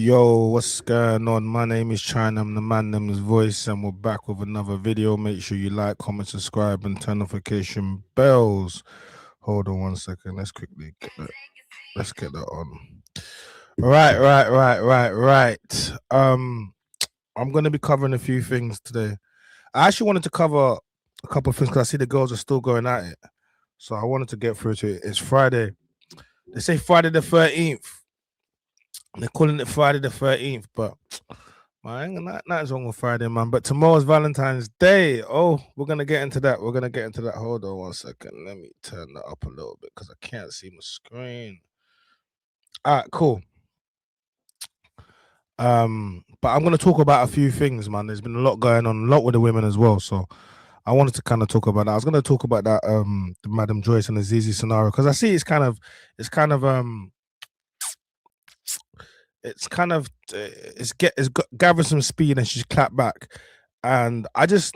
Yo, what's going on? My name is China. I'm the man named Voice, and we're back with another video. Make sure you like, comment, subscribe, and turn notification bells. Hold on one second. Let's quickly get that. Let's get that on. Right. I'm gonna be covering a few things today. I actually wanted to cover a couple of things because I see the girls are still going at it. So I wanted to get through to it. It's Friday. They say Friday the 13th. They're calling it Friday the 13th, but man, nothing's wrong with Friday, man. But tomorrow's Valentine's Day. Oh, we're gonna get into that. Hold on one second. Let me turn that up a little bit because I can't see my screen. All right, cool. But I'm gonna talk about a few things, man. There's been a lot going on, a lot with the women as well. So I wanted to kind of talk about that. I was gonna talk about that, the Madam Joyce and the Zeze scenario because I see it's kind of it's gathered some speed and she's clapped back, and I just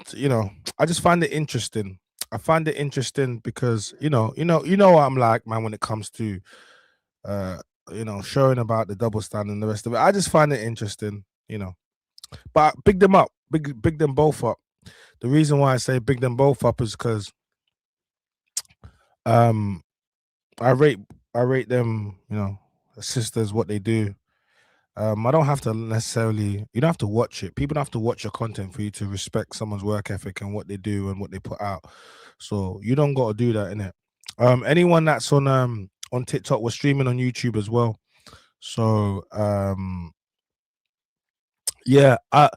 find it interesting. I find it interesting because you know what I'm like, man, when it comes to showing about the double standard and the rest of it. I just find it interesting, but big them up, big them both up. The reason why I say big them both up is because I rate them, sisters, what they do. I don't have to necessarily, you don't have to watch it. People don't have to watch your content for you to respect someone's work ethic and what they do and what they put out. So you don't got to do that, innit? Anyone that's on TikTok, we're streaming on YouTube as well. So yeah, I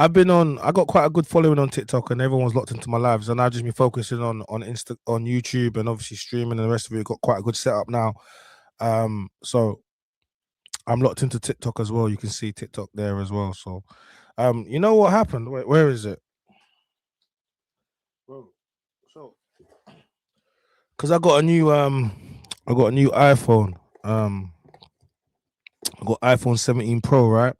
got quite a good following on TikTok and everyone's locked into my lives, and I've just been focusing on YouTube and obviously streaming, and the rest of it got quite a good setup now. So I'm locked into TikTok as well. You can see TikTok there as well. So, you know what happened? Wait, where is it? Bro, so, because I got a new iPhone. I got iPhone 17 Pro, right?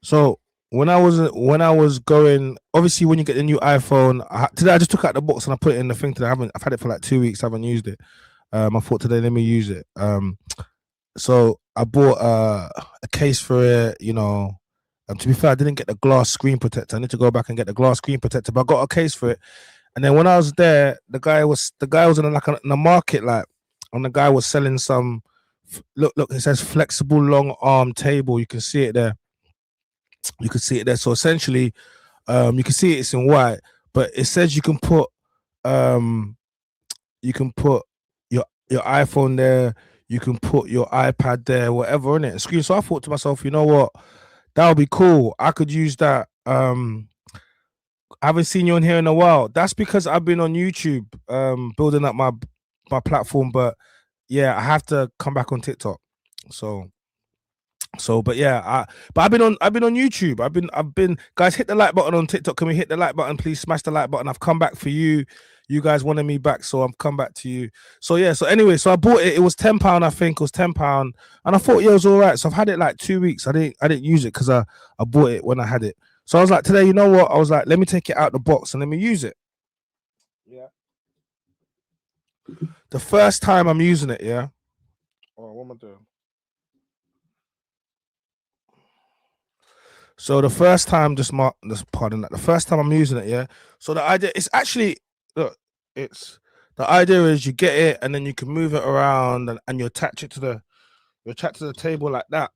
So when I was going, obviously when you get the new iPhone, today I just took out the box and I put it in the thing today. I've had it for like 2 weeks. I haven't used it. I thought today let me use it. So I bought a case for it, to be fair, I didn't get the glass screen protector. I need to go back and get the glass screen protector, but I got a case for it. And then when I was there, the guy was in the market, like, and the guy was selling some, look, it says flexible long arm table. You can see it there. So essentially, you can see it's in white, but it says you can put your iPhone there. You can put your iPad there, whatever, in it, screen. So I thought to myself, you know what, that would be cool. I could use that. I haven't seen you on here in a while. That's because I've been on YouTube, building up my platform. But yeah, I have to come back on TikTok. But yeah, I've been on YouTube. I've been guys, hit the like button on TikTok. Can we hit the like button, please? Smash the like button. I've come back for you. You guys wanted me back, so I've come back to you. So yeah, so anyway, so I bought it. It was £10, I think. It was £10, and I thought, yeah, it was all right. So I've had it like 2 weeks. I didn't use it because I bought it when I had it. So I was like, today, you know what? I was like, let me take it out the box and let me use it. Yeah. The first time I'm using it, yeah. Oh, what am I doing? So the first time, the first time I'm using it, yeah. So the idea, it's actually, look, the idea is you get it and then you can move it around and you attach it to the table like that.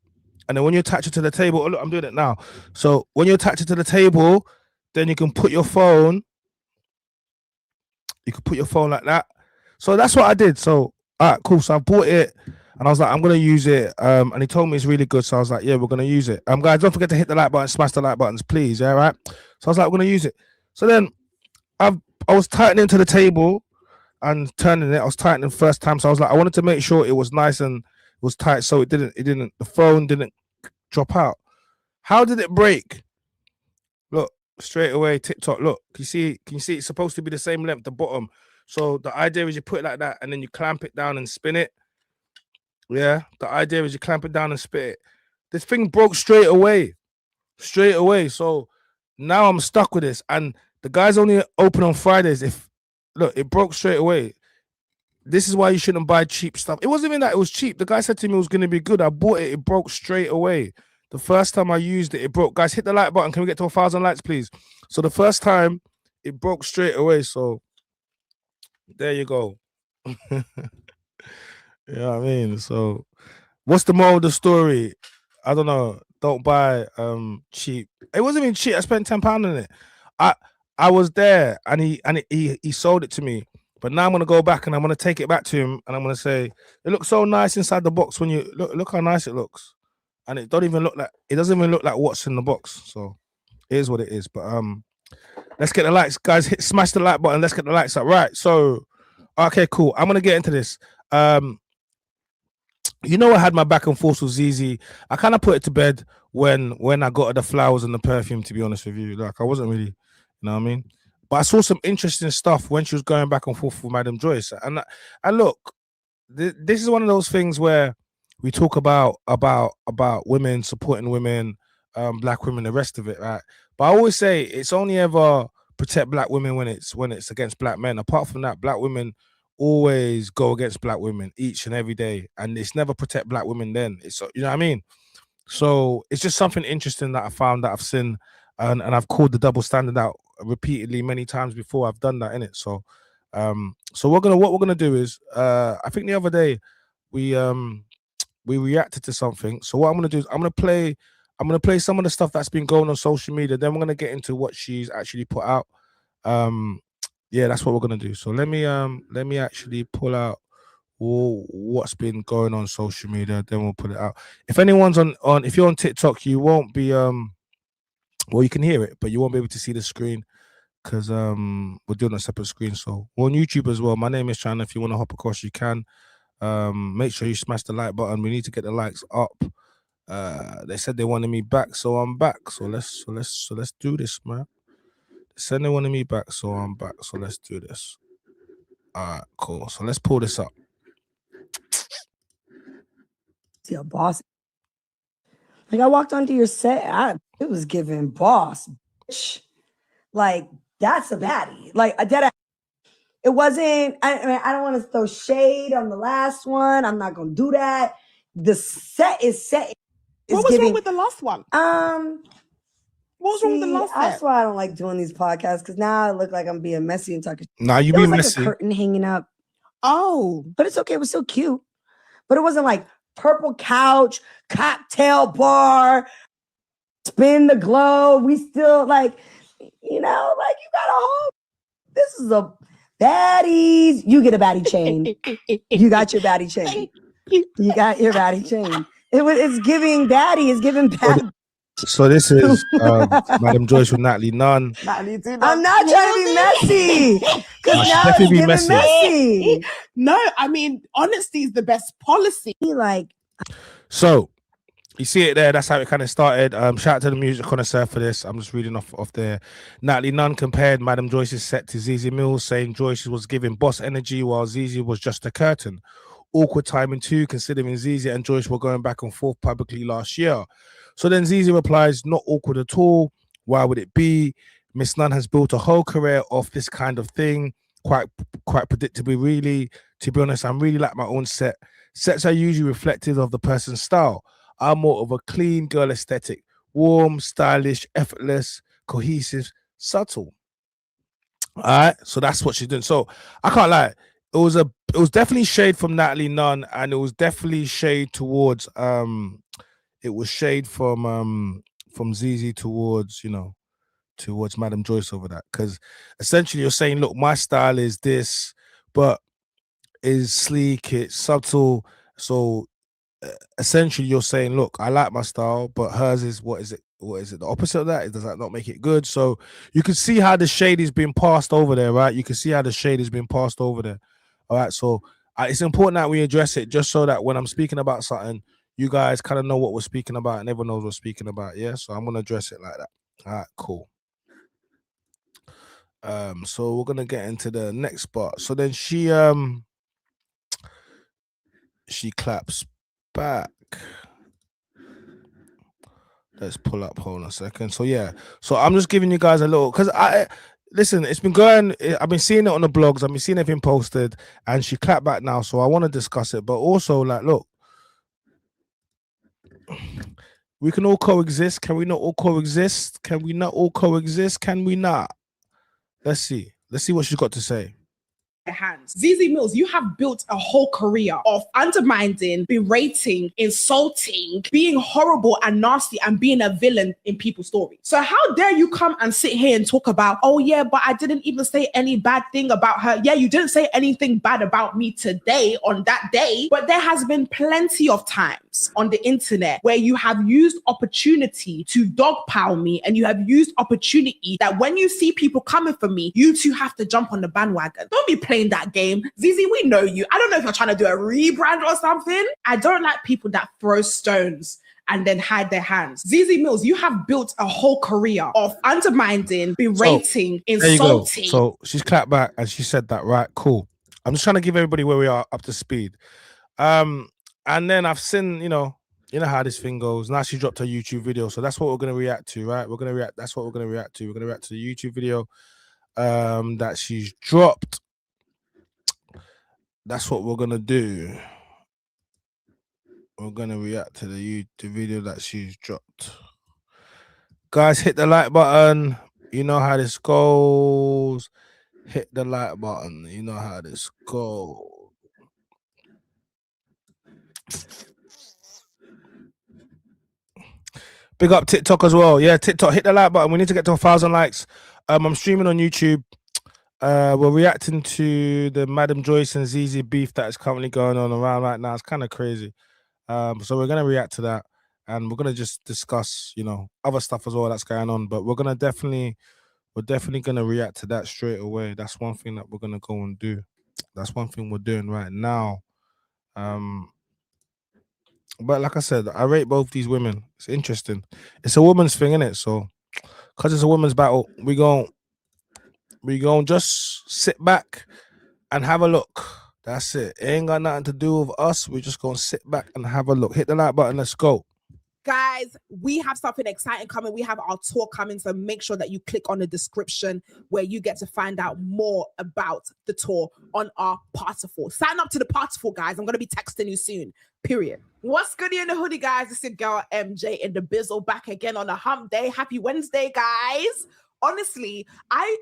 And then when you attach it to the table, oh, look, I'm doing it now. So when you attach it to the table, then you can put your phone. You can put your phone like that. So that's what I did. So all right, cool. So I bought it. And I was like, I'm gonna use it. And he told me it's really good. So I was like, yeah, we're gonna use it. Guys, don't forget to hit the like button, smash the like buttons, please. Yeah, right. So I was like, we're gonna use it. So then I was tightening to the table and turning it. I was tightening the first time. So I was like, I wanted to make sure it was nice and it was tight, so the phone didn't drop out. How did it break? Look, straight away, TikTok. Look, can you see it's supposed to be the same length, the bottom. So the idea is you put it like that and then you clamp it down and spin it. Yeah, the idea is you clamp it down and spit it. This thing broke straight away. So now I'm stuck with this, and the guy's only open on Fridays. Look, it broke straight away. This is why you shouldn't buy cheap stuff. It wasn't even that it was cheap. The guy said to me it was going to be good. I bought it. It broke straight away. the first time I used it, it broke. Guys, hit the like button. Can we get to 1,000 likes, please? So the first time it broke straight away. So there you go. You know what I mean? So what's the moral of the story? I don't know. Don't buy cheap. It wasn't even cheap. I spent £10 on it. I was there and he sold it to me. But now I'm gonna go back and I'm gonna take it back to him and I'm gonna say it looks so nice inside the box when you look how nice it looks. And it doesn't even look like what's in the box. So it is what it is. But let's get the likes, guys. Smash the like button. Let's get the likes up. Right. So okay, cool. I'm gonna get into this. You know, I had my back and forth with Zeze. I kind of put it to bed when I got her the flowers and the perfume, to be honest with you. Like I wasn't really, you know what I mean? But I saw some interesting stuff when she was going back and forth with Madam Joyce. And look, this is one of those things where we talk about women supporting women, black women, the rest of it, right? But I always say it's only ever protect black women when it's against black men. Apart from that, black women always go against black women each and every day, and it's never protect black women. Then it's, you know what I mean? So it's just something interesting that I found, that I've seen, and I've called the double standard out repeatedly many times before. I've done that in it. So so what we're gonna do is I think the other day we reacted to something. So what I'm gonna do is I'm gonna play some of the stuff that's been going on social media. Then we're gonna get into what she's actually put out. Yeah, that's what we're gonna do. So let me actually pull out what's been going on social media. Then we'll put it out. If anyone's on if you're on TikTok, you won't be well, you can hear it, but you won't be able to see the screen because we're doing a separate screen. So we're on YouTube as well. My name is Chan. If you want to hop across, you can. Make sure you smash the like button. We need to get the likes up. They said they wanted me back, so I'm back. So let's do this, man. They said they wanted me back, so I'm back. So let's do this. All right, cool. So let's pull this up. Yeah, boss. Like I walked onto your set, it was giving boss, bitch. Like that's a baddie. Like it wasn't. I mean, I don't want to throw shade on the last one. I'm not gonna do that. The set is set. What was wrong with the last one? What was wrong with the last set? That's why I don't like doing these podcasts, because now I look like I'm being messy and talking. Nah, you be messy. Like a curtain hanging up. Oh, but it's okay. It was still cute, but it wasn't like purple couch, cocktail bar, spin the globe. We still like, you know, like you got a whole. This is a baddies. You get a baddie chain. You got your baddie chain. You got your baddie chain. It's giving baddie. It's giving baddie. So this is Madam Joyce with Natalie NUNN. I'm not trying to be messy, because now it's giving messy. No, I mean, honesty is the best policy. Like, so you see it there. That's how it kind of started. Shout out to the music connoisseur for this. I'm just reading off there. Natalie NUNN compared Madam Joyce's set to Zeze Millz, saying Joyce was giving boss energy while Zeze was just a curtain. Awkward timing too, considering Zeze and Joyce were going back and forth publicly last year. So then Zeze replies, not awkward at all. Why would it be? Miss NUNN has built a whole career off this kind of thing. Quite predictably, really. To be honest, I'm really like my own set. Sets are usually reflective of the person's style. I'm more of a clean girl aesthetic. Warm, stylish, effortless, cohesive, subtle. All right, so that's what she's doing. So I can't lie. It was definitely shade from Natalie NUNN, and it was definitely shade towards it was shade from Zeze towards, you know, towards Madam Joyce over that. Because essentially you're saying, look, my style is this, but is sleek, it's subtle. So essentially you're saying, look, I like my style, but hers is what is it the opposite of that? Does that not make it good? So you can see how the shade is being passed over there, right? You can see how the shade is being passed over there. All right, so it's important that we address it, just so that when I'm speaking about something, you guys kind of know what we're speaking about and everyone knows what we're speaking about. Yeah, so I'm gonna address it like that. All right, cool. So we're gonna get into the next part. So then she claps back. Let's pull up. Hold on a second. So yeah, so I'm just giving you guys a little, because listen, it's been going. I've been seeing it on the blogs. I've been seeing everything posted, and she clapped back now. So I want to discuss it, but also like, look, We can all coexist. Can we not all coexist? Can we not all coexist? Can we not? Let's see. Let's see what she's got to say. Hands. Zeze Millz, you have built a whole career of undermining, berating, insulting, being horrible and nasty, and being a villain in people's stories. So how dare you come and sit here and talk about, oh yeah, but I didn't even say any bad thing about her. Yeah, you didn't say anything bad about me today on that day, but there has been plenty of times on the internet where you have used opportunity to dogpile me, and you have used opportunity that when you see people coming for me, you two have to jump on the bandwagon. Don't be playing that game. Zeze, we know you. I don't know if you're trying to do a rebrand or something. I don't like people that throw stones and then hide their hands. Zeze Millz, you have built a whole career of undermining, berating, insulting. So she's clapped back and she said that, right? Cool. I'm just trying to give everybody where we are up to speed. And then I've seen, you know how this thing goes. Now she dropped her YouTube video, so that's what we're gonna react to, right? That's what we're gonna react to. We're gonna react to the YouTube video that she's dropped. That's what we're gonna do. We're gonna react to the YouTube video that she's dropped. Guys, hit the like button. You know how this goes. Hit the like button. You know how this goes. Big up TikTok as well. Yeah, TikTok, hit the like button. We need to get to 1,000 likes. I'm streaming on YouTube. We're reacting to the Madam Joyce and Zeze beef that is currently going on around right now. It's kind of crazy. So we're gonna react to that, and we're gonna just discuss, other stuff as well that's going on. But we're definitely gonna react to that straight away. That's one thing that we're gonna go and do. That's one thing we're doing right now. But like I said, I rate both these women. It's interesting. It's a woman's thing, innit? So, because it's a women's battle, we gon' just sit back and have a look. That's it. It ain't got nothing to do with us. We're just gonna sit back and have a look. Hit the like button. Let's go. Guys, we have something exciting coming. We have our tour coming, so make sure that you click on the description where you get to find out more about the tour on our Party 4. Sign up to the Party 4, guys. I'm going to be texting you soon, period. What's good in the hoodie, guys? It's your girl MJ in the bizzle, back again on a hump day. Happy Wednesday, guys. Honestly, I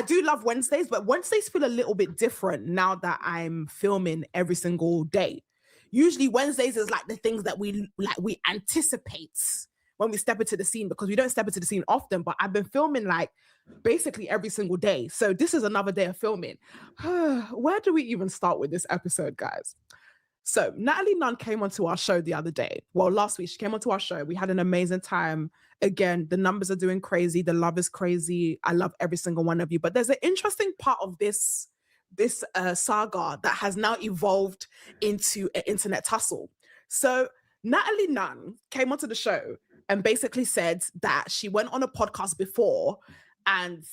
do love Wednesdays, but Wednesdays feel a little bit different now that I'm filming every single day. Usually Wednesdays is like the things that we anticipate when we step into the scene, because we don't step into the scene often, but I've been filming like basically every single day. So this is another day of filming. Where do we even start with this episode, guys? So Natalie NUNN came onto our show the other day. Well, last week she came onto our show. We had an amazing time. Again, the numbers are doing crazy. The love is crazy. I love every single one of you. But there's an interesting part of this saga that has now evolved into an internet tussle. So Natalie NUNN came onto the show and basically said that she went on a podcast before, and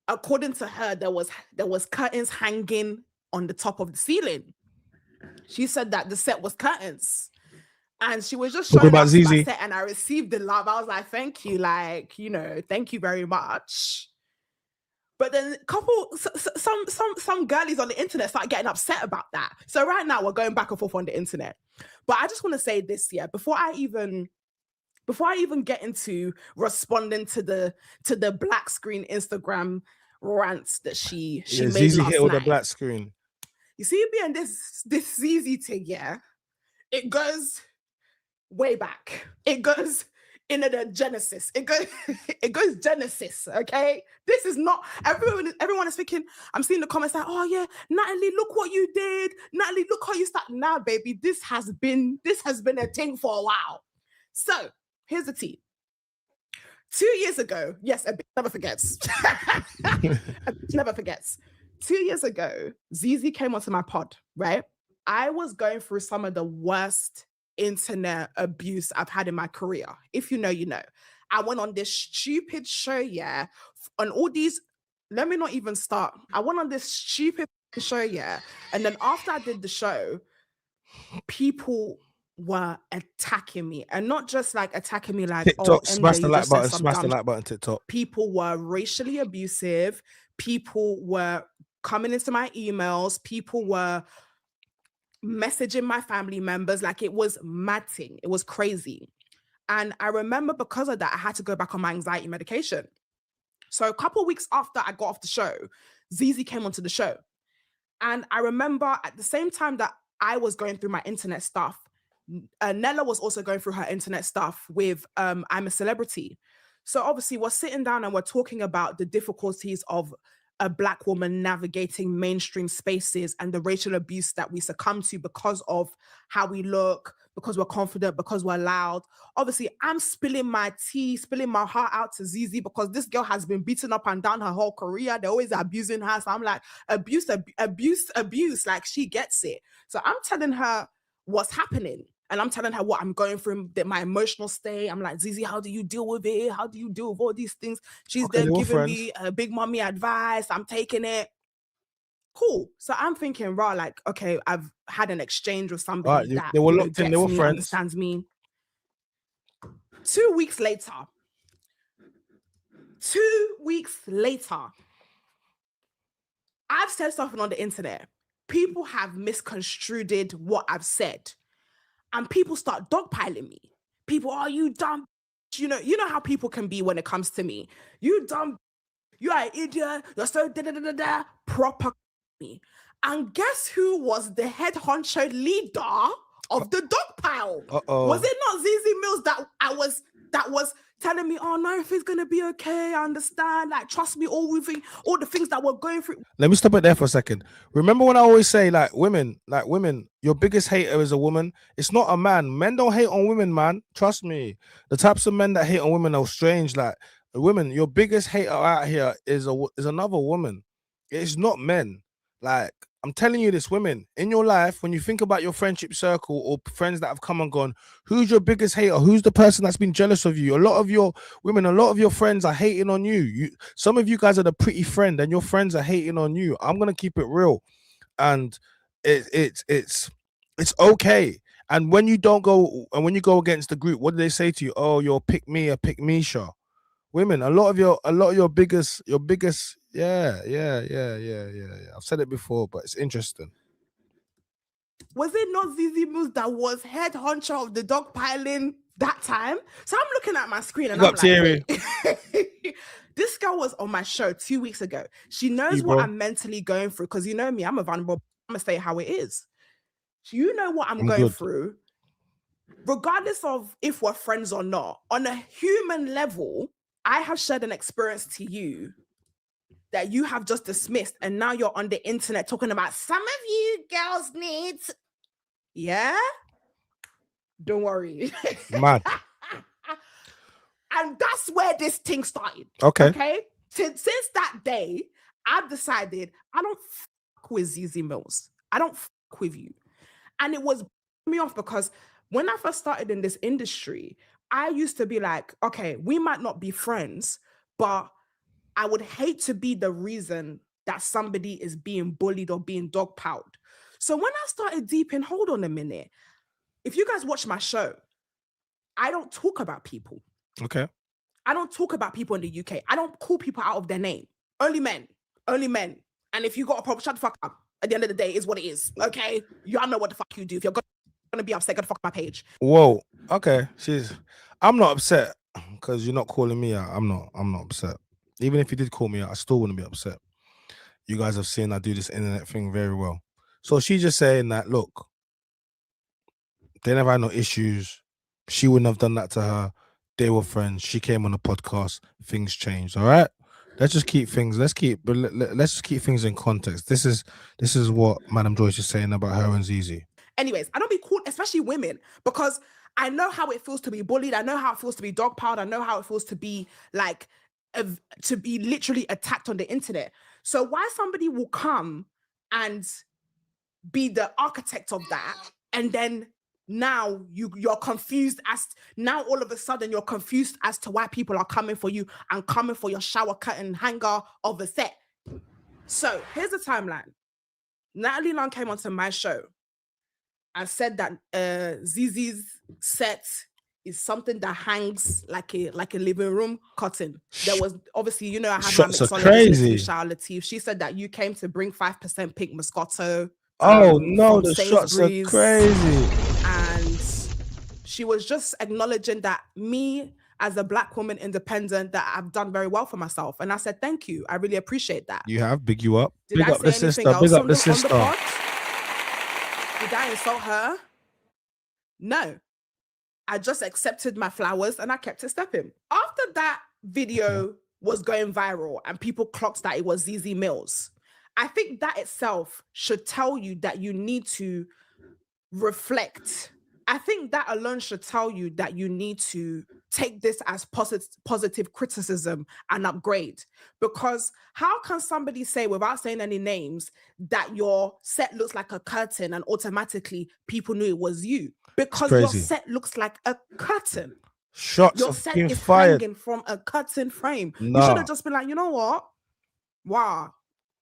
according to her, there was curtains hanging on the top of the ceiling. She said that the set was curtains, and she was just showing us my set, and I received the love. I was like, thank you, thank you very much. But then some girlies on the internet start getting upset about that. So right now we're going back and forth on the internet. But I just want to say this, before I even get into responding to the black screen Instagram rants that she made Zeze last hit all night. the black screen. You see, being this Zeze thing, it goes way back. It goes into the Genesis. It goes Genesis, okay? This is not, everyone is thinking, I'm seeing the comments like, oh yeah, Natalie, look what you did. Natalie, look how you start. Nah, baby, this has been a thing for a while. So here's the tea. 2 years ago, yes, a bitch never forgets. A bitch never forgets. 2 years ago, Zeze came onto my pod, right? I was going through some of the worst internet abuse I've had in my career. If you know, you know. I went on this stupid show, on all these, let me not even start. I went on this stupid show, and then after I did the show, people were attacking me, and not just like attacking me like, TikTok, smash the like button, smash the like button, TikTok. People were racially abusive. People were coming into my emails. People were messaging my family members. Like, it was matting. It was crazy. And I remember because of that, I had to go back on my anxiety medication. So a couple of weeks after I got off the show, Zeze came onto the show. And I remember at the same time that I was going through my internet stuff, Nella was also going through her internet stuff with I'm a Celebrity. So obviously we're sitting down and we're talking about the difficulties of a Black woman navigating mainstream spaces and the racial abuse that we succumb to because of how we look, because we're confident, because we're loud. Obviously, I'm spilling my tea, spilling my heart out to Zeze because this girl has been beaten up and down her whole career. They're always abusing her. So I'm like, abuse. Like, she gets it. So I'm telling her what's happening. And I'm telling her what I'm going through, my emotional state. I'm like, Zeze, how do you deal with it? How do you deal with all these things? She's there giving me big mommy advice. I'm taking it. Cool. So I'm thinking, raw, like, okay, I've had an exchange with somebody that they were locked in, they were friends, understands me. 2 weeks later, I've said something on the internet. People have misconstrued what I've said. And people start dogpiling me. People, oh, you dumb. You know how people can be when it comes to me. You dumb. You're an idiot. You're so da-da-da-da-da. Proper me. And guess who was the head honcho leader of the dogpile? Was it not Zeze Millz that was telling me, oh no, everything's gonna be okay, I understand, like, trust me, all the things that we're going through. Let me stop it there for a second. Remember when I always say, like women, your biggest hater is a woman. It's not a man. Men don't hate on women, man. Trust me. The types of men that hate on women are strange. Like, women, your biggest hater out here is another woman. It's not men. Like, I'm telling you this, women, in your life, when you think about your friendship circle or friends that have come and gone, who's your biggest hater? Who's the person that's been jealous of you? A lot of your women, a lot of your friends are hating on you. Some of you guys are the pretty friend and your friends are hating on you. I'm going to keep it real. And it's okay. And when you don't go, and when you go against the group, what do they say to you? Oh, you're pick me, a pick me show. Women, a lot of your biggest, yeah. I've said it before, but it's interesting. Was it not Zeze Millz that was head honcho of the dogpiling that time? So I'm looking at my screen and I'm like, this girl was on my show 2 weeks ago. She knows what I'm mentally going through because you know me, I'm a vulnerable. I'm gonna say how it is. You know what I'm going through, regardless of if we're friends or not. On a human level, I have shared an experience to you that you have just dismissed, and now you're on the internet talking about some of you girls need. Yeah, don't worry. Mad. And that's where this thing started. Okay. Since that day, I've decided I don't fuck with Zeze Millz. I don't fuck with you. And it was me off because when I first started in this industry, I used to be like, okay, we might not be friends, but I would hate to be the reason that somebody is being bullied or being dogpiled. So when I started deep in, hold on a minute. If you guys watch my show, I don't talk about people. Okay. I don't talk about people in the UK. I don't call people out of their name. Only men. And if you got a problem, shut the fuck up. At the end of the day, is what it is. Okay? Y'all know what the fuck you do. If you're gonna be upset, go to fuck my page. Whoa. Okay. I'm not upset because you're not calling me out. I'm not upset. Even if you did call me out, I still wouldn't be upset. You guys have seen I do this internet thing very well. So she's just saying that, look, they never had no issues. She wouldn't have done that to her. They were friends. She came on the podcast. Things changed. All right. Let's just keep things. Let's just keep things in context. This is what Madam Joyce is saying about her and Zeze. Anyways, I don't be cool, especially women, because I know how it feels to be bullied. I know how it feels to be dogpiled. I know how it feels to be like to be literally attacked on the internet. So why somebody will come and be the architect of that, and then now you're confused now all of a sudden you're confused as to why people are coming for you and coming for your shower curtain hanger of a set. So here's the timeline. Natalie NUNN came onto my show and said that Zeze's set is something that hangs like a living room curtain. There was obviously, you know, I had my mixologist with Charlotte Latif. She said that you came to bring 5% pink Moscato. Oh no, the shots are crazy. And She was just acknowledging that me as a Black woman independent, that I've done very well for myself. And I said, thank you. I really appreciate that. You have, big you up. Did Big I up say the anything sister. else Big up on the the sister. pod? Did I insult her? No. I just accepted my flowers and I kept it stepping. After that video was going viral and people clocked that it was Zeze Millz, I think that itself should tell you that you need to reflect. I think that alone should tell you that you need to take this as positive criticism and upgrade. Because how can somebody say, without saying any names, that your set looks like a curtain and automatically people knew it was you? Because your Crazy. set looks like a curtain. Shots Your of set being is fired. hanging from a curtain frame. You Nah. should have just been like, you know what? Wow,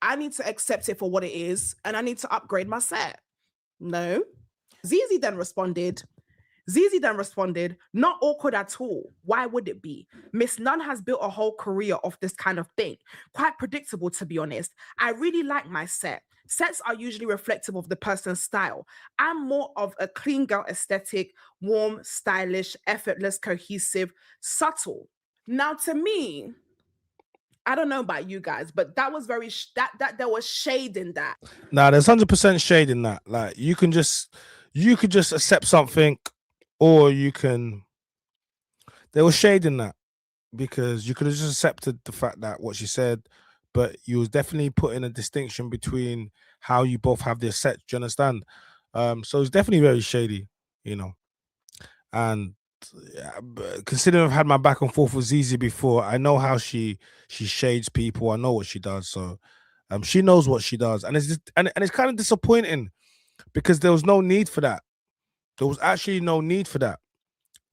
I need to accept it for what it is and I need to upgrade my set. No. Zeze then responded, not awkward at all. Why would it be? Miss NUNN has built a whole career off this kind of thing. Quite predictable, to be honest. I really like my set. Sets are usually reflective of the person's style. I'm more of a clean girl aesthetic, warm, stylish, effortless, cohesive, subtle. Now, to me, I don't know about you guys, but that was very that there was shade in that. Nah, there's 100% shade in that. Like you could just accept something, or you can. There was shade in that because you could have just accepted the fact that what she said, but you was definitely putting a distinction between how you both have their sets. Do you understand? So it's definitely very shady, you know. And considering I've had my back and forth with Zeze before, I know how she shades people. I know what she does. So she knows what she does, and it's just, and it's kind of disappointing because there was no need for that. There was actually no need for that.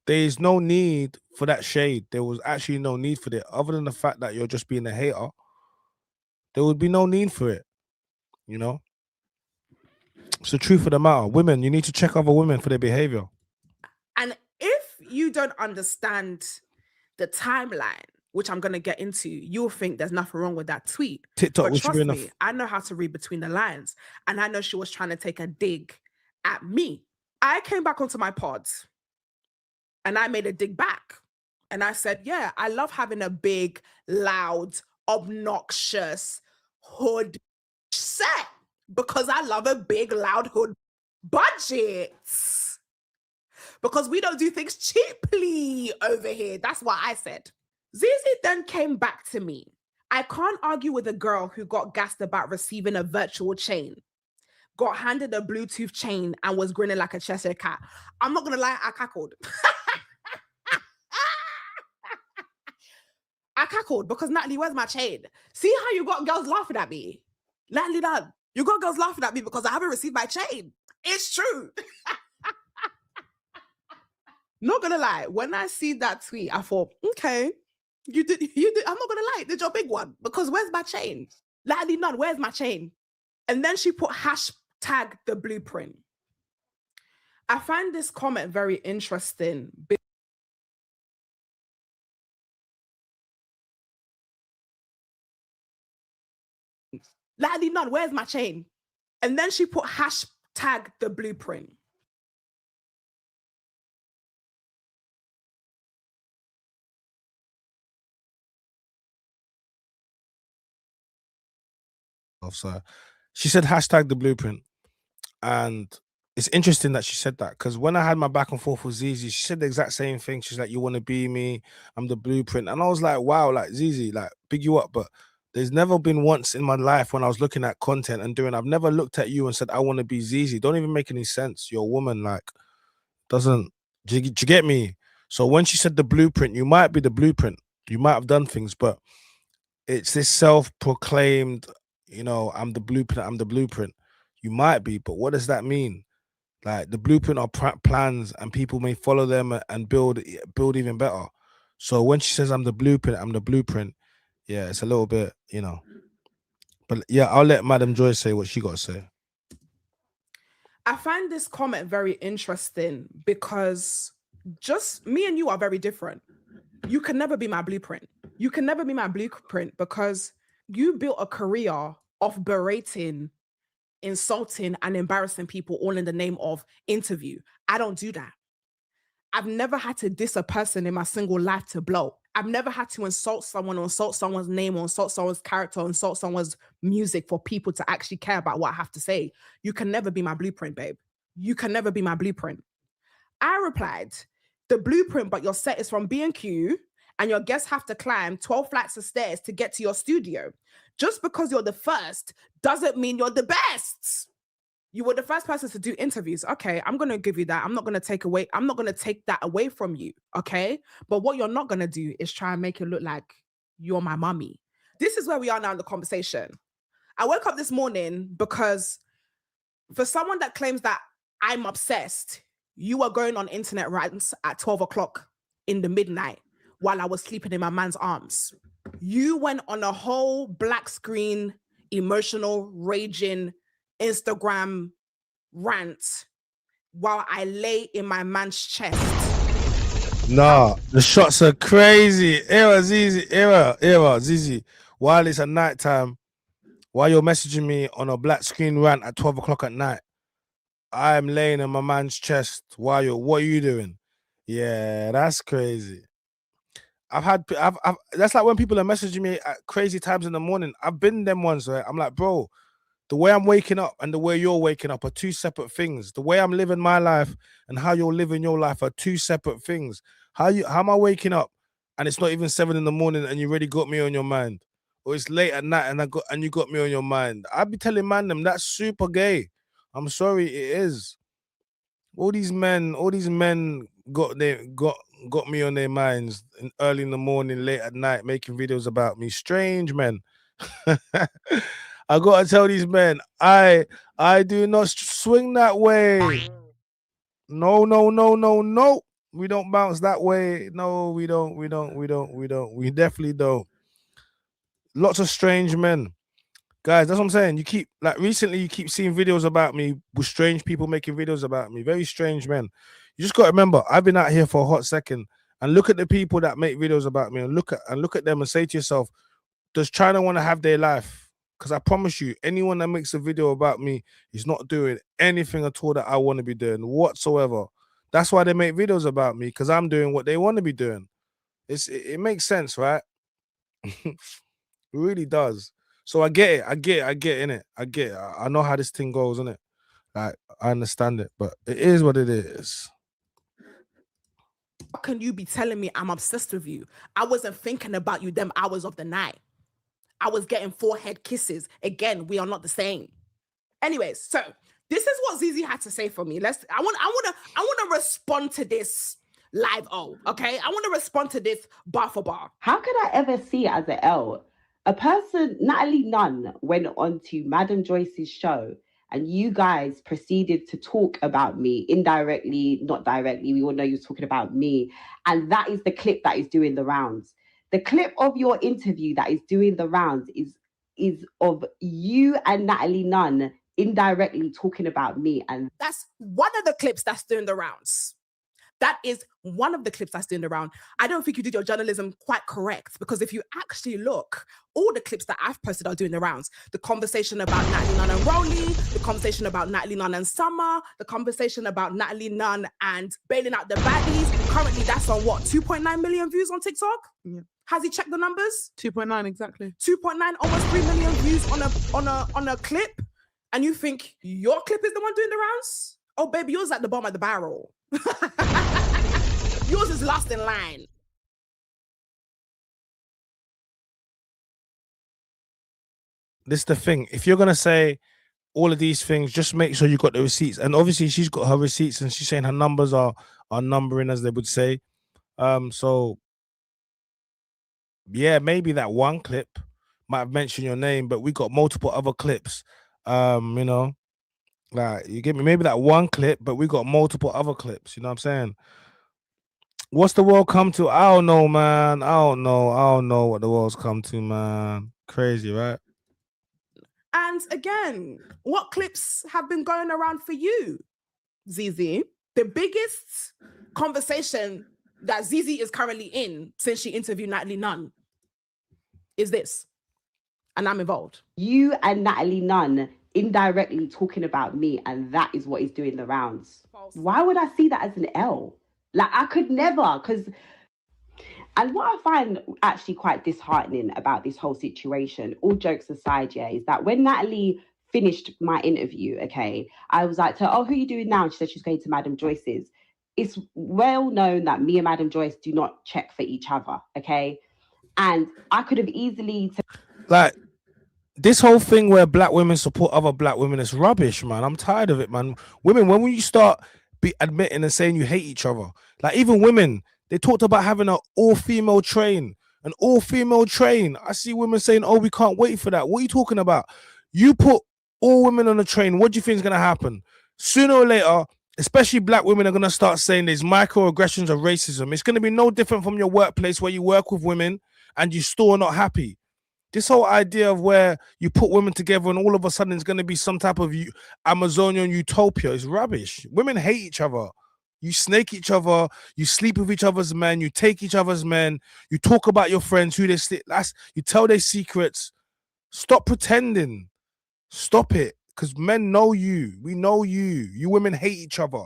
There is no need for that shade. There was actually no need for it, other than the fact that you're just being a hater. There would be no need for it, you know. It's the truth of the matter. Women, you need to check other women for their behavior. And if you don't understand the timeline, which I'm going to get into, you'll think there's nothing wrong with that tweet. TikTok, but which trust you me, I know how to read between the lines. And I know she was trying to take a dig at me. I came back onto my pods and I made a dig back. And I said, yeah, I love having a big, loud, obnoxious hood set because I love a big, loud hood budget. Because we don't do things cheaply over here. That's what I said. Zeze then came back to me. I can't argue with a girl who got gassed about receiving a virtual chain, got handed a Bluetooth chain and was grinning like a Cheshire cat. I'm not going to lie, I cackled. I cackled because, Natalie, where's my chain? See how you got girls laughing at me? Natalie, Nunn, you got girls laughing at me because I haven't received my chain. It's true. Not gonna lie, when I see that tweet, I thought, okay, you did. I'm not gonna lie, did your big one, because where's my chain? Natalie, Nunn, where's my chain? And then she put hashtag the blueprint. I find this comment very interesting. Natalie, Nunn, where's my chain? And then she put hashtag the blueprint. So she said hashtag the blueprint, and it's interesting that she said that because when I had my back and forth with Zeze, she said the exact same thing. She's like, you want to be me, I'm the blueprint. And I was like, wow, like Zeze, like big you up. But there's never been once in my life when I was looking at content and doing, I've never looked at you and said, I want to be Zeze. Don't even make any sense. You're a woman, like, doesn't, do you get me? So when she said the blueprint, you might be the blueprint. You might have done things, but it's this self-proclaimed, you know, I'm the blueprint. You might be, but what does that mean? Like the blueprint are plans and people may follow them and build even better. So when she says I'm the blueprint, yeah, it's a little bit, you know. But yeah, I'll let Madam Joyce say what she got to say. I find this comment very interesting because just me and you are very different. You can never be my blueprint. You can never be my blueprint because you built a career of berating, insulting, and embarrassing people all in the name of interview. I don't do that. I've never had to diss a person in my single life to blow. I've never had to insult someone or insult someone's name or insult someone's character or insult someone's music for people to actually care about what I have to say. You can never be my blueprint, babe. You can never be my blueprint. I replied, the blueprint, but your set is from B&Q and your guests have to climb 12 flights of stairs to get to your studio. Just because you're the first doesn't mean you're the best. You were the first person to do interviews. Okay, I'm going to give you that. I'm not going to take that away from you. Okay. But what you're not going to do is try and make it look like you're my mommy. This is where we are now in the conversation. I woke up this morning because for someone that claims that I'm obsessed, you were going on internet rants at 12 o'clock in the midnight while I was sleeping in my man's arms. You went on a whole black screen, emotional, raging Instagram rant while I lay in my man's chest. Nah, the shots are crazy. Zeze. While it's at night time, while you're messaging me on a black screen rant at 12 o'clock at night, I'm laying in my man's chest while what are you doing? Yeah, that's crazy. That's like when people are messaging me at crazy times in the morning. I've been them ones, right? I'm like, bro, the way I'm waking up and the way you're waking up are two separate things. The way I'm living my life and how you're living your life are two separate things. How am I waking up and it's not even 7 in the morning and you already got me on your mind? Or it's late at night and you got me on your mind. I'd be telling them that's super gay. I'm sorry, it is. All these men got me on their minds early in the morning, late at night, making videos about me. Strange men. I gotta tell these men, I do not swing that way. No. We don't bounce that way. No, we don't. We definitely don't. Lots of strange men. Guys, that's what I'm saying. Recently you keep seeing videos about me with strange people making videos about me. Very strange men. You just got to remember, I've been out here for a hot second and look at the people that make videos about me and look at them and say to yourself, does China want to have their life? Because I promise you, anyone that makes a video about me is not doing anything at all that I want to be doing whatsoever. That's why they make videos about me, because I'm doing what they want to be doing. It makes sense, right? It really does. So I get it, innit? I get it. I know how this thing goes, innit? Like, I understand it, but it is what it is. How can you be telling me I'm obsessed with you? I wasn't thinking about you them hours of the night. I was getting forehead kisses. Again, we are not the same. Anyways, so this is what Zeze had to say for me. I want to respond to this live. Okay? I want to respond to this bar for bar. How could I ever see it as an L? A person, Natalie NUNN, went on to Madam Joyce's show and you guys proceeded to talk about me indirectly, not directly. We all know you're talking about me. And that is the clip that is doing the rounds. The clip of your interview that is doing the rounds is of you and Natalie NUNN indirectly talking about me. And that's one of the clips that's doing the rounds. That is one of the clips that's doing the round. I don't think you did your journalism quite correct, because if you actually look, all the clips that I've posted are doing the rounds. The conversation about Natalie NUNN and Rolly, the conversation about Natalie NUNN and Summer, the conversation about Natalie NUNN and bailing out the baddies. Currently, that's on what, 2.9 million views on TikTok? Yeah. Has he checked the numbers? 2.9 exactly. 2.9, almost 3 million views on a clip, and you think your clip is the one doing the rounds? Oh, baby, yours at the bottom of the barrel. Yours is last in line. This is the thing. If you're gonna say all of these things, just make sure you got the receipts. And obviously, she's got her receipts, and she's saying her numbers are numbering, as they would say. So yeah, maybe that one clip might have mentioned your name, but we got multiple other clips. You know. Like, you get me? Maybe that one clip, but we got multiple other clips. You know what I'm saying? What's the world come to? I don't know, man. I don't know what the world's come to, man. Crazy, right? And again, what clips have been going around for you, Zeze? The biggest conversation that Zeze is currently in since she interviewed Natalie NUNN is this. And I'm involved. You and Natalie NUNN indirectly talking about me, and that is what is doing the rounds. False. Why would I see that as an L? Like, I could never, because... And what I find actually quite disheartening about this whole situation, all jokes aside, yeah, is that when Natalie finished my interview, okay, I was like to her, oh, who are you doing now? And she said she's going to Madam Joyce's. It's well known that me and Madam Joyce do not check for each other, okay? And I could have easily... Like, this whole thing where black women support other black women is rubbish, man. I'm tired of it, man. Women, when you start admitting and saying you hate each other, like even women, they talked about having an all-female train. An all-female train. I see women saying, oh, we can't wait for that. What are you talking about? You put all women on a train, what do you think is going to happen? Sooner or later, especially black women are going to start saying there's microaggressions of racism. It's going to be no different from your workplace where you work with women and you still are not happy. This whole idea of where you put women together and all of a sudden it's going to be some type of Amazonian utopia is rubbish. Women hate each other. You snake each other. You sleep with each other's men. You take each other's men. You talk about your friends, who they sleep. You tell their secrets. Stop pretending. Stop it. Because men know you. We know you. You women hate each other.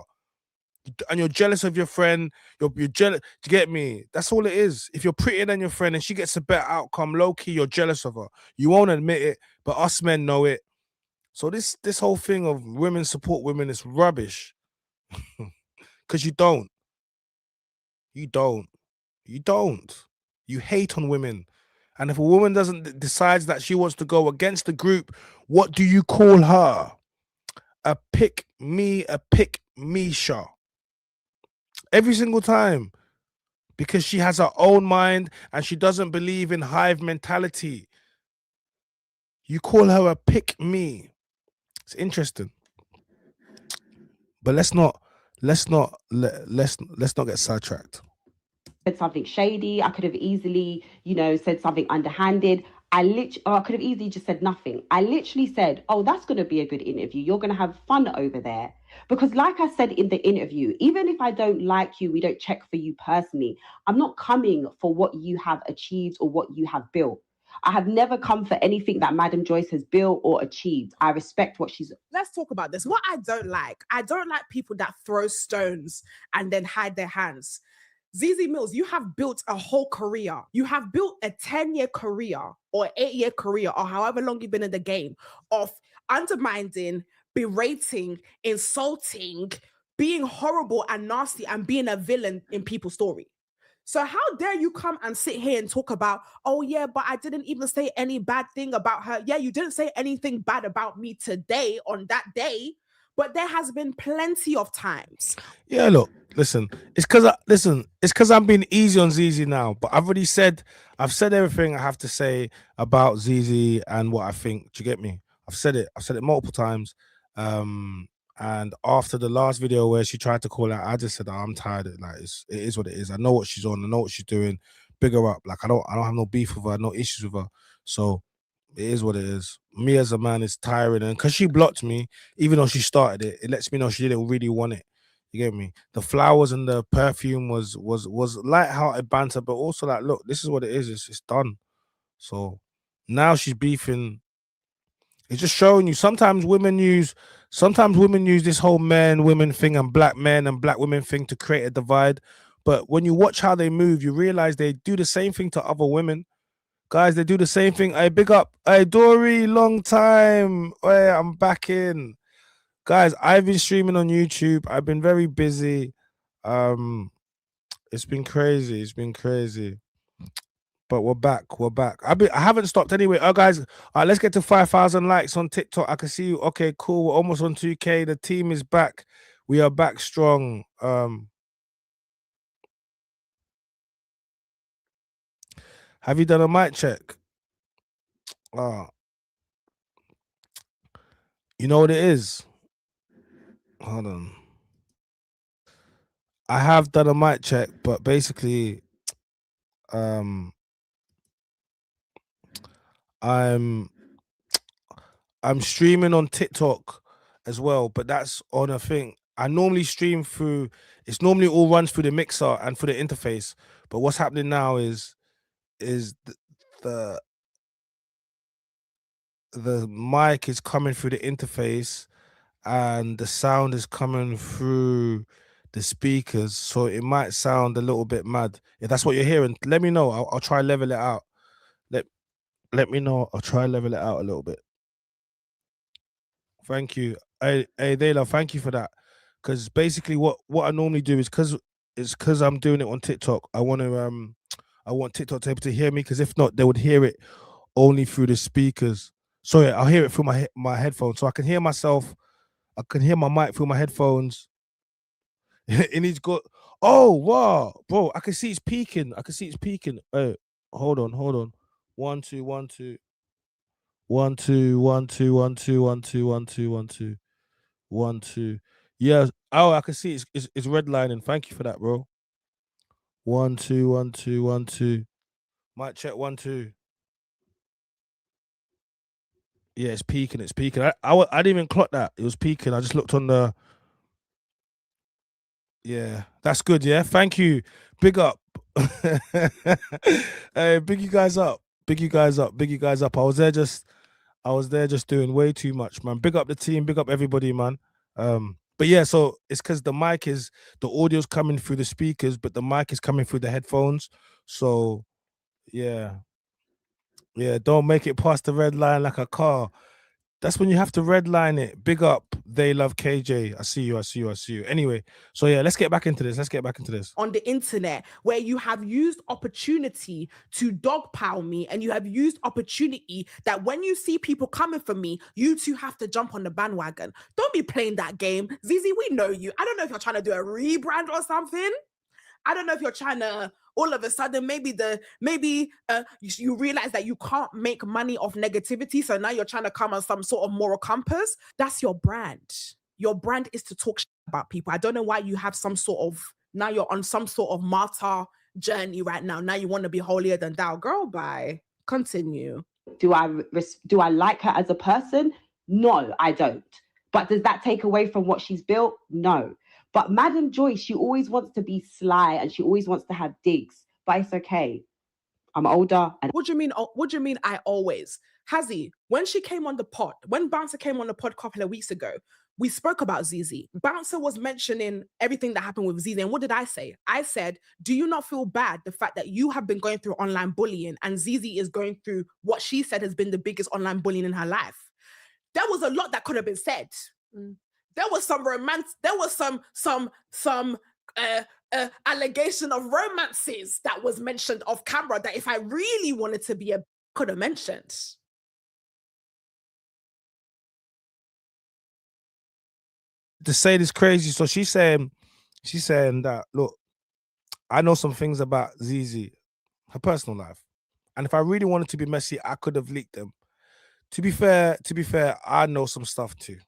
And you're jealous of your friend. You're jealous. Do you get me? That's all it is. If you're prettier than your friend and she gets a better outcome, low-key, you're jealous of her. You won't admit it, but us men know it. So this whole thing of women support women is rubbish. Because you don't. You don't. You don't. You hate on women. And if a woman decides that she wants to go against the group, what do you call her? A pick-me-sha. Every single time. Because she has her own mind and she doesn't believe in hive mentality. You call her a pick-me. It's interesting. But let's not get sidetracked. Said something shady. I could have easily, said something underhanded. I could have easily just said nothing. I literally said, oh, that's going to be a good interview. You're going to have fun over there. Because like I said in the interview, even if I don't like you, we don't check for you personally, I'm not coming for what you have achieved or what you have built. I have never come for anything that Madam Joyce has built or achieved. I respect what she's... Let's talk about this. What I don't like people that throw stones and then hide their hands. Zeze Millz, you have built a whole career. You have built a 10-year career or 8-year career or however long you've been in the game of undermining, berating, insulting, being horrible and nasty and being a villain in people's story. So how dare you come and sit here and talk about, oh yeah, but I didn't even say any bad thing about her. Yeah, you didn't say anything bad about me today on that day, but there has been plenty of times. Yeah, look, listen, it's because I'm being easy on Zeze now, but I've said everything I have to say about Zeze and what I think. Do you get me? I've said it multiple times. And after the last video where she tried to call out, I just said, oh, I'm tired of it. Like, it is what it is. I know what she's on. I know what she's doing. Big her up. Like, I don't have no beef with her, no issues with her. So it is what it is. Me as a man is tiring, and because she blocked me, even though she started it, it lets me know she didn't really want it. You get me? The flowers and the perfume was light-hearted banter, but also like, look, this is what it is. It's done. So now she's beefing. It's just showing you sometimes women use this whole men-women thing and black men and black women thing to create a divide. But when you watch how they move, you realize they do the same thing to other women. Guys, they do the same thing. Hey, big up. Hey, Dory, long time. Hey, I'm back in. Guys, I've been streaming on YouTube. I've been very busy. It's been crazy. It's been crazy. But we're back. I haven't stopped anyway. Guys, let's get to 5,000 likes on TikTok. I can see you. Okay, cool. We're almost on 2K. The team is back. We are back strong. Have you done a mic check? You know what it is? Hold on. I have done a mic check, but basically, I'm streaming on TikTok as well, but that's on a thing. I normally stream through. It's normally all runs through the mixer and through the interface. But what's happening now is the mic is coming through the interface and the sound is coming through the speakers, so it might sound a little bit mad. If that's what you're hearing, let me know. I'll try level it out. Let me know. I'll try level it out a little bit. Thank you. Hey, Dayla, thank you for that. Because basically, what I normally do is because I'm doing it on TikTok. I want TikTok to be able to hear me, because if not, they would hear it only through the speakers. So yeah, I'll hear it through my headphones, so I can hear myself. I can hear my mic through my headphones. And he's got. Oh wow, bro! I can see it's peaking. Hey, hold on. 1 2 1 2 1 2 1 2 1 2 1 2 1 2 1 2 1 2. Yeah. Oh, I can see it's redlining. Thank you for that, bro. 1 2 1 2 1 2. Mic check 1 2. Yeah, it's peaking. I didn't even clock that it was peaking. I just looked on the. Yeah, that's good. Yeah, thank you. Big up. Hey, big you guys up. I was there just doing way too much, man. Big up the team. Big up everybody, man. But yeah, so it's because the audio's coming through the speakers, but the mic is coming through the headphones. So yeah, don't make it past the red line like a car. That's when you have to redline it. Big up, they love KJ. I see you. Anyway, so yeah, let's get back into this. On the internet, where you have used opportunity to dogpile me, and you have used opportunity that when you see people coming for me, you two have to jump on the bandwagon. Don't be playing that game. Zeze, we know you. I don't know if you're trying to do a rebrand or something. I don't know if you're trying to all of a sudden you realize that you can't make money off negativity, so now you're trying to come on some sort of moral compass. That's your brand. Your brand is to talk about people. I don't know why you have now you're on some sort of martyr journey right now. Now you want to be holier than thou. Girl, bye. Continue. Do I like her as a person? No, I don't. But does that take away from what she's built? No. But Madam Joyce, she always wants to be sly and she always wants to have digs. But it's okay. I'm older. And What do you mean I always? Hazzy, when Bouncer came on the pod a couple of weeks ago, we spoke about Zeze. Bouncer was mentioning everything that happened with Zeze. And what did I say? I said, do you not feel bad the fact that you have been going through online bullying and Zeze is going through what she said has been the biggest online bullying in her life? There was a lot that could have been said. There was some romance. There was some allegation of romances that was mentioned off camera that if I really wanted to be could have mentioned. To say this crazy, so she's saying that, look, I know some things about Zeze, her personal life, and if I really wanted to be messy, I could have leaked them. To be fair, I know some stuff too.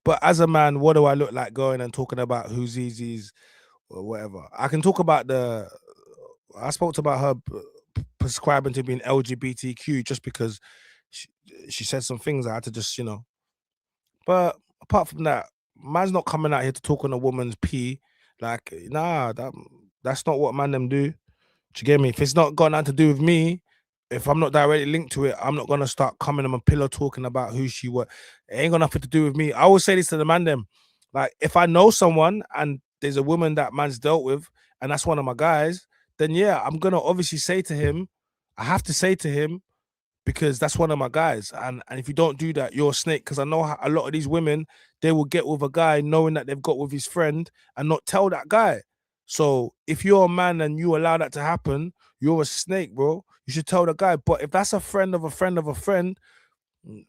But as a man, what do I look like going and talking about who Zeze's or whatever? I can talk about I spoke about her prescribing to being LGBTQ just because she said some things I had to just, But apart from that, man's not coming out here to talk on a woman's pee. Like, nah, that's not what man them do. Do you get me? If it's not got nothing to do with me, if I'm not directly linked to it, I'm not gonna start coming on my pillow talking about who she was. It ain't got nothing to do with me. I always say this to the man them. Like, if I know someone and there's a woman that man's dealt with, and that's one of my guys, then yeah, I'm gonna obviously say to him, I have to say to him, because that's one of my guys. And if you don't do that, you're a snake. Because I know how a lot of these women, they will get with a guy knowing that they've got with his friend and not tell that guy. So if you're a man and you allow that to happen, you're a snake, bro. You should tell the guy. But if that's a friend of a friend of a friend,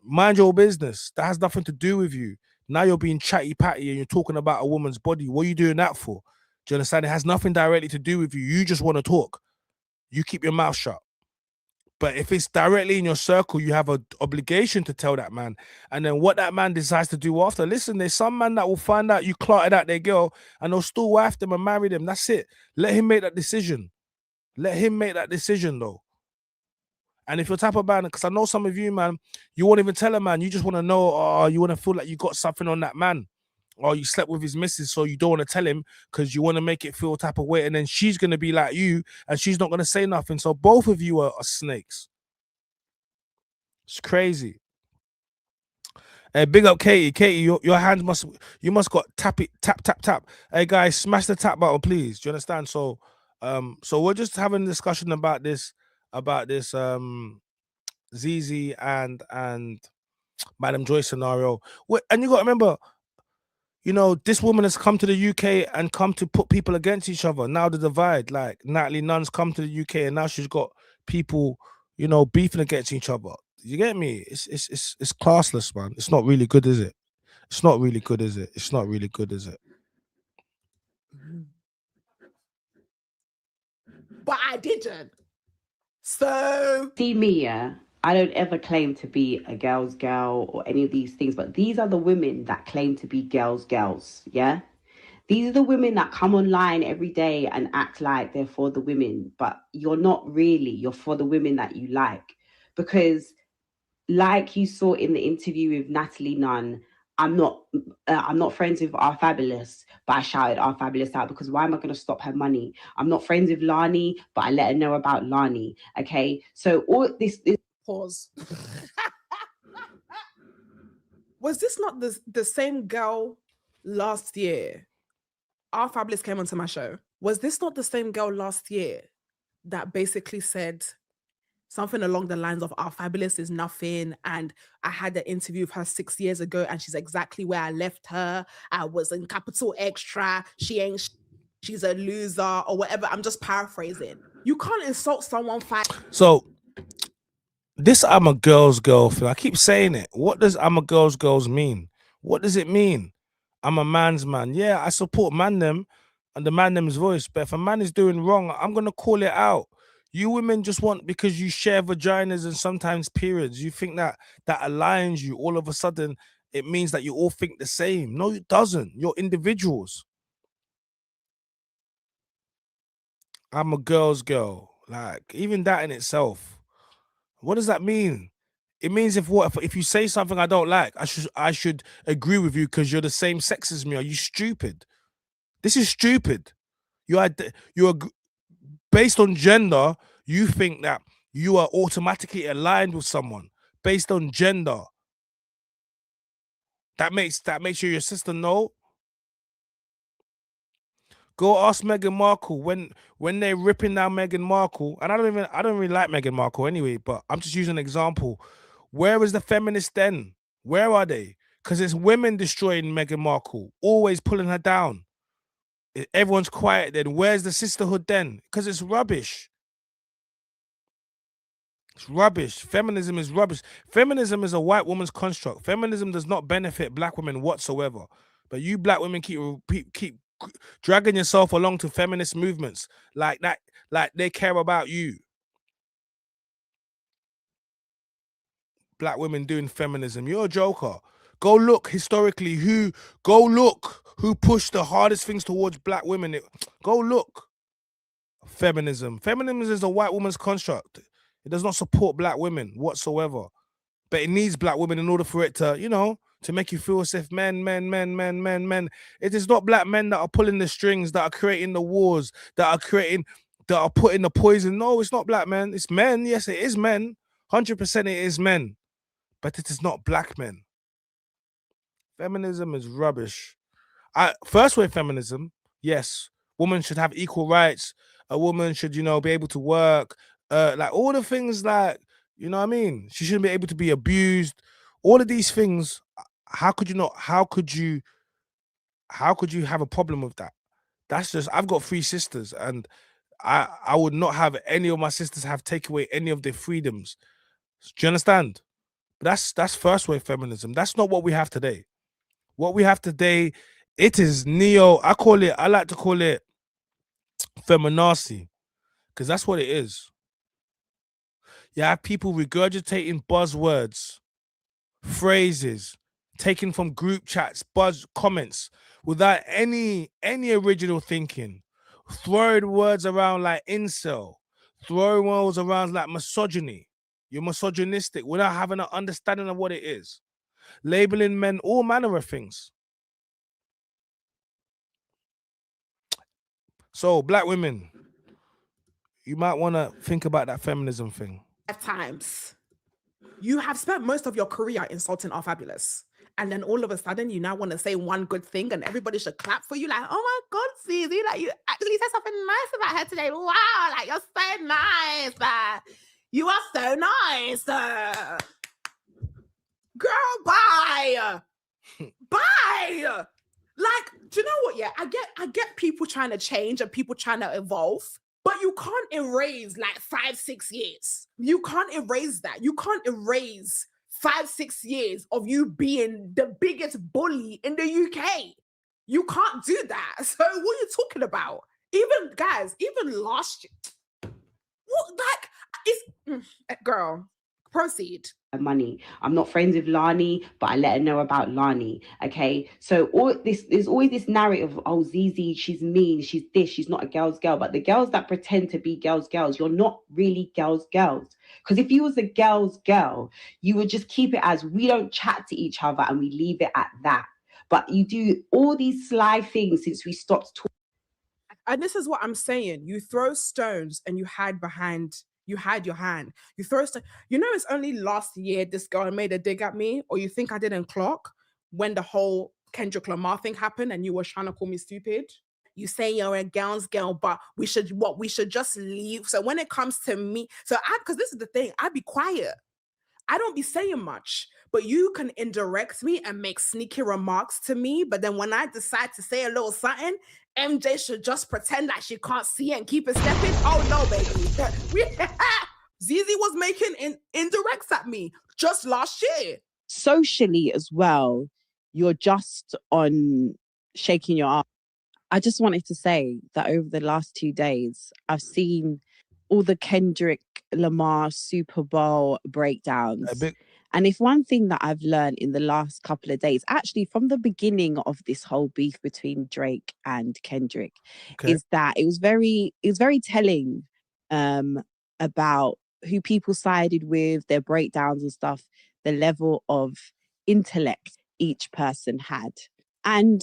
mind your business. That has nothing to do with you. Now you're being chatty patty and you're talking about a woman's body. What are you doing that for? Do you understand? It has nothing directly to do with you. You just want to talk. You keep your mouth shut. But if it's directly in your circle, you have an obligation to tell that man. And then what that man decides to do after, listen, there's some man that will find out you clotted out their girl and they'll still wife them and marry them. That's it. Let him make that decision. Though. And if you're type of man, because I know some of you, man, you won't even tell a man. You just want to know, or you want to feel like you got something on that man. Or you slept with his missus, so you don't want to tell him because you want to make it feel type of way. And then she's going to be like you and she's not going to say nothing. So both of you are snakes. It's crazy. Hey, big up Katie. Katie, your hands you must got tap it, tap, tap, tap. Hey guys, smash the tap button, please. Do you understand? So so we're just having a discussion about this Zeze and Madam Joyce scenario. And you gotta remember, you know, this woman has come to the UK and come to put people against each other. Now the divide, like Natalie Nunn's come to the UK and now she's got people, you know, beefing against each other. You get me? It's classless, man. It's not really good, is it? It's not really good, is it? It's not really good, is it? But I didn't. So See me, yeah. I don't ever claim to be a girl's girl or any of these things, but these are the women that claim to be girls, yeah? These are the women that come online every day and act like they're for the women, but you're not really. You're for the women that you like. Because like you saw in the interview with Natalie Nunn, I'm not friends with our Fabulous, but I shouted our Fabulous out because why am I going to stop her money? I'm not friends with Lani, but I let her know about Lani. Okay, so all this pause. Was this not the same girl last year? Our Fabulous came onto my show. Was this not the same girl last year that basically said something along the lines of our Fabulous is nothing, and I had an interview with her 6 years ago and she's exactly where I left her. I was in capital extra. She's a loser or whatever. I'm just paraphrasing. You can't insult someone. So this I'm a girl's girl thing, I keep saying it. What does I'm a girl's mean? What does it mean? I'm a man's man. Yeah, I support man them and the man them's voice, but if a man is doing wrong, I'm gonna call it out. You women just want, because you share vaginas and sometimes periods, you think that aligns you. All of a sudden, it means that you all think the same. No, it doesn't. You're individuals. I'm a girl's girl. Like, even that in itself, what does that mean? It means if you say something I don't like, I should agree with you because you're the same sex as me. Are you stupid? This is stupid. You're based on gender. You think that you are automatically aligned with someone based on gender. That makes you your sister. No. Go ask Meghan Markle when they're ripping down Meghan Markle, and I don't really like Meghan Markle anyway, but I'm just using an example. Where is the feminist then? Where are they? Because it's women destroying Meghan Markle, always pulling her down. Everyone's quiet then. Where's the sisterhood then? Because it's rubbish. It's rubbish. Feminism is rubbish. Feminism is a white woman's construct. Feminism does not benefit black women whatsoever. But you black women keep dragging yourself along to feminist movements like that, like they care about you. Black women doing feminism. You're a joker. Go look historically who pushed the hardest things towards black women. Go look. Feminism. Feminism is a white woman's construct. It does not support black women whatsoever. But it needs black women in order for it to, you know, to make you feel as if men. It is not black men that are pulling the strings, that are creating the wars, that are putting the poison. No, it's not black men. It's men. Yes, it is men. 100% it is men. But it is not black men. Feminism is rubbish. First wave feminism, yes. Women should have equal rights. A woman should, you know, be able to work. Like all the things like, you know what I mean? She shouldn't be able to be abused. All of these things, how could you have a problem with that? That's just, I've got 3 sisters and I would not have any of my sisters have taken away any of their freedoms. Do you understand? But that's first wave feminism. That's not what we have today. What we have today, it is I like to call it feminazi, because that's what it is. You have people regurgitating buzzwords, phrases, taken from group chats, buzz comments, without any original thinking, throwing words around like incel, throwing words around like misogyny. You're misogynistic without having an understanding of what it is. Labeling men all manner of things. So, black women, you might want to think about that feminism thing. Times. You have spent most of your career insulting our Fabulous. and then all of a sudden you now want to say one good thing and everybody should clap for you, like, oh my God, Zeze, like you actually said something nice about her today. Wow, like you're so nice. You are so nice. Girl, bye. Bye. Like, do you know what? Yeah, I get people trying to change and people trying to evolve, but you can't erase like 5-6 years. You can't erase that. You can't erase 5-6 years of you being the biggest bully in the UK. You can't do that. So what are you talking about? Even guys, even last year, what, like, it's girl, proceed. Money. I'm not friends with Lani, but I let her know about Lani. Okay, so there's always this narrative of, oh, Zeze, she's mean, she's this, she's not a girl's girl. But the girls that pretend to be girls, you're not really girls. Because if you was a girl's girl, you would just keep it as we don't chat to each other and we leave it at that. But you do all these sly things since we stopped talking. And this is what I'm saying. You throw stones and you hide your hand. You throw stuff. You know, it's only last year this girl made a dig at me, or you think I didn't clock when the whole Kendrick Lamar thing happened and you were trying to call me stupid. You say you're a girl's girl, but we should just leave. So when it comes to me, because this is the thing, I'd be quiet. I don't be saying much, but you can indirect me and make sneaky remarks to me. But then when I decide to say a little something, MJ should just pretend like she can't see and keep it stepping. Oh no, baby. Zeze was making indirects at me just last year. Socially as well, you're just on shaking your arm. I just wanted to say that over the last 2 days, I've seen all the Kendrick Lamar Super Bowl breakdowns. And if one thing that I've learned in the last couple of days, actually from the beginning of this whole beef between Drake and Kendrick, is that it was very telling about who people sided with, their breakdowns and stuff, the level of intellect each person had. And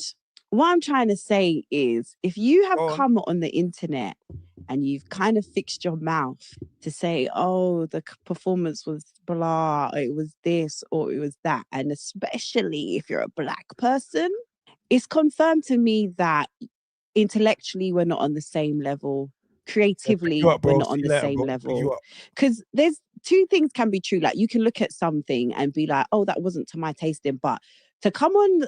what I'm trying to say is, if you have come on the internet and you've kind of fixed your mouth to say, oh, the performance was blah, or it was this, or it was that, and especially if you're a Black person, it's confirmed to me that intellectually we're not on the same level, creatively we're not on the same level. Because there's two things can be true. Like, you can look at something and be like, oh, that wasn't to my tasting, but to come on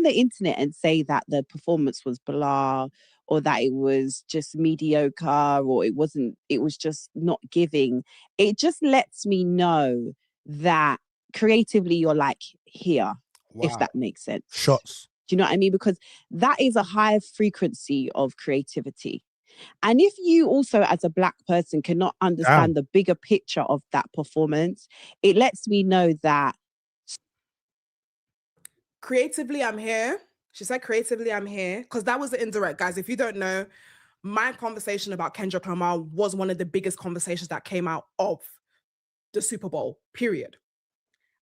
the internet and say that the performance was blah, or that it was just mediocre, or it was just not giving, it just lets me know that creatively you're like here, if that makes sense. Shots. Do you know what I mean? Because that is a high frequency of creativity. And if you also, as a Black person, cannot understand the bigger picture of that performance, it lets me know that creatively I'm here. She said creatively I'm here, because that was the indirect, guys. If you don't know, my conversation about Kendrick Lamar was one of the biggest conversations that came out of the Super Bowl, period.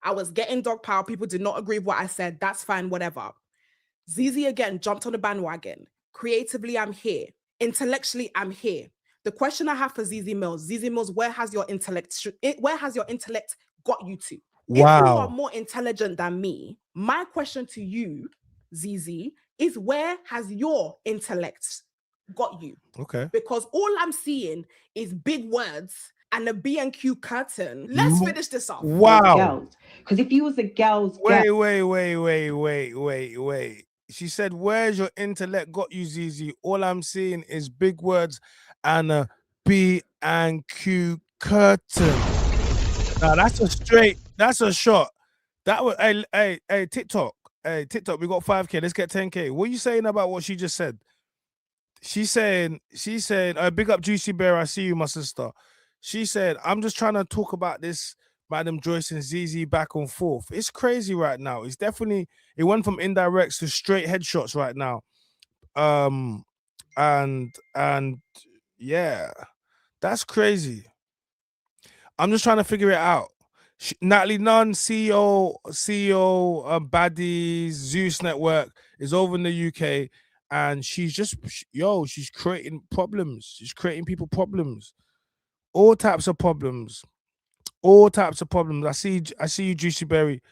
I was getting dog power. People did not agree with what I said. That's fine, whatever. Zeze again jumped on the bandwagon. Creatively, I'm here. Intellectually, I'm here. The question I have for Zeze Millz, where has your intellect got you to? Wow. If you are more intelligent than me, my question to you, Zeze, is where has your intellect got you? Okay. Because all I'm seeing is big words and a B&Q curtain. Let's finish this off. Wow. Because if you was a girl's Wait. She said, where's your intellect got you, Zeze? All I'm seeing is big words and a B&Q curtain. Now that's a shot. That was hey TikTok. Hey, TikTok, we got 5K. Let's get 10K. What are you saying about what she just said? She's saying, big up Juicy Bear. I see you, my sister. She said, I'm just trying to talk about this Madam Joyce and Zeze back and forth. It's crazy right now. It went from indirects to straight headshots right now. And yeah, that's crazy. I'm just trying to figure it out. Natalie NUNN, CEO Baddies, Zeus Network, is over in the UK, and she's creating problems. She's creating people problems. All types of problems. I see you, Juicy Berry.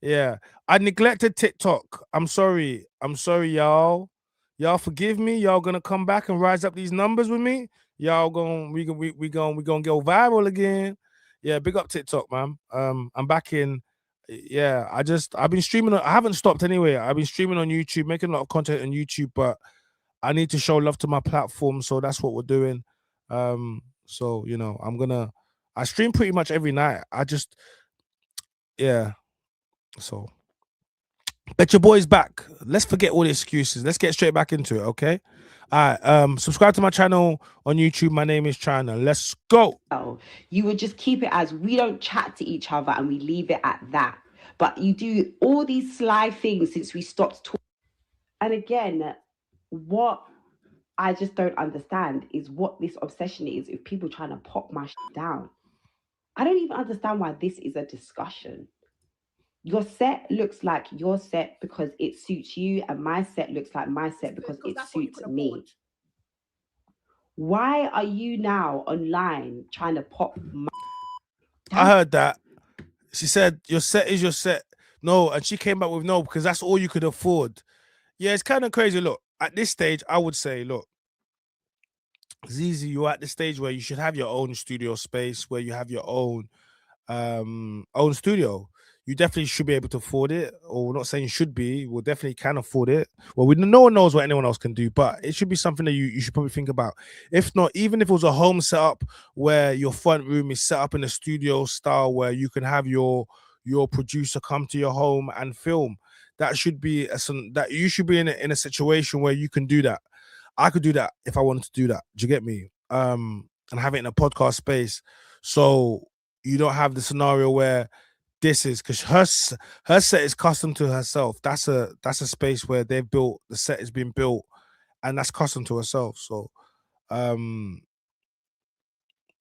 Yeah, I neglected TikTok. I'm sorry. I'm sorry, y'all. Y'all forgive me. Y'all gonna come back and rise up these numbers with me. Y'all going we gonna go viral again. Yeah, big up TikTok, man. I'm back in. Yeah, I've been streaming. I haven't stopped anyway. I've been streaming on YouTube, making a lot of content on YouTube, but I need to show love to my platform, so that's what we're doing. So I stream pretty much every night. Yeah. So bet your boy's back. Let's forget all the excuses. Let's get straight back into it, okay? All right. Subscribe to my channel on YouTube. My name is China. Let's go. You would just keep it as we don't chat to each other and we leave it at that. But you do all these sly things since we stopped talking. And again, what I just don't understand is what this obsession is with people trying to pop my shit down. I don't even understand why this is a discussion. Your set looks like your set because it suits you, and my set looks like my set because it suits me. Why are you now online trying to pop my... I heard that. She said, your set is your set. No, and she came back with no, because that's all you could afford. Yeah, it's kind of crazy. Look, at this stage, I would say, look, Zeze, you're at the stage where you should have your own studio space, where you have your own studio. You definitely should be able to afford it. Or we're not saying you should be, we definitely can afford it. Well, no one knows what anyone else can do, but it should be something that you should probably think about. If not, even if it was a home setup where your front room is set up in a studio style where you can have your producer come to your home and film, that should be that you should be in a situation where you can do that. I could do that if I wanted to do that. Do you get me? And have it in a podcast space, so you don't have the scenario where this is, because her set is custom to herself. That's a space where they've built, the set has been built, and that's custom to herself. So,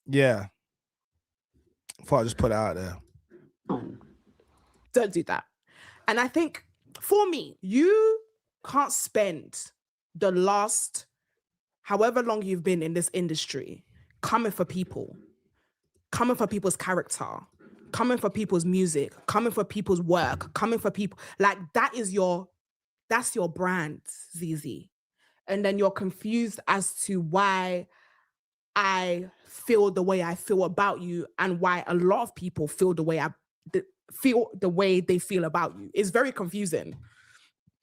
yeah, I thought I'd just put it out there. Don't do that. And I think for me, you can't spend the last however long you've been in this industry coming for people, coming for people's character, coming for people's music, coming for people's work, coming for people. Like that's your brand, Zeze. And then you're confused as to why I feel the way I feel about you and why a lot of people feel the way they feel about you. It's very confusing.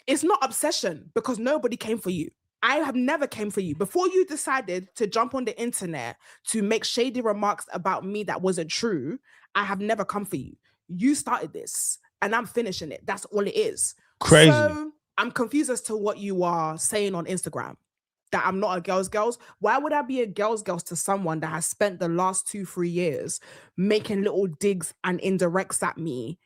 It's not obsession because nobody came for you. I have never came for you. Before you decided to jump on the internet to make shady remarks about me that wasn't true, I have never come for you. You started this and I'm finishing it. That's all it is. Crazy. So I'm confused as to what you are saying on Instagram, that I'm not a girl's. Why would I be a girl's to someone that has spent the last 2-3 years making little digs and indirects at me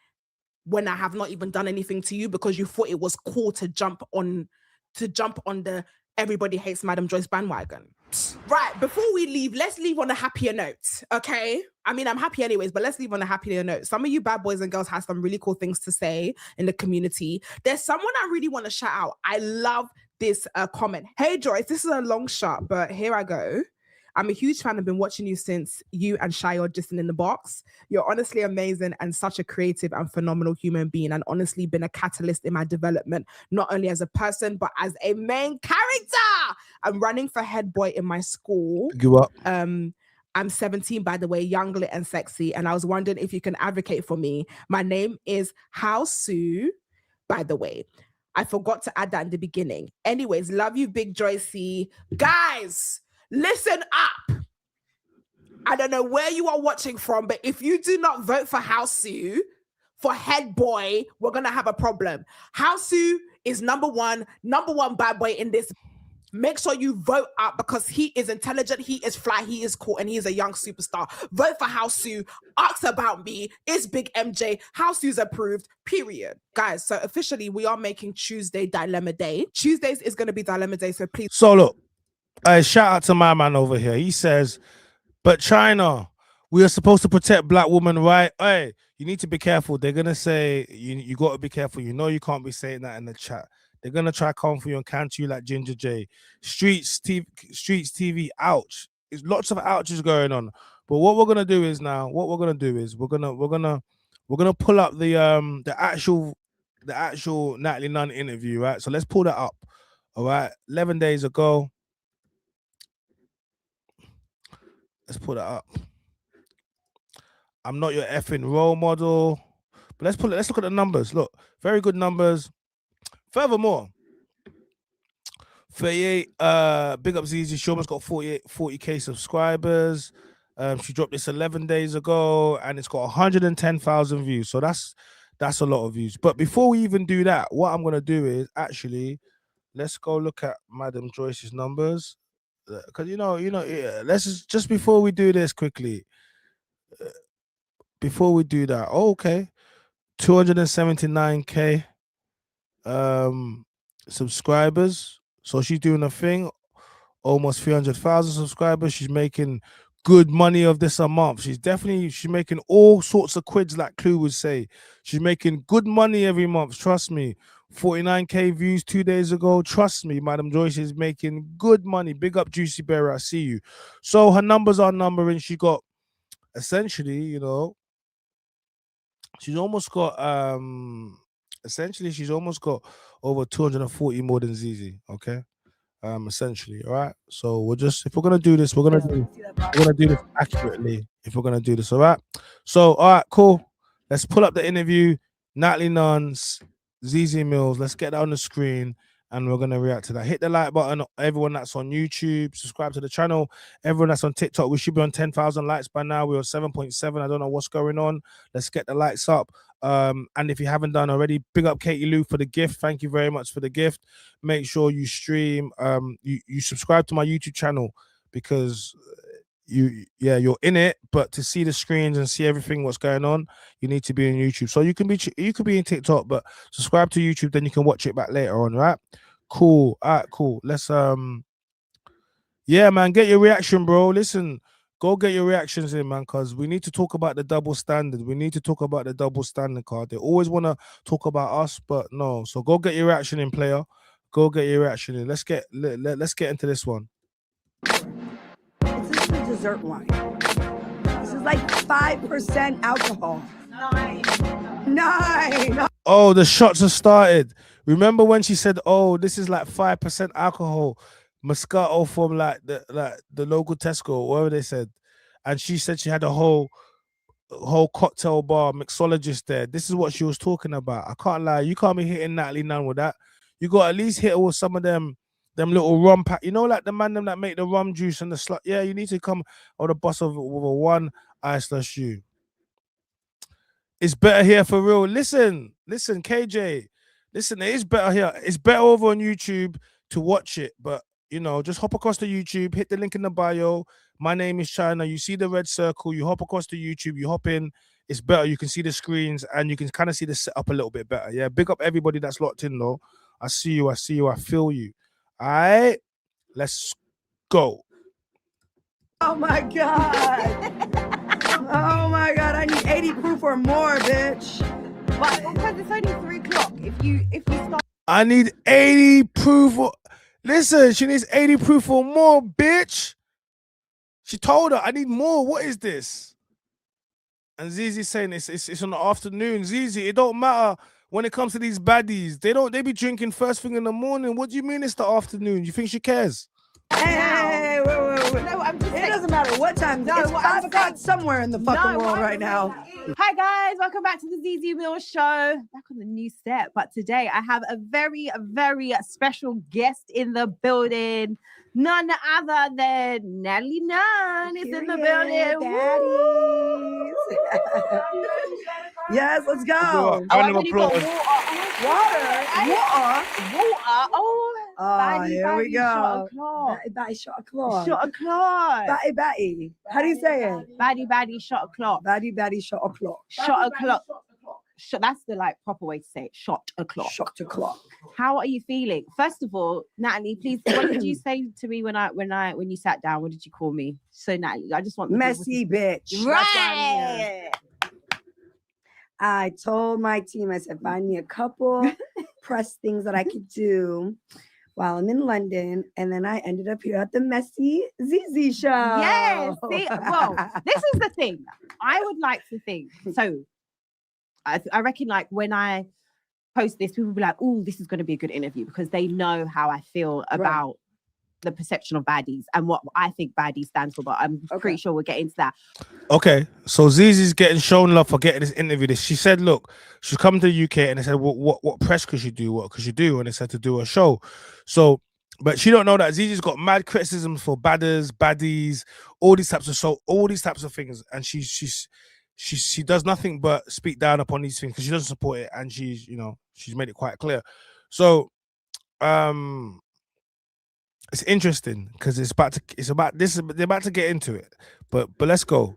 when I have not even done anything to you because you thought it was cool to jump on the everybody hates Madam Joyce bandwagon? Right, before we leave, let's leave on a happier note, okay? I mean, I'm happy anyways, but let's leave on a happier note. Some of you bad boys and girls have some really cool things to say in the community. There's someone I really want to shout out. I love this comment. Hey, Joyce, this is a long shot, but here I go. I'm a huge fan. I've been watching you since you and Shy are just in the box. You're honestly amazing and such a creative and phenomenal human being, and honestly been a catalyst in my development, not only as a person, but as a main character. I'm running for head boy in my school. You up? I'm 17, by the way, young, lit, and sexy. And I was wondering if you can advocate for me. My name is How Sue, by the way. I forgot to add that in the beginning. Anyways, love you, Big Joycey. Guys, listen up. I don't know where you are watching from, but if you do not vote for Hausu for head boy, we're going to have a problem. Hausu is number one bad boy in this. Make sure you vote up because he is intelligent, he is fly, he is cool, and he is a young superstar. Vote for Hausu. Ask about me. It's Big MJ. Hausu's approved, period. Guys, so officially we are making Tuesday Dilemma Day. Tuesdays is going to be Dilemma Day, so please. So look, shout out to my man over here. He says, but China, we are supposed to protect black women, right? Hey, you need to be careful. They're going to say, you got to be careful. You know you can't be saying that in the chat. They're going to try come for you and counter you like Ginger J. Streets TV, ouch. There's lots of ouches going on. But what we're going to do is we're going to we're gonna pull up the actual Natalie Nunn interview, right? So let's pull that up. All right, 11 days ago. Let's pull that up. I'm not your effing role model, but let's pull it. Let's look at the numbers. Look, very good numbers. Furthermore, 38. Big up Zeze. She almost got 40k subscribers. She dropped this 11 days ago, and it's got 110,000 views. So that's a lot of views. But before we even do that, what I'm gonna do is actually let's go look at Madam Joyce's numbers, because let's just before we do this quickly. Before we do that, okay, 279k subscribers. So she's doing a thing. Almost 300,000 subscribers. She's making good money of this a month. She's making all sorts of quids, like Clue would say. She's making good money every month. Trust me. 49k views 2 days ago. Trust me, Madam Joyce is making good money. Big up Juicy Berry. I see you. So her numbers are numbering. She got essentially, she's almost got over 240 more than Zeze. Okay. Essentially, all right. So if we're gonna do this, we're gonna do this accurately. If we're gonna do this, all right. So, all right, cool. Let's pull up the interview. Natalie Nunn's Zeze Millz. Let's get that on the screen, and we're gonna react to that. Hit the like button. Everyone that's on YouTube, subscribe to the channel. Everyone that's on TikTok, we should be on 10,000 likes by now. We're on 7.7. I don't know what's going on. Let's get the likes up. And if you haven't done already, big up Katie Lou for the gift. Thank you very much for the gift. Make sure you stream. You subscribe to my YouTube channel, because you're in it, but to see the screens and see everything what's going on, you need to be in YouTube. So you could be in TikTok, but subscribe to YouTube, then you can watch it back later on, right? Cool. All right, cool. Let's yeah, man, get your reaction, bro. Listen, go get your reactions in, man, because we need to talk about the double standard. We need to talk about the double standard card. They always want to talk about us, but no. So go get your reaction in, player. Go get your reaction in. Let's get into this one. This is the dessert wine. This is like 5% alcohol. 9. Oh, the shots have started. Remember when she said, "Oh, this is like 5% alcohol, Moscato from like the local Tesco, or whatever they said," and she said she had a whole cocktail bar mixologist there. This is what she was talking about. I can't lie. You can't be hitting Natalie Nunn with that. You got to at least hit her with some of them little rum pack. Like the man them that make the rum juice and the slut. Yeah, you need to come on the bus with a 1 ice/u. It's better here for real. Listen, KJ. Listen, it is better here. It's better over on YouTube to watch it, but just hop across to YouTube, hit the link in the bio. My name is China. You see the red circle, you hop across to YouTube, you hop in. It's better. You can see the screens and you can kind of see the setup a little bit better. Yeah, big up everybody that's locked in though. I see you, I feel you. All right, let's go. Oh my God. Oh my God, I need 80 proof or more, bitch. But because it's only 3 o'clock, if you start, I need 80 proof. Listen, she needs 80 proof or more, bitch. She told her, I need more. What is this? And Zeze saying it's in the afternoon. Zeze, it don't matter when it comes to these baddies. They be drinking first thing in the morning. What do you mean it's the afternoon? You think she cares? Hey, wait. no, I'm just saying. It doesn't matter what time. No, It's what 5 I'm o'clock saying- somewhere in the fucking world right now. Hi guys, welcome back to the Zeze Millz show. Back on the new set, but today I have a very special guest in the building. None other than Natalie Nunn is in the building. Baddies. Yes, let's go. Round of applause. Water. Oh, Oh, here we go. Baddie, Shot o'clock. shot o'clock. Batty. How do you say it? Baddie, shot o'clock. Baddie, shot o'clock. Shot o'clock. That's the proper way to say it. Shot o'clock. Shot o'clock. How are you feeling? First of all, Natalie, please, what did you say to me when you sat down? What did you call me? So Natalie, I just want Messy bitch. That's why I'm here. Right. I told my team, I said, find me a couple press things that I could do while I'm in London. And then I ended up here at the Messy Zeze show. Yes. See, well, this is the thing. I would like to think. So I reckon like when I post this, people will be like, oh, this is going to be a good interview because they know how I feel about the perception of Baddies and what I think Baddies stands for. But I'm pretty sure we'll get into that. Okay, so Zeze's getting shown love for getting this interview. She said, look, she's coming to the UK, and they said, what press could she do? What could she do? And they said to do a show. So, but she don't know that Zeze's got mad criticisms for baddies, all these types of things, and she does nothing but speak down upon these things because she doesn't support it, and she's made it quite clear. So, it's interesting because they're about to get into it, but let's go.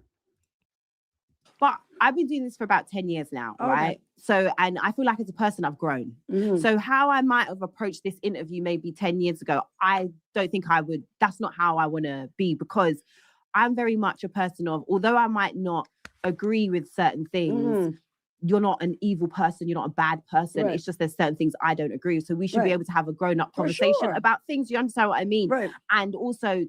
But I've been doing this for about 10 years now, right? Okay. So, and I feel like as a person, I've grown. Mm-hmm. So how I might have approached this interview maybe 10 years ago, I don't think I would. That's not how I want to be because I'm very much a person of, although I might not agree with certain things, you're not an evil person. You're not a bad person. Right. It's just there's certain things I don't agree with. So we should be able to have a grown-up conversation about things. You understand what I mean? Right. And also,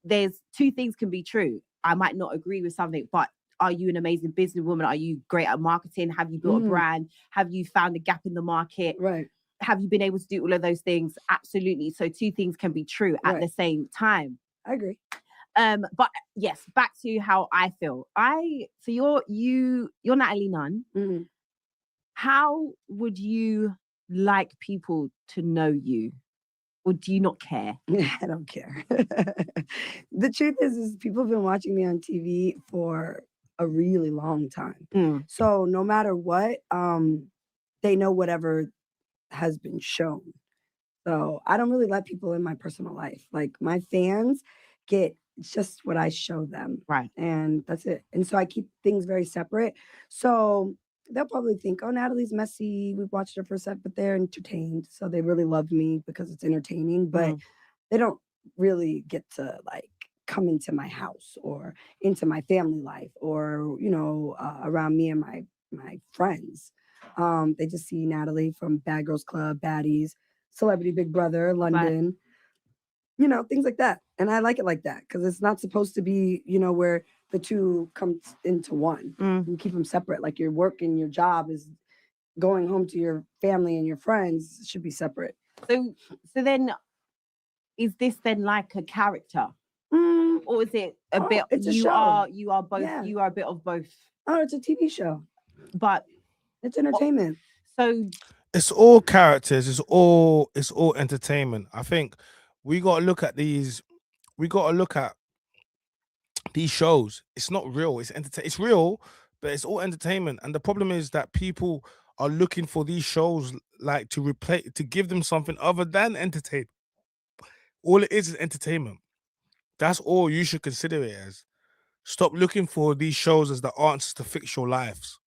there's two things can be true. I might not agree with something, but are you an amazing businesswoman? Are you great at marketing? Have you built a brand? Have you found a gap in the market? Right. Have you been able to do all of those things? Absolutely. So two things can be true at the same time. I agree. But yes, back to how I feel. So you're Natalie NUNN. Mm-hmm. How would you like people to know you? Or do you not care? I don't care. The truth is people have been watching me on TV for a really long time. So no matter what, they know whatever has been shown. So I don't really let people in my personal life. Like my fans get just what I show them. Right. And that's it. And so I keep things very separate. So they'll probably think, oh, Natalie's messy. We've watched her for a sec, but they're entertained. So they really love me because it's entertaining, but they don't really get to like come into my house or into my family life or, around me and my friends. They just see Natalie from Bad Girls Club, Baddies, Celebrity Big Brother, London, things like that. And I like it like that because it's not supposed to be, where the two come into one. You keep them separate. Like your work and your job is going home to your family and your friends should be separate. So then is this then like a character? Or is it a bit? It's a you show. are both. Yeah. You are a bit of both. Oh, it's a TV show, but it's entertainment. So it's all characters. It's all entertainment. I think we got to look at these. We got to look at these shows. It's not real. It's It's real, but it's all entertainment. And the problem is that people are looking for these shows like to give them something other than entertainment. All it is entertainment. That's all you should consider it as. Stop looking for these shows as the answers to fix your lives.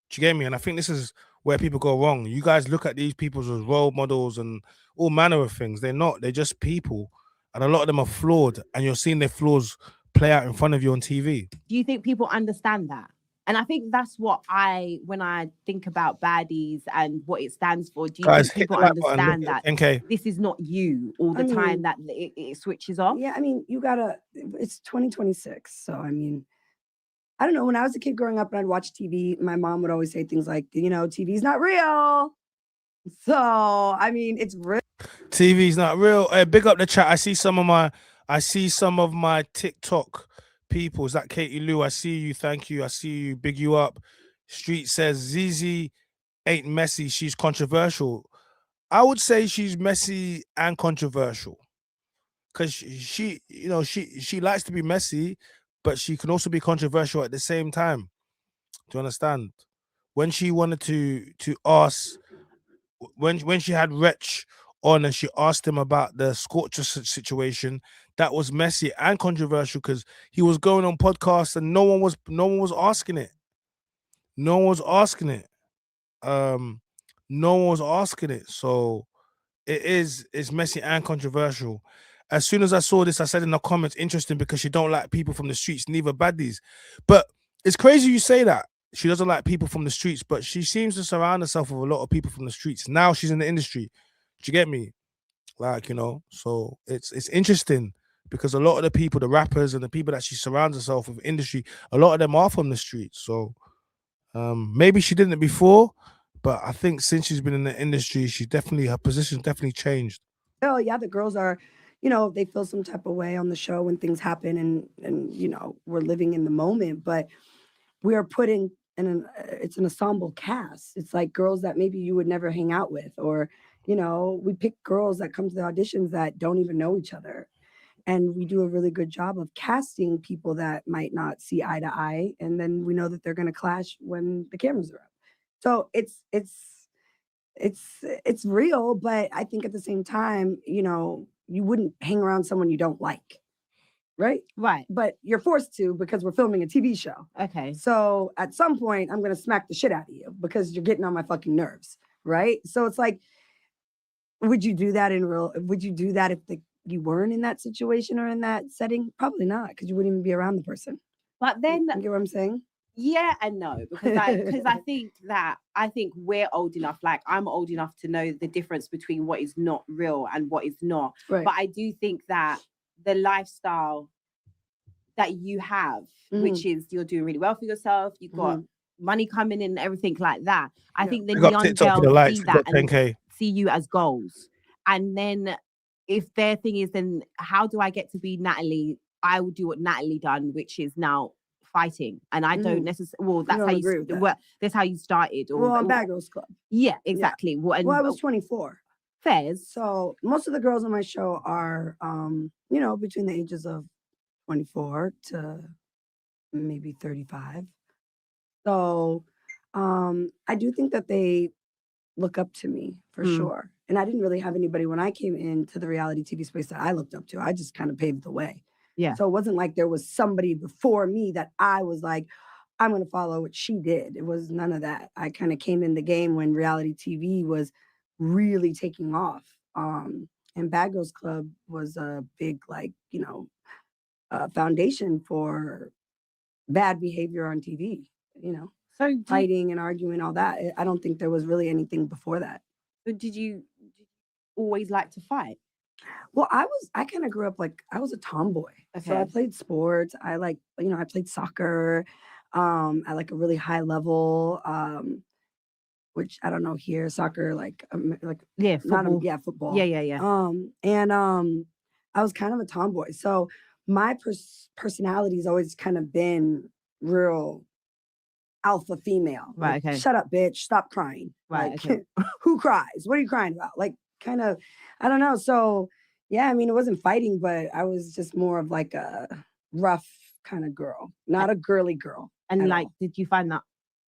Do you get me? And I think this is where people go wrong. You guys look at these people as role models and all manner of things. They're not. They're just people. And a lot of them are flawed. And you're seeing their flaws play out in front of you on TV. Do you think people understand that? And I think that's what when I think about Baddies and what it stands for, do you think people understand that this is not you all the time, that it switches off? Yeah, it's 2026. So, I don't know. When I was a kid growing up and I'd watch TV, my mom would always say things like, TV's not real. So, it's real. TV's not real. Hey, big up the chat. I see some of my TikTok people. Is that Katie Lou? I see you. Thank you. I see you. Big you up. Street says Zeze ain't messy. She's controversial. I would say she's messy and controversial because she likes to be messy, but she can also be controversial at the same time. Do you understand? When she wanted to ask, when she had Wretch on and she asked him about the Scorcher situation, that was messy and controversial because he was going on podcasts and no one was asking it. No one was asking it. No one was asking it. So it's messy and controversial. As soon as I saw this, I said in the comments, interesting because she don't like people from the streets, neither Baddies. But it's crazy you say that. She doesn't like people from the streets, but she seems to surround herself with a lot of people from the streets. Now she's in the industry. Do you get me? So it's interesting because a lot of the people, the rappers and the people that she surrounds herself with industry, a lot of them are from the streets. So Maybe she didn't before, but I think since she's been in the industry, her position definitely changed. Oh yeah, the girls are, you know, they feel some type of way on the show when things happen, and you know, we're living in the moment, but we are putting it's an ensemble cast. It's like girls that maybe you would never hang out with, or you know, we pick girls that come to the auditions that don't even know each other, and we do a really good job of casting people that might not see eye to eye, and then we know that they're going to clash when the cameras are up. So it's real, but I think at the same time, you know, you wouldn't hang around someone you don't like, right? Right. But you're forced to because we're filming a TV show. Okay. So at some point, I'm gonna smack the shit out of you because you're getting on my fucking nerves, right? So it's like, would you do that would you do that if you weren't in that situation or in that setting? Probably not, because you wouldn't even be around the person. But then, you get what I'm saying? Yeah and no, because I think we're old enough, like I'm old enough to know the difference between what is not real and what is not. Right. But I do think that the lifestyle that you have, which is you're doing really well for yourself, you've got money coming in and everything like that. I think the young girls see that and see you as goals. And then if their thing is, then how do I get to be Natalie? I will do what Natalie done, which is now fighting, and I don't necessarily. Well, that's how you. That's how you started. Or on Bad Girls Club. Yeah, exactly. Yeah. Well, I was 24. Fairs. So most of the girls on my show are, you know, between the ages of 24 to maybe 35. So, I do think that they look up to me for sure. And I didn't really have anybody when I came into the reality TV space that I looked up to. I just kind of paved the way. Yeah. So it wasn't like there was somebody before me that I was like, I'm going to follow what she did. It was none of that. I kind of came in the game when reality TV was really taking off. And Bad Girls Club was a big, like, you know, foundation for bad behavior on TV, you know, so fighting and arguing, all that. I don't think there was really anything before that. But did you always like to fight? Well, I kind of grew up like I was a tomboy. Okay. So I played sports. I played soccer at like a really high level, which I don't know here, soccer, football. Football. Yeah. And I was kind of a tomboy. So my personality has always kind of been real alpha female. Right. Like, shut up, bitch. Stop crying. Right. Like, okay. Who cries? What are you crying about? Like, kind of, I don't know. So yeah, I mean, it wasn't fighting, but I was just more of like a rough kind of girl, not a girly girl. And like, did you find that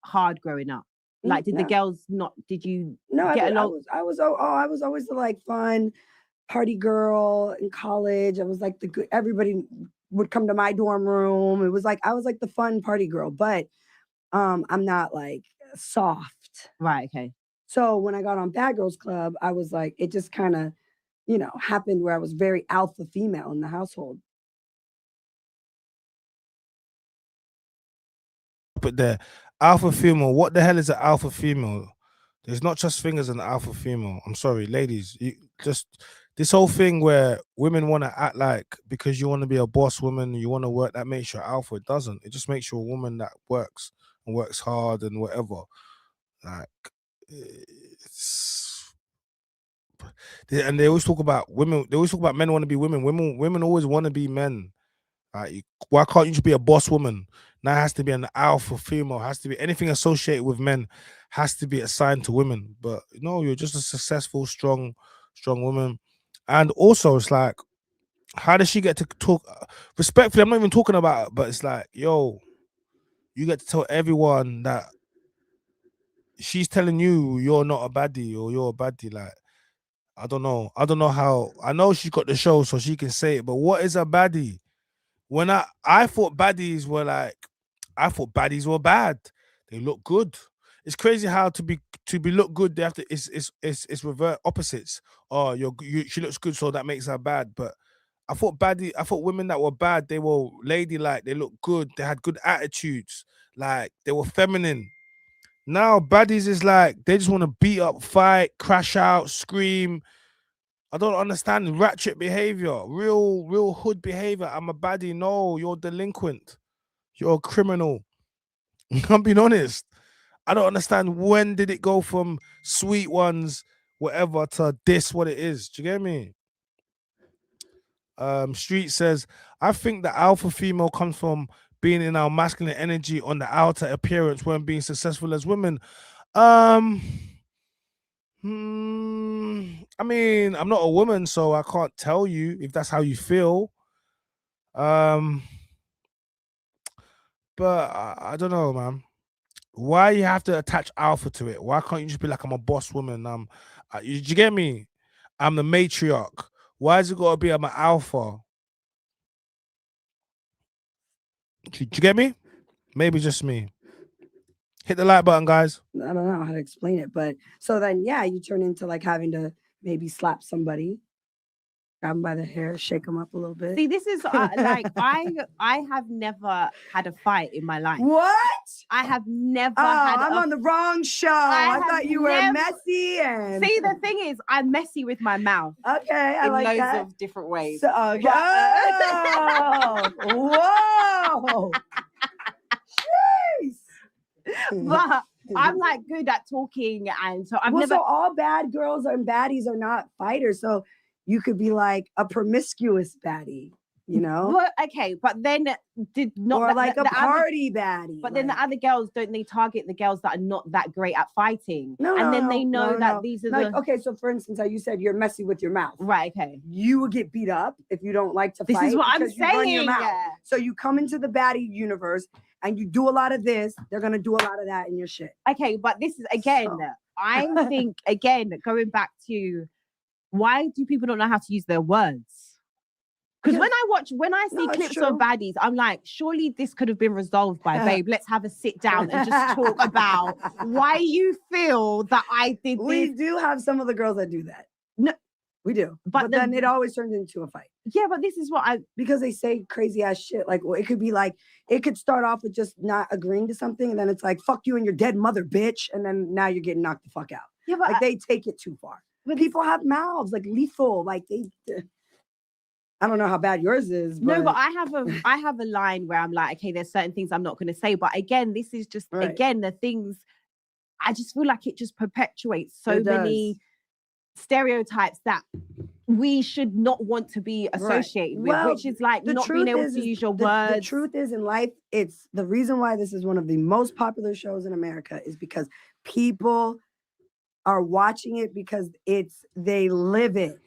hard growing up? Like, did the girls not? Did you? No, get along? I was always the like fun party girl in college. I was like the good. Everybody would come to my dorm room. It was like I was like the fun party girl, but I'm not like soft. Right. Okay. So when I got on Bad Girls Club, I was like, it just kind of, you know, happened where I was very alpha female in the household. But the alpha female, what the hell is an alpha female? There's not just thing as an alpha female. I'm sorry, ladies. This whole thing where women want to act like because you want to be a boss woman, you want to work, that makes you alpha. It doesn't. It just makes you a woman that works and works hard and whatever. Like, and they always talk about women. They always talk about men want to be women. Women always want to be men. Why can't you just be a boss woman? Now it has to be an alpha female. Has to be anything associated with men. Has to be assigned to women. But no, you're just a successful, strong woman. And also, it's like, how does she get to talk respectfully? I'm not even talking about it, but it's like, yo, you get to tell everyone that she's telling you you're not a baddie or you're a baddie. Like, I don't know how. I know she's got the show, so she can say it. But what is a baddie? When I thought baddies were bad. They look good. It's crazy how to be look good. They have to. It's revert opposites. Oh, she looks good, so that makes her bad. But I thought women that were bad, they were ladylike. They looked good. They had good attitudes. Like, they were feminine. Now baddies is like they just want to beat up, fight, crash out, scream. I don't understand ratchet behavior, real hood behavior. I'm a baddie. No, you're delinquent. You're a criminal. I'm being honest. I don't understand when did it go from sweet ones, whatever, to this what it is. Do you get me? Street says, I think the alpha female comes from being in our masculine energy on the outer appearance when being successful as women. I mean, I'm not a woman, so I can't tell you if that's how you feel. But I don't know, man. Why you have to attach alpha to it? Why can't you just be like, I'm a boss woman? You get me? I'm the matriarch. Why is it got to be I'm an alpha? Do you get me? Maybe just me. Hit the like button, guys. I don't know how to explain it, but so then yeah, you turn into like having to maybe slap somebody, grab them by the hair, shake them up a little bit. See, this is like I have never had a fight in my life. What? I have never Oh, had. I'm on the wrong show. I thought you were messy and. See, the thing is, I'm messy with my mouth. Okay, I in like loads that. of different ways. So, okay. Whoa! Jeez. But I'm like good at talking, and so I've well, never. so all bad girls and baddies are not fighters. So you could be like a promiscuous baddie, you know? Well, okay, but then did not or like a the party baddie. But then the other girls, don't they target the girls that are not that great at fighting? No, and then no, they know no, that no. these are like, the okay. So for instance, how you said you're messy with your mouth, right? Okay, you would get beat up if you don't like to this fight. is what I'm because you run your saying. mouth. Yeah. So you come into the baddie universe and you do a lot of this. They're gonna do a lot of that in your shit. Okay, but this is again. So. I think again going back to why do people not know how to use their words? Because when I see clips of baddies, I'm like, surely this could have been resolved by babe. Let's have a sit down and just talk about why you feel that I did this. We do have some of the girls that do that. No, we do. But then it always turns into a fight. Yeah, but this is what because they say crazy ass shit. Like, well, it could be like, it could start off with just not agreeing to something, and then it's like, fuck you and your dead mother, bitch. And then now you're getting knocked the fuck out. Yeah, but like they take it too far. But people have mouths like lethal. Like I don't know how bad yours is. But... No, but I have a line where I'm like, okay, there's certain things I'm not going to say. But again, this is just again the things. I just feel like it just perpetuates so many stereotypes that we should not want to be associated with, which is like not being able to use your words. The truth is, in life, it's the reason why this is one of the most popular shows in America is because people are watching it because they live it.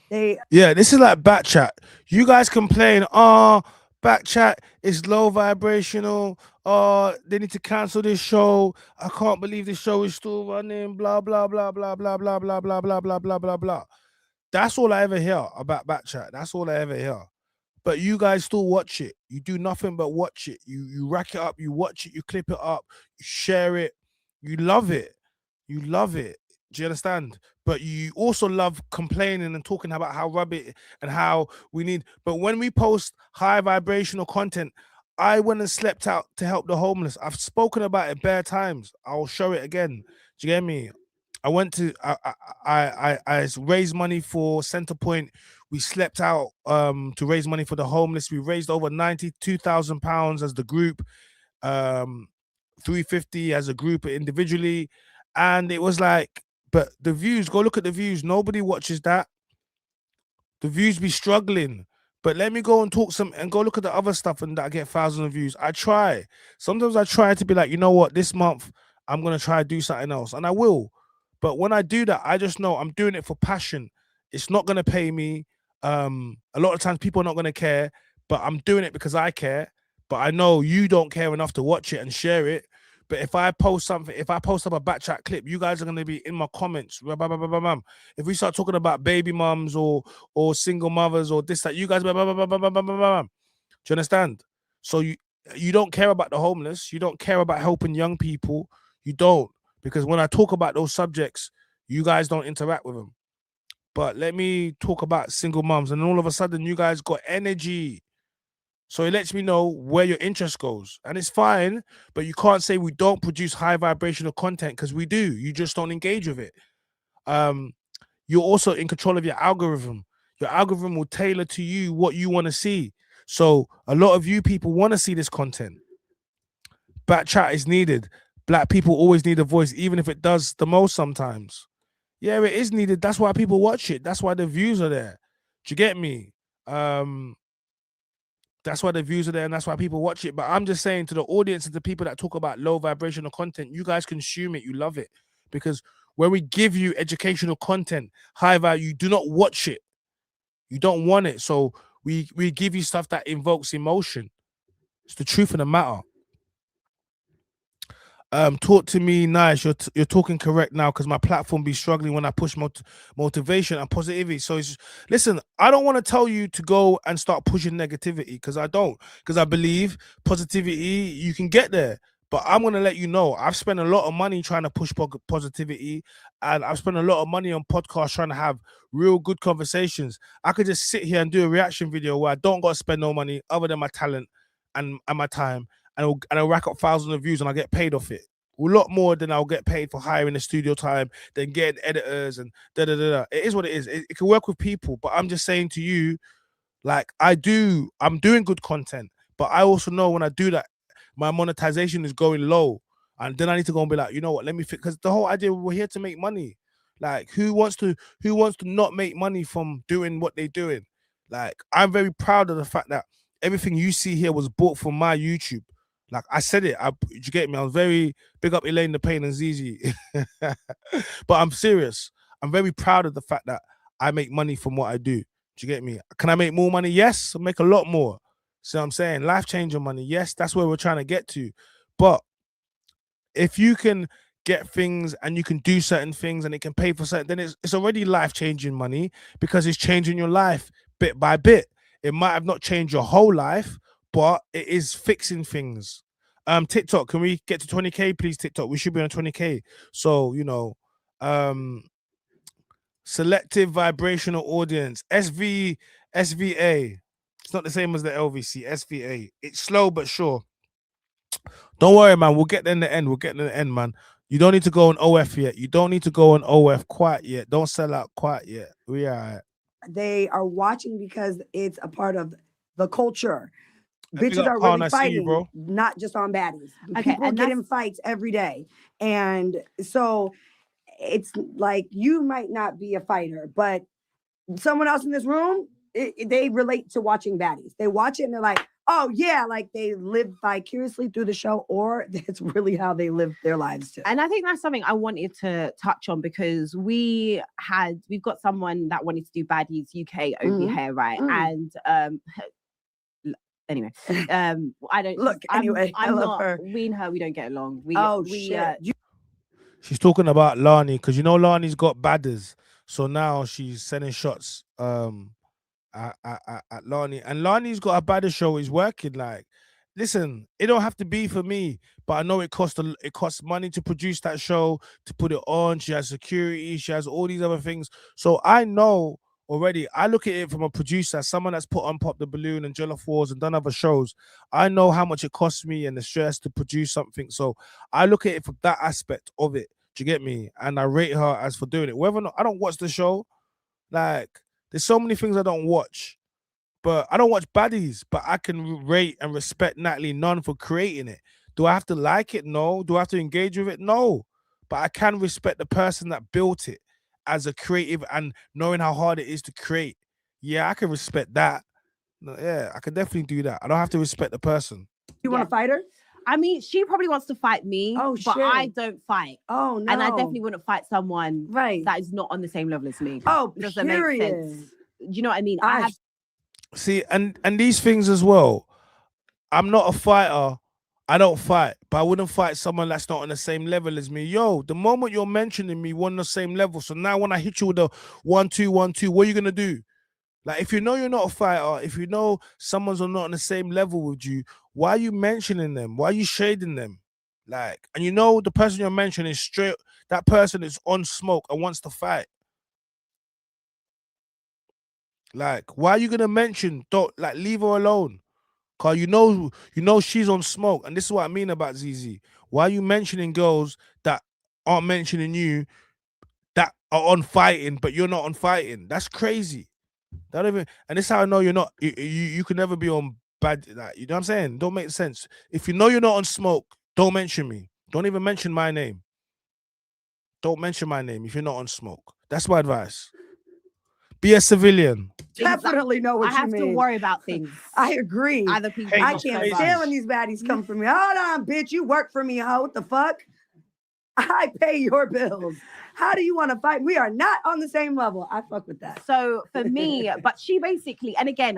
This is like back chat. You guys complain, back chat is low vibrational. They need to cancel this show. I can't believe this show is still running. Blah blah blah blah blah blah blah blah blah blah blah blah blah. That's all I ever hear about back chat. That's all I ever hear. But you guys still watch it. You do nothing but watch it. You rack it up. You watch it. You clip it up. You share it. You love it. You love it. Do you understand? But you also love complaining and talking about how rubbish and how we need. But when we post high vibrational content, I went and slept out to help the homeless. I've spoken about it bare times. I'll show it again. Do you get me? I went to I raised money for Centrepoint. We slept out to raise money for the homeless. We raised over £92,000 as the group, 350 as a group individually, and it was like. But the views, go look at the views. Nobody watches that. The views be struggling. But let me go and talk and go look at the other stuff and that I get thousands of views. I try. Sometimes I try to be like, you know what, this month I'm going to try to do something else. And I will. But when I do that, I just know I'm doing it for passion. It's not going to pay me. A lot of times people are not going to care, but I'm doing it because I care. But I know you don't care enough to watch it and share it. But if I post something, if I post up a back chat clip, you guys are going to be in my comments. If we start talking about baby mums or single mothers or this, that, you guys, do you understand? So you don't care about the homeless. You don't care about helping young people. You don't. Because when I talk about those subjects, you guys don't interact with them. But let me talk about single mums. And all of a sudden, you guys got energy. So it lets me know where your interest goes. And it's fine, but you can't say we don't produce high vibrational content because we do. You just don't engage with it. You're also in control of your algorithm. Your algorithm will tailor to you what you want to see. So a lot of you people want to see this content. Back chat is needed. black people always need a voice, even if it does the most sometimes. Yeah, it is needed. That's why people watch it. That's why the views are there. Do you get me? That's why the views are there, and that's why people watch it. But I'm just saying to the audience and the people that talk about low vibrational content, you guys consume it, you love it. Because when we give you educational content, high value, you do not watch it. You don't want it. So we give you stuff that invokes emotion. It's the truth of the matter. Talk to me nice. You're talking correct now, because my platform be struggling when I push motivation and positivity. So listen, I don't want to tell you to go and start pushing negativity, because I don't, because I believe positivity, you can get there. But I'm going to let you know, I've spent a lot of money trying to push positivity, and I've spent a lot of money on podcasts trying to have real good conversations. I could just sit here and do a reaction video where I don't got to spend no money other than my talent and my time, and I'll rack up thousands of views and I'll get paid off it. A lot more than I'll get paid for hiring the studio time, then getting editors and da-da-da-da. It is what it is. It can work with people, but I'm just saying to you, like, I'm doing good content, but I also know when I do that, my monetization is going low. And then I need to go and be like, you know what, let me fix, because the whole idea, we're here to make money. Like, who wants to not make money from doing what they're doing? Like, I'm very proud of the fact that everything you see here was bought from my YouTube. Like I said it, you get me? I was very big up Elaine the Pain and Zeze. But I'm serious. I'm very proud of the fact that I make money from what I do. Do you get me? Can I make more money? Yes, I'll make a lot more. So I'm saying life-changing money. Yes, that's where we're trying to get to. But if you can get things and you can do certain things and it can pay for certain, then it's already life-changing money, because it's changing your life bit by bit. It might have not changed your whole life, but it is fixing things. TikTok, can we get to 20K, please? TikTok, we should be on 20K. So, you know, selective vibrational audience, SVA. It's not the same as the LVC, SVA. It's slow but sure. Don't worry, man. We'll get there in the end. We'll get there in the end, man. You don't need to go on OF yet. You don't need to go on OF quite yet. Don't sell out quite yet. We are. They are watching because it's a part of the culture. Big Bitches up, are Carl, really I see you, fighting, bro. not just on baddies. Okay, People and get in fights every day. And so it's like, you might not be a fighter, but someone else in this room, they relate to watching baddies. They watch it and they're like, oh yeah, like they live vicariously through the show, or that's really how they live their lives too. And I think that's something I wanted to touch on, because we've got someone that wanted to do Baddies UK over here, right? And anyway, I don't look. Anyway, I love not her. we and her, we don't get along. She's talking about Lani, because you know Lani's got Baddies, so now she's sending shots at Lani, and Lani's got a Baddies show is working. Like, listen, it don't have to be for me, but I know it costs money to produce that show, to put it on. She has security, she has all these other things. So I know already. I look at it from a producer, someone that's put on Pop the Balloon and Jollof Wars and done other shows. I know how much it costs me and the stress to produce something. So I look at it from that aspect of it. Do you get me? And I rate her as for doing it. Whether or not I don't watch the show, like, there's so many things I don't watch. But I don't watch Baddies, but I can rate and respect Natalie NUNN for creating it. Do I have to like it? No. Do I have to engage with it? No. But I can respect the person that built it as a creative, and knowing how hard it is to create. Yeah, I can respect that. No, yeah, I can definitely do that. I don't have to respect the person. You want to fight her? I mean, she probably wants to fight me, but I don't fight. Oh no. And I definitely wouldn't fight someone that is not on the same level as me. Oh, does that make sense? Do you know what I mean? See, and these things as well. I'm not a fighter. I don't fight, but I wouldn't fight someone that's not on the same level as me. Yo, the moment you're mentioning me, we're on the same level. So now when I hit you with a 1-2, 1-2, what are you gonna do? Like, if you know you're not a fighter, if you know someone's not on the same level with you, why are you mentioning them? Why are you shading them? Like, and you know the person you're mentioning is straight, that person is on smoke and wants to fight. Like, why are you gonna mention? Don't, like, leave her alone. Cause you know she's on smoke, and this is what I mean about Zeze. Why are you mentioning girls that aren't mentioning you, that are on fighting, but you're not on fighting? That's crazy. Don't even, and this is how I know you're not. You can never be on bad. Like, you know what I'm saying? Don't make sense. If you know you're not on smoke, don't mention me. Don't even mention my name. Don't mention my name if you're not on smoke. That's my advice. Be a civilian. Definitely know what I have you to mean. worry about things. I agree. Other people. I not so can't much. stand when these baddies come for me. Hold on, bitch. You work for me, hoe. What the fuck? I pay your bills. How do you want to fight? We are not on the same level. I fuck with that. So for me, but she basically, and again,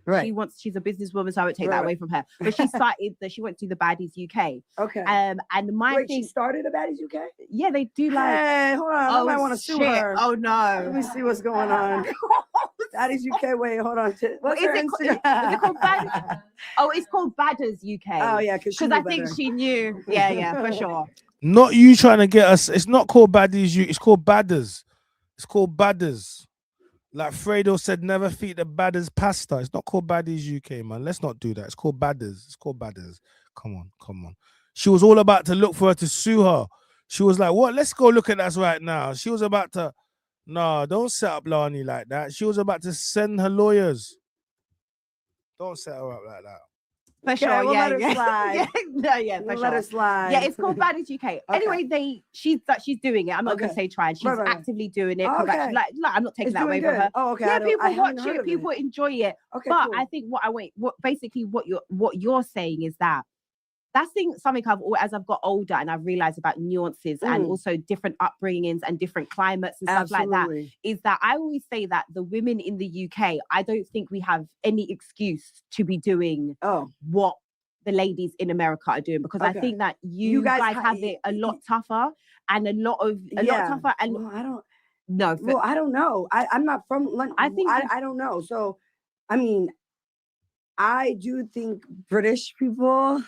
Right. she's a businesswoman, so I won't take that Right. away from her. But she started she went to the Baddies UK. Okay. And my Wait, thing, she started at Baddies UK? yeah, they do like. Hey, hold on. I might want to sue shit. her. Oh Let no. me see what's going on. Baddies UK. Wait, hold on. What's her Is Instagram? it called Baddies? Oh, it's called Baddies UK. Oh yeah, because I think she knew. Yeah, for sure. Not you trying to get us. It's not called Baddies. It's called Badders. It's called Badders. Like Fredo said, never feed the Badders pasta. It's not called Baddies UK, man. Let's not do that. It's called Badders. It's called Badders. Come on. She was all about to look for her to sue her. She was like, what? Let's go look at that right now. She was about to, no, don't set up Lani like that. She was about to send her lawyers. Don't set her up like that. For sure, we'll yeah, let her slide. Yeah, for We'll sure. let her slide. Yeah, it's called Baddies UK. Anyway, she's doing it. I'm not gonna say trying. She's Right. actively doing it. Okay. Like I'm not taking It's that away doing from her. good. Oh, okay. Yeah, I people haven't watch heard it. of People enjoy it. Okay, But cool. I think basically what you're saying is that that's something as I've got older and I've realized about nuances and also different upbringings and different climates and stuff like that, is that I always say that the women in the UK, I don't think we have any excuse to be doing what the ladies in America are doing, because I think that you guys have it a lot tougher and a lot tougher. And well, I don't know. Well, I don't know. I'm not from London. I think I don't know. So, I mean, I do think British people.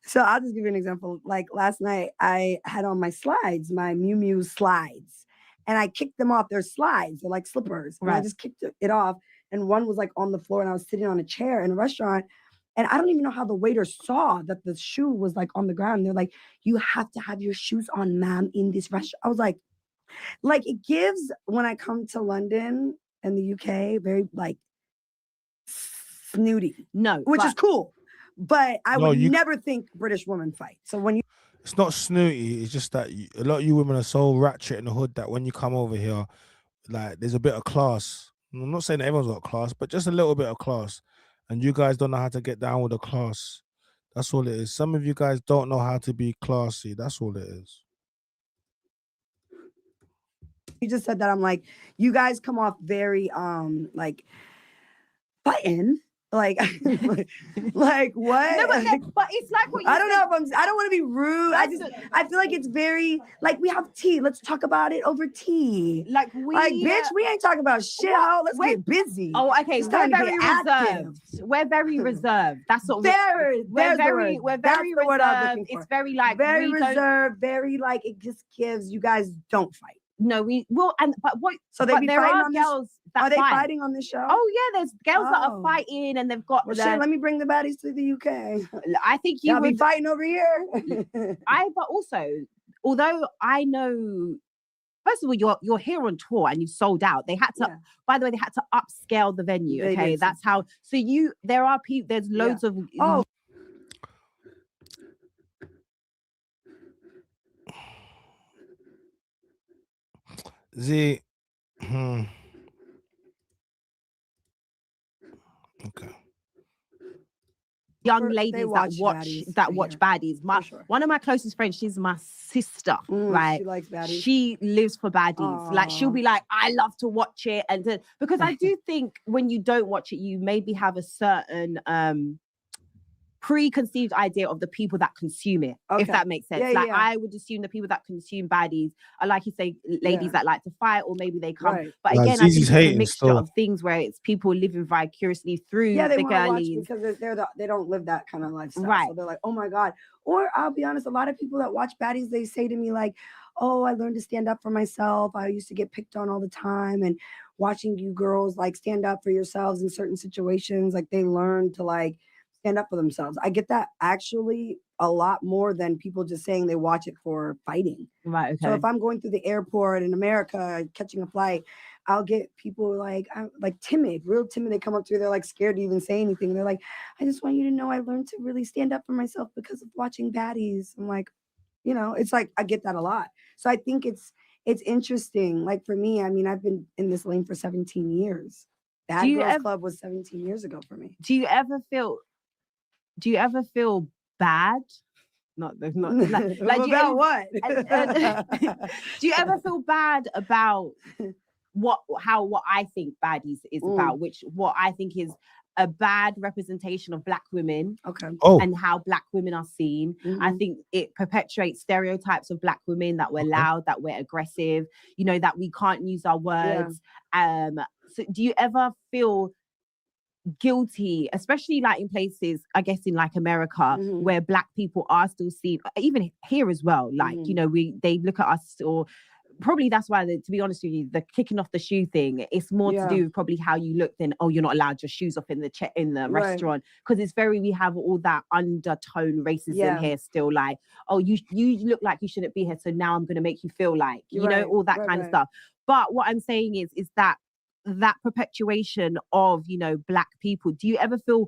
So I'll just give you an example. Like last night, I had on my slides, my Miu Miu slides, and I kicked them off. They're slides, they're like slippers. And I just kicked it off, and one was like on the floor, and I was sitting on a chair in a restaurant. And I don't even know how the waiter saw that the shoe was like on the ground. They're like, "You have to have your shoes on, ma'am, in this restaurant." I was like it gives, when I come to London and the UK, very like snooty. No, which is cool. But I would never think British women fight. So when you, it's not snooty. It's just that a lot of you women are so ratchet in the hood that when you come over here, like there's a bit of class. I'm not saying that everyone's got class, but just a little bit of class. And you guys don't know how to get down with the class. That's all it is. Some of you guys don't know how to be classy. That's all it is. you just said that, I'm like, you guys come off very like fighting. Like what? No, but it's like what you I don't know if I don't want to be rude. I feel like it's very like, we have tea. Let's talk about it over tea. Like bitch, we ain't talking about shit. Let's get busy. Oh, okay. We're very reserved. We're very reserved. That's what we're very reserved. It's very like very reserved, very like, it just gives, you guys don't fight. No, we will, but what? So they be there fighting are on girls that are they fight. fighting on this show? Oh yeah, there's girls that are fighting, and they've got. Well, shit, let me bring the baddies to the UK. I think you would be fighting over here. But also, although I know, first of all, you're here on tour and you've sold out. They had to. By the way, they had to upscale the venue. Okay, that's how. So there are people. There's loads of. Oh. Okay. Young ladies that watch Baddies. One of my closest friends, she's my sister, right? She likes Baddies. She lives for Baddies. Aww. Like she'll be like, I love to watch it, and because I do think when you don't watch it, you maybe have a certain preconceived idea of the people that consume it, if that makes sense. I would assume the people that consume Baddies are, like you say, ladies that like to fight, or maybe they come. Right. But again, I think it's a mixture of things where it's people living vicariously through the girlies, because they don't live that kind of lifestyle. Right. So they're like, oh my God. Or I'll be honest, a lot of people that watch Baddies, they say to me like, oh, I learned to stand up for myself. I used to get picked on all the time, and watching you girls like stand up for yourselves in certain situations, like they learn to like stand up for themselves. I get that actually a lot more than people just saying they watch it for fighting. Right. Okay. So if I'm going through the airport in America, catching a flight, I'll get people like timid, real timid. They come up to me, they're like scared to even say anything. They're like, I just want you to know I learned to really stand up for myself because of watching Baddies. I'm like, you know, it's like I get that a lot. So I think it's interesting. Like for me, I mean, I've been in this lane for 17 years. Bad Girls Club was 17 years ago for me. Do you ever feel bad? Not like about what? Do you ever feel bad about what I think Baddies is about, what I think is a bad representation of Black women, and how Black women are seen. I think it perpetuates stereotypes of Black women, that we're loud, that we're aggressive, you know, that we can't use our words. So do you ever feel guilty, especially like in places, I guess in like America, where Black people are still seen, even here as well, like, you know, they look at us, or probably that's why, to be honest with you, the kicking off the shoe thing, it's more to do with probably how you look than, oh, you're not allowed your shoes off in the restaurant, because it's we have all that undertone racism here still, like, oh, you look like you shouldn't be here, so now I'm going to make you feel like, you know, all that kind of stuff. But what I'm saying is that perpetuation of, you know, Black people, do you ever feel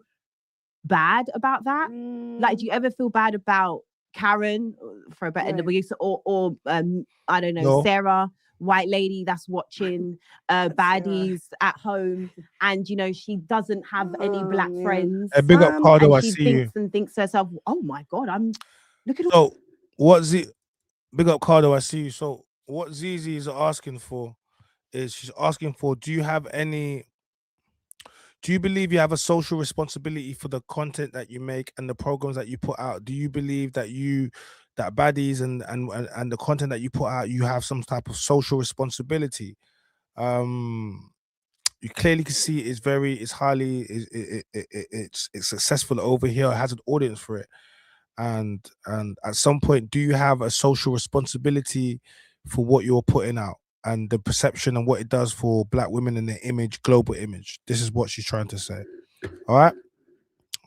bad about that? Like, do you ever feel bad about Karen, for a better use, or I don't know, no. Sarah, white lady that's watching Baddies at home, and you know she doesn't have any Black friends. A big up Cardo, I see you. And thinks to herself, oh my God, I'm look at all. So what big up Cardo, I see you. So what Zeze is asking for is, she's asking for, do you believe you have a social responsibility for the content that you make and the programs that you put out? Do you believe that Baddies and the content that you put out, you have some type of social responsibility? You clearly can see it's successful over here. It has an audience for it. And at some point, do you have a social responsibility for what you're putting out and the perception and what it does for Black women and their image, global image? This is what she's trying to say. All right.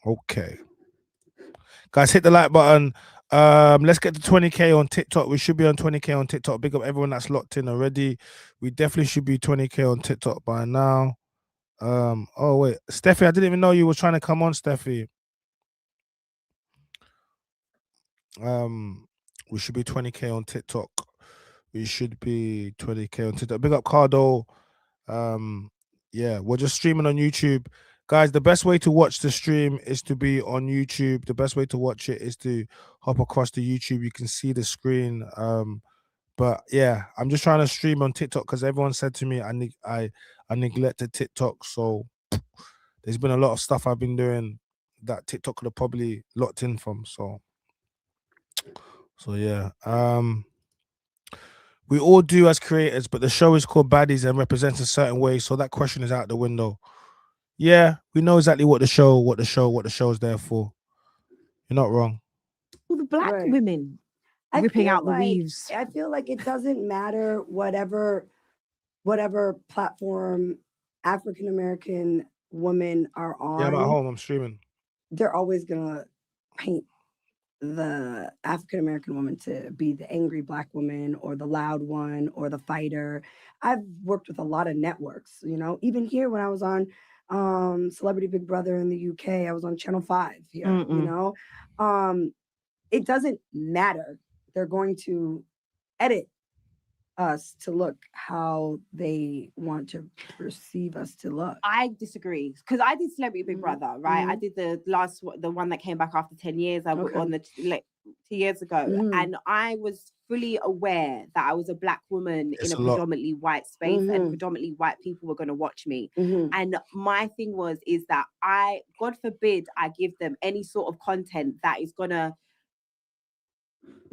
Okay. Guys, hit the like button. Let's get to 20K on TikTok. We should be on 20K on TikTok. Big up everyone that's locked in already. We definitely should be 20K on TikTok by now. Oh wait, Steffi, I didn't even know you were trying to come on, Steffi. We should be 20K on TikTok. We should be 20K on TikTok. Big up Cardo. Yeah, we're just streaming on YouTube. Guys, the best way to watch the stream is to be on YouTube. The best way to watch it is to hop across to YouTube. You can see the screen. But yeah, I'm just trying to stream on TikTok because everyone said to me I neglected TikTok. So there's been a lot of stuff I've been doing that TikTok could have probably locked in from. So yeah. We all do as creators, but the show is called Baddies and represents a certain way. So that question is out the window. Yeah, we know exactly what the show's there for. You're not wrong. All the Black women ripping out the weaves. I feel like it doesn't matter whatever platform African American women are on. Yeah, I'm at home. I'm streaming. They're always gonna paint the African American woman to be the angry Black woman or the loud one or the fighter. I've worked with a lot of networks, you know, even here when I was on Celebrity Big Brother in the UK, I was on Channel 5 here, you know. It doesn't matter. They're going to edit us to look how they want to perceive us to look. I disagree, because I did Celebrity Big Brother, right? I did the one that came back after 10 years. I was on the 2 years ago, and I was fully aware that I was a Black woman in a predominantly white space, and predominantly white people were going to watch me. And my thing is that God forbid I give them any sort of content that is going to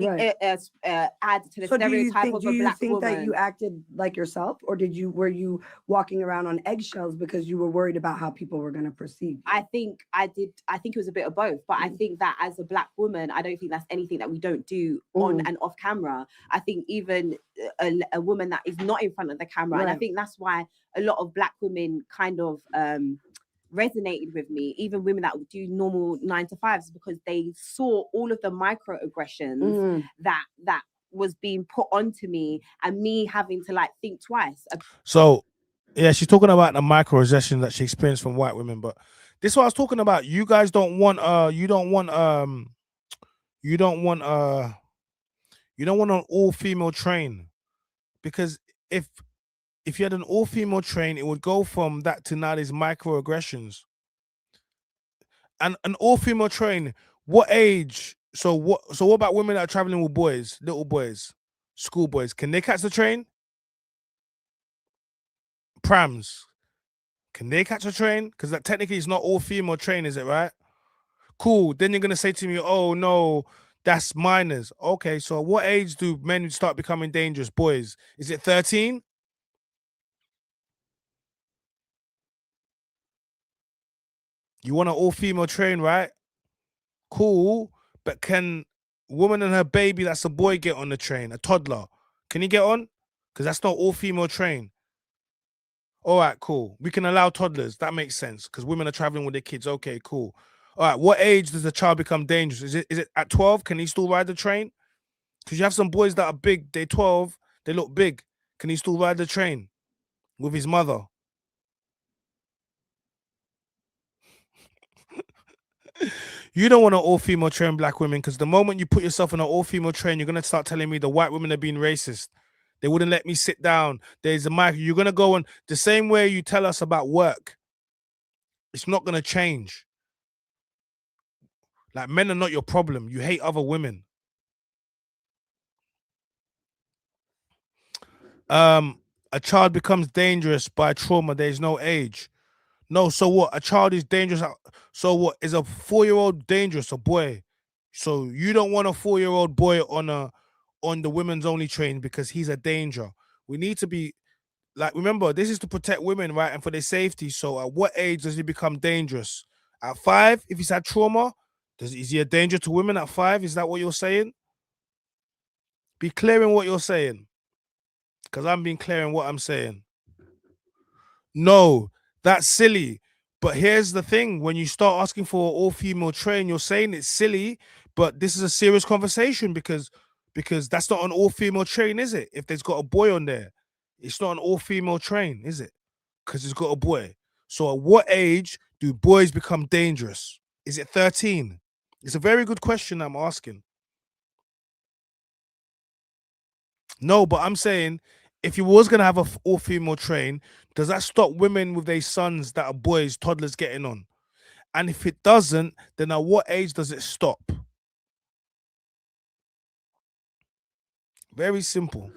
add to the stereotype of a Black woman. Do you think that you acted like yourself, or were you walking around on eggshells because you were worried about how people were going to perceive you? I think I did. I think it was a bit of both, but I think that as a Black woman, I don't think that's anything that we don't do on and off camera. I think even a woman that is not in front of the camera, and I think that's why a lot of Black women kind of resonated with me, even women that would do normal 9-to-5s, because they saw all of the microaggressions that was being put onto me, and me having to like think twice. So Yeah, she's talking about the microaggression that she experienced from white women. But this is what I was talking about. You guys don't want you don't want you don't want an all-female train, because if you had an all-female train, it would go from that to now these microaggressions. And an all-female train, what age? So what about women that are traveling with boys, little boys, schoolboys? Can they catch the train? Prams, can they catch a train? Because that technically it's not all female train, is it right? Cool. Then you're gonna say to me, oh no, that's minors. Okay, so what age do men start becoming dangerous? Boys, is it 13? You want an all-female train, right? Cool. But can woman and her baby that's a boy get on the train? A toddler. Can he get on? Because that's not all-female train. All right, cool. We can allow toddlers. That makes sense because women are traveling with their kids. Okay, cool. All right, what age does the child become dangerous? Is it at 12? Can he still ride the train? Because you have some boys that are big. They're 12. They look big. Can he still ride the train with his mother? You don't want an all-female train, black women, because the moment you put yourself in an all-female train, you're gonna start telling me the white women are being racist. They wouldn't let me sit down. There's a mic. You're gonna go on the same way you tell us about work. It's not gonna change. Like, men are not your problem. You hate other women. A child becomes dangerous by trauma. There's no age. No, so what? A child is dangerous. So what? Is a 4-year-old dangerous? A boy? So you don't want a 4-year-old boy on the women's only train because he's a danger. We need to be like, remember, this is to protect women, right? And for their safety. So at what age does he become dangerous? At 5, if he's had trauma, is he a danger to women at 5? Is that what you're saying? Be clear in what you're saying. Because I'm being clear in what I'm saying. No, that's silly. But here's the thing. When you start asking for an all-female train, you're saying it's silly, but this is a serious conversation because that's not an all-female train, is it? If there's got a boy on there, it's not an all-female train, is it? Because it's got a boy. So at what age do boys become dangerous? Is it 13? It's a very good question I'm asking. No, but I'm saying if you was gonna have a all-female train, does that stop women with their sons that are boys, toddlers getting on? And if it doesn't, then at what age does it stop? Very simple.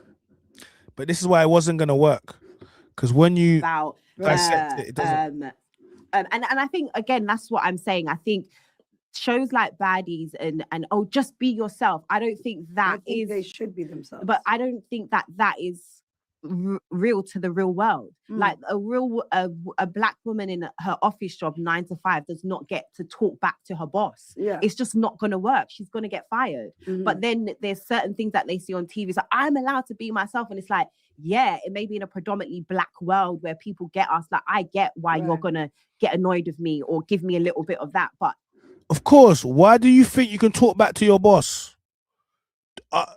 But this is why it wasn't gonna work. Because when you About dissect it, it doesn't. and I think again that's what I'm saying. I think shows like Baddies and oh, just be yourself. I don't think that is. They should be themselves. But I don't think that is real to the real world. Like a black woman in her office job 9 to 5 does not get to talk back to her boss. Yeah, it's just not going to work. She's going to get fired. But then there's certain things that they see on TV. So I'm allowed to be myself, and it's like, yeah, it may be in a predominantly black world where people get us. Like, I get why you're gonna get annoyed with me or give me a little bit of that, but of course, why do you think you can talk back to your boss?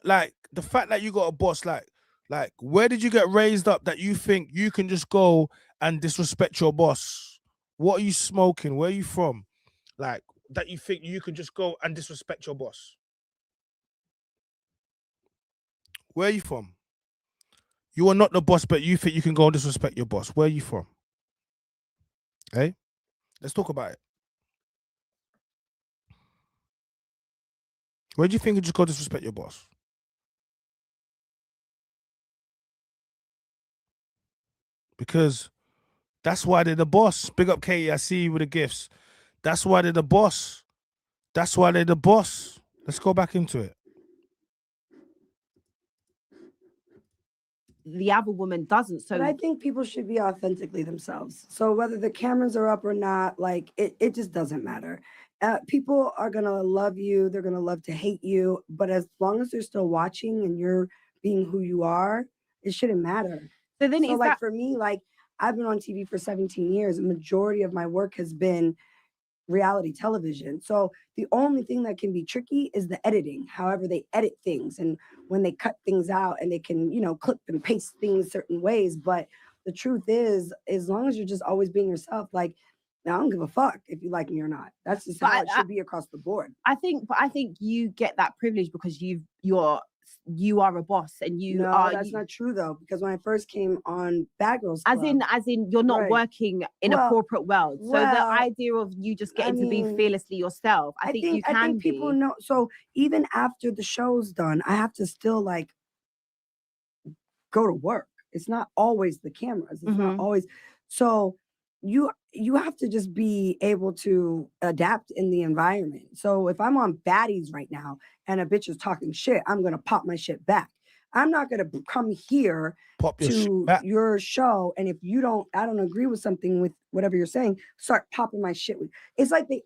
Like the fact that you got a boss, like where did you get raised up that you think you can just go and disrespect your boss? What are you smoking? Where are you from? Like that you think you can just go and disrespect your boss? Where are you from? You are not the boss, but you think you can go and disrespect your boss. Where are you from? Hey, let's talk about it. Where do you think you just go disrespect your boss? Because that's why they're the boss. Big up Katie, I see you with the gifts. That's why they're the boss. That's why they're the boss. Let's go back into it. The other woman doesn't. So but I think people should be authentically themselves. So whether the cameras are up or not, like it just doesn't matter. People are gonna love you. They're gonna love to hate you. But as long as they're still watching and you're being who you are, it shouldn't matter. So then, so like for me, like I've been on TV for 17 years. The majority of my work has been reality television. So the only thing that can be tricky is the editing, however they edit things and when they cut things out and they can, clip and paste things certain ways. But the truth is, as long as you're just always being yourself, like, I don't give a fuck if you like me or not. That's just how it should be across the board. I think you get that privilege because you are a boss and you no, are. That's not true though, because when I first came on Bad Girls Club, as in, you're not working in a corporate world. So the idea of you just getting to be fearlessly yourself, I think people know. So even after the show's done, I have to still like go to work. It's not always the cameras. It's not always. So you have to just be able to adapt in the environment. So if I'm on Baddies right now and a bitch is talking shit, I'm gonna pop my shit back. I'm not gonna come here to your show, and if I don't agree with something with whatever you're saying, start popping my shit with. It's like you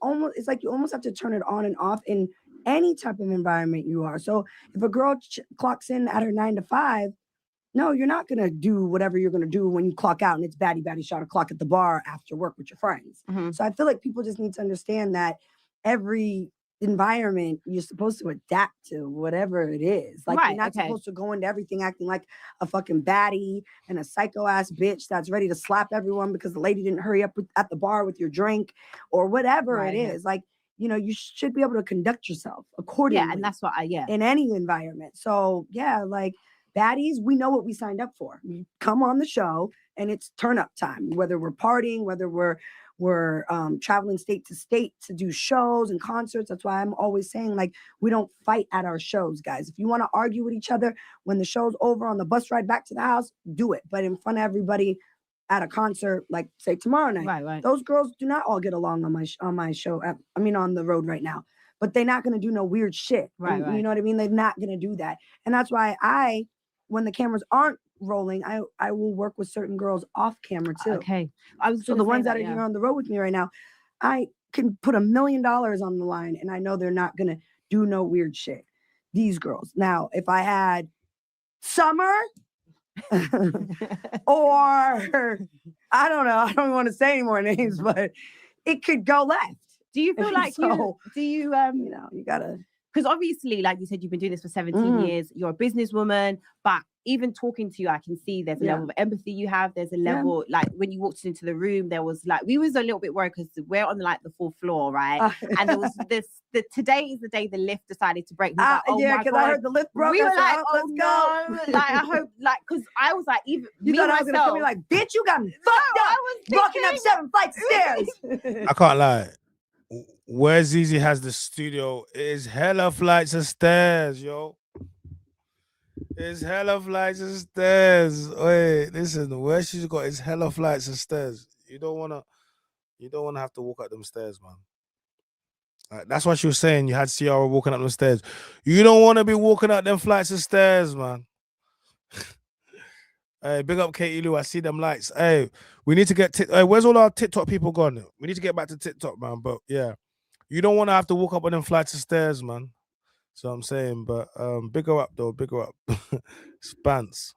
almost have to turn it on and off in any type of environment you are. So if a girl clocks in at her 9 to 5. No, you're not going to do whatever you're going to do when you clock out and it's baddie shot o'clock at the bar after work with your friends. So I feel like people just need to understand that every environment, you're supposed to adapt to whatever it is. Like, you're not supposed to go into everything acting like a fucking baddie and a psycho ass bitch that's ready to slap everyone because the lady didn't hurry up at the bar with your drink or whatever it is. Like, you should be able to conduct yourself accordingly. Yeah, and that's what in any environment. So yeah, like, Baddies, we know what we signed up for. You come on the show and it's turn up time, whether we're partying, whether we're traveling state to state to do shows and concerts. That's why I'm always saying, like, we don't fight at our shows, guys. If you want to argue with each other when the show's over on the bus ride back to the house, do it. But in front of everybody at a concert, like say tomorrow night, right. Those girls do not all get along on my show. On the road right now. But they're not going to do no weird shit. Right. You know what I mean? They're not going to do that. And that's why when the cameras aren't rolling, I will work with certain girls off camera too. Okay. So the ones that are here on the road with me right now, I can put $1 million on the line and I know they're not going to do no weird shit. These girls. Now, if I had Summer or I don't know, I don't want to say any more names, but it could go left. Do you feel like you gotta, because obviously, like you said, you've been doing this for 17 years. You're a businesswoman, but even talking to you, I can see there's a level of empathy you have. There's a level, like when you walked into the room, there was like, we was a little bit worried because we're on like the 4th floor, right? And there was today is the day the lift decided to break. Like, because I heard the lift broke. We were like, let's go. Like, I hope, like, because I was like, even you thought I was gonna come in like, bitch, you got me fucked up. I was walking up 7 flights of stairs. I can't lie. Where Zeze has the studio is hella flights of stairs, yo. It's hella flights of stairs. Wait, listen, where she's got is hella flights of stairs. You don't wanna have to walk up them stairs, man. Like, that's what she was saying. You had Ciara walking up them stairs. You don't want to be walking up them flights of stairs, man. Hey, big up Katie Lou. I see them lights. Hey, we need to get hey, where's all our TikTok people gone? We need to get back to TikTok, man. But yeah, you don't want to have to walk up on them flights of stairs, man. So I'm saying, but big her up though, big her up. Spance.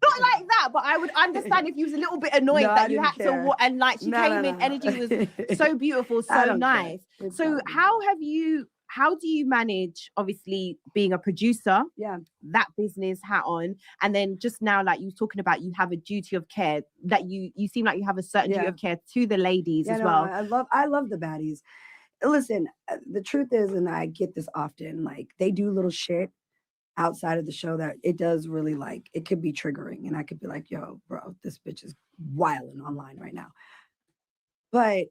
Not like that, but I would understand if you was a little bit annoyed that you had to walk, and like she came in, energy was so beautiful, so nice. So how do you manage, obviously, being a producer, that business hat on, and then just now, like you were talking about, you have a duty of care, that you seem like you have a certain duty of care to the ladies as well. I love the baddies. Listen, the truth is, and I get this often, like they do little shit outside of the show that it does really, like, it could be triggering, and I could be like, yo, bro, this bitch is wilding online right now. But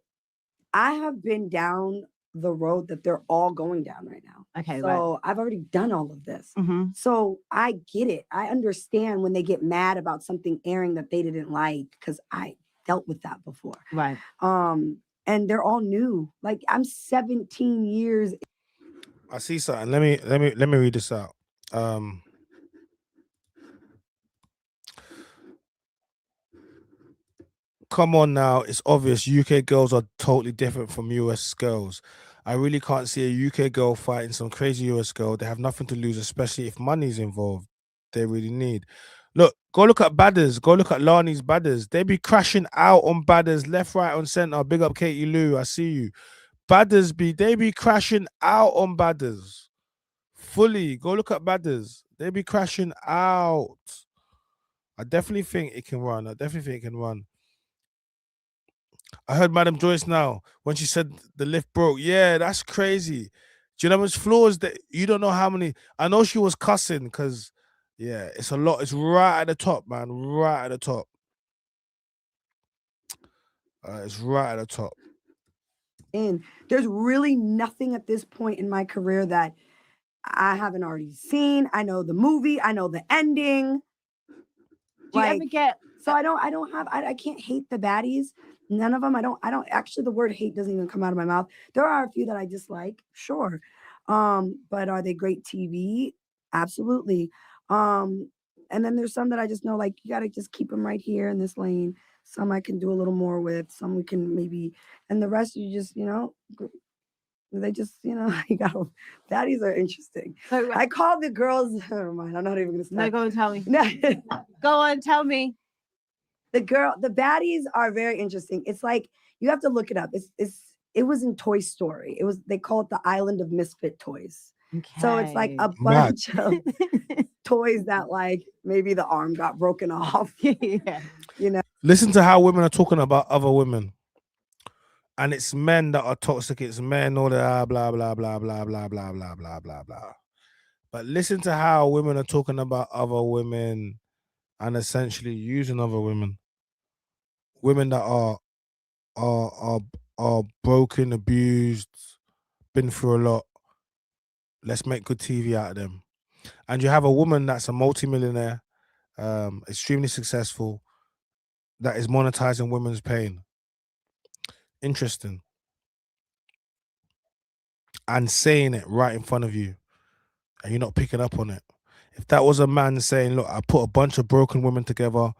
I have been down the road that they're all going down right now. Okay, so I've already done all of this. So I get it. I understand when they get mad about something airing that they didn't like, because I dealt with that before. Right. And they're all new. Like, I'm 17 years. I see something. Let me read this out. Come on now, it's obvious UK girls are totally different from US girls. I really can't see a UK girl fighting some crazy US girl. They have nothing to lose, especially if money's involved. They really need. Look, go look at Baddies. Go look at Lani's Baddies. They be crashing out on Baddies, left, right, on center. Big up Katie Lou. I see you. Baddies they be crashing out on Baddies. Fully. Go look at Baddies. They be crashing out. I definitely think it can run. I heard Madam Joyce now when she said the lift broke. Yeah, that's crazy. Do you know how much floors that you don't know how many? I know she was cussing because, yeah, it's a lot. It's right at the top, man. Right at the top. It's right at the top. There's really nothing at this point in my career that I haven't already seen. I know the movie. I know the ending. Do you ever get? So I can't hate the baddies. None of them. I don't actually, the word hate doesn't even come out of my mouth. There are a few that I dislike, sure. But are they great TV? Absolutely. And then there's some that I just know, like, you got to just keep them right here in this lane. Some I can do a little more with, some we can maybe, and the rest you just, they just, you got baddies are interesting. So, I call the girls, never mind, I'm not even going to start. No, go and tell me. No. Go on, tell me. The baddies are very interesting. It's like, you have to look it up. It was in Toy Story. They call it the Island of Misfit Toys. Okay. So it's like a bunch of toys that, like, maybe the arm got broken off. Yeah. Listen to how women are talking about other women. And it's men that are toxic. It's men, all the blah, blah, blah, blah, blah, blah, blah, blah, blah, blah. But listen to how women are talking about other women and essentially using other women. Women that are broken, abused, been through a lot. Let's make good TV out of them. And you have a woman that's a multimillionaire, extremely successful, that is monetizing women's pain. Interesting. And saying it right in front of you, and you're not picking up on it. If that was a man saying, look, I put a bunch of broken women together,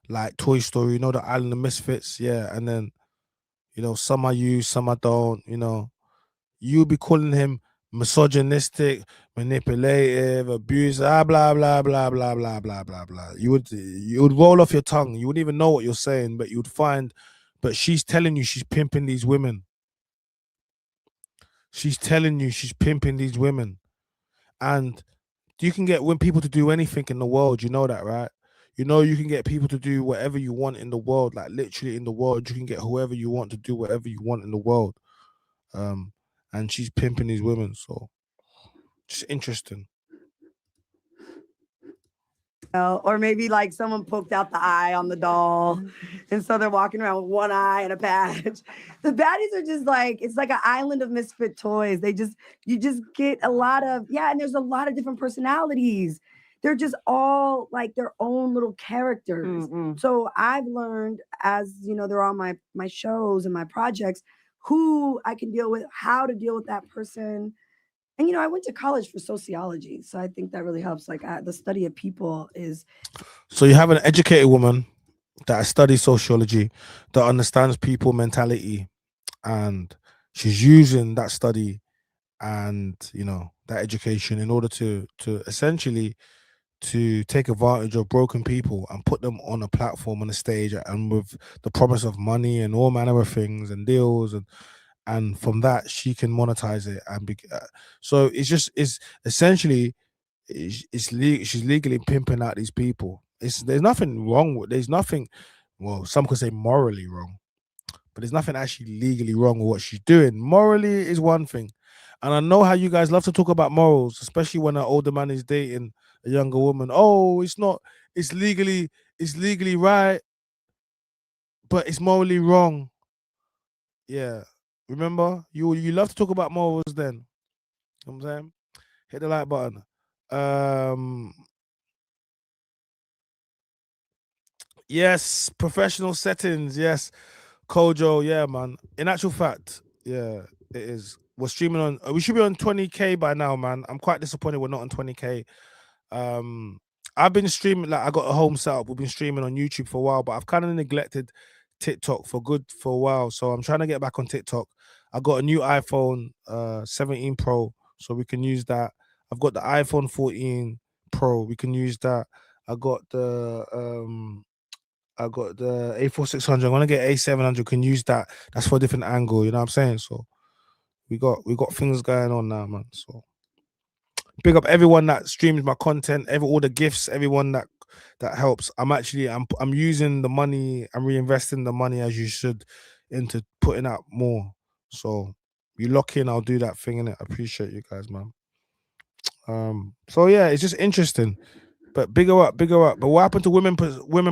like Toy Story, the Island of Misfits, yeah, and then, some I use, some I don't, you'd be calling him misogynistic, manipulative, abusive, blah, blah, blah, blah, blah, blah, blah, blah. You would roll off your tongue. You wouldn't even know what you're saying, but but she's telling you she's pimping these women. She's telling you she's pimping these women. And you can get people to do anything in the world. You know that, right? You can get people to do whatever you want in the world, like literally in the world. You can get whoever you want to do whatever you want in the world. And she's pimping these women. So just interesting. Or maybe like someone poked out the eye on the doll, and so they're walking around with one eye and a patch. The baddies are just like, it's like an island of misfit toys. You just get a lot of, and there's a lot of different personalities. They're just all like their own little characters. Mm-hmm. So I've learned, as they're on my shows and my projects, who I can deal with, how to deal with that person. And, I went to college for sociology, so I think that really helps. Like, the study of people is... So you have an educated woman that studies sociology, that understands people mentality, and she's using that study and, that education in order to essentially to take advantage of broken people and put them on a platform, on a stage, and with the promise of money and all manner of things and deals, and from that she can monetize it and so it's essentially she's legally pimping out these people. There's nothing wrong with, well, some could say morally wrong, but there's nothing actually legally wrong with what she's doing. Morally is one thing, and I know how you guys love to talk about morals, especially when an older man is dating a younger woman. Oh, it's legally right, but it's morally wrong. Yeah. Remember, you love to talk about morals then. You know what I'm saying? Hit the like button. Yes, professional settings. Yes, Kojo. Yeah, man. In actual fact, yeah, it is. We're streaming on. We should be on 20K by now, man. I'm quite disappointed we're not on 20K. I've been streaming, like, I got a home setup. We've been streaming on YouTube for a while, but I've kind of neglected TikTok for a while. So I'm trying to get back on TikTok. I got a new iPhone 17 Pro, so we can use that. I've got the iPhone 14 Pro. We can use that. I got the A4600. I'm gonna get A700. Can use that. That's for a different angle. You know what I'm saying? So we got things going on now, man. So big up everyone that streams my content, all the gifts, everyone that that helps. I'm using the money, I'm reinvesting the money as you should into putting out more. So you lock in, I'll do that thing in it. I appreciate you guys, man. So yeah, it's just interesting. But bigger up. But what happened to women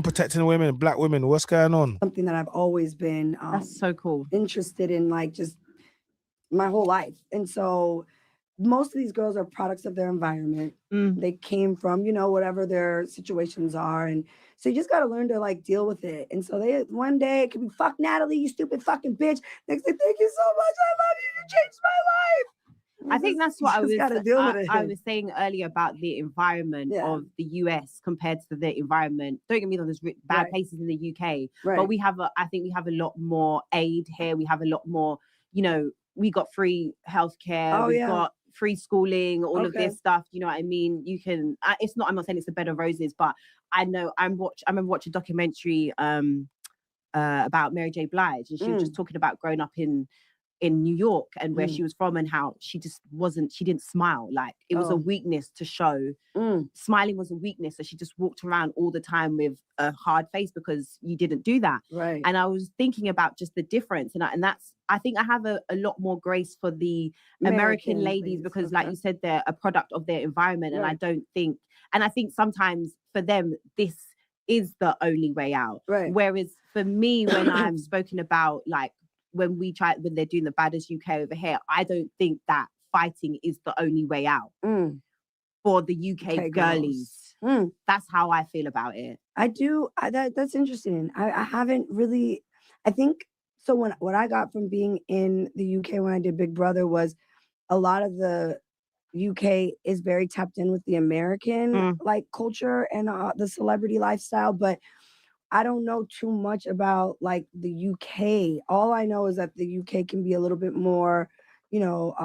protecting women, black women? What's going on? Something that I've always been That's so cool. interested in, like, just my whole life. And so most of these girls are products of their environment. They came from, you know, whatever their situations are. And so you just got to learn to, like, deal with it. And so one day it could be, fuck Natalie, you stupid fucking bitch. Next day, thank you so much. I love you. You changed my life. I think that's what I was saying earlier about the environment of the US compared to the environment. Don't get me wrong, there's bad places in the UK, but I think we have a lot more aid here. We have a lot more, you know, we got free healthcare, we've got free schooling, all of this stuff. You know what I mean? You can. I'm not saying it's a bed of roses, but I know I remember watching a documentary about Mary J. Blige, and she was just talking about growing up in New York and where she was from, and how she didn't smile. Like, it was a weakness to show. Smiling was a weakness, so she just walked around all the time with a hard face because you didn't do that. Right. And I was thinking about just the difference, and that's, I think I have a lot more grace for the American ladies because, like you said, they're a product of their environment, and I think sometimes for them this is the only way out. Right. Whereas for me, when I've spoken about, like, when they're doing the Baddies UK over here, I don't think that fighting is the only way out for the UK girlies. That's how I feel about it. I do. That's interesting. I haven't really, I think, so what I got from being in the UK when I did Big Brother was a lot of the UK is very tapped in with the American like culture and the celebrity lifestyle, but I don't know too much about, like, the UK. All I know is that the UK can be a little bit more, you know,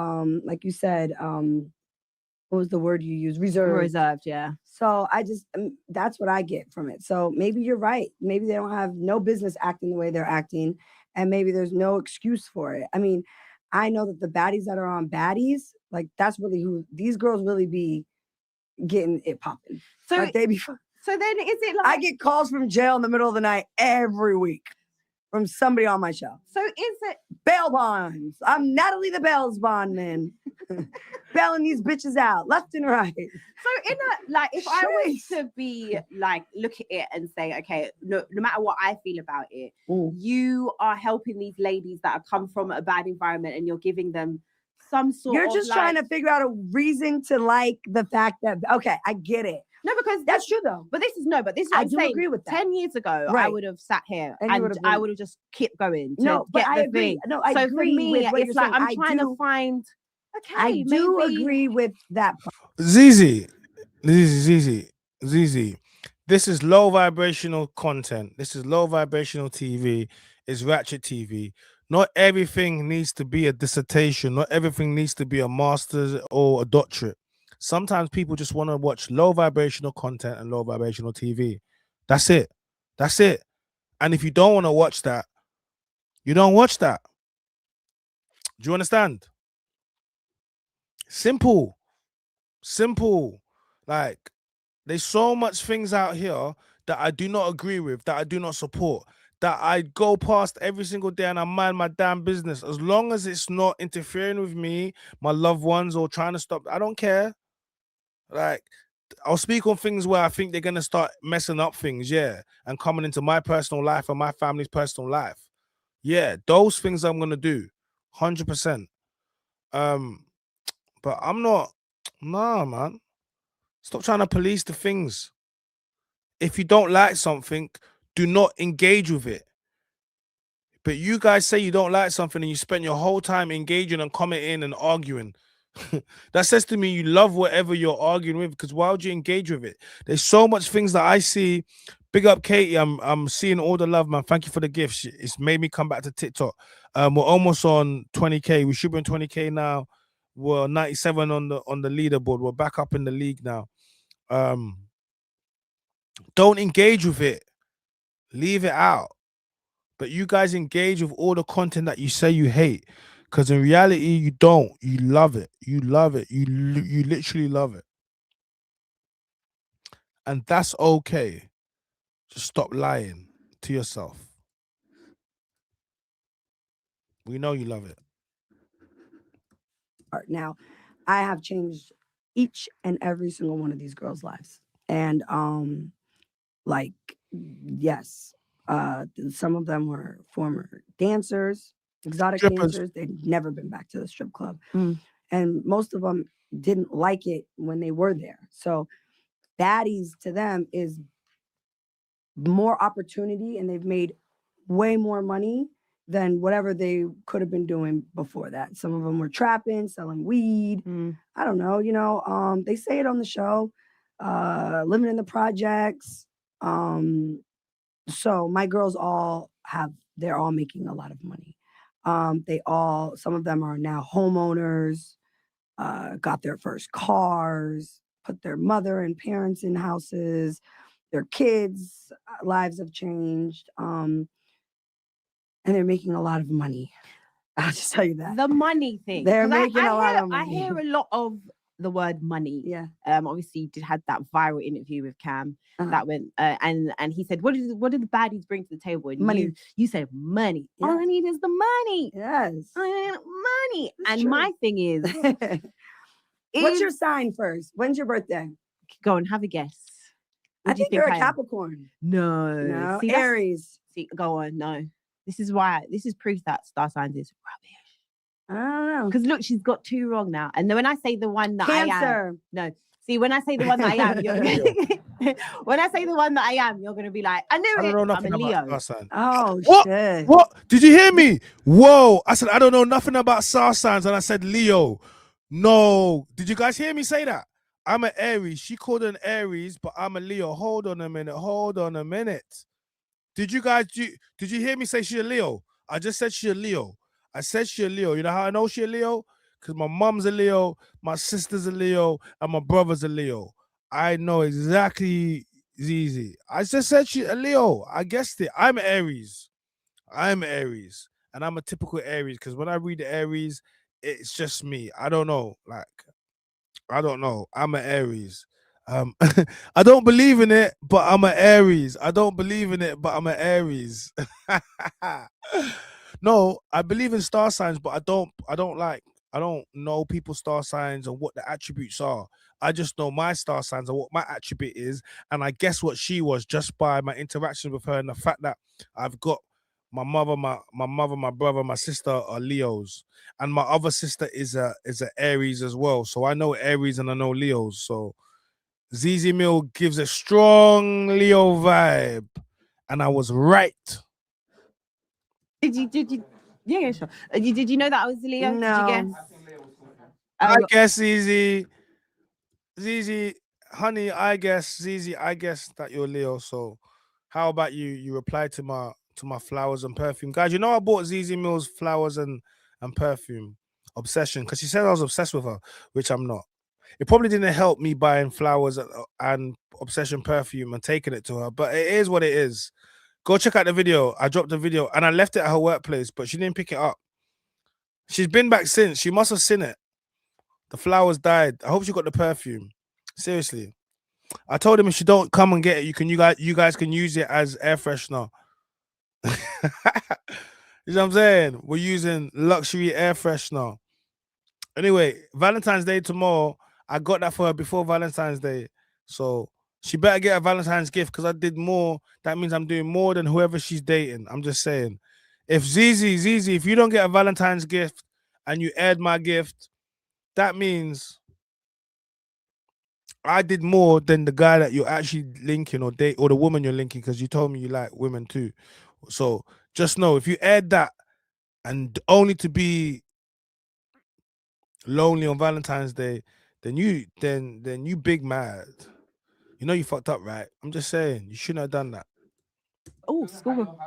like you said, what was the word you used? Reserved, yeah. So I just, that's what I get from it. So maybe you're right. Maybe they don't have no business acting the way they're acting, and maybe there's no excuse for it. I mean, I know that the baddies that are on Baddies, like, that's really who these girls really be getting it popping. So like, they be fun. So then is it like... I get calls from jail in the middle of the night every week from somebody on my show. So is it... Bail bonds. I'm Natalie the Bails bondman. Bailing these bitches out left and right. So in a, like, if I was to be like, look at it and say, okay, no matter what I feel about it, you are helping these ladies that have come from a bad environment, and you're giving them some sort of... You're just trying to figure out a reason to like the fact that, okay, I get it. No, because that's true though. But this is what I'm saying. Agree with that. 10 years ago, I would have sat here and I would have just kept going. But I agree. No, I agree. For me, with what it's like I'm trying to find. Okay, I do agree with that. Zeze, this is low vibrational content. This is low vibrational TV. It's ratchet TV. Not everything needs to be a dissertation. Not everything needs to be a master's or a doctorate. Sometimes people just want to watch low vibrational content and low vibrational TV. That's it. That's it. And if you don't want to watch that, you don't watch that. Do you understand? Simple. Like, there's so much things out here that I do not agree with, that I do not support, that I go past every single day and I mind my damn business. As long as it's not interfering with me, my loved ones, or trying to stop, I don't care. Like, I'll speak on things where I think they're going to start messing up things, and coming into my personal life and my family's personal life. Yeah, those things I'm going to do, 100%. But I'm not, nah, man. Stop trying to police the things. If you don't like something, do not engage with it. But you guys say you don't like something and you spend your whole time engaging and commenting and arguing. That says to me you love whatever you're arguing with, because why would you engage with it? There's so much things that I see. Big up Katie. I'm seeing all the love, man. Thank you for the gifts. It's made me come back to TikTok. We're almost on 20k. We should be on 20k now. We're 97 on the leaderboard. We're back up in the league now. Don't engage with it. Leave it out. But you guys engage with all the content that you say you hate. Because in reality, you don't. You love it. You love it. You literally love it. And that's okay. Just stop lying to yourself. We know you love it. Now, I have changed each and every single one of these girls' lives. And like, yes, some of them were former dancers, exotic Strippers. dancers. They'd never been back to the strip club. Mm. And most of them didn't like it when they were there. So Baddies to them is more opportunity, and they've made way more money than whatever they could have been doing before that. Some of them were trapping, selling weed. Mm. I don't know, they say it on the show, living in the projects. So my girls they're all making a lot of money. Some of them are now homeowners, got their first cars, put their mother and parents in houses, their kids' lives have changed. And they're making a lot of money. I'll just tell you that. The money thing. They're 'Cause making a lot of I money. hear a lot of the word money. Yeah. Obviously you had that viral interview with Cam that went and he said, what did the baddies bring to the table? And Money. You said money. Yeah. All I need is the money. Yes. I need money. That's and true. my thing is, What's your sign first? When's your birthday? go and have a guess. What I do you think you're a I am? Capricorn. No. No, See, that's- Aries. See, go on. No. This is proof that star signs is rubbish. I don't know. Because look, she's got 2 wrong now. And then when I say the one that I am, Cancer. no. See, when I say the one that I am, when I say the one that I am, you're gonna be like, I knew I it. don't know I'm nothing a Leo. about star signs. Oh, What? shit. What? Did you hear me? Whoa. I said, I don't know nothing about star signs. And I said, Leo. No. Did you guys hear me say that? I'm an Aries. She called an Aries, but I'm a Leo. Hold on a minute. Did you hear me say she's a Leo? I just said she's a Leo. I said she's a Leo. You know how I know she's a Leo? Because my mom's a Leo, my sister's a Leo, and my brother's a Leo. I know exactly, Zeze. I just said she's a Leo. I guessed it. I'm Aries. And I'm a typical Aries because when I read the Aries, it's just me. I don't know. I'm an Aries. I don't believe in it, but I'm an Aries. No, I believe in star signs, but I don't know people's star signs and what the attributes are. I just know my star signs and what my attribute is, and I guess what she was just by my interaction with her and the fact that I've got my mother, my brother, my sister are Leos, and my other sister is a Aries as well. So I know Aries and I know Leos. So Zeze Millz gives a strong Leo vibe, and I was right. Did you? Yeah, sure. Did you know that I was a Leo? No. Did you guess? I guess Zeze, honey, I guess that you're Leo. So how about you reply to my flowers and perfume? Guys, you know I bought Zeze Millz flowers and perfume. Obsession, because she said I was obsessed with her, which I'm not. It probably didn't help me buying flowers and Obsession perfume and taking it to her, but it is what it is. Go check out the video. I dropped the video and I left it at her workplace, but she didn't pick it up. She's been back since. She must have seen it. The flowers died. I hope she got the perfume. Seriously. I told him if she don't come and get it, you guys can use it as air freshener. You know what I'm saying? We're using luxury air freshener. Anyway, Valentine's Day tomorrow. I got that for her before Valentine's Day. So she better get a Valentine's gift because I did more. That means I'm doing more than whoever she's dating. I'm just saying. If Zeze, if you don't get a Valentine's gift and you aired my gift, that means I did more than the guy that you're actually linking or date or the woman you're linking, because you told me you like women too. So just know if you aired that and only to be lonely on Valentine's Day, then you big mad. You know you fucked up, right? I'm just saying you shouldn't have done that. Oh, school.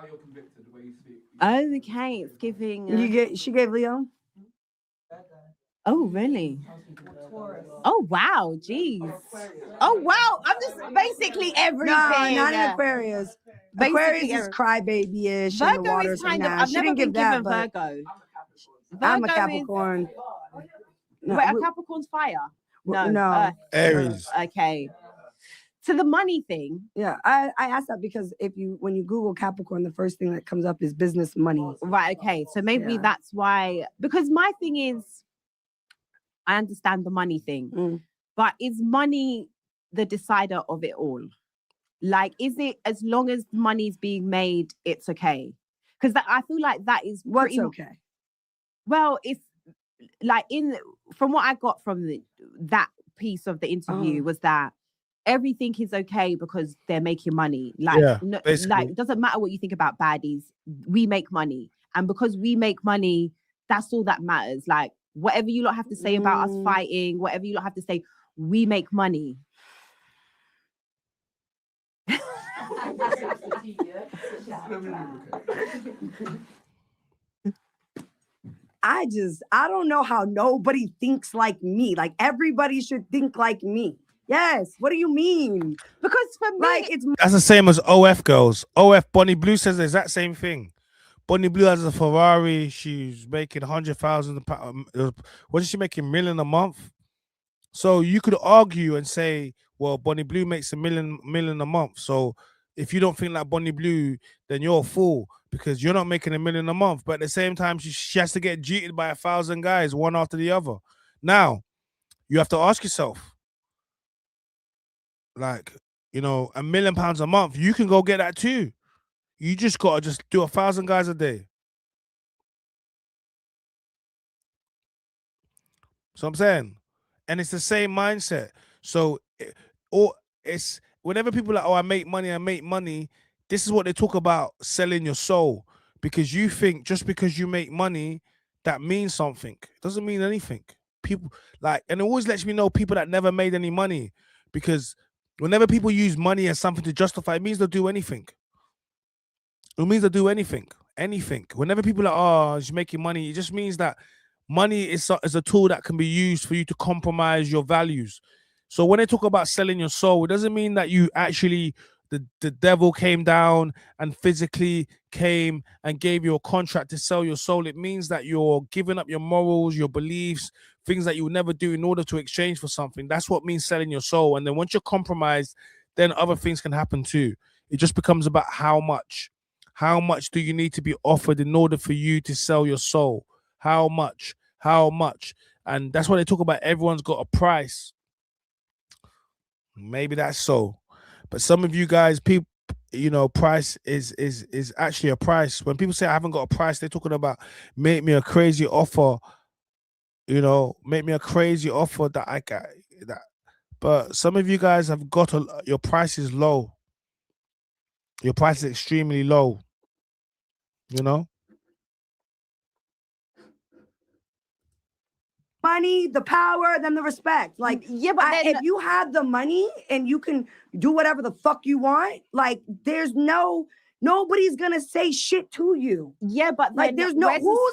Okay, it's giving. She gave Leo. Oh, really? Oh, wow. Jeez. Oh, wow. I'm just basically everything. No, not an Aquarius. Basically Aquarius is crybaby-ish. and the Virgo water's is kind her of. now. I've She never didn't been give that, given but Virgo. I'm a Virgo Capricorn. Wait, a Capricorn's fire? No. Earth. Aries. Okay. to the money thing. Yeah, I asked that because when you Google Capricorn, the first thing that comes up is business money. Right, okay. So maybe that's why, because my thing is, I understand the money thing, but is money the decider of it all? Like, is it as long as money's being made, it's okay? Because I feel like that is what's okay. Well, it's like from what I got from that piece of the interview was that everything is okay because they're making money. Like, like it doesn't matter what you think about Baddies, we make money, and because we make money, that's all that matters. Like, whatever you lot have to say about us fighting, whatever you lot have to say, we make money. I don't know how nobody thinks like me. Like, everybody should think like me. Yes. What do you mean? Because for me, like, that's the same as OF girls. OF Bonnie Blue says the exact same thing. Bonnie Blue has a Ferrari. She's making 100,000. What is she making? $1 million a month. So you could argue and say, well, Bonnie Blue makes $1 million a month. So if you don't think like Bonnie Blue, then you're a fool because you're not making $1 million a month. But at the same time, she has to get cheated by 1,000 guys, one after the other. Now, you have to ask yourself, like, you know, £1 million a month, you can go get that too. You just gotta just do 1,000 guys a day. So I'm saying, and it's the same mindset. So, it's whenever people are like, oh, I make money. This is what they talk about, selling your soul, because you think just because you make money, that means something. It doesn't mean anything. People like, and it always lets me know people that never made any money, because whenever people use money as something to justify, it means they'll do anything. It means they'll do anything. Whenever people are like, oh, she's making money, it just means that money is a tool that can be used for you to compromise your values. So when they talk about selling your soul, it doesn't mean that you actually, the devil came down and physically came and gave you a contract to sell your soul. It means that you're giving up your morals, your beliefs, things that you would never do in order to exchange for something. That's what means selling your soul. And then once you're compromised, then other things can happen too. It just becomes about how much. How much do you need to be offered in order for you to sell your soul? How much? And that's why they talk about everyone's got a price. Maybe that's so. But some of you guys, people, you know, price is actually a price. When people say I haven't got a price, they're talking about make me a crazy offer. You know, make me a crazy offer that I got that. But some of you guys have got your price is low. Your price is extremely low. You know? Money, the power, then the respect. Like, yeah, but if you have the money and you can do whatever the fuck you want, like, nobody's gonna say shit to you. Yeah, but like, who's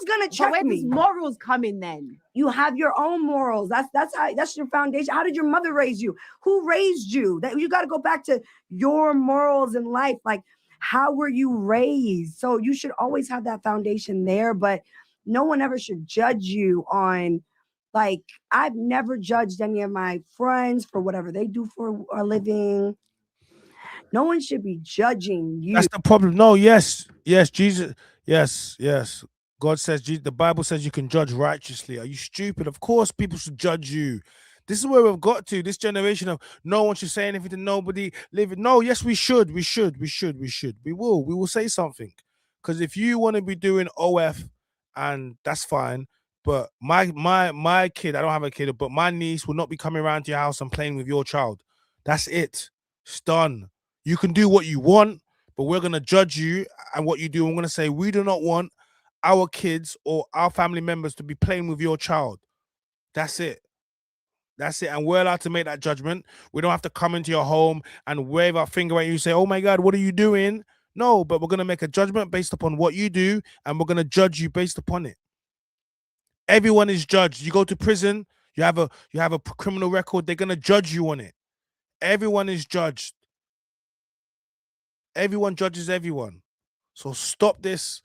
gonna check where me? does morals come in then? You have your own morals. That's your foundation. How did your mother raise you? Who raised you? That you got to go back to your morals in life. Like, how were you raised? So you should always have that foundation there, but no one ever should judge you on, like, I've never judged any of my friends for whatever they do for a living. No one should be judging you. That's the problem. No, yes, Jesus, yes. God says, the Bible says you can judge righteously. Are you stupid? Of course, people should judge you. This is where we've got to. This generation of no one should say anything to nobody. No, yes, we should. We will say something. Because if you want to be doing OF, and that's fine. But my kid, I don't have a kid, but my niece will not be coming around to your house and playing with your child. That's it. It's done. You can do what you want, but we're going to judge you and what you do. I'm going to say we do not want our kids or our family members to be playing with your child. That's it. And we're allowed to make that judgment. We don't have to come into your home and wave our finger at you and say, oh my God, what are you doing? No, but we're going to make a judgment based upon what you do, and we're going to judge you based upon it. Everyone is judged. You go to prison, you have a criminal record, they're going to judge you on it. Everyone is judged. Everyone judges everyone. So stop this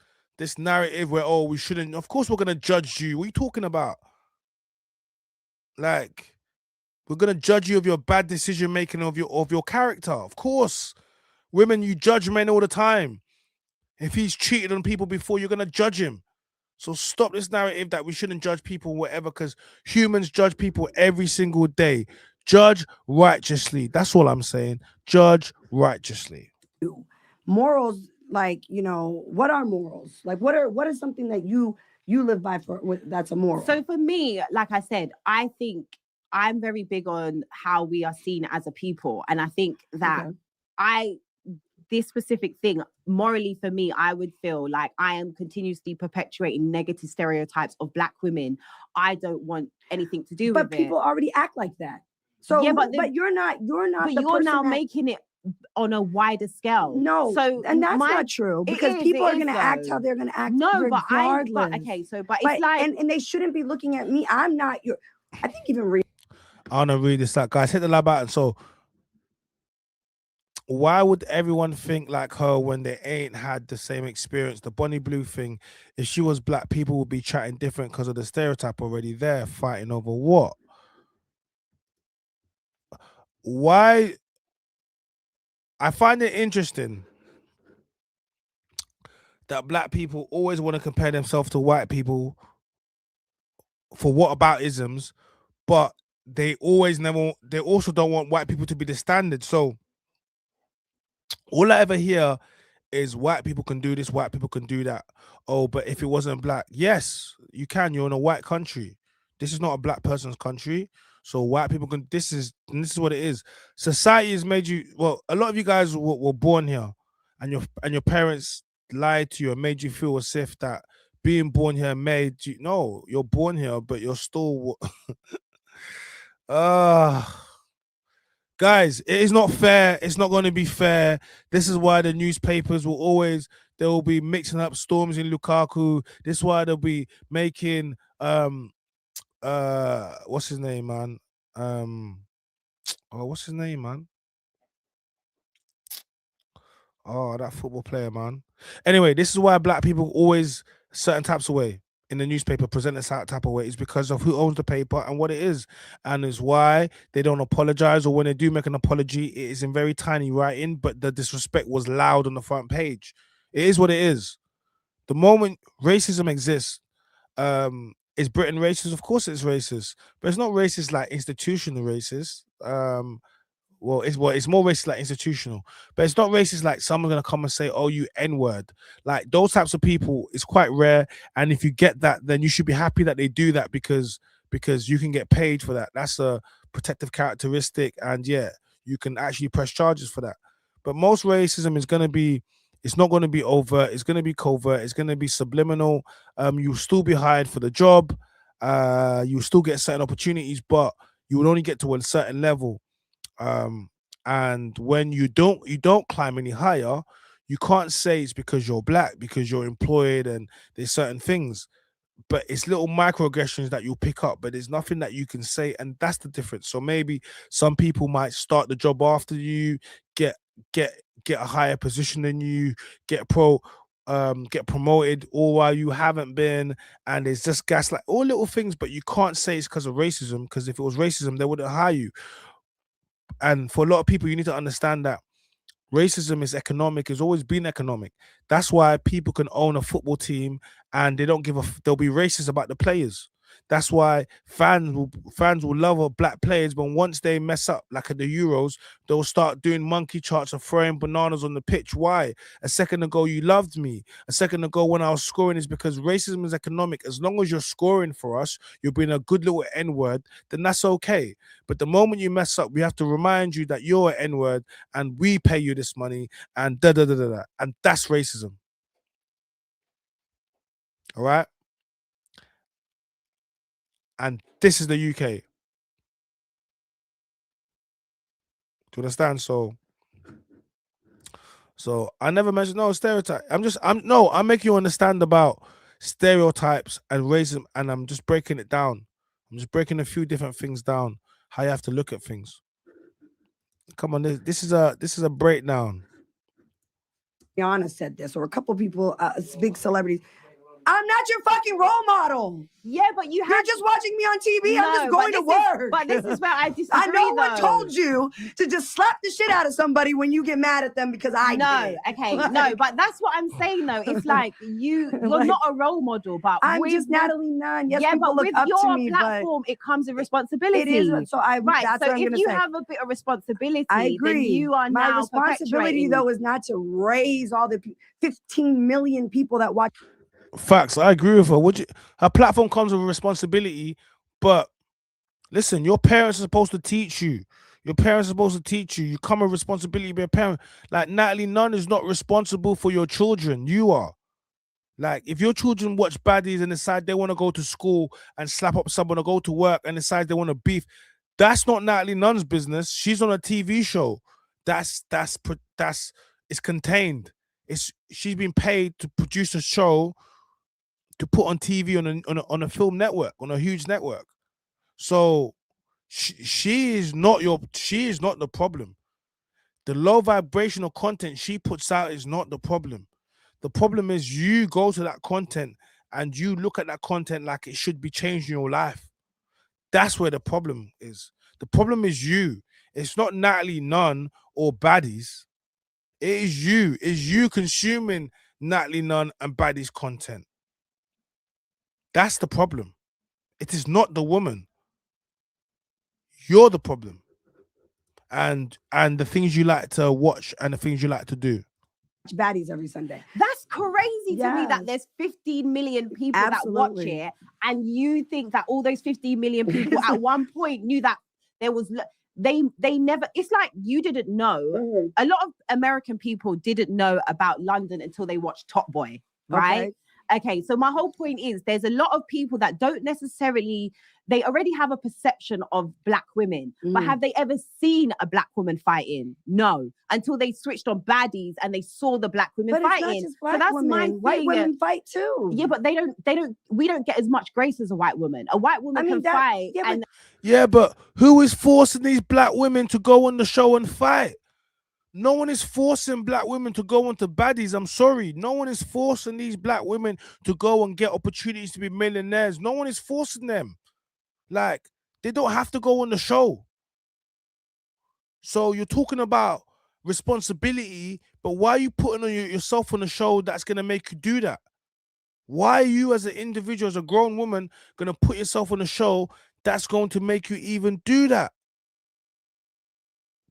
narrative where, oh, we shouldn't. Of course we're going to judge you. What are you talking about? Like, We're gonna judge you of your bad decision making of your character. Of course, women, you judge men all the time. If he's cheated on people before, you're gonna judge him. So stop this narrative that we shouldn't judge people, whatever, because humans judge people every single day. Judge righteously. That's all I'm saying. Judge righteously. Morals, like, you know, what are morals? Like, what is something that you live by that's a moral? So for me, like I said, I think I'm very big on how we are seen as a people. And I think that this specific thing, morally for me, I would feel like I am continuously perpetuating negative stereotypes of Black women. I don't want anything to do with it. But people already act like that. So yeah, but you're not. But you're now making it on a wider scale. No, so and that's not true, because people are going to act how they're going to act. No, regardless. but it's like, and they shouldn't be looking at me. I'm not your. I think even I want to read this. Like, guys, hit the like button. So, why would everyone think like her when they ain't had the same experience? The Bonnie Blue thing. If she was Black, people would be chatting different because of the stereotype already there. Fighting over what? Why? I find it interesting that Black people always want to compare themselves to white people for whataboutisms, but they also don't want white people to be the standard. So all I ever hear is white people can do this, white people can do that. Oh, but if it wasn't Black, yes, you can. You're in a white country. This is not a Black person's country. So white people can. This is what it is. Society has made you. Well, a lot of you guys were born here, and your parents lied to you and made you feel as if that being born here made you. No, you're born here, but you're still. Guys, it is not fair. It's not going to be fair. This is why the newspapers they will be mixing up Storms in Lukaku. This is why they'll be making what's his name, man? What's his name, man? Oh, that football player, man. Anyway, this is why Black people always certain types of way in the newspaper present a certain type of way. Is because of who owns the paper and what it is, and is why they don't apologize, or when they do make an apology, it is in very tiny writing, but the disrespect was loud on the front page. It is what it is. The moment racism exists, is Britain racist? Of course it's racist, but it's not racist like institutional racist. It's more racist like institutional, but it's not racist like someone's gonna come and say, "Oh, you N-word." Like those types of people is quite rare, and if you get that, then you should be happy that they do that because you can get paid for that. That's a protective characteristic, and yeah, you can actually press charges for that. But most racism is gonna be. It's not going to be overt. It's going to be covert. It's going to be subliminal. You'll still be hired for the job. You'll still get certain opportunities, but you will only get to a certain level. And when you don't climb any higher, you can't say it's because you're Black, because you're employed and there's certain things. But it's little microaggressions that you'll pick up, but there's nothing that you can say, and that's the difference. So maybe some people might start the job after you, get a higher position than you, get promoted, all while you haven't been, and it's just gaslight, all little things, but you can't say it's because of racism, because if it was racism, they wouldn't hire you. And for a lot of people, you need to understand that racism is economic, has always been economic. That's why people can own a football team and they don't they'll be racist about the players. That's why fans will love Black players, but once they mess up, like at the Euros, they'll start doing monkey charts and throwing bananas on the pitch. Why? A second ago you loved me. A second ago when I was scoring, is because racism is economic. As long as you're scoring for us, you're being a good little N-word, then that's okay. But the moment you mess up, we have to remind you that you're an N-word and we pay you this money and da-da-da-da-da. And that's racism. All right? And this is the UK. Do you understand? So I never mentioned no stereotype. I'm making you understand about stereotypes and racism, and I'm just breaking it down. I'm just breaking a few different things down, how you have to look at things. Come on, this is a breakdown. Rihanna said this, or a couple of people, big celebrities. I'm not your fucking role model. Yeah, but you're just watching me on TV. I'm just going to work. But this is where I disagree. I know one told you to just slap the shit out of somebody when you get mad at them because I did. Okay, no, but that's what I'm saying though. It's like you're not a role model, but I'm just Natalie Nunn. Yes, yeah, people but look with up your to me, platform, it comes with responsibility. It is. So right. That's so what I'm if gonna you say. have a bit of responsibility, I agree. then you are My now responsibility though is not to raise all the 15 million people that watch. Facts. I agree with her. Her platform comes with responsibility, but listen, your parents are supposed to teach you. Your parents are supposed to teach you. You come with responsibility to be a parent. Like Natalie Nunn is not responsible for your children. You are. Like if your children watch Baddies and decide they want to go to school and slap up someone or go to work and decide they want to beef, that's not Natalie Nunn's business. She's on a TV show. That's it's contained. She's been paid to produce a show to put on TV on a film network, on a huge network. So she is not the problem. The low vibrational content she puts out is not the problem. The problem is you go to that content and you look at that content like it should be changing your life. That's where the problem is. The problem is you. It's not Natalie Nunn or Baddies. It is you. It's you consuming Natalie Nunn and Baddies content. That's the problem. It is not the woman. You're the problem. And the things you like to watch and the things you like to do. Baddies every Sunday. That's crazy to me that there's 15 million people that watch it, and you think that all those 15 million people at one point knew that there was they never. It's like you didn't know. A lot of American people didn't know about London until they watched Top Boy, right? Okay, so my whole point is there's a lot of people that don't necessarily, they already have a perception of black women, but have they ever seen a black woman fighting? No, until they switched on Baddies and they saw the black women fighting. It's not just black so that's women. my White women fight too. Yeah, but we don't get as much grace as a white woman. A white woman can fight. But who is forcing these black women to go on the show and fight? No one is forcing black women to go into Baddies. I'm sorry. No one is forcing these black women to go and get opportunities to be millionaires. No one is forcing them. Like, they don't have to go on the show. So you're talking about responsibility, but why are you putting on yourself on a show that's going to make you do that? Why are you as an individual, as a grown woman, going to put yourself on a show that's going to make you even do that?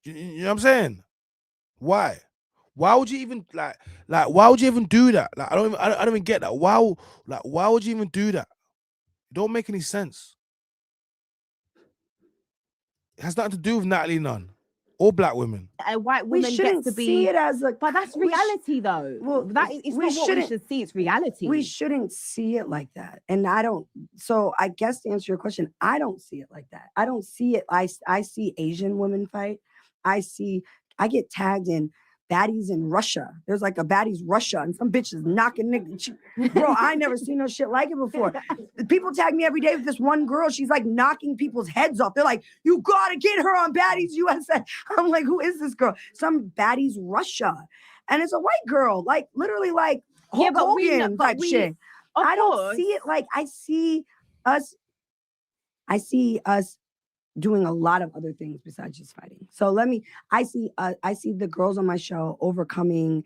You know what I'm saying? Why? Why would you even like why would you even do that? Like I don't even get that. Why would you even do that? It don't make any sense. It has nothing to do with Natalie Nunn or black women. A white woman gets to be, see it as a, but that's reality though. Well, that is not what we should see. It's reality. We shouldn't see it like that. And I don't. So I guess to answer your question, I don't see it like that. I don't see it. I see Asian women fight. I get tagged in Baddies in Russia. There's like a Baddies Russia and some bitches knocking niggas. Bro, I never seen no shit like it before. People tag me every day with this one girl. She's like knocking people's heads off. They're like, you gotta get her on Baddies USA. I'm like, who is this girl? Some Baddies Russia. And it's a white girl, like literally like Hulk Hogan type shit. I don't see it like I see us doing a lot of other things besides just fighting. So I see the girls on my show overcoming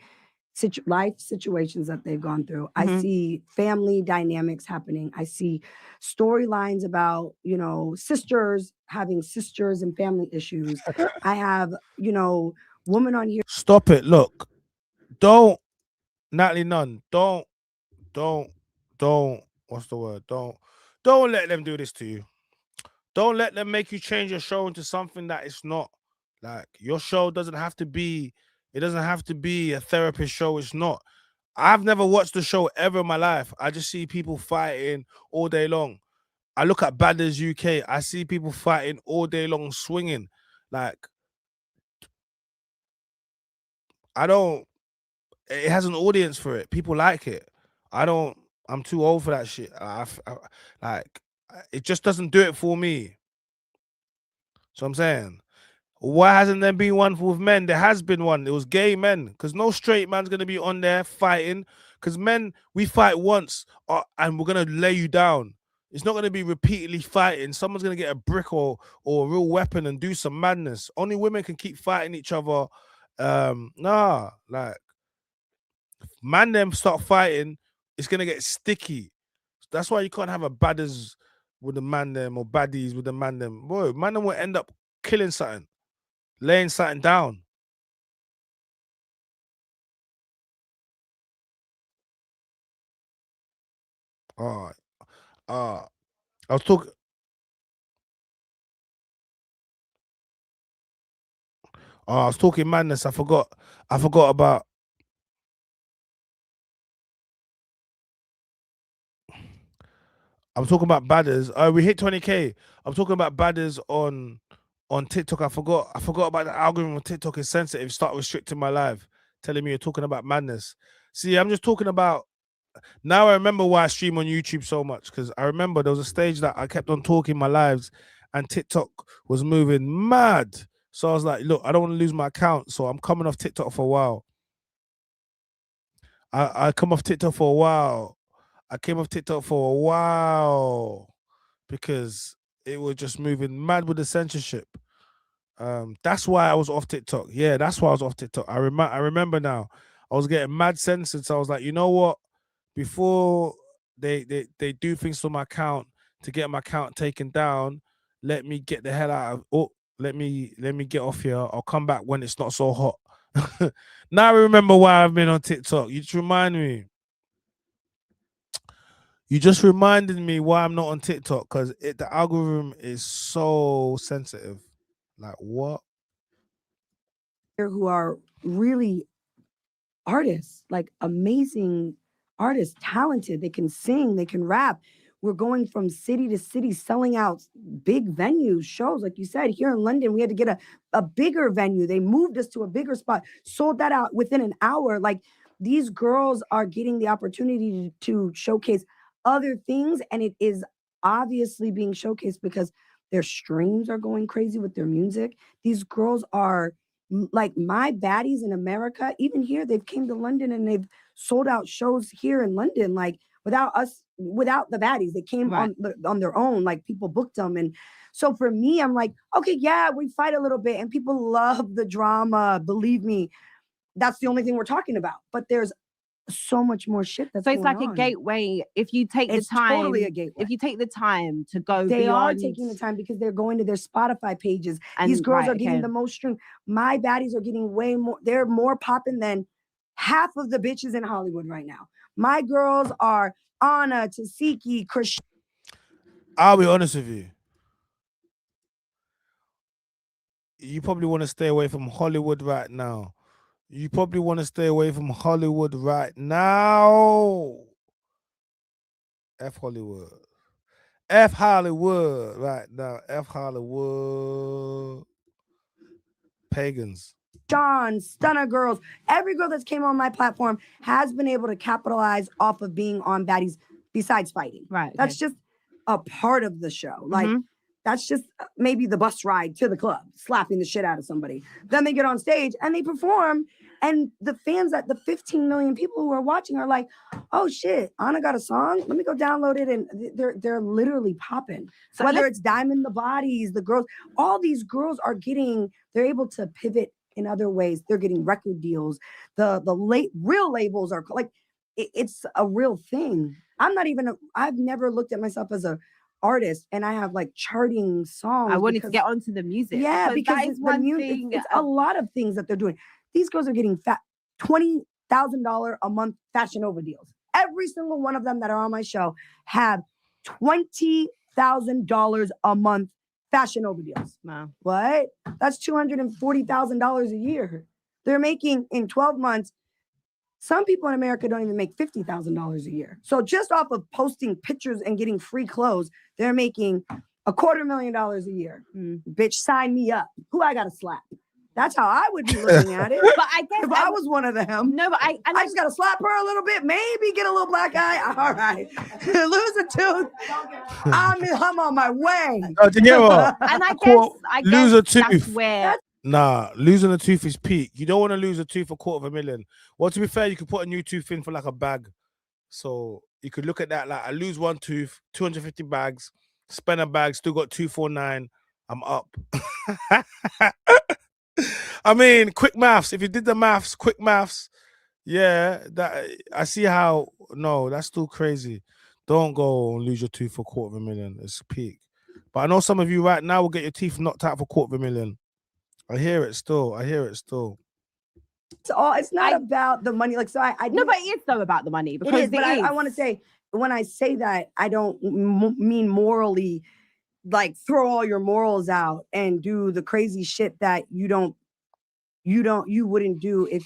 life situations that they've gone through. I see family dynamics happening. I see storylines about, sisters having sisters and family issues. I have, woman on here. Stop it. Look, don't, Natalie Nunn, don't, what's the word? Don't let them do this to you. Don't let them make you change your show into something that it's not. Like, your show doesn't have to be a therapist show. It's not. I've never watched the show ever in my life. I just see people fighting all day long. I look at Baddies UK. I see people fighting all day long, swinging. Like, it has an audience for it. People like it. I'm too old for that shit. It just doesn't do it for me. So I'm saying, why hasn't there been one with men? There has been one. It was gay men, because no straight man's going to be on there fighting, Because men, we fight once and we're gonna lay you down. It's not gonna be repeatedly fighting. Someone's gonna get a brick or a real weapon and do some madness. Only women can keep fighting each other. Nah, like man, them start fighting, it's gonna get sticky. That's why you can't have a badders with the man them or baddies with the man them. Boy, man them will end up killing something, laying something down. Oh, I was talking. I was talking madness. I forgot about. I'm talking about badders. We hit 20K. I'm talking about badders on TikTok. I forgot about the algorithm on TikTok is sensitive. Start restricting my live, telling me you're talking about madness. See, I'm just talking about. Now I remember why I stream on YouTube so much, because I remember there was a stage that I kept on talking my lives, and TikTok was moving mad. So I was like, look, I don't want to lose my account, so I'm coming off TikTok for a while. I come off TikTok for a while. I came off TikTok for a while because it was just moving mad with the censorship. That's why I was off TikTok. Yeah, that's why I was off TikTok. I remember now. I was getting mad censored, so I was like, you know what? Before they do things to my account to get my account taken down, let me get the hell out of. Oh, let me get off here. I'll come back when it's not so hot. Now I remember why I've been on TikTok. You just remind me. You just reminded me why I'm not on TikTok, because the algorithm is so sensitive. Like what? Who are really artists, like amazing artists, talented. They can sing, they can rap. We're going from city to city, selling out big venues, shows. Like you said, here in London, we had to get a bigger venue. They moved us to a bigger spot, sold that out within an hour. Like these girls are getting the opportunity to showcase other things, and it is obviously being showcased because their streams are going crazy with their music. These girls are like my baddies in America. Even here, they've came to London and they've sold out shows here in London, like without the baddies. They came on their own, like people booked them. And so for me, I'm like, okay, yeah, we fight a little bit and people love the drama. Believe me, that's the only thing we're talking about. But there's so much more shit that's so it's going like on. a gateway. If you take It's the time, totally a gateway. If you take the time to go they beyond, are taking the time because they're going to their Spotify pages. And these girls are getting the most stream. My baddies are getting way more. They're more popping than half of the bitches in Hollywood right now. My girls are Anna, Tasiki, Christian. I'll be honest with you. You probably want to stay away from Hollywood right now. You probably want to stay away from Hollywood right now. F Hollywood. F Hollywood right now. F Hollywood. Pagans. John, Stunner Girls. Every girl that's came on my platform has been able to capitalize off of being on Baddies besides fighting. Right. That's just a part of the show. Like, that's just maybe the bus ride to the club, slapping the shit out of somebody. Then they get on stage and they perform. And the fans, the 15 million people who are watching are like, oh shit, Anna got a song? Let me go download it. And they're literally popping. So whether it's Diamond the Bodies, the girls, all these girls are they're able to pivot in other ways. They're getting record deals. The real labels are like, it's a real thing. I've never looked at myself as a artist and I have like charting songs. I wanted to get onto the music. Yeah, because that is one thing. It's a lot of things that they're doing. These girls are getting $20,000 a month Fashion Nova deals. Every single one of them that are on my show have $20,000 a month Fashion Nova deals. Wow. What? That's $240,000 a year. They're making in 12 months. Some people in America don't even make $50,000 a year. So just off of posting pictures and getting free clothes, they're making $250,000 a year. Bitch, sign me up. Who I gotta slap? That's how I would be looking at it. But I guess if I was one of them. No, but I just gotta slap her a little bit, maybe get a little black eye. All right. Lose a tooth. I'm on my way. Oh, to get what? And I guess lose a tooth. that's where Nah, losing a tooth is peak. You don't want to lose a tooth for $250,000. Well, to be fair, you could put a new tooth in for like a bag. So you could look at that like I lose one tooth, 250 bags, spend a bag, still got 249. I'm up. I mean, quick maths. If you did the maths, quick maths, yeah, that I see how. No, that's still crazy. Don't go and lose your tooth for $250,000. It's peak. But I know some of you right now will get your teeth knocked out for $250,000. I hear it still. It's not about the money. Like, so I No, but it is so about the money it because is. But I want to say, when I say that, I don't mean morally, like throw all your morals out and do the crazy shit that you wouldn't do if,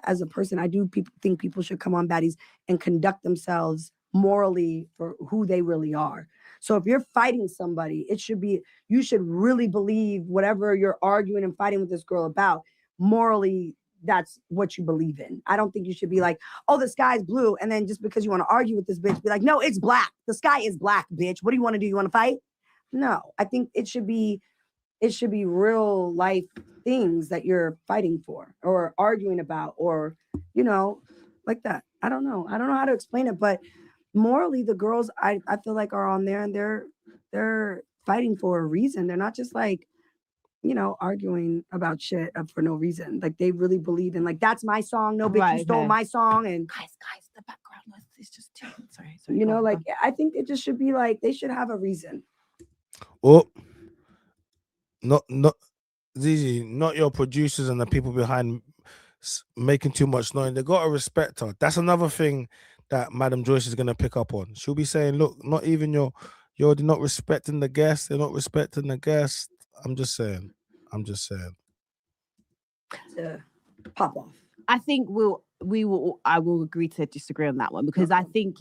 as a person. I do think people should come on Baddies and conduct themselves morally for who they really are. So if you're fighting somebody, you should really believe whatever you're arguing and fighting with this girl about, morally, that's what you believe in. I don't think you should be like, oh, the sky's blue, and then just because you want to argue with this bitch, be like, no, it's black. The sky is black, bitch. What do you want to do? You want to fight? No, I think it should be real life things that you're fighting for or arguing about, or like that. I don't know how to explain it, but morally, the girls I feel like are on there, and they're fighting for a reason. They're not just like, arguing about shit for no reason. Like, they really believe in, like, that's my song. No, bitch, Right, you stole okay. my song. And guys, the background noise is just too. Sorry. like, I think it just should be like, they should have a reason. Oh, not Zeze, not your producers and the people behind making too much noise. They gotta respect her. That's another thing that Madam Joyce is gonna pick up on. She'll be saying, "Look, not even you're not respecting the guests. They're not respecting the guests." I'm just saying. To pop off. I think I will agree to disagree on that one, because I think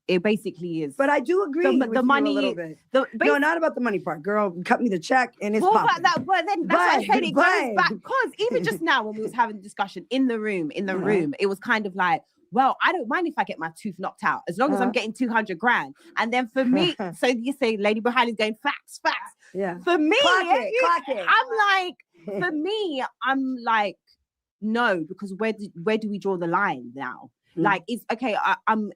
it basically is. But I do agree with the you money, a little bit. no, not about the money part. Girl, cut me the check and it's well, popping. but then that's what I said. It goes back, because even just now when we was having the discussion in the room, it was kind of like, well, I don't mind if I get my tooth knocked out as long as I'm getting 200 grand. And then for me, so you say Lady Behind is going facts. Yeah. For me, Clock it. for me, I'm like, no, because where do we draw the line now? Like, it's okay.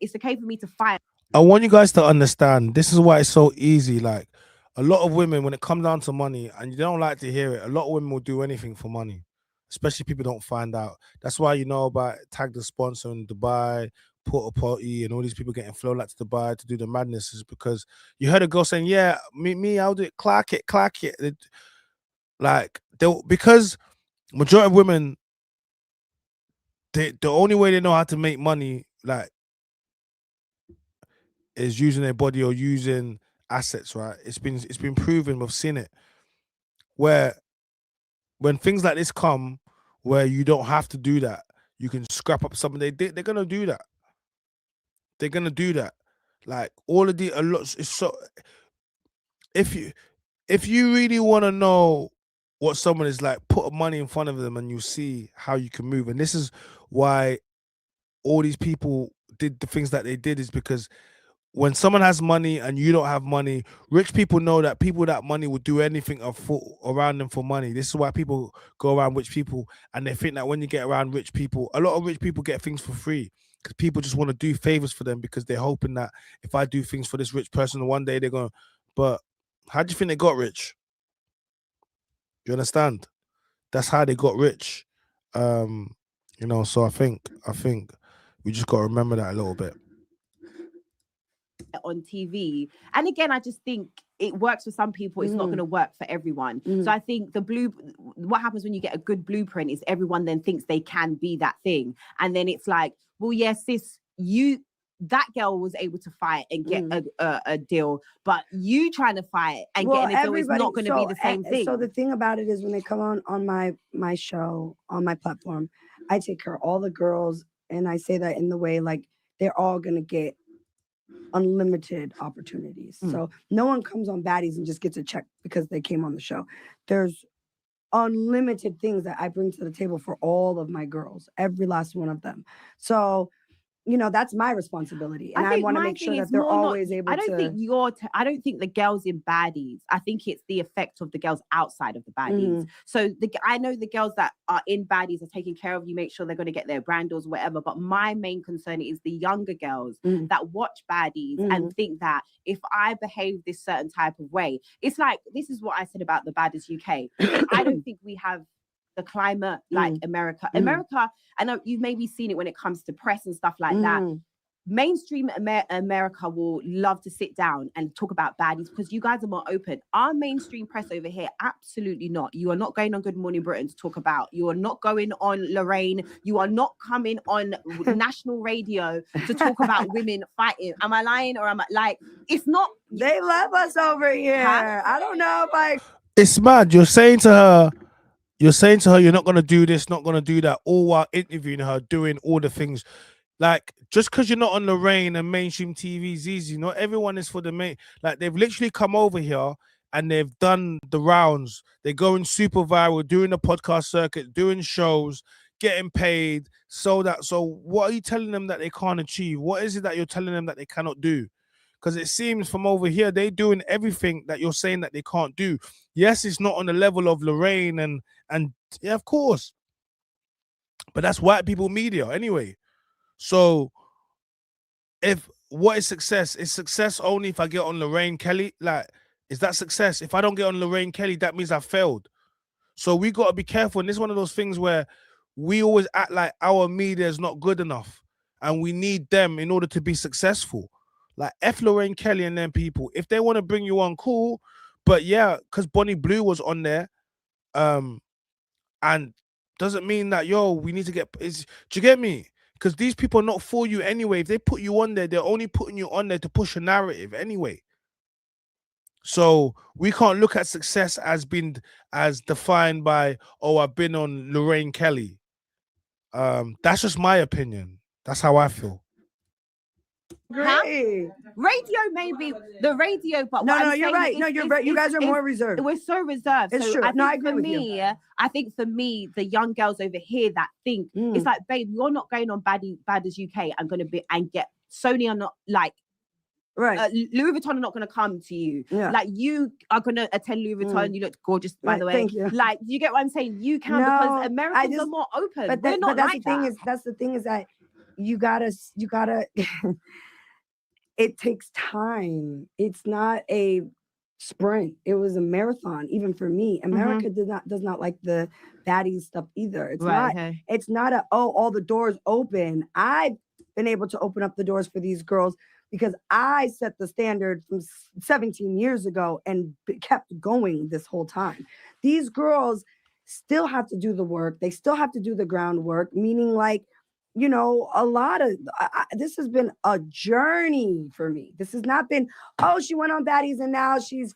It's okay for me to fight. I want you guys to understand. This is why it's so easy. Like, a lot of women, when it comes down to money, and you don't like to hear it, a lot of women will do anything for money, especially people don't find out. That's why about Tag the Sponsor in Dubai, Porta Potty, and all these people getting flown out to Dubai to do the madness, is because you heard a girl saying, "Yeah, me, I'll do it. Clack it." Like, because majority of women, the only way they know how to make money, like, is using their body or using assets, right? It's been proven. We've seen it. Where when things like this come, where you don't have to do that, you can scrap up something. They're gonna do that. They're gonna do that. Like, all of a lot. So if you really want to know what someone is like, put money in front of them and you see how you can move. And this is why all these people did the things that they did, is because when someone has money and you don't have money, rich people know that people with that money will do anything around them for money. This is why people go around rich people, and they think that when you get around rich people, a lot of rich people get things for free, because people just want to do favors for them, because they're hoping that if I do things for this rich person, one day they're going to. But how do you think they got rich? You understand? That's how they got rich. So I think we just got to remember that a little bit. On TV, and again, I just think it works for some people. It's not going to work for everyone. So I think what happens when you get a good blueprint is everyone then thinks they can be that thing, and then it's like, well, yes, that girl was able to fight and get a deal, but you trying to fight and getting a deal is not going to be the same thing. So the thing about it is, when they come on my show, on my platform, I take care of all the girls, and I say that in the way, like, they're all going to get unlimited opportunities. So no one comes on Baddies and just gets a check because they came on the show. There's unlimited things that I bring to the table for all of my girls, every last one of them. So that's my responsibility, and I think want to my make sure thing that is they're more not- always able I don't to. think I don't think the girls in Baddies. I think it's the effect of the girls outside of the Baddies. So I know the girls that are in Baddies are taking care of you, make sure they're going to get their brand deals, whatever. But my main concern is the younger girls that watch Baddies and think that if I behave this certain type of way, it's like, this is what I said about the Baddies UK. I don't think we have the climate like America. America, I know you've maybe seen it when it comes to press and stuff like that. Mainstream America will love to sit down and talk about Baddies because you guys are more open. Our mainstream press over here, absolutely not. You are not going on Good Morning Britain to talk about. You are not going on Lorraine. You are not coming on national radio to talk about women fighting. Am I lying or am I like? It's not. They love us over here. Huh? I don't know if I. It's mad. You're saying to her you're not gonna do this, not gonna do that, all while interviewing her, doing all the things. Like, just because you're not on Lorraine and mainstream TV, Zeze, not everyone is for the main. Like, they've literally come over here and they've done the rounds. They're going super viral, doing the podcast circuit, doing shows, getting paid. So what are you telling them that they can't achieve? What is it that you're telling them that they cannot do? Because it seems from over here, they're doing everything that you're saying that they can't do. Yes, it's not on the level of Lorraine and yeah, of course. But that's white people media anyway. So if what is success? Is success only if I get on Lorraine Kelly? Like, is that success? If I don't get on Lorraine Kelly, that means I failed. So we got to be careful. And this is one of those things where we always act like our media is not good enough and we need them in order to be successful. Like, F Lorraine Kelly and them people, if they want to bring you on, cool. But yeah, because Bonnie Blue was on there, and doesn't mean that, we need to do you get me? Because these people are not for you anyway. If they put you on there, they're only putting you on there to push a narrative anyway. So we can't look at success as defined by, I've been on Lorraine Kelly. That's just my opinion. That's how I feel. Great. Radio maybe the radio, but No, you're right. No, you're right. You guys are more reserved. We're so reserved. It's so true. I agree with you. I think for me, the young girls over here that think it's like, babe, you're not going on Baddies UK. I'm gonna be and get Sony are not like. Right. Louis Vuitton are not going to come to you. Yeah. Like, you are going to attend Louis Vuitton. You look gorgeous, by the way. Thank you. Like, you get what I'm saying? You can because Americans are more open. But that's the thing. That's the thing is that you gotta. It takes time. It's not a sprint. It was a marathon. Even for me, America does not like the Baddies stuff either. It's not. Okay. It's not all the doors open. I've been able to open up the doors for these girls because I set the standard from 17 years ago and kept going this whole time. These girls still have to do the work. They still have to do the groundwork, meaning like, a lot of, this has been a journey for me. This has not been, she went on Baddies and now she's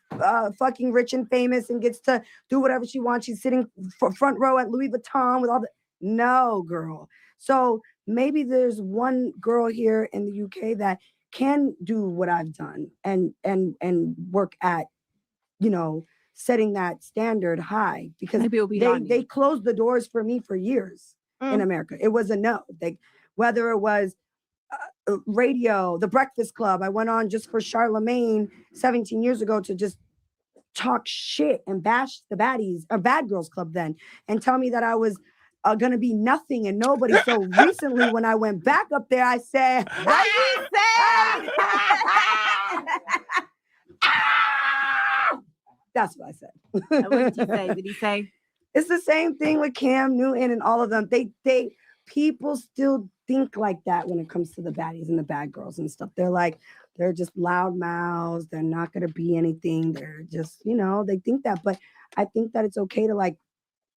fucking rich and famous and gets to do whatever she wants. She's sitting front row at Louis Vuitton with all the, no, girl. So maybe there's one girl here in the UK that can do what I've done and work at, setting that standard high, because they closed the doors for me for years in America. It was a no. Whether it was radio, The Breakfast Club, I went on just for Charlemagne 17 years ago to just talk shit and bash the Baddies or Bad Girls Club then and tell me that I was gonna be nothing and nobody. So recently when I went back up there, I said, what you say? That's what I said. And what did you say? Did he say? It's the same thing with Cam Newton and all of them. People still think like that when it comes to the Baddies and the Bad Girls and stuff. They're just loud mouths. They're not gonna be anything. They're just, they think that. But I think that it's okay to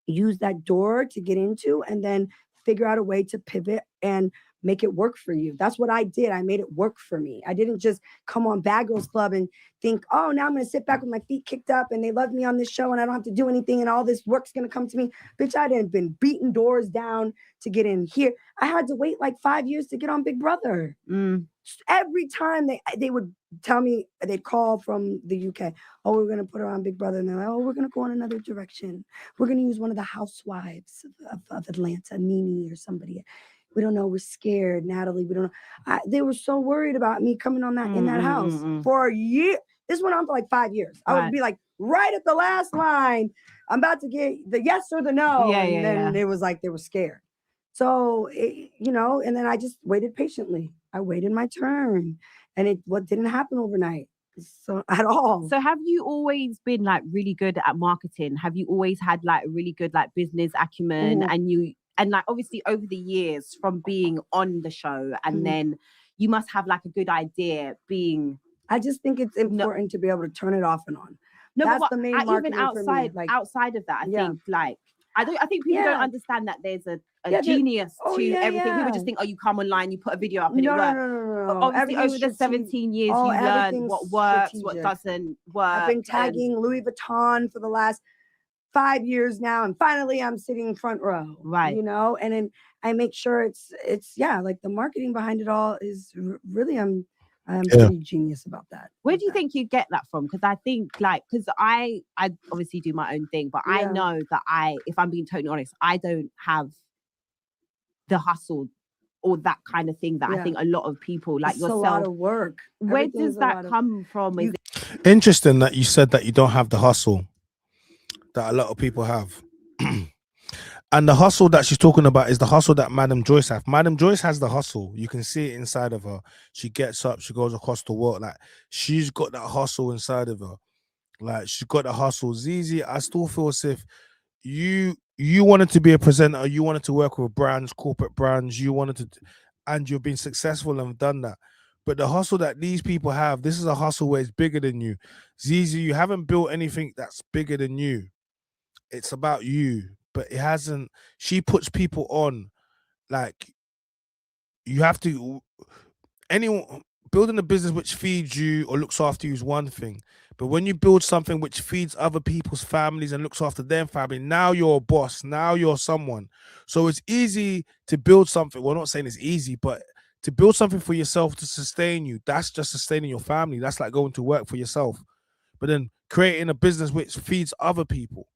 use that door to get into and then figure out a way to pivot and make it work for you. That's what I did. I made it work for me. I didn't just come on Bad Girls Club and think, now I'm going to sit back with my feet kicked up and they love me on this show and I don't have to do anything and all this work's going to come to me. Bitch, I didn't been beating doors down to get in here. I had to wait 5 years to get on Big Brother. Every time they would tell me, they'd call from the UK, we're going to put her on Big Brother. And they're like, we're going to go in another direction. We're going to use one of the housewives of Atlanta, Nene or somebody. We don't know. We're scared, Natalie. We don't know. They were so worried about me coming on that in that house for a year. This went on for like 5 years. I would be like right at the last line. I'm about to get the yes or the no. And then it was like they were scared. So, and then I just waited patiently. I waited my turn. And what didn't happen overnight. So at all. So have you always been like really good at marketing? Have you always had like a really good like business acumen? And like obviously over the years from being on the show and then you must have like a good idea being. I just think it's important to be able to turn it off and on. No, that's but the main even outside for me. Outside of that, I think like I think people don't understand that there's a genius to everything. People just think, you come online, you put a video up and it works. No. Obviously, over the 17 years, you learn what works, what doesn't work. I've been tagging Louis Vuitton for the last 5 years now, and finally I'm sitting front row. Right. And then I make sure it's like the marketing behind it all is really I'm pretty genius about that. Where do you think you get that from? Because I think because I obviously do my own thing, but I know that if I'm being totally honest, I don't have the hustle or that kind of thing that I think a lot of people like yourself. It's a lot of work. Where does that come from? Interesting that you said that you don't have the hustle that a lot of people have. And the hustle that she's talking about is the hustle that Madam Joyce has. Madam Joyce has the hustle. You can see it inside of her. She gets up, she goes across the world. Like, she's got that hustle inside of her. Like, she's got the hustle. Zeze, I still feel as if you wanted to be a presenter, you wanted to work with brands, corporate brands, and you've been successful and have done that. But the hustle that these people have, this is a hustle where it's bigger than you. Zeze, you haven't built anything that's bigger than you. It's about you. But it hasn't. She puts people on. Like, you have to. Anyone building a business which feeds you or looks after you is one thing. But when you build something which feeds other people's families and looks after their family, now you're a boss. Now you're someone. So it's easy to build something. Well, I'm not saying it's easy, but to build something for yourself to sustain you, that's just sustaining your family. That's like going to work for yourself. But then creating a business which feeds other people.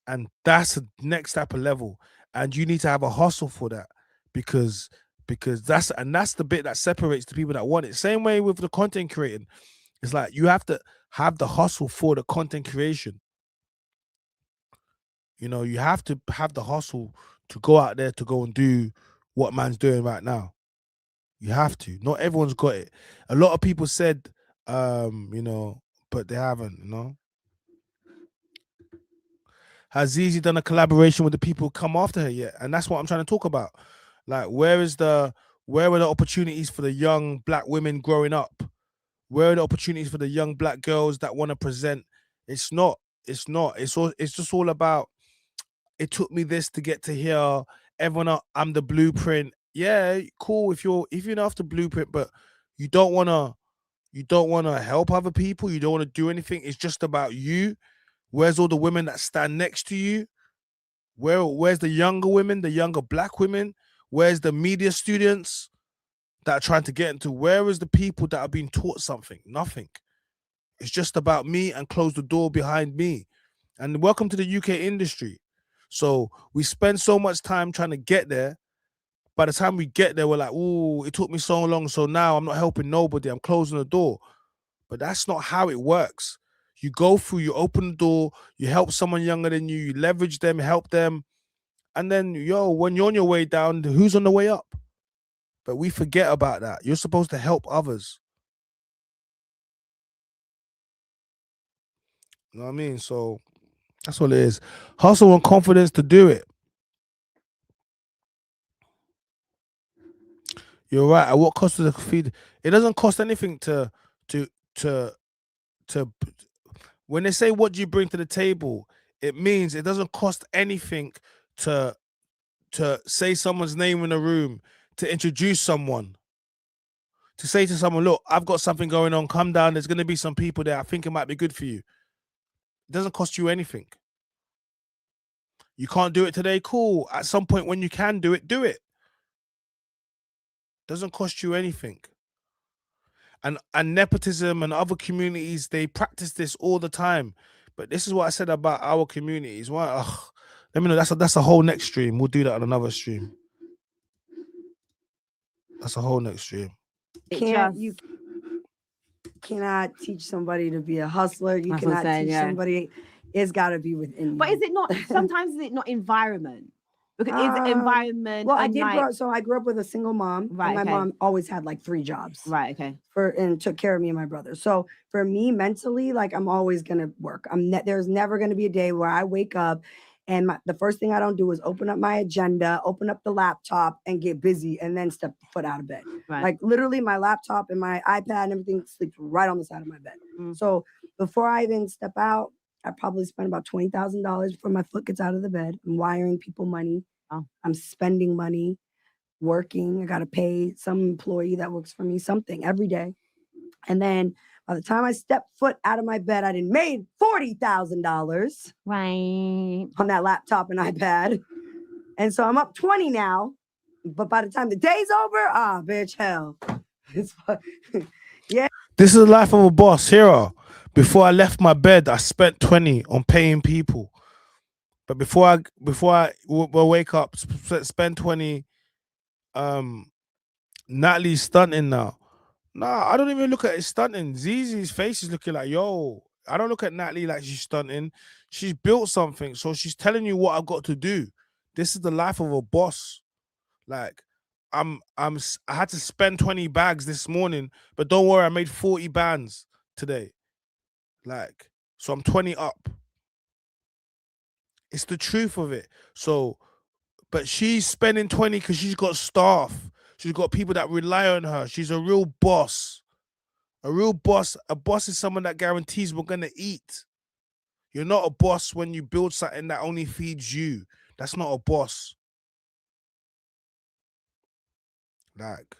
And that's the next type of level. And you need to have a hustle for that because that's the bit that separates the people that want it. Same way with the content creating. It's like you have to have the hustle for the content creation. You have to have the hustle to go out there to go and do what man's doing right now. You have to. Not everyone's got it. A lot of people said, but they haven't, Has Zeze done a collaboration with the people who come after her yet? And that's what I'm trying to talk about. Like, where are the opportunities for the young black women growing up? Where are the opportunities for the young black girls that want to present? It's just all about, it took me this to get to here. Everyone, I'm the blueprint. Yeah, cool. If you're after blueprint, but you don't want to help other people. You don't want to do anything. It's just about you. Where's all the women that stand next to you? Where's the younger women, the younger black women? Where's the media students that are trying to get into? Where is the people that are being taught something? Nothing. It's just about me and close the door behind me. And welcome to the UK industry. So we spend so much time trying to get there. By the time we get there, we're like, ooh, it took me so long. So now I'm not helping nobody. I'm closing the door. But that's not how it works. You go through, you open the door, you help someone younger than you, you leverage them, help them. And then, when you're on your way down, who's on the way up? But we forget about that. You're supposed to help others. You know what I mean? So that's what it is. Hustle and confidence to do it. You're right. At what cost does it feed? It doesn't cost anything to when they say what do you bring to the table, it means it doesn't cost anything to say someone's name in a room, to introduce someone, to say to someone, look, I've got something going on, come down, there's going to be some people there, I think it might be good for you. It doesn't cost you anything. You can't do it today, cool. At some point when you can do it, do it. Doesn't cost you anything. And nepotism and other communities, they practice this all the time. But this is what I said about our communities. Why? Let me know. That's a whole next stream. We'll do that on another stream. That's a whole next stream. You cannot teach somebody to be a hustler. You That's what I'm cannot saying, teach yeah. somebody. It's got to be within you. But is it not? Sometimes is it not environment? Because is it environment? Well, I and did like, grow up. So I grew up with a single mom, Right, and my okay. mom always had like 3 jobs. Right. Okay. And took care of me and my brother. So for me mentally, like I'm always gonna work. There's never gonna be a day where I wake up and the first thing I don't do is open up my agenda, open up the laptop, and get busy, and then step foot out of bed. Right. Like literally, my laptop and my iPad and everything sleeps right on the side of my bed. So before I even step out, I probably spend about $20,000 before my foot gets out of the bed. I'm wiring people money. Oh. I'm spending money, working. I got to pay some employee that works for me something every day. And then by the time I step foot out of my bed, I done made $40,000 Right. on that laptop and iPad. And so I'm up 20 now. But by the time the day's over, bitch, hell. Yeah. This is the life of a boss. Hero. Before I left my bed, I spent 20 on paying people. But before I wake up, spend 20. Natalie's stunting now. Nah, I don't even look at it stunting. Zeze's face is looking like, yo. I don't look at Natalie like she's stunting. She's built something, so she's telling you what I've got to do. This is the life of a boss. Like, I had to spend 20 bags this morning, but don't worry, I made 40 bands today. Like, so I'm 20 up. It's the truth of it. So, but she's spending 20 because she's got staff. She's got people that rely on her. She's a real boss. A real boss. A boss is someone that guarantees we're going to eat. You're not a boss when you build something that only feeds you. That's not a boss. Like,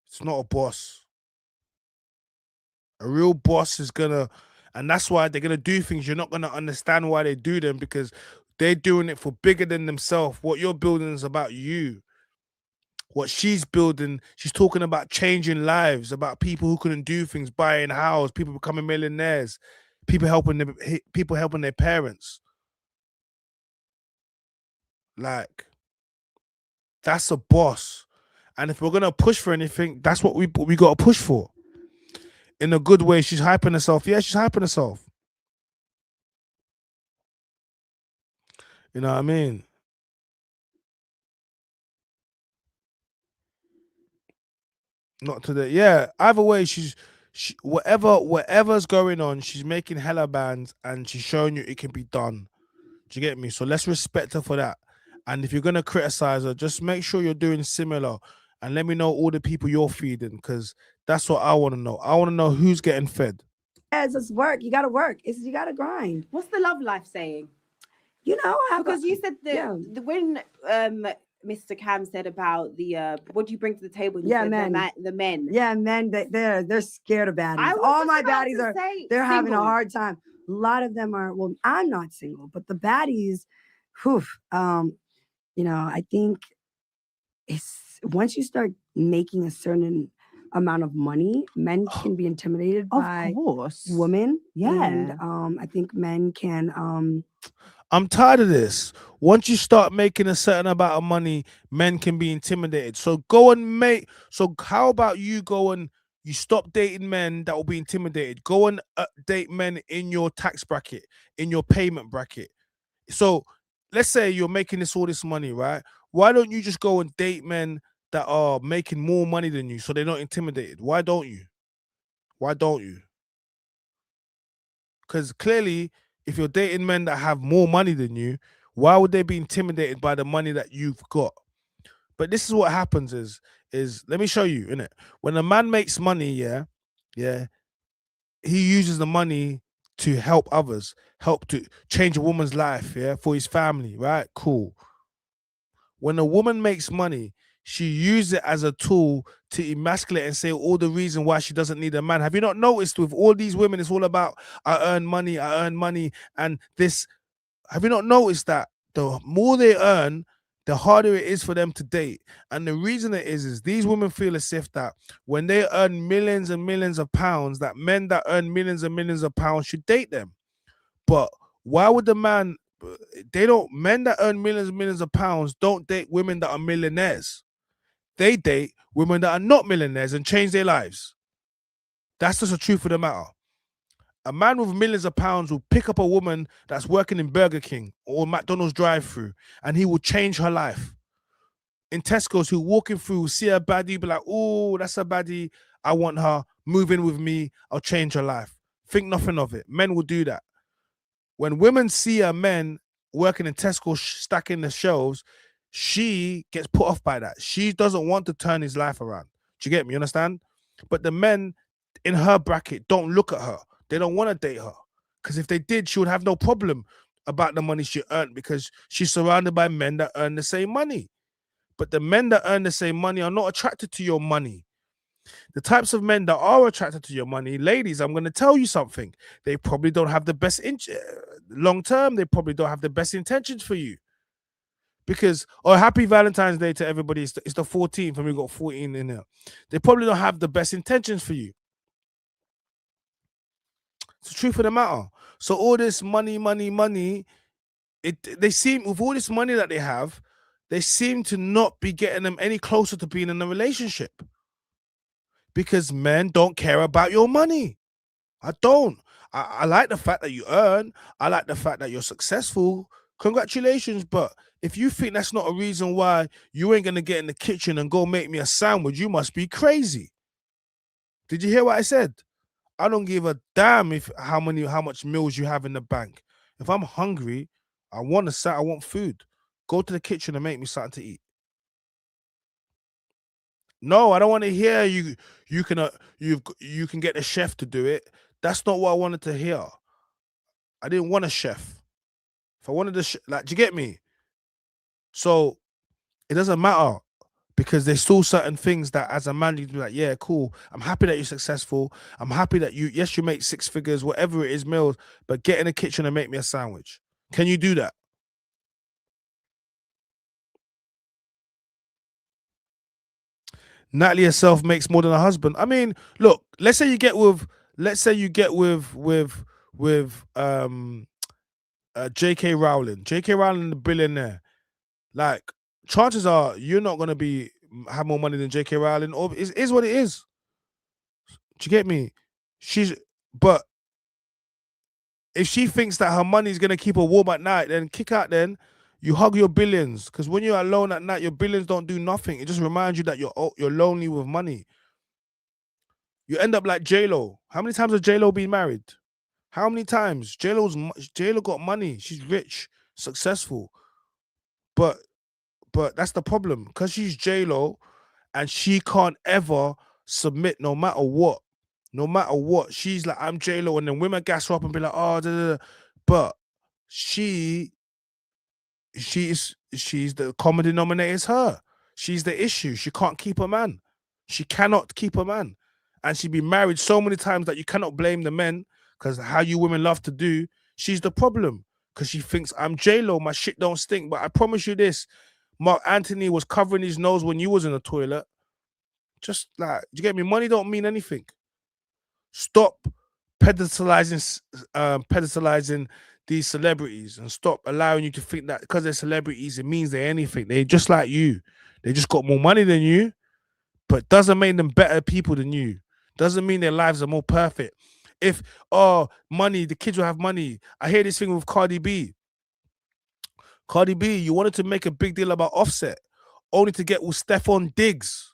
it's not a boss. A real boss is gonna, and that's why they're gonna do things you're not gonna understand why they do them, because they're doing it for bigger than themselves. What you're building is about you. What she's building, she's talking about changing lives, about people who couldn't do things, buying a house, people becoming millionaires, people helping their parents. Like, that's a boss. And if we're gonna push for anything, that's what we gotta push for. In a good way. She's hyping herself. Yeah, she's hyping herself. You know what I mean? Not today. Yeah. Either way, whatever's going on, she's making hella bands and she's showing you it can be done. Do you get me? So let's respect her for that. And if you're gonna criticize her, just make sure you're doing similar. And let me know all the people you're feeding, because that's what I want to know. I want to know who's getting fed. It's just work. You got to work. You got to grind. What's the love life saying? You know, because you said that when Mr. Cam said about the what do you bring to the table? You said men. The men. Yeah, men. They're scared of baddies. All my baddies they're having a hard time. A lot of them are. Well, I'm not single, but the baddies, whew, you know, I think it's once you start making a certain amount of money, men can be intimidated by women. Yeah. And I think men can I'm tired of this. Once you start making a certain amount of money, men can be intimidated. So go and make. So how about you go and you stop dating men that will be intimidated? Go and date men in your tax bracket, in your payment bracket. So let's say you're making all this money, right? Why don't you just go and date men that are making more money than you, so they're not intimidated? Why don't you? Why don't you? Because clearly, if you're dating men that have more money than you, why would they be intimidated by the money that you've got? But this is what happens is let me show you, innit? When a man makes money, yeah, he uses the money to help others, help to change a woman's life, yeah, for his family, right? Cool. When a woman makes money, she uses it as a tool to emasculate and say all the reason why she doesn't need a man. Have you not noticed with all these women, it's all about, I earn money, and this. Have you not noticed that the more they earn, the harder it is for them to date? And the reason it is these women feel as if that when they earn millions and millions of pounds, that men that earn millions and millions of pounds should date them. But why would the man, men that earn millions and millions of pounds don't date women that are millionaires. They date women that are not millionaires and change their lives. That's just the truth of the matter. A man with millions of pounds will pick up a woman that's working in Burger King or McDonald's drive-through, and he will change her life. In Tesco's, he'll walking through, see a baddie, be like, oh, that's a baddie. I want her. Move in with me. I'll change her life. Think nothing of it. Men will do that. When women see a man working in Tesco stacking the shelves, she gets put off by that. She doesn't want to turn his life around. Do you get me? You understand? But the men in her bracket don't look at her. They don't want to date her. Because if they did, she would have no problem about the money she earned because she's surrounded by men that earn the same money. But the men that earn the same money are not attracted to your money. The types of men that are attracted to your money, ladies, I'm going to tell you something. They probably don't have the best long term. They probably don't have the best intentions for you. Because, happy Valentine's Day to everybody. It's the 14th and we got 14 in there. They probably don't have the best intentions for you. It's the truth of the matter. So all this money, they seem, with all this money that they have, they seem to not be getting them any closer to being in a relationship. Because men don't care about your money. I don't. I like the fact that you earn. I like the fact that you're successful. Congratulations. But if you think that's not a reason why you ain't going to get in the kitchen and go make me a sandwich, you must be crazy. Did you hear what I said? I don't give a damn how much meals you have in the bank. If I'm hungry, I want food. Go to the kitchen and make me something to eat. No, I don't want to hear you can get the chef to do it. That's not what I wanted to hear. I didn't want a chef. If I wanted do you get me? So it doesn't matter. Because there's still certain things that as a man, you'd be like, yeah, cool. I'm happy that you're successful. I'm happy that you make 6 figures, whatever it is, meals, but get in the kitchen and make me a sandwich. Can you do that? Natalie herself makes more than a husband. I mean, look, let's say you get with J.K. Rowling. J.K. Rowling, the billionaire. Like, chances are you're not going to have more money than J.K. Rowling, or it is what it is. Do you get me? But if she thinks that her money is going to keep her warm at night, then kick out then. You hug your billions, because when you're alone at night, your billions don't do nothing. It just reminds you that you're lonely with money. You end up like J-Lo. How many times has J-Lo been married? How many times? J-Lo got money. She's rich, successful. But that's the problem, because she's J-Lo and she can't ever submit no matter what. No matter what. She's like, I'm J-Lo, and then women gas her up and be like, oh, da, da, da. But she's the common denominator is her. She's the issue. She can't keep a man. She cannot keep a man. And she's been married so many times that you cannot blame the men, because how you women love to do. She's the problem, because she thinks I'm J-Lo, my shit don't stink. But I promise you this, Mark Anthony was covering his nose when you was in the toilet. Just like, you get me? Money don't mean anything. Stop pedestalizing these celebrities, and stop allowing you to think that because they're celebrities, it means they're anything. They're just like you. They just got more money than you, but doesn't make them better people than you. Doesn't mean their lives are more perfect. If, money, the kids will have money. I hear this thing with Cardi B. Cardi B, you wanted to make a big deal about Offset, only to get with Stephon Diggs.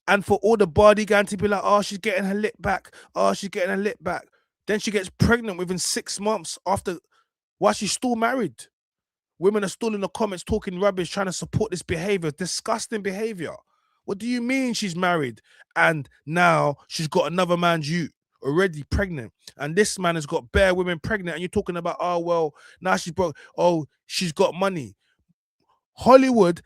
And for all the bodyguard to be like, oh, she's getting her lip back. Then she gets pregnant within 6 months after, while she's still married. Women are still in the comments talking rubbish, trying to support this behavior, disgusting behavior. What do you mean she's married and now she's got another man's youth already pregnant, and this man has got bare women pregnant, and you're talking about, oh, well, now she's broke. Oh, she's got money. Hollywood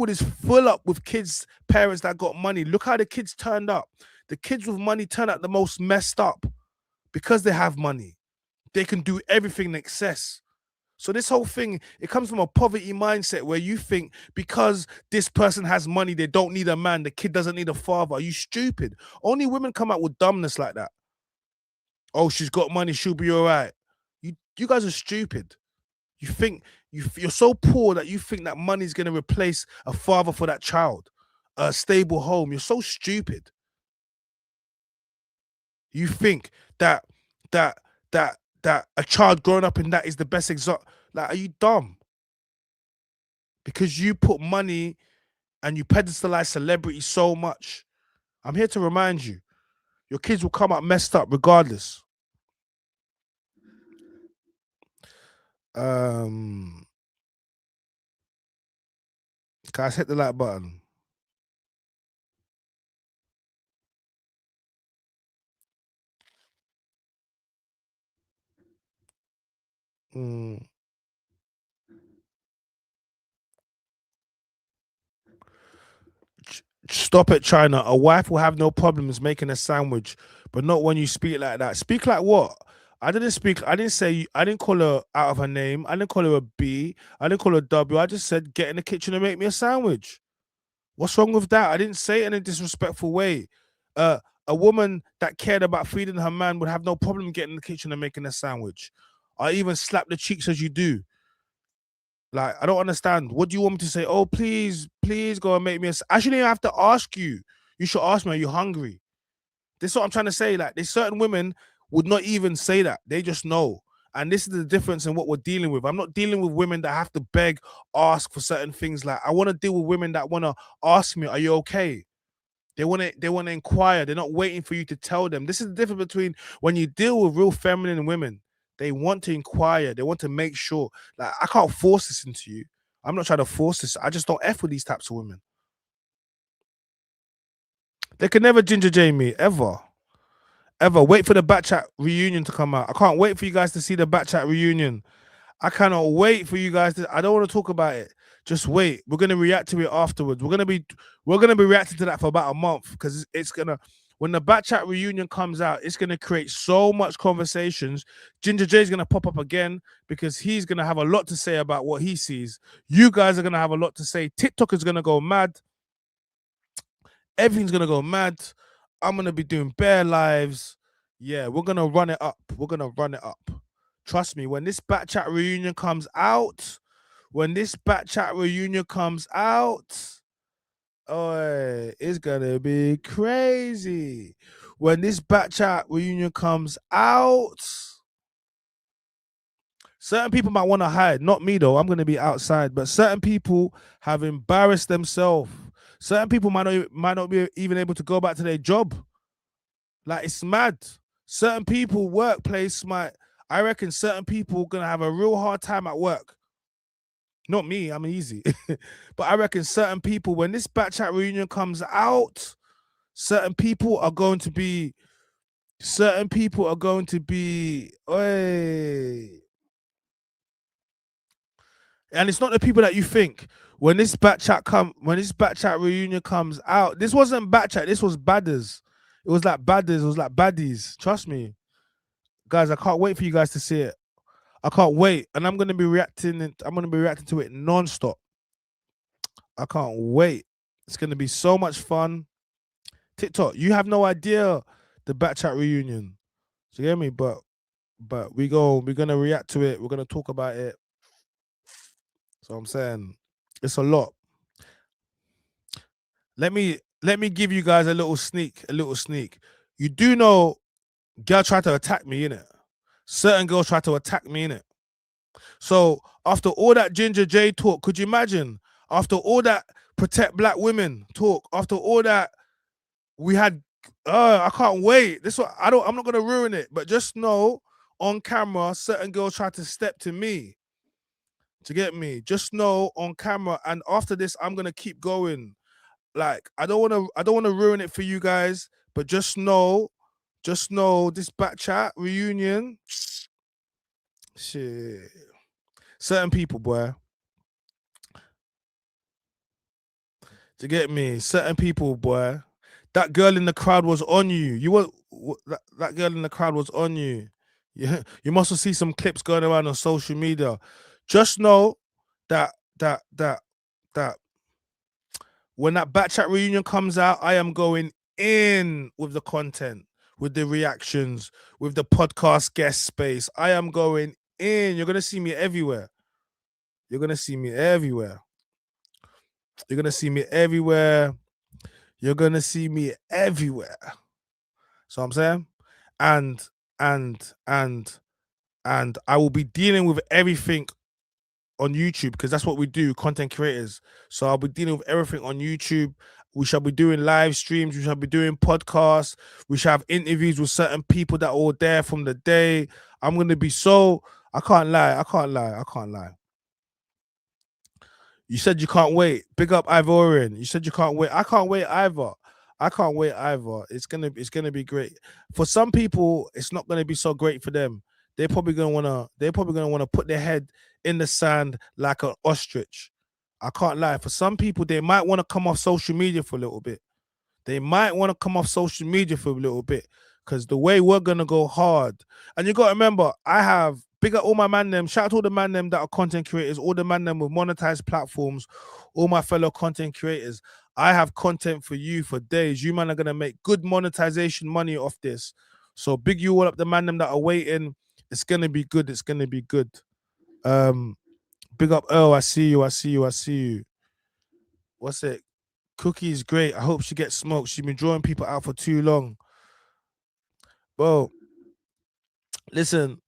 is full up with kids, parents that got money. Look how the kids turned up. The kids with money turn out the most messed up because they have money. They can do everything in excess. So this whole thing, it comes from a poverty mindset where you think because this person has money, they don't need a man. The kid doesn't need a father. Are you stupid? Only women come out with dumbness like that. Oh, she's got money, she'll be all right. You guys are stupid. You think You're so poor that you think that money's going to replace a father for that child, a stable home. You're so stupid. You think that that that a child growing up in that is the best example. Like, are you dumb? Because you put money and you pedestalize celebrity so much. I'm here to remind you, your kids will come up messed up regardless. Guys, hit the like button. Stop it, China. A wife will have no problems making a sandwich, but not when you speak like that. Speak like what? I didn't speak. I didn't say. I didn't call her out of her name. I didn't call her a B. I didn't call her a W. I just said, get in the kitchen and make me a sandwich. What's wrong with that? I didn't say it in a disrespectful way. A woman that cared about feeding her man would have no problem getting in the kitchen and making a sandwich. I even slap the cheeks as you do. Like, I don't understand. What do you want me to say? Oh, please go and make me a... I shouldn't even have to ask you. You should ask me, are you hungry? This is what I'm trying to say. Like, there's certain women would not even say that. They just know. And this is the difference in what we're dealing with. I'm not dealing with women that have to beg, ask for certain things. Like, I want to deal with women that want to ask me, are you okay? They want to inquire. They're not waiting for you to tell them. This is the difference between when you deal with real feminine women. They want to inquire. They want to make sure. Like, I can't force this into you. I'm not trying to force this. I just don't F with these types of women. They can never Ginger J me, ever. Ever. Wait for the Bat Chat reunion to come out. I can't wait for you guys to see the Bat Chat reunion. I cannot wait for you guys to... I don't want to talk about it. Just wait. We're gonna react to it afterwards. We're gonna be reacting to that for about a month, because it's gonna... When the Bat Chat reunion comes out, it's gonna create so much conversations. Ginger J is gonna pop up again because he's gonna have a lot to say about what he sees. You guys are gonna have a lot to say. TikTok is gonna go mad. Everything's gonna go mad. I'm gonna be doing bare lives. Yeah, we're gonna run it up. We're gonna run it up. Trust me, when this Bat Chat reunion comes out, oh, it's gonna be crazy. When this Bat Chat reunion comes out, certain people might want to hide. Not me though. I'm gonna be outside. But certain people have embarrassed themselves. Certain people might not be even able to go back to their job. Like, it's mad. Certain people workplace might... I reckon certain people gonna have a real hard time at work. Not me, I'm easy. But I reckon certain people, when this Bat Chat reunion comes out, certain people are going to be... Oi. And it's not the people that you think. When this Bat Chat reunion comes out, this wasn't Bat Chat, this was Baddies. It was like Baddies, it was like Baddies. Trust me. Guys, I can't wait for you guys to see it. I can't wait. And I'm gonna be reacting to it non-stop. I can't wait. It's gonna be so much fun. TikTok, you have no idea the Bat Chat reunion. So you hear me? But we're gonna react to it. We're gonna talk about it. So I'm saying it's a lot. Let me give you guys a little sneak. You do know girl tried to attack me, innit? Certain girls tried to attack me, innit? So after all that Ginger J talk, could you imagine? After all that protect black women talk, after all that we had, I can't wait. I'm not gonna ruin it, but just know on camera, certain girls tried to step to me. To get me, just know on camera, and after this, I'm gonna keep going. Like, I don't wanna ruin it for you guys, but just know this Bat Chat reunion. Shit. Certain people, boy. To get me, certain people, boy. That girl in the crowd was on you. That girl in the crowd was on you. Yeah, you must have seen some clips going around on social media. Just know that when that Bat Chat reunion comes out, I am going in with the content, with the reactions, with the podcast guest space. I am going in. You're gonna see me everywhere. You're gonna see me everywhere. You're gonna see me everywhere. You're gonna see me everywhere. So I'm saying, and and and and I will be dealing with everything on YouTube because that's what we do, content creators. So I'll be dealing with everything on YouTube. We shall be doing live streams. We shall be doing podcasts. We shall have interviews with certain people that were there from the day. I'm gonna be so. I can't lie. I can't lie. I can't lie. You said you can't wait. Big up Ivorian. You said you can't wait. I can't wait either. I can't wait either. It's gonna be great. For some people, it's not gonna be so great for them. They're probably gonna wanna put their head in the sand like an ostrich. I can't lie. For some people, they might want to come off social media for a little bit. They might want to come off social media for a little bit because the way we're gonna go hard. And you gotta remember, I have big up all my man them. Shout out to all the man them that are content creators, all the man them with monetized platforms, all my fellow content creators. I have content for you for days. You man are gonna make good monetization money off this. So big you all up, the man them that are waiting. It's gonna be good. It's gonna be good. Big up Earl. I see you. I see you. I see you. What's it? Cookie is great. I hope she gets smoked. She's been drawing people out for too long. Bro, listen,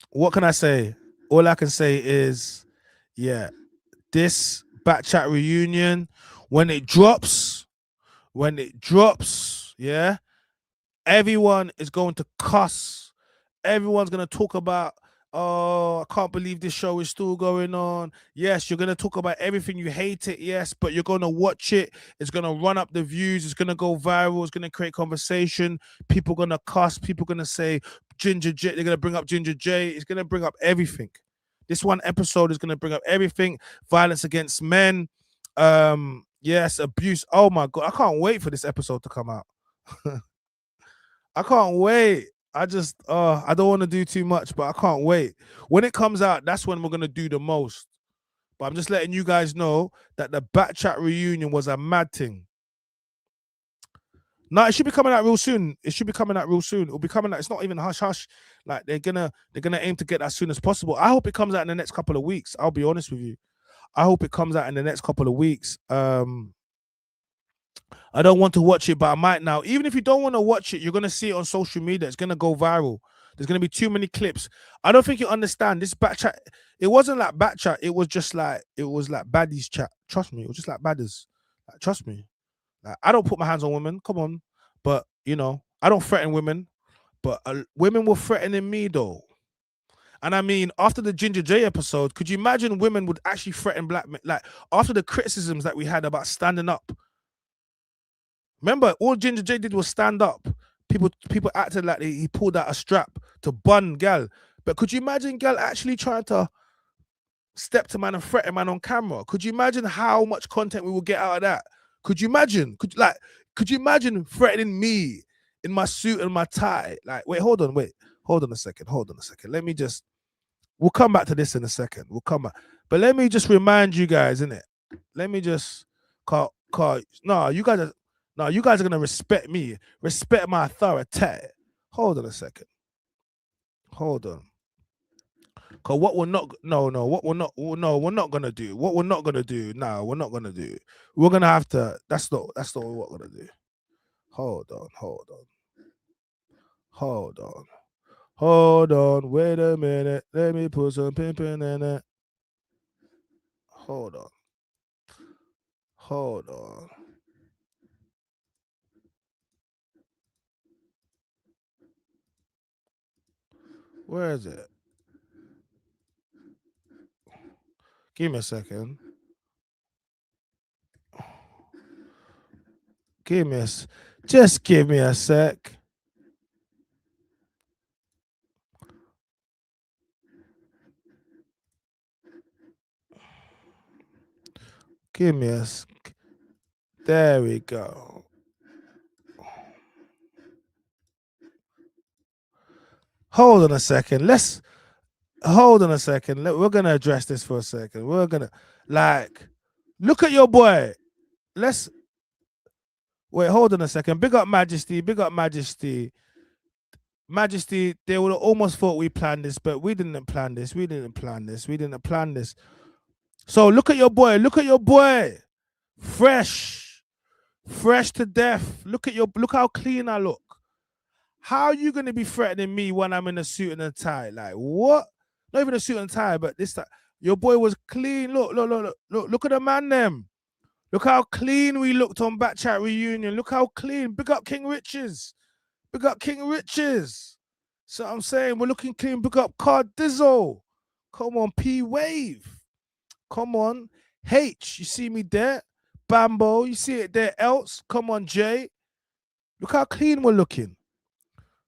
what can I say? All I can say is, yeah, this Back Chat reunion, when it drops, yeah, everyone is going to cuss. Everyone's going to talk about, oh, I can't believe this show is still going on. Yes, you're going to talk about everything. You hate it, yes, but you're going to watch it. It's going to run up the views. It's going to go viral. It's going to create conversation. People going to cuss. People going to say Ginger J. They're going to bring up Ginger J. It's going to bring up everything. This one episode is going to bring up everything. Violence against men. Yes, abuse. Oh, my God. I can't wait for this episode to come out. I can't wait. I don't want to do too much, but I can't wait. When it comes out, that's when we're going to do the most. But I'm just letting you guys know that the Back Chat reunion was a mad thing. No, it should be coming out real soon. It should be coming out real soon. It'll be coming out. It's not even hush hush. Like they're gonna aim to get that as soon as possible. I hope it comes out in the next couple of weeks. I'll be honest with you. I hope it comes out in the next couple of weeks. I don't want to watch it, but I might now. Even if you don't want to watch it, you're going to see it on social media. It's going to go viral. There's going to be too many clips. I don't think you understand this Back Chat. It wasn't like Back Chat. It was like Baddies chat. Trust me. It was just like Baddies. Like, trust me. Like, I don't put my hands on women. Come on. But, you know, I don't threaten women. But women were threatening me, though. And I mean, after the Ginger J episode, could you imagine women would actually threaten black men? Like, after the criticisms that we had about standing up. Remember, all Ginger J did was stand up. People acted like he pulled out a strap to bun gal. But could you imagine gal actually trying to step to man and threaten man on camera? Could you imagine how much content we will get out of that? Could you imagine? Could you imagine threatening me in my suit and my tie? Like, hold on a second. Let me just, we'll come back to this in a second. We'll come back. But let me just remind you guys, innit? Let me just, you guys are gonna respect me, respect my authority. Hold on a second. Hold on. Cause what we're not gonna do. What we're not gonna do. No, we're not gonna do. We're gonna have to. That's not what we're gonna do. Hold on. Wait a minute. Let me put some pimping in it. Hold on. Where is it? Give me a second. Just give me a sec. Give me a sec. There we go. Hold on a second. We're gonna address this for a second. We're gonna look at your boy. Hold on a second. Big up Majesty. Majesty, they would have almost thought we planned this, but we didn't plan this. We didn't plan this. We didn't plan this. So look at your boy. Look at your boy. Fresh to death. Look how clean I look. How are you gonna be threatening me when I'm in a suit and a tie? Like what? Not even a suit and tie, but this time your boy was clean. Look at the man them. Look how clean we looked on Backchat reunion. Look how clean. Big up King Riches. Big up King Riches. So I'm saying we're looking clean. Big up Card Dizzle. Come on, P Wave. Come on. H, you see me there? Bambo, you see it there? Else, come on, Jay. Look how clean we're looking.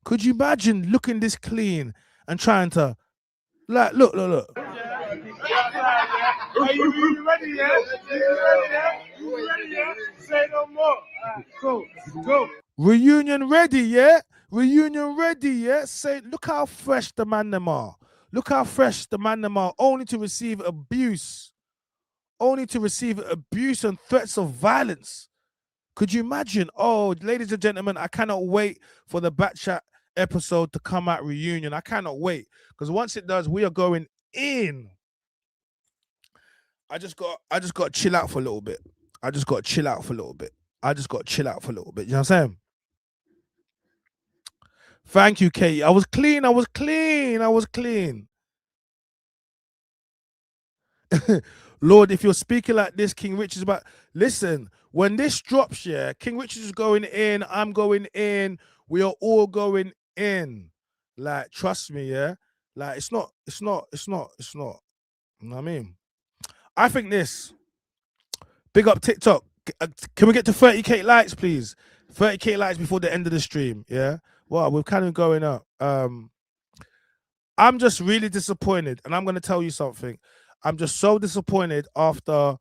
Could you imagine looking this clean and trying to, like, look. Are you ready yet? You ready yet? Say no more. Go. Reunion ready, yeah? Reunion ready, yeah? Say, look how fresh the man them are. Look how fresh the man them are, only to receive abuse. Only to receive abuse and threats of violence. Could you imagine? Oh, ladies and gentlemen, I cannot wait for the Backchat episode to come out reunion. I cannot wait. Because once it does, we are going in. I just got to chill out for a little bit. You know what I'm saying? Thank you, Katie. I was clean. Lord, if you're speaking like this, King Richard's about. Listen, when this drops, yeah, King Richard is going in. I'm going in. We are all going in. Like, trust me, yeah. Like, it's not. You know what I mean? I think this. Big up TikTok. Can we get to 30k likes, please? 30k likes before the end of the stream. Yeah. Well, we're kind of going up. I'm just really disappointed, and I'm gonna tell you something. I'm just so disappointed after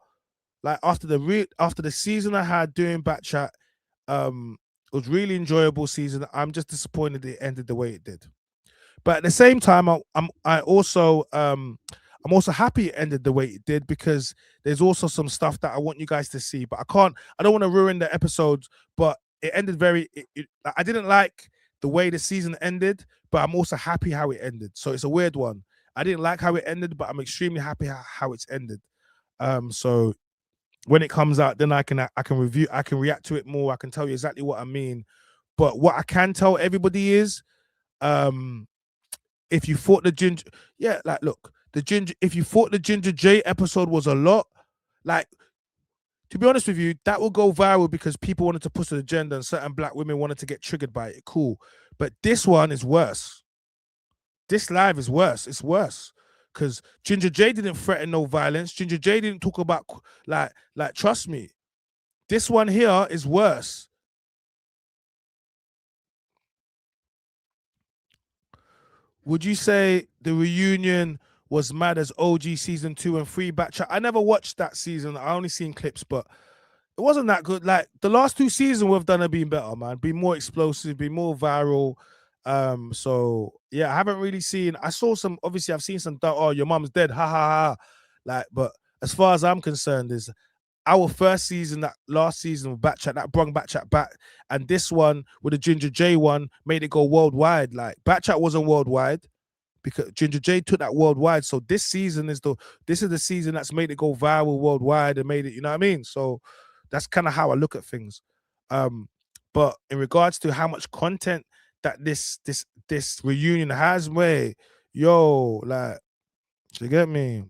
the season I had doing Backchat. It was really enjoyable season. I'm just disappointed it ended the way it did. But at the same time, I'm also happy it ended the way it did, because there's also some stuff that I want you guys to see. But I don't want to ruin the episodes. But it ended I didn't like the way the season ended, but I'm also happy how it ended. So it's a weird one. I didn't like how it ended, but I'm extremely happy how it's ended. So when it comes out, then I can review, I can react to it more. I can tell you exactly what I mean. But what I can tell everybody is, if you thought the Ginger, yeah, like look, if you thought the Ginger J episode was a lot, like, to be honest with you, that will go viral because people wanted to push an agenda and certain black women wanted to get triggered by it. Cool. But this one is worse. This live is worse. It's worse. Because Ginger J didn't threaten no violence. Ginger J didn't talk about, like, trust me. This one here is worse. Would you say the reunion was mad as OG season 2 and 3 Backchat? I never watched that season. I only seen clips, but it wasn't that good. Like, the last 2 seasons we've done have been better, man. Be more explosive, be more viral. So yeah, I haven't really seen. I saw some. Obviously, I've seen some. Oh, your mom's dead. Ha ha ha. Like, but as far as I'm concerned, is our first season, that last season with Backchat, that brung Backchat back, and this one with the Ginger J one made it go worldwide. Like, Backchat wasn't worldwide because Ginger J took that worldwide. So this season is the season that's made it go viral worldwide and made it. You know what I mean? So that's kind of how I look at things. But in regards to how much content that this reunion has, way, yo, like, you get me?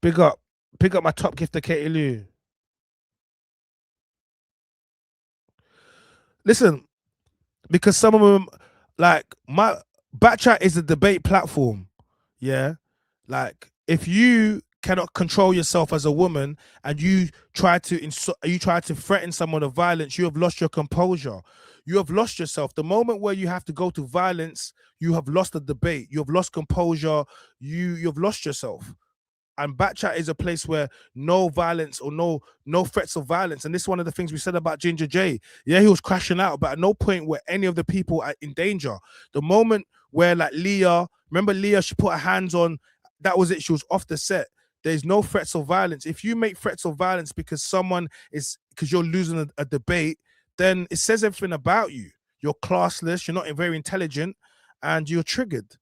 Big up my top gifter, Katie Lou. Listen, because some of them, like, my Backchat is a debate platform. Yeah, like, if you cannot control yourself as a woman and you try to threaten someone with violence, you have lost your composure. You have lost yourself. The moment where you have to go to violence, you have lost the debate. You have lost composure. You've lost yourself. And Backchat is a place where no violence or no threats of violence. And this is one of the things we said about Ginger J. Yeah, he was crashing out, but at no point were any of the people in danger. The moment where, like, remember Leah, she put her hands on, that was it. She was off the set. There's no threats of violence. If you make threats of violence because you're losing a debate, then it says everything about you. You're classless, you're not very intelligent, and you're triggered.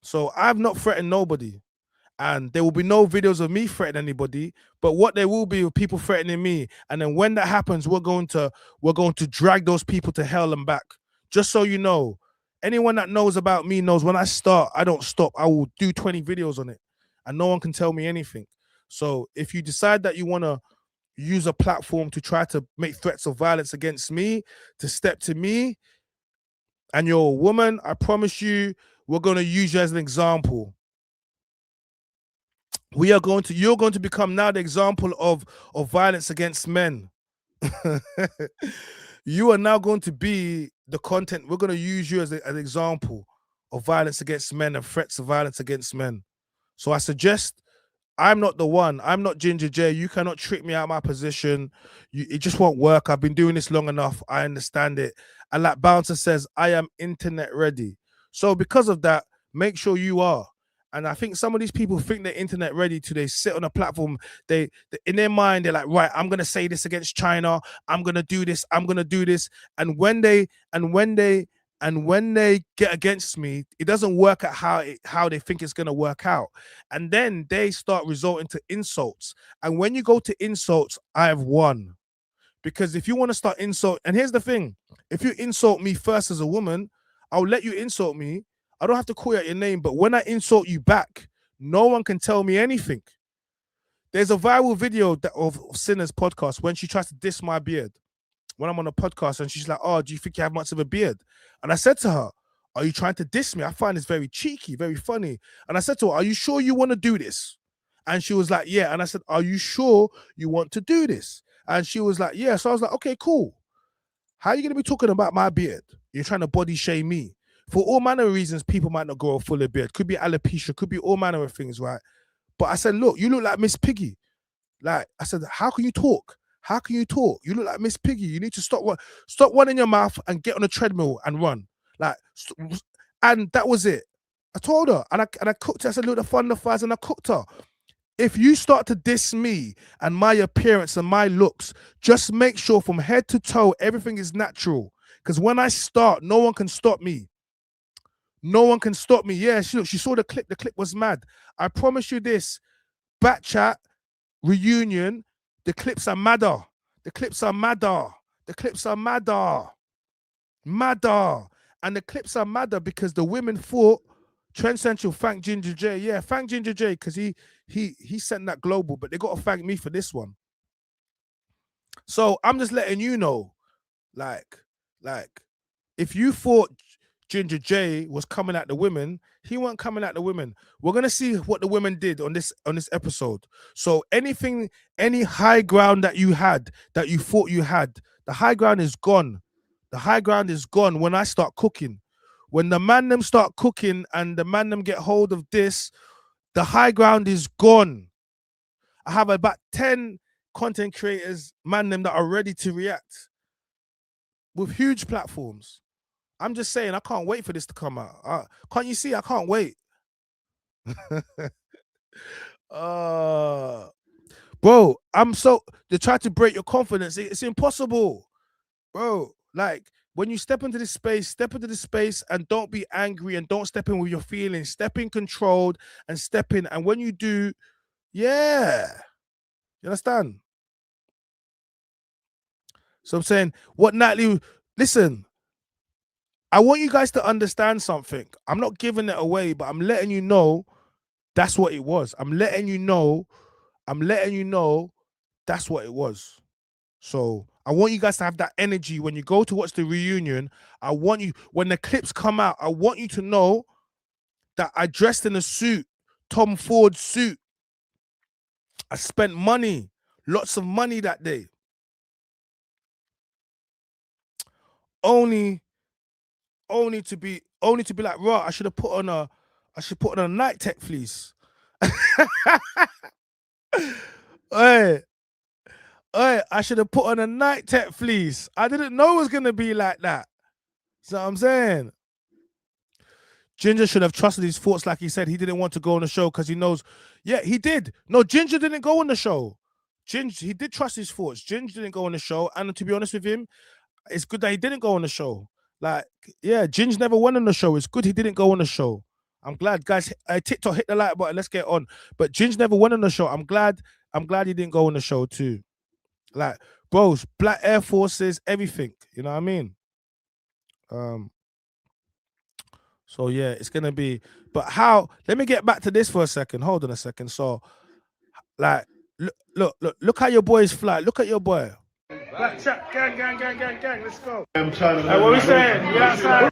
So I've not threatened nobody. And there will be no videos of me threatening anybody, but what there will be of people threatening me. And then when that happens, we're going to drag those people to hell and back. Just so you know, anyone that knows about me knows when I start, I don't stop. I will do 20 videos on it, and no one can tell me anything. So if you decide that you want to use a platform to try to make threats of violence against me, to step to me, and you're a woman, I promise you, we're going to use you as an example. You're going to become now the example of violence against men. You are now going to be the content. We're going to use you as an example of violence against men and threats of violence against men. So I suggest, I'm not the one. I'm not Ginger J. You cannot trick me out of my position. It just won't work. I've been doing this long enough. I understand it. And like Bouncer says, I am internet ready. So because of that, make sure you are. And I think some of these people think they're internet ready to. They sit on a platform. They in their mind, they're like, right, I'm gonna say this against China. I'm gonna do this. I'm gonna do this. And when they get against me, it doesn't work out how they think it's gonna work out. And then they start resorting to insults. And when you go to insults, I have won. Because if you want to start insult, and here's the thing: if you insult me first as a woman, I'll let you insult me. I don't have to call you out your name, but when I insult you back, no one can tell me anything. There's a viral video of Sinner's podcast when she tries to diss my beard. When I'm on a podcast and she's like, oh, do you think you have much of a beard? And I said to her, are you trying to diss me? I find this very cheeky, very funny. And I said to her, are you sure you want to do this? And she was like, yeah. And I said, are you sure you want to do this? And she was like, yeah. So I was like, okay, cool. How are you going to be talking about my beard? You're trying to body shame me. For all manner of reasons, people might not grow a full beard. Could be alopecia, could be all manner of things, right? But I said, look, you look like Miss Piggy. Like, I said, how can you talk? How can you talk? You look like Miss Piggy. You need to stop one in your mouth and get on a treadmill and run. Like, and that was it. I told her, and I cooked her. I said, look, the fun, the fries, and I cooked her. If you start to diss me and my appearance and my looks, just make sure from head to toe, everything is natural. Because when I start, no one can stop me. No one can stop me. Yeah, she saw the clip. The clip was mad. I promise you this. Bat chat, reunion, the clips are madder. The clips are madder. The clips are madder. Madder. And the clips are madder because the women fought. Trend Central, thank Ginger J. Yeah, thank Ginger J because he sent that global, but they got to thank me for this one. So I'm just letting you know, like, if you thought Ginger J was coming at the women, he wasn't coming at the women. We're gonna see what the women did on this episode. So any high ground that you had, that you thought you had, the high ground is gone. The high ground is gone when I start cooking. When the man them start cooking and the man them get hold of this, the high ground is gone. I have about 10 content creators, man them, that are ready to react with huge platforms. I'm just saying, I can't wait for this to come out. Can't you see? I can't wait. Bro, they try to break your confidence. It's impossible, bro. Like, when you step into this space and don't be angry and don't step in with your feelings. Step in controlled and step in. And when you do, yeah. You understand? So I'm saying, what Natalie, listen, I want you guys to understand something. I'm not giving it away, but I'm letting you know that's what it was. I'm letting you know that's what it was. So I want you guys to have that energy when you go to watch the reunion. I want you, when the clips come out, I want you to know that I dressed in a suit, Tom Ford suit. I spent money, lots of money that day. Only to be like, right, I should have put on a night tech fleece. Hey, I should have put on a night tech fleece. I didn't know it was gonna be like that. So I'm saying, Ginger should have trusted his thoughts, like he said. He didn't want to go on the show because he knows. Yeah, he did. No, Ginger didn't go on the show. He did trust his thoughts. Ginger didn't go on the show, and to be honest with him, It's good that he didn't go on the show. Like, yeah, Ginge never won on the show. It's good he didn't go on the show. I'm glad, guys. TikTok, hit the like button. Let's get on. But Ginge never won on the show. I'm glad he didn't go on the show too. Like, bros, Black Air Forces, everything. You know what I mean? So yeah, it's gonna be. But how? Let me get back to this for a second. Hold on a second. So, like, look how your boys fly. Look at your boy. Black chat, gang. Let's go. I'm trying to. Hey, what we saying? We outside.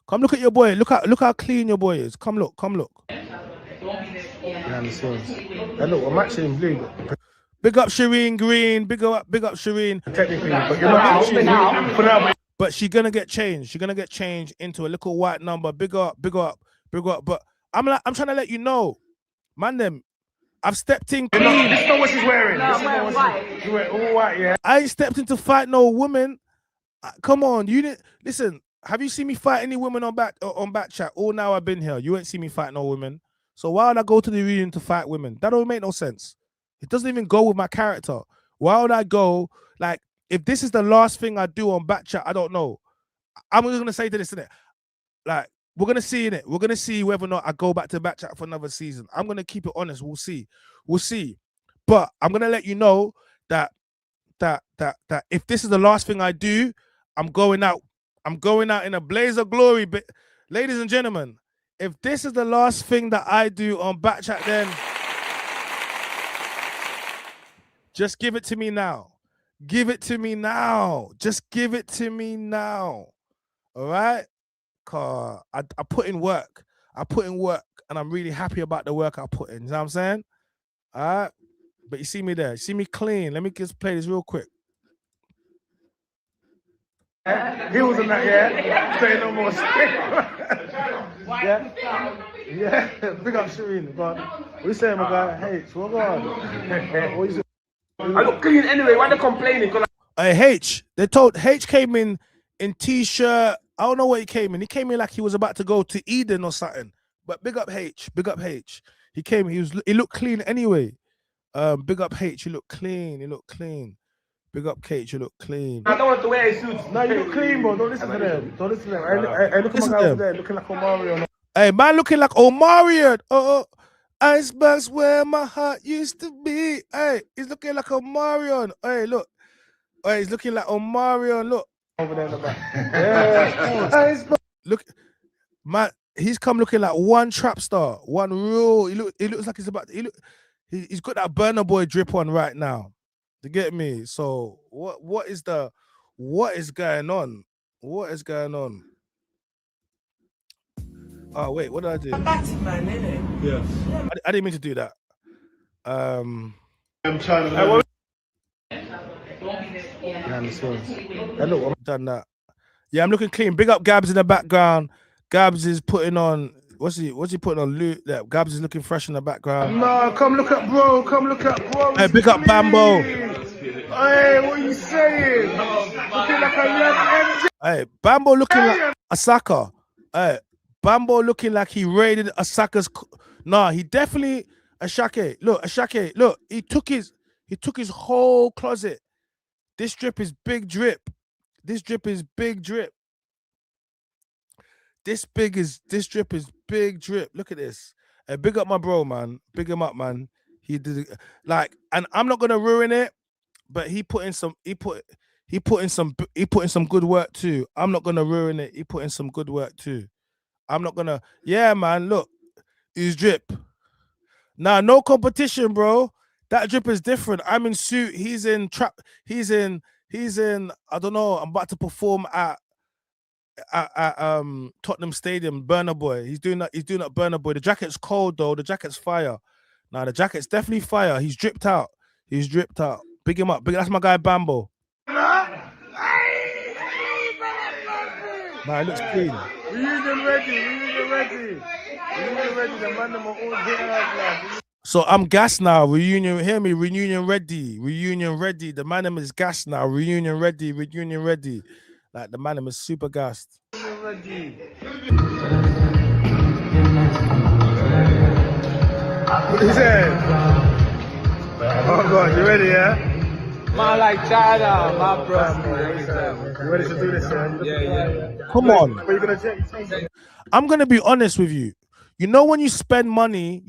Come look at your boy. Look how clean your boy is. Come look. Yeah, look, I'm actually in blue. Big up Shireen Green. Big up Shireen. Technically, but you're not for now. But she's gonna get changed. She's gonna get changed into a little white number. Big up. But I'm trying to let you know, man. Them, I've stepped in clean. This is not what she's wearing. She's wearing all white, yeah. I ain't stepped in to fight no woman. Come on, you didn't listen. Have you seen me fight any women on back chat? All now I've been here. You ain't seen me fight no women. So why would I go to the reunion to fight women? That don't make no sense. It doesn't even go with my character. Why would I go? Like, if this is the last thing I do on back chat, I don't know. I'm just gonna say to this, innit? Like, we're gonna see in it. We're gonna see whether or not I go back to back chat for another season. I'm gonna keep it honest. We'll see. But I'm gonna let you know that if this is the last thing I do, I'm going out in a blaze of glory. But ladies and gentlemen, if this is the last thing that I do on back chat, then just give it to me now. Give it to me now. Just give it to me now. All right? Cause I put in work. And I'm really happy about the work I put in. You know what I'm saying? All right? But you see me there. You see me clean. Let me just play this real quick. He was in that, yeah. Say no more. Yeah. Big up Shireen. Go on. What you saying, my guy? Hey, what on? What you saying? I look clean anyway. Why they complaining? H. They told H came in t-shirt. I don't know what he came in. He came in like he was about to go to Eden or something. But big up H. He came. He looked clean anyway. Big up H. You look clean. Big up Kate, you look clean. I don't want to wear suits. No, you look clean, bro. Don't listen to them. Hey, look at my guy over there, looking like Omarion. Hey, man, looking like Omarion. Icebergs where my heart used to be. Hey, he's looking like Omarion. Hey, look. Hey, he's looking like Omarion. Look. Over there in the back. Yeah. Look, man, he's come looking like one trap star. One real. He looks like he's about. He's got that Burner Boy drip on right now. You get me? So what is going on? What is going on? Oh wait, what did I do? I'm back to man, innit? Yeah. I didn't mean to do that. I'm trying to. I've done that. Yeah, I'm looking clean. Big up Gabs in the background. Gabs is putting on. What's he putting on? Loot. Yeah, Gabs is looking fresh in the background. No, come look at bro. Hey, big up Bambo. Hey, what are you saying? Looking like a young MJ. Hey, Bambo looking like a sucker. Hey, Bambo looking like he raided Asaka's. Nah, he definitely Ashake. Look, Ashake. Look, he took his whole closet. This drip is big drip. This drip is big drip. This drip is big drip. Look at this. Hey, big up my bro, man. Big him up, man. He did it. Like, and I'm not gonna ruin it, but he put in some good work too. I'm not gonna ruin it. He put in some good work too. I'm not gonna. Yeah, man. Look, his drip. Nah, no competition, bro. That drip is different. I'm in suit. He's in trap. He's in. I don't know. I'm about to perform at Tottenham Stadium. Burner Boy. He's doing that. Burner Boy. The jacket's cold though. The jacket's fire. Nah, the jacket's definitely fire. He's dripped out. Big him up. That's my guy Bambo. Nah, it looks clean. Reunion ready. The man them are all there. So I'm gassed now. Reunion, hear me? Reunion ready. The man them is gassed now. Reunion ready. Like the man them is super gassed. Ready. What he said? Oh God, you ready, yeah? Man like China, my bro. You ready to do this, man? Yeah. Come on. What are you gonna take? I'm gonna be honest with you. You know when you spend money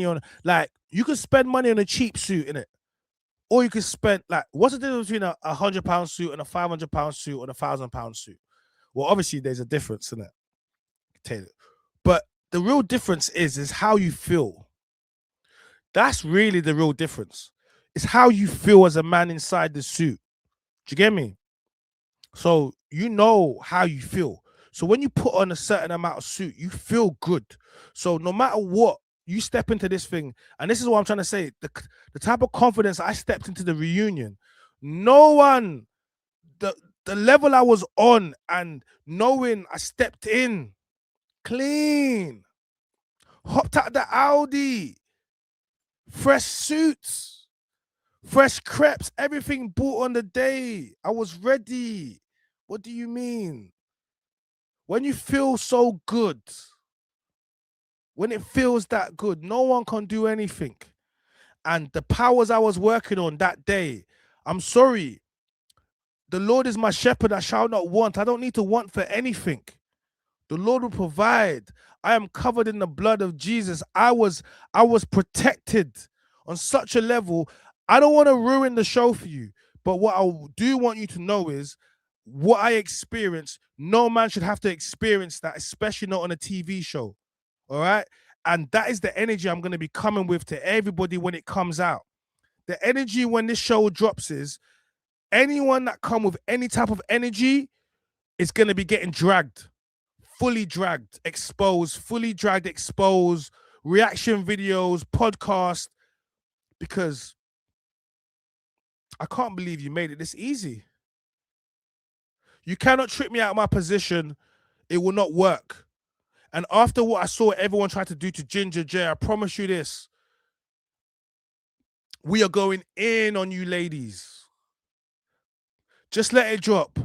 on like you could spend money on a cheap suit, innit? Or you could spend like what's the difference between a £100 suit and a £500 suit or a £1,000 suit? Well, obviously there's a difference in it, Taylor. But the real difference is how you feel. That's really the real difference. It's how you feel as a man inside the suit. Do you get me? So you know how you feel. So when you put on a certain amount of suit, you feel good. So no matter what, you step into this thing, and this is what I'm trying to say. The type of confidence I stepped into the reunion, no one, the level I was on, and knowing I stepped in clean, hopped out the Audi, fresh suits, fresh crepes, everything bought on the day. I was ready. What do you mean? When you feel so good, when it feels that good, no one can do anything. And the powers I was working on that day, I'm sorry. The Lord is my shepherd, I shall not want. I don't need to want for anything. The Lord will provide. I am covered in the blood of Jesus. I was protected on such a level. I don't want to ruin the show for you, but what I do want you to know is what I experienced, no man should have to experience that, especially not on a TV show. All right? And that is the energy I'm going to be coming with to everybody when it comes out. The energy when this show drops is anyone that come with any type of energy is going to be getting dragged, fully dragged, exposed, fully dragged, exposed, reaction videos, podcast, because I can't believe you made it this easy. You cannot trick me out of my position. It will not work. And after what I saw everyone try to do to Ginger J, I promise you this. We are going in on you ladies. Just let it drop.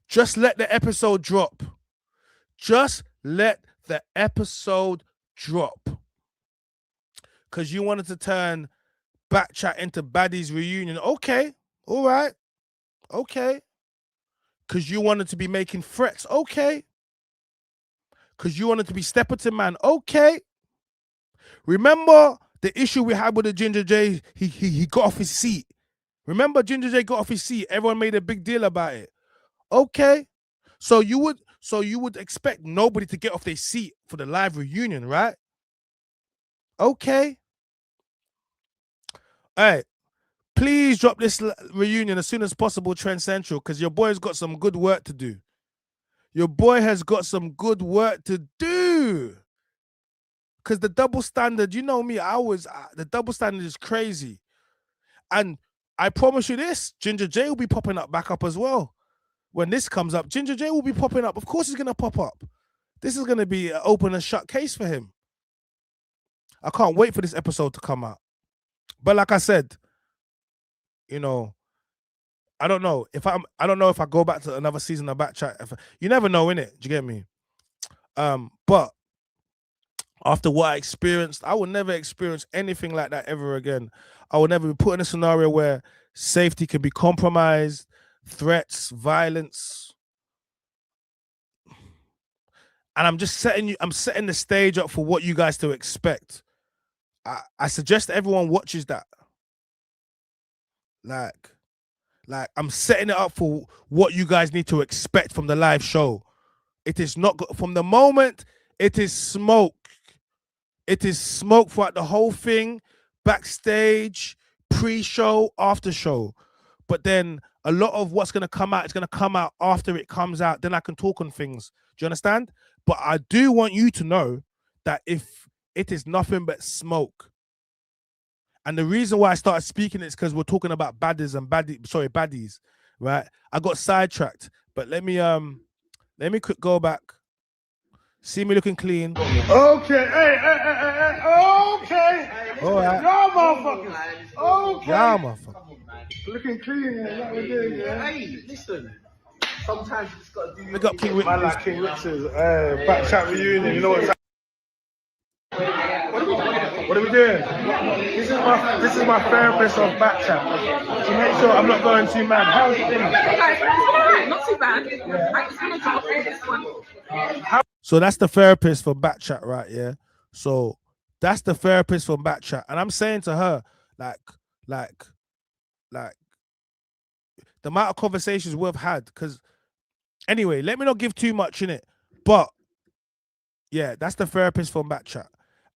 Just let the episode drop. Just let the episode drop. Because you wanted to turn Back Chat into Baddies reunion. Okay. All right. Okay. Because you wanted to be making threats. Okay. Because you wanted to be Stepperton Man. Okay. Remember the issue we had with the Ginger J? He got off his seat. Remember Ginger J got off his seat. Everyone made a big deal about it. Okay. So you would expect nobody to get off their seat for the live reunion, right? Okay. All right. Please drop this reunion as soon as possible, Trend Central, because your boy's got some good work to do. Your boy has got some good work to do. Because the double standard, you know me, the double standard is crazy. And I promise you this, Ginger J will be popping up back up as well. When this comes up, Ginger J will be popping up. Of course he's going to pop up. This is going to be an open and shut case for him. I can't wait for this episode to come out. But like I said, you know, I don't know if I go back to another season of Back Chat. You never know, innit? Do you get me? But after what I experienced, I will never experience anything like that ever again. I will never be put in a scenario where safety can be compromised, threats, violence. And I'm setting the stage up for what you guys to expect. I suggest everyone watches that. Like I'm setting it up for what you guys need to expect from the live show. It is not from the moment. It is smoke. It is smoke throughout the whole thing, backstage, pre-show, after show. But then a lot of what's going to come out is going to come out after it comes out. Then I can talk on things. Do you understand? But I do want you to know that if it is nothing but smoke. And the reason why I started speaking is because we're talking about baddies, right? I got sidetracked, but let me quick go back. See me looking clean. Okay, hey, okay. All right. Y'all motherfuckers. Okay. Y'all motherfuckers. Looking clean, yeah. That was it, yeah. Hey, listen. Sometimes you just got to do. We got King Richard. Man like King Richard's Back Chat reunion. You know what's happening? What are we you doing? This is my therapist on back chat. To make sure I'm not going too mad. How's it been? Not too bad. I just wanted to upgrade this one. So that's the therapist for back chat, right? Yeah. So that's the therapist for back chat, and I'm saying to her, like the amount of conversations we've had. Because anyway, let me not give too much in it, but yeah, that's the therapist for back chat,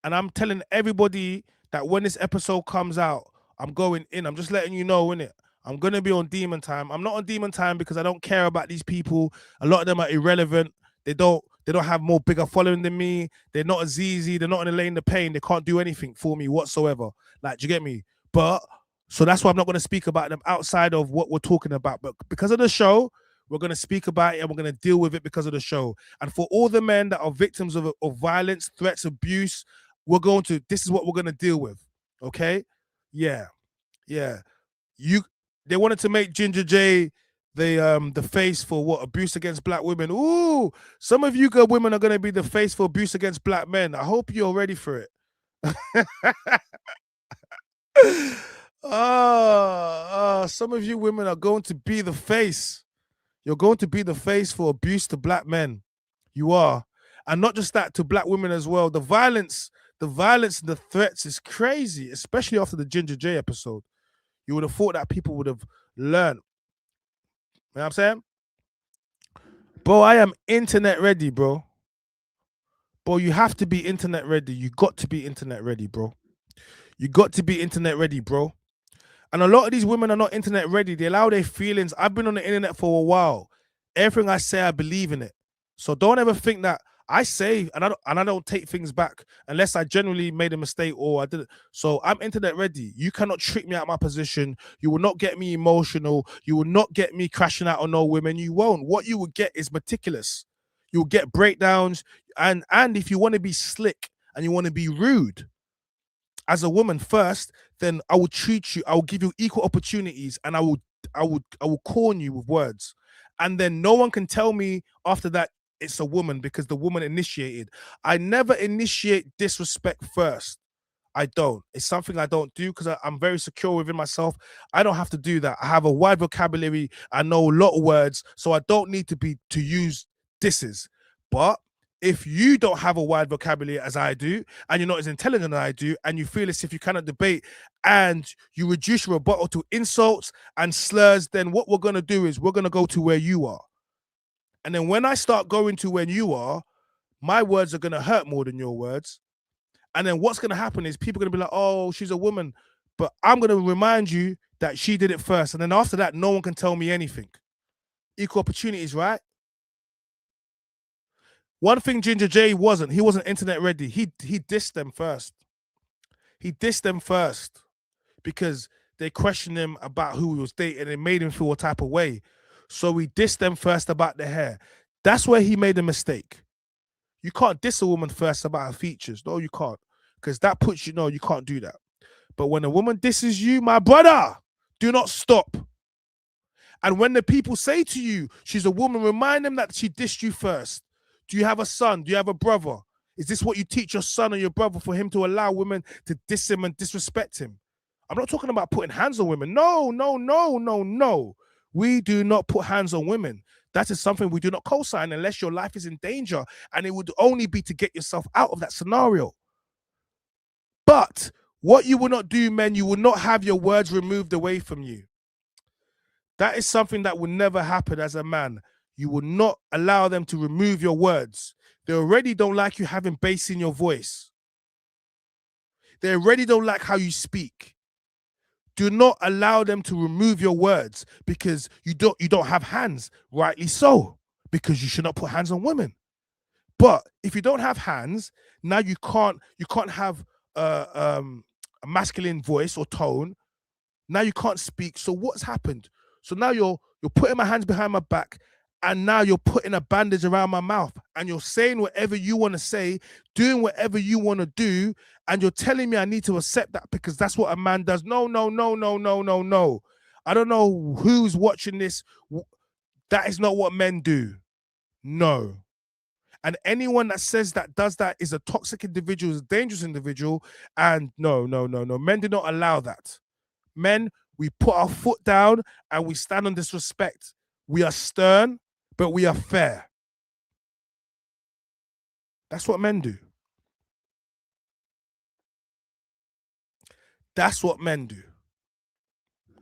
and I'm telling everybody that when this episode comes out, I'm going in. I'm just letting you know, innit? I'm gonna be on demon time. I'm not on demon time because I don't care about these people. A lot of them are irrelevant. They don't have more bigger following than me. They're not as easy. They're not in the lane of pain. They can't do anything for me whatsoever. Like, do you get me? But so that's why I'm not going to speak about them outside of what we're talking about. But because of the show, we're going to speak about it and we're going to deal with it because of the show. And for all the men that are victims of violence, threats, abuse, this is what we're going to deal with. Okay? Yeah. They wanted to make Ginger J the face for what? Abuse against black women. Ooh, some of you good women are going to be the face for abuse against black men. I hope you're ready for it. Some of you women are going to be the face. You're going to be the face for abuse to black men. You are. And not just that, to black women as well. The violence and the threats is crazy, especially after the Ginger J episode. You would have thought that people would have learned. You know what I'm saying? Bro, I am internet ready, bro. Bro, you have to be internet ready. You got to be internet ready, bro. You got to be internet ready, bro. And a lot of these women are not internet ready. They allow their feelings. I've been on the internet for a while. Everything I say, I believe in it. So don't ever think that I say and I don't take things back unless I genuinely made a mistake or I didn't. So I'm internet ready. You cannot trick me out of my position. You will not get me emotional. You will not get me crashing out on no women. You won't. What you will get is meticulous. You'll get breakdowns. And if you want to be slick and you want to be rude as a woman first, then I will treat you. I will give you equal opportunities, and I will corn you with words. And then no one can tell me after that it's a woman because the woman initiated. I never initiate disrespect first. I don't. It's something I don't do because I'm very secure within myself. I don't have to do that. I have a wide vocabulary. I know a lot of words, so I don't need to use disses. But if you don't have a wide vocabulary as I do, and you're not as intelligent as I do, and you feel as if you cannot debate, and you reduce your rebuttal to insults and slurs, then what we're going to do is we're going to go to where you are. And then when I start going to where you are, my words are going to hurt more than your words. And then what's going to happen is people are going to be like, oh, she's a woman. But I'm going to remind you that she did it first. And then after that, no one can tell me anything. Equal opportunities, right? One thing Ginger J wasn't, he wasn't internet ready. He dissed them first. He dissed them first because they questioned him about who he was dating and it made him feel a type of way. So we dissed them first about the hair. That's where he made a mistake. You can't diss a woman first about her features. No, you can't. Because that puts you, no, you can't do that. But when a woman disses you, my brother, do not stop. And when the people say to you, she's a woman, remind them that she dissed you first. Do you have a son? Do you have a brother? Is this what you teach your son or your brother for him to allow women to diss him and disrespect him? I'm not talking about putting hands on women. No. We do not put hands on women. That is something we do not co-sign unless your life is in danger, and it would only be to get yourself out of that scenario. But what you will not do, men, you will not have your words removed away from you. That is something that will never happen as a man. You will not allow them to remove your words. They already don't like you having bass in your voice. They already don't like how you speak. Do not allow them to remove your words because you don't have hands. Rightly so, because you should not put hands on women. But if you don't have hands, now you can't have a masculine voice or tone. Now you can't speak. So what's happened? So now you're putting my hands behind my back, and now you're putting a bandage around my mouth, and you're saying whatever you want to say, doing whatever you want to do, and you're telling me I need to accept that because that's what a man does. No. I don't know who's watching this. That is not what men do. No. And anyone that says that does that is a toxic individual, is a dangerous individual. And no. Men do not allow that. Men, we put our foot down and we stand on disrespect. We are stern, but we are fair. That's what men do. That's what men do.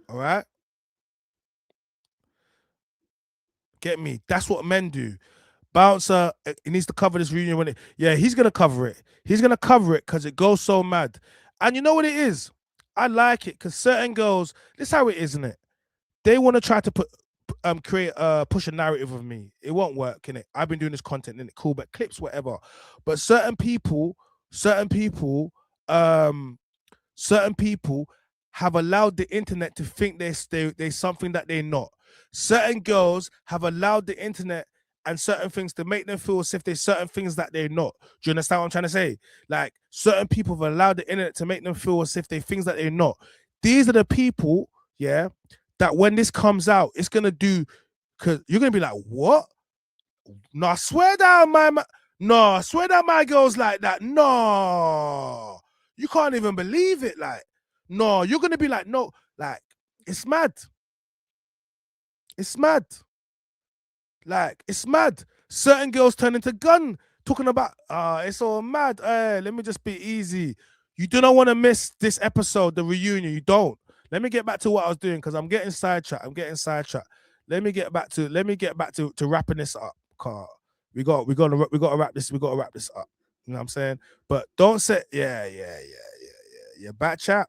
All right? Get me? That's what men do. Bouncer, he needs to cover this reunion when it. Yeah, he's gonna cover it. He's gonna cover it because it goes so mad. And you know what it is? I like it because certain girls, this is how it is, isn't it? They want to try to push a narrative of me. It won't work, innit? I've been doing this content, innit? Cool, but clips, whatever. But certain people have allowed the internet to think they're something that they're not. Certain girls have allowed the internet and certain things to make them feel as if there's certain things that they're not. Do you understand what I'm trying to say? Like, certain people have allowed the internet to make them feel as if they're things that they're not. These are the people, yeah, that when this comes out, it's gonna do, because you're gonna be like, what? No, I swear down my girl's like that. No, you can't even believe it. Like, no, you're gonna be like, no, like, it's mad. It's mad. Like, it's mad. Certain girls turn into gun talking about, it's all mad. Let me just be easy. You do not want to miss this episode, the reunion. You don't. Let me get back to what I was doing because I'm getting sidetracked. Let me get back to wrapping this up. Car. We got to wrap this. We got to wrap this up. You know what I'm saying? But don't say, yeah. Back chat.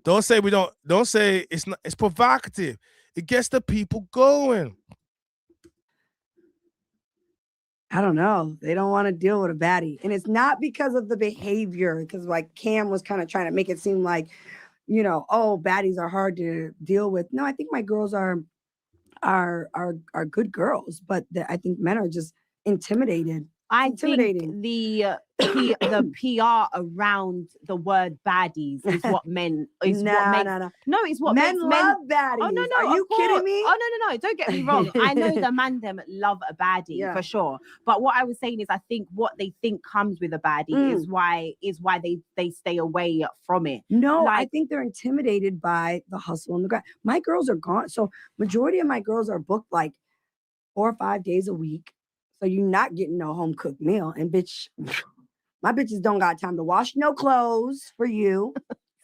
Don't say we don't. Don't say it's not. It's provocative. It gets the people going. I don't know. They don't want to deal with a baddie. And it's not because of the behavior, because like Cam was kind of trying to make it seem like, you know, oh, baddies are hard to deal with. No, I think my girls are good girls, but I think men are just intimidated. I think the PR around the word baddies is what men is what makes no, it's what men makes love baddies. Oh no, are you kidding me? Oh no, don't get me wrong. I know the man them love a baddie for sure. But what I was saying is I think what they think comes with a baddie is why they stay away from it. No, like, I think they're intimidated by the hustle and the grind. My girls are gone. So majority of my girls are booked like 4 or 5 days a week. So you're not getting no home cooked meal. And bitch, my bitches don't got time to wash no clothes for you.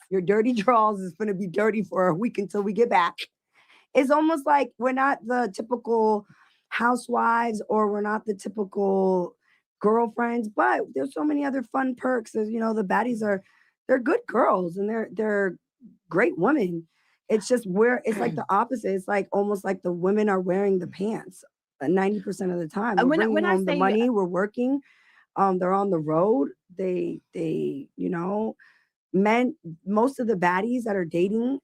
Your dirty drawers is going to be dirty for a week until we get back. It's almost like we're not the typical housewives or we're not the typical girlfriends, but there's so many other fun perks. As you know, the baddies they're good girls and they're great women. It's just it's like the opposite. It's like almost like the women are wearing the pants 90% of the time. We're bringing home the money, we're working. They're on the road. They you know, men, most of the baddies that are dating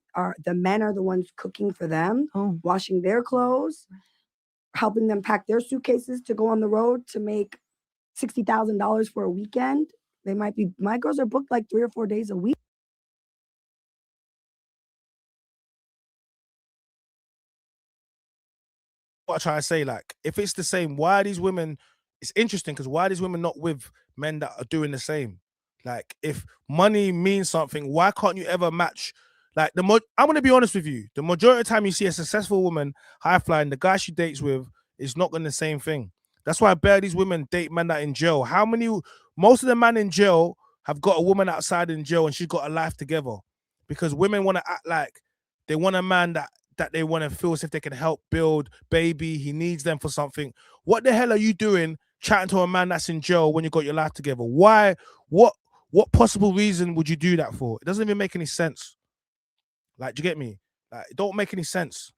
the men are the ones cooking for them, washing their clothes, helping them pack their suitcases to go on the road to make $60,000 for a weekend. My girls are booked like 3 or 4 days a week. What I try to say, like, if it's the same, why are these women? It's interesting because why are these women not with men that are doing the same? Like, if money means something, why can't you ever match? Like, I'm gonna be honest with you. The majority of the time you see a successful woman, high flying, the guy she dates with is not going the same thing. That's why these women date men that are in jail. Most of the men in jail have got a woman outside in jail and she's got a life together, because women want to act like they want a man that they want to feel as if they can help build, baby, he needs them for something. What the hell are you doing chatting to a man that's in jail when you got your life together? Why? What possible reason would you do that for? It doesn't even make any sense. Like, do you get me? Like, it don't make any sense.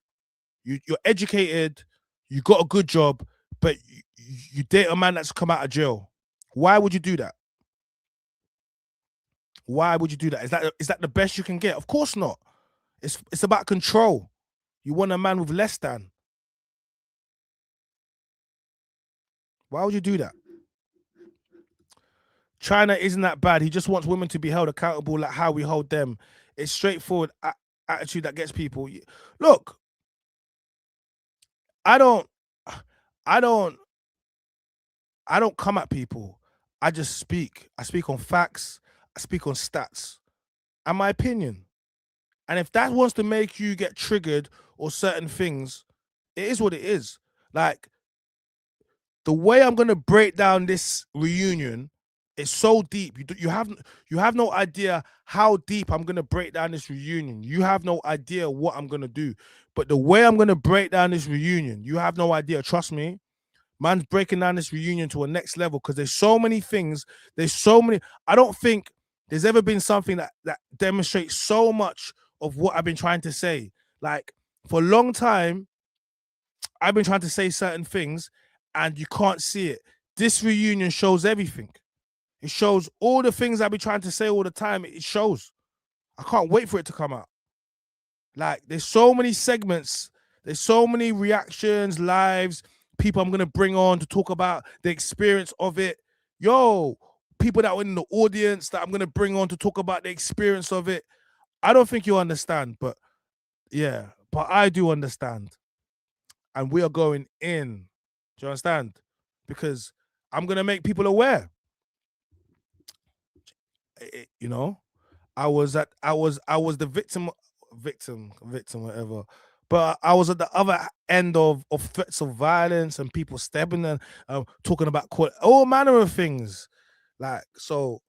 You're educated, you got a good job, but you date a man that's come out of jail. Why would you do that? Why would you do that? Is that the best you can get? Of course not. It's about control. You want a man with less than. Why would you do that? China isn't that bad. He just wants women to be held accountable like how we hold them. It's straightforward attitude that gets people. Look, I don't I don't come at people. I just speak. I speak on facts. I speak on stats and my opinion. And if that wants to make you get triggered or certain things, it is what it is. Like, the way I'm gonna break down this reunion is so deep. You have no idea how deep I'm gonna break down this reunion. You have no idea what I'm gonna do. But the way I'm gonna break down this reunion, you have no idea. Trust me. Man's breaking down this reunion to a next level because there's so many things. There's so many. I don't think there's ever been something that demonstrates so much of what I've been trying to say. Like, for a long time, I've been trying to say certain things and you can't see it. This reunion shows everything. It shows all the things I've been trying to say all the time. It shows. I can't wait for it to come out. Like, there's so many segments. There's so many reactions, lives, people I'm going to bring on to talk about the experience of it. Yo, people that were in the audience that I'm going to bring on to talk about the experience of it. I don't think you understand, but yeah, but I do understand. And we are going in. Do you understand? Because I'm going to make people aware. You know, I was the victim, whatever. But I was at the other end of threats of violence and people stabbing and talking about all manner of things. Like, so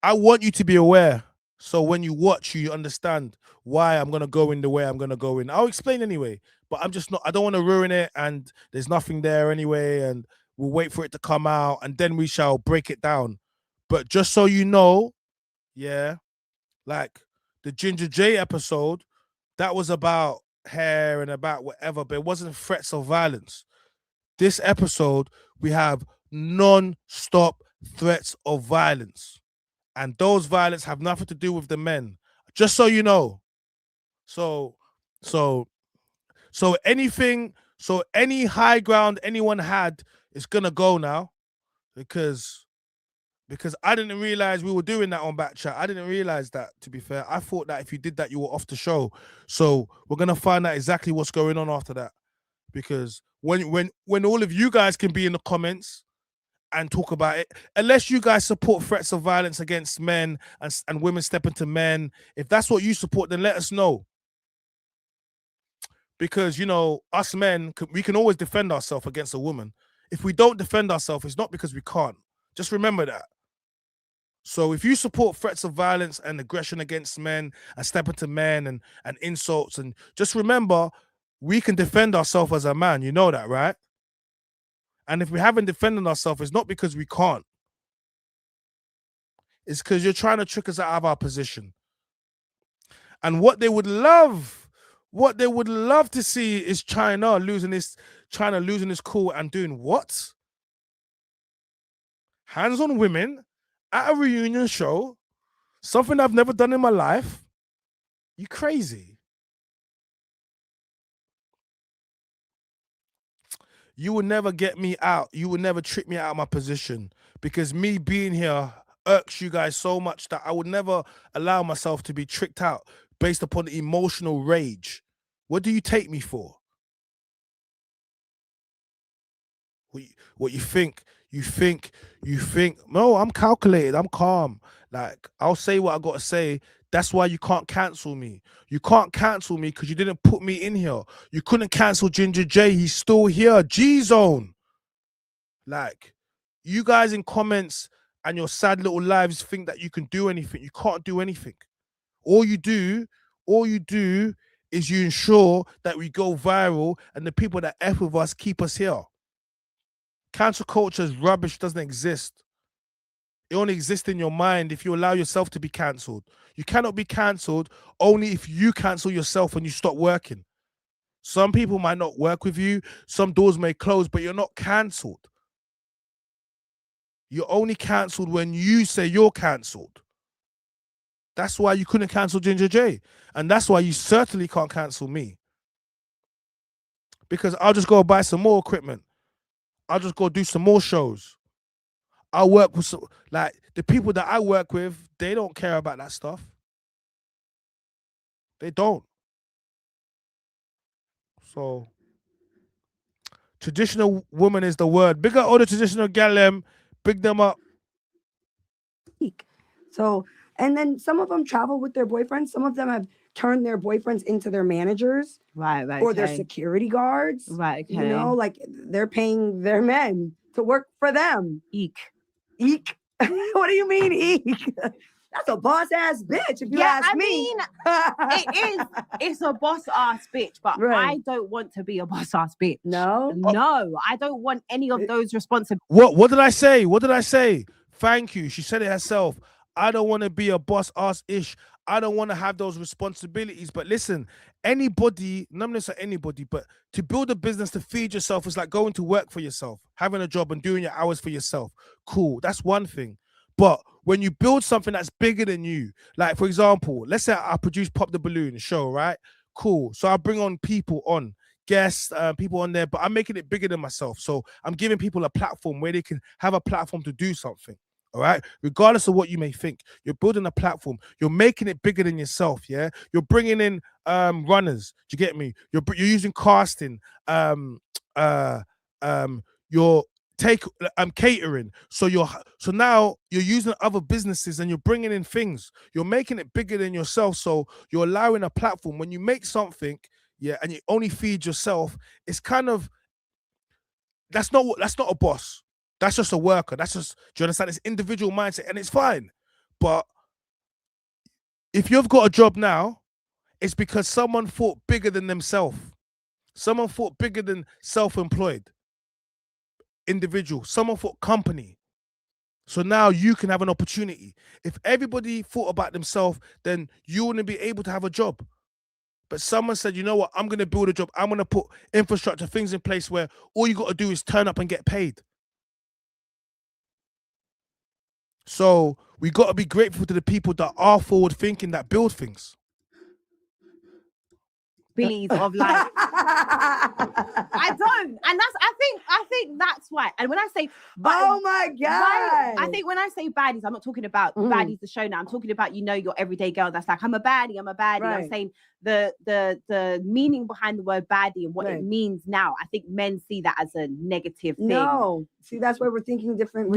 I want you to be aware. So when you watch, you understand why I'm gonna go in the way I'm gonna go in. I'll explain anyway, but I don't want to ruin it, and there's nothing there anyway, and we'll wait for it to come out and then we shall break it down. But just so you know, yeah, like the Ginger J episode, that was about hair and about whatever, but it wasn't threats of violence. This episode, we have non-stop threats of violence. And those violence have nothing to do with the men. Just so you know. So any high ground anyone had is gonna go now. Because I didn't realize we were doing that on back chat. I didn't realize that, to be fair. I thought that if you did that, you were off the show. So we're gonna find out exactly what's going on after that. Because when all of you guys can be in the comments and talk about it, unless you guys support threats of violence against men and women stepping to men, if that's what you support, then let us know. Because, you know, us men, we can always defend ourselves against a woman. If we don't defend ourselves, it's not because we can't. Just remember that. So if you support threats of violence and aggression against men and stepping to men and insults, and just remember, we can defend ourselves as a man. You know that, right? And if we haven't defended ourselves, it's not because we can't. It's because you're trying to trick us out of our position. And what they would love to see is China losing this cool and doing what? Hands on women at a reunion show, something I've never done in my life. You crazy. You will never get me out. You will never trick me out of my position, because me being here irks you guys so much that I would never allow myself to be tricked out based upon emotional rage. What do you take me for? What you think? You think, no, I'm calculated, I'm calm. Like, I'll say what I gotta say. That's why you can't cancel me. You can't cancel me because you didn't put me in here. You couldn't cancel Ginger J. He's still here. G-Zone. Like, you guys in comments and your sad little lives think that you can do anything. You can't do anything. All you do is you ensure that we go viral and the people that F with us keep us here. Cancel culture is rubbish, doesn't exist. It only exists in your mind if you allow yourself to be cancelled. You cannot be cancelled only if you cancel yourself and you stop working. Some people might not work with you, some doors may close, but you're not cancelled. You're only cancelled when you say you're cancelled. That's why you couldn't cancel Ginger J. And that's why you certainly can't cancel me. Because I'll just go buy some more equipment. I'll just go do some more shows. I'll work with like the people that I work with, they don't care about that stuff. They don't. So Traditional woman is the word. Big up all the traditional gal, big them up. So, and then some of them travel with their boyfriends. Some of them have turned their boyfriends into their managers, Right. or their security guards. Right. Okay. You know, like they're paying their men to work for them. Eek. Eek. What do you mean, eek? That's a boss ass bitch, if you ask me. Mean, it is. It's a boss ass bitch, but Right. I don't want to be a boss ass bitch. No. No, I don't want any of those responsibilities. What did I say? What did I say? Thank you. She said it herself. I don't want to be a boss ass ish. I don't want to have those responsibilities. But listen, anybody, not necessarily anybody, but to build a business to feed yourself is like going to work for yourself, having a job and doing your hours for yourself. Cool. That's one thing. But when you build something that's bigger than you, like for example, let's say I produce Pop the Balloon show, right? Cool. So I bring on people on, guests, people on there, but I'm making it bigger than myself. So I'm giving people a platform where they can have a platform to do something. All right, regardless of what you may think, you're building a platform. You're making it bigger than yourself. Yeah, you're bringing in runners. Do you get me? You're using casting. You're catering. So now you're using other businesses and you're bringing in things. You're making it bigger than yourself. So you're allowing a platform. When you make something, yeah, and you only feed yourself, it's kind of that's not a boss. That's just a worker. That's just, do you understand? It's individual mindset and it's fine. But if you've got a job now, it's because someone thought bigger than themselves. Someone thought bigger than self-employed individual. Someone thought company. So now you can have an opportunity. If everybody thought about themselves, then you wouldn't be able to have a job. But someone said, you know what? I'm going to build a job. I'm going to put infrastructure, things in place where all you got to do is turn up and get paid. So we got to be grateful to the people that are forward thinking, that build things. Of like, I don't, and I think that's why. And when I say, oh my god, I think when I say baddies, I'm not talking about baddies the show now. I'm talking about, you know, your everyday girl that's like, I'm a baddie. Right. I'm saying the meaning behind the word baddie and what it means now. I think men see that as a negative thing. No, see, that's why we're thinking different.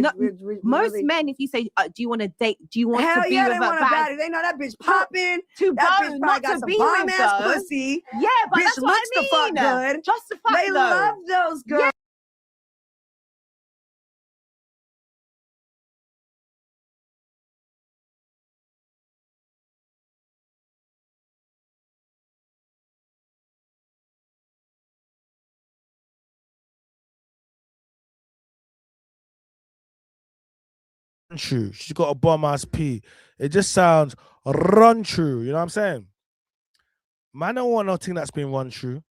Most men, if you say, do you want to date? Do you want to be with a baddie? They know that bitch popping. That bitch not got to be bomb ass pussy. Yeah, but bitch that's what looks I mean. The fuck good. Just the fuck they love those girls. Yeah. True. She's got a bomb ass P. It just sounds run true. You know what I'm saying? Man, I don't want nothing that's been run true.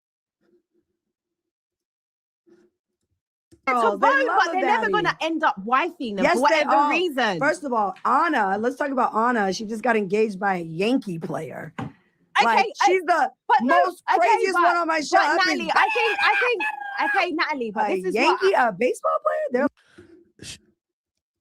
It's a vote, but they're never going to end up wifing them for whatever reason. First of all, Anna, let's talk about Anna. She just got engaged by a Yankee player. Okay, like, she's the most craziest one on my show. Natalie, I think, okay, Natalie, but this is Yankee, a baseball player.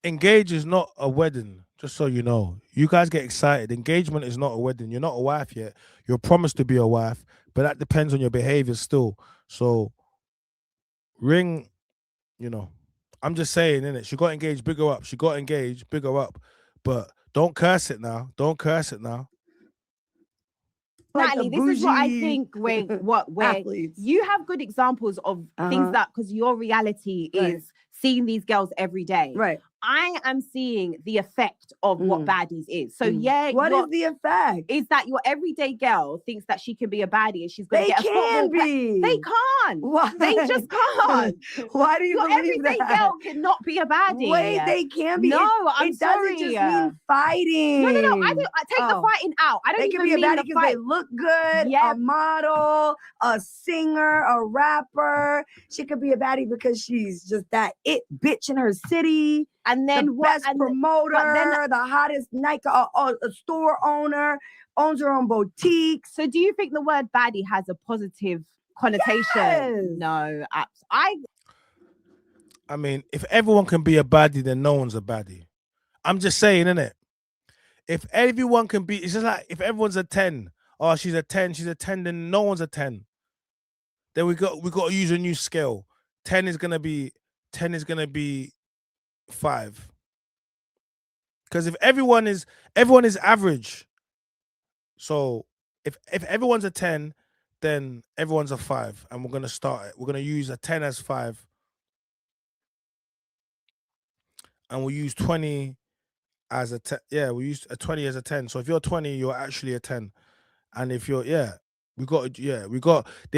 Engage is not a wedding, just so you know. You guys get excited. Engagement is not a wedding. You're not a wife yet. You're promised to be a wife, but that depends on your behavior still. So, ring, you know, I'm just saying, innit? She got engaged, bigger up. She got engaged, bigger up. But don't curse it now. Don't curse it now. Natalie, this is what I think where you have good examples of things that, because your reality is seeing these girls every day. Right. I am seeing the effect of what baddies is. So yeah, what is the effect? Is that your everyday girl thinks that she can be a baddie and she's going to get a football player. They can't. Why? They just can't. Why do you your believe everyday that? girl cannot be a baddie. Wait, they can be. No, I'm sorry. It doesn't just mean fighting. No. I take the fighting out. I don't they even can be a mean baddie the because fight. they look good. Yeah. A model, a singer, a rapper. She could be a baddie because she's just that it bitch in her city. And then the best promoter, the hottest Nike, a store owner, owns her own boutique. So do you think the word baddie has a positive connotation? Yes. No, I mean, if everyone can be a baddie, then no one's a baddie. I'm just saying, innit? If everyone can be, it's just like if everyone's a 10, oh, she's a 10, then no one's a 10. Then we got to use a new scale. 10 is gonna be 5. Because if everyone is average, so if everyone's a 10, then everyone's a 5, and we're gonna start it. We're gonna use a 10 as 5, and we'll use 20 as a 10. Yeah, we use a 20 as a 10. So if you're 20, you're actually a 10, and if you're there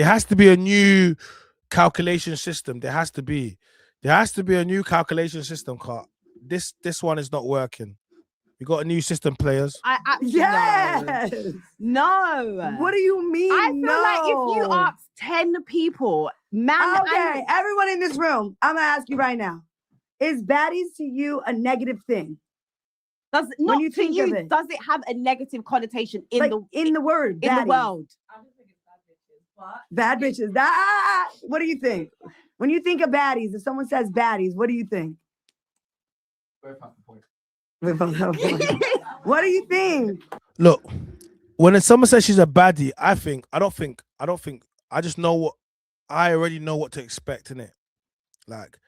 has to be a new calculation system. There has to be a new calculation system, Car. This one is not working. We got a new system, players. Yes. No. What do you mean? I feel like if you ask 10 people, man. Okay, everyone in this room, I'm gonna ask you right now: is baddies to you a negative thing? Does When you think of it. does it have a negative connotation in Like, the in the word, in the baddies. world? Bad bitches. What do you think? When you think of baddies, if someone says baddies, what do you think? What do you think? Look, when someone says she's a baddie, I already know what to expect in it. Like,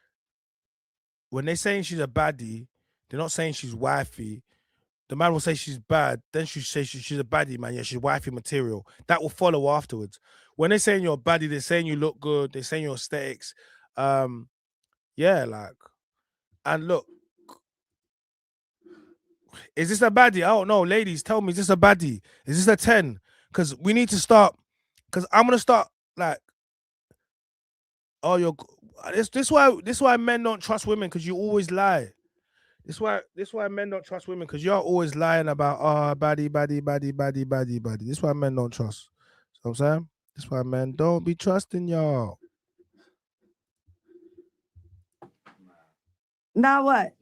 when they're saying she's a baddie, they're not saying she's wifey. The man will say she's bad, then she says she's a baddie, man. Yeah, she's wifey material. That will follow afterwards. When they're saying you're a baddie, they're saying you look good, they're saying your aesthetics. Yeah, like, and look, is this a baddie? I don't know, ladies, tell me, is this a baddie? Is this a 10? Because we need to start, because I'm gonna start like, oh, this why men don't trust women, because you always lie. This why men don't trust women, because you're always lying about baddie. This why men don't trust. You know what I'm saying? This why men don't be trusting y'all. Now what?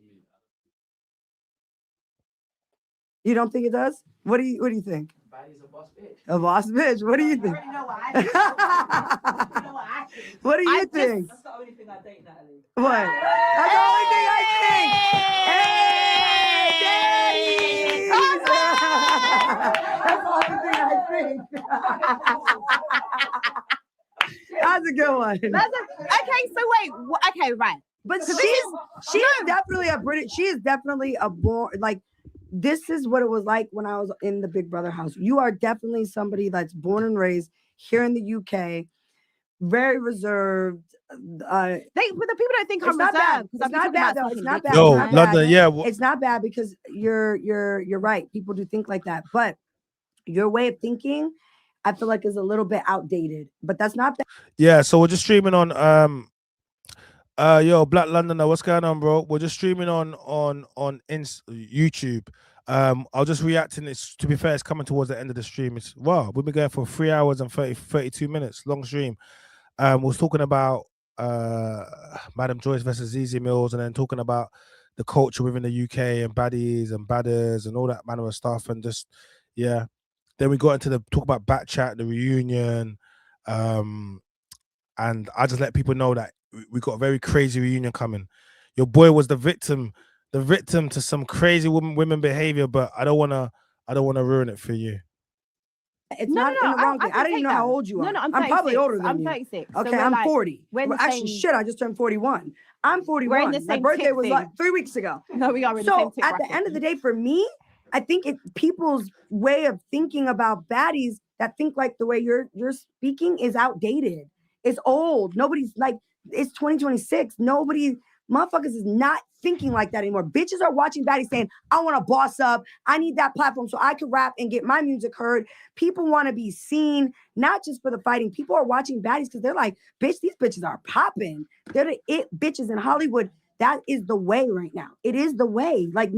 You don't think it does? What do you think? Baddie's a boss bitch. A boss bitch. What do you think? You know what I think. You know what I think. What do you think? That's the only thing I think, Natalie. What? That's the only thing I think. Hey, that's the only thing I think. That's a good one. Okay, so wait. Okay, right. But she's definitely a British. She is definitely a born, like, this is what it was like when I was in the Big Brother house. You are definitely somebody that's born and raised here in the UK, very reserved. But the people don't think I'm It's not bad. reserved. It's not bad though. It's not bad. Yo, It's not London, bad. yeah. It's not bad because you're right. People do think like that, but your way of thinking, I feel like, is a little bit outdated. But that's not bad. Yeah, so we're just streaming on yo, Black Londoner, what's going on, bro? We're just streaming on YouTube. I'll just reacting. It's, to be fair, it's coming towards the end of the stream. It's wow, we've been going for 3 hours and 32 minutes, long stream. We was talking about Madam Joyce versus Zeze Millz, and then talking about the culture within the UK and baddies and badders and all that manner of stuff, and just yeah. Then we got into the talk about Bat Chat, the reunion, and I just let people know that we got a very crazy reunion coming. Your boy was the victim to some crazy women behavior, but I don't wanna ruin it for you. It's not in the wrong thing. I don't even know how old you are. No, I'm probably older than I'm you. 36. Okay, so I'm like, 40. we're Well, actually, shit, I just turned 41. I'm 41. We're in the My same birthday tick was thing. like 3 weeks ago. No, we are in the So same tick at the bracket. end of the day, for me, I think people's way of thinking about baddies that think like the way you're speaking is outdated. It's old. Nobody's like, it's 2026. Motherfuckers is not thinking like that anymore. Bitches are watching baddies saying, I want to boss up. I need that platform so I can rap and get my music heard. People want to be seen, not just for the fighting. People are watching baddies because they're like, bitch, these bitches are popping. They're the it bitches in Hollywood. That is the way right now. It is the way. Like,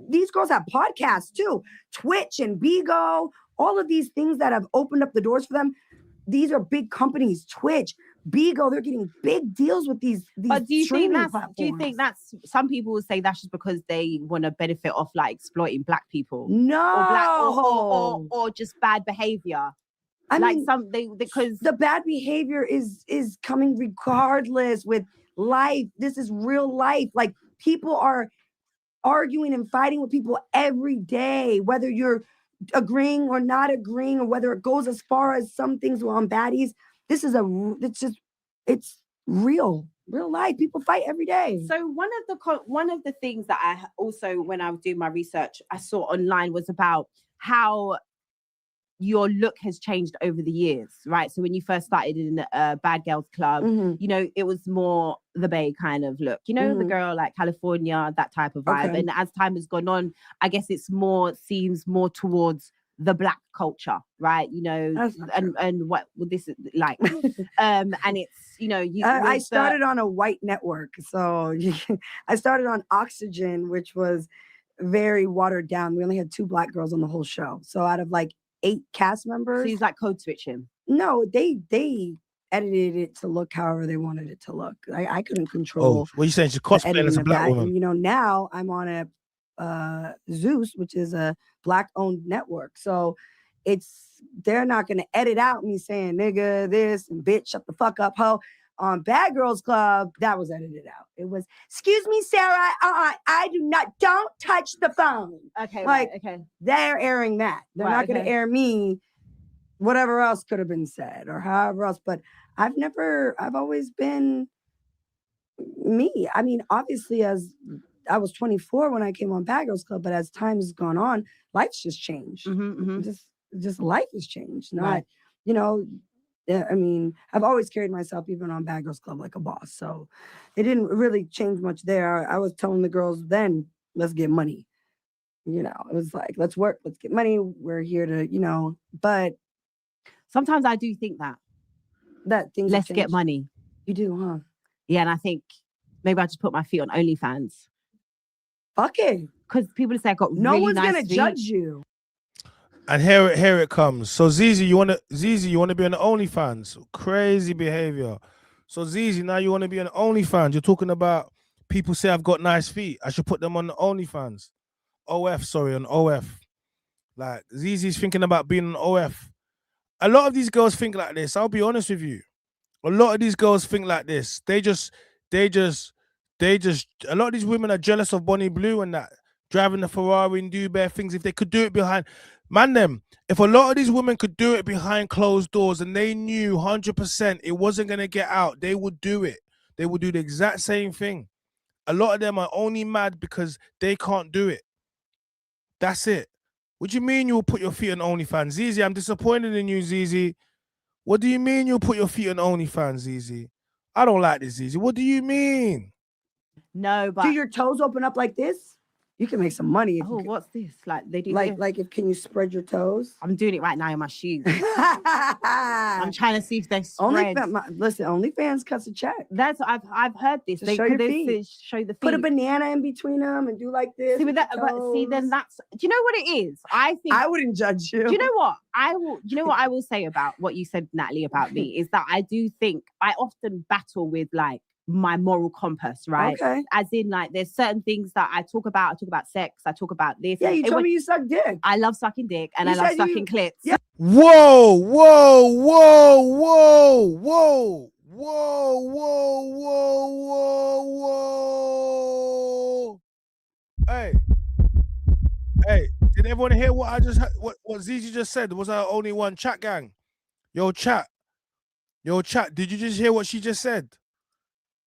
these girls have podcasts too. Twitch and Bigo, all of these things that have opened up the doors for them. These are big companies. Twitch, Bigo, they're getting big deals with these But do you think platforms. that's some people will say that's just because they want to benefit off like exploiting black people? No, or just bad behavior. I like mean, because the bad behavior is coming regardless with life. This is real life. Like, people are arguing and fighting with people every day, whether you're agreeing or not agreeing, or whether it goes as far as some things on baddies. It's real life. People fight every day. So one of the things that I also, when I was doing my research, I saw online was about how your look has changed over the years, right? So when you first started in Bad Girls Club, you know, it was more the Bay kind of look, you know, the girl like California, that type of vibe. And as time has gone on, I guess seems more towards the Black culture, right? You know, and what this is like, and it's, you know, I started on a white network, so I started on Oxygen, which was very watered down. We only had 2 Black girls on the whole show, so out of like 8 cast members. So he's like code switching. No, they edited it to look however they wanted it to look. I couldn't control. Oh, what you saying? She's cosplaying as a Black woman. And, you know, now I'm on a Zeus, which is a Black-owned network. So they're not gonna edit out me saying nigga this and bitch shut the fuck up ho. On Bad Girls Club, that was edited out. It was, excuse me, Sarah, don't touch the phone. Okay, like, right, okay. They're airing that. They're not going to air me, whatever else could have been said or however else. But I've always been me. I mean, obviously, as I was 24 when I came on Bad Girls Club, but as time has gone on, life's just changed. Just life has changed. Not, you know, I mean, I've always carried myself, even on Bad Girls Club, like a boss. So it didn't really change much there. I was telling the girls then, let's get money. You know, it was like, let's work, let's get money. We're here to, you know, but sometimes I do think that things let's get money. You do, huh? Yeah, and I think maybe I just put my feet on OnlyFans. Fuck it. Because people say I got no really one's nice gonna feet. judge you. And here it comes. So Zeze, you wanna be on the OnlyFans? Crazy behavior. So Zeze, now you wanna be on the OnlyFans? You're talking about people say I've got nice feet. I should put them on the OnlyFans. On OF. Like Zeze's thinking about being on OF. A lot of these girls think like this. I'll be honest with you. A lot of these girls think like this. They just. A lot of these women are jealous of Bonnie Blue and that, driving the Ferrari and do bare things. If they could do it behind. Man, if a lot of these women could do it behind closed doors and they knew 100% it wasn't going to get out, they would do it. They would do the exact same thing. A lot of them are only mad because they can't do it. That's it. What do you mean you'll put your feet on OnlyFans? Zeze, I'm disappointed in you, Zeze. What do you mean you'll put your feet on OnlyFans, Zeze? I don't like this, Zeze. What do you mean? No, but... Do your toes open up like this? You can make some money. What's this? Like they do like can you spread your toes? I'm doing it right now in my shoes. I'm trying to see if they spread. Listen, OnlyFans cuts a check. That's I've heard this. They show your feet. Show the feet. Put a banana in between them and do like this. See, then that's. Do you know what it is? I think I wouldn't judge you. Do you know what I will? Do you know what I will say about what you said, Natalie, about me is that I do think I often battle with like my moral compass, right? Okay. As in, like, there's certain things that I talk about. I talk about sex. I talk about this. Yeah, you told me you suck dick. I love sucking dick and I love sucking clits. Yeah. Whoa, whoa, whoa, whoa, whoa, whoa, whoa, whoa, whoa, whoa. Hey, did everyone hear what I just what Zeze just said? Was I only one chat gang? Yo, chat. Did you just hear what she just said?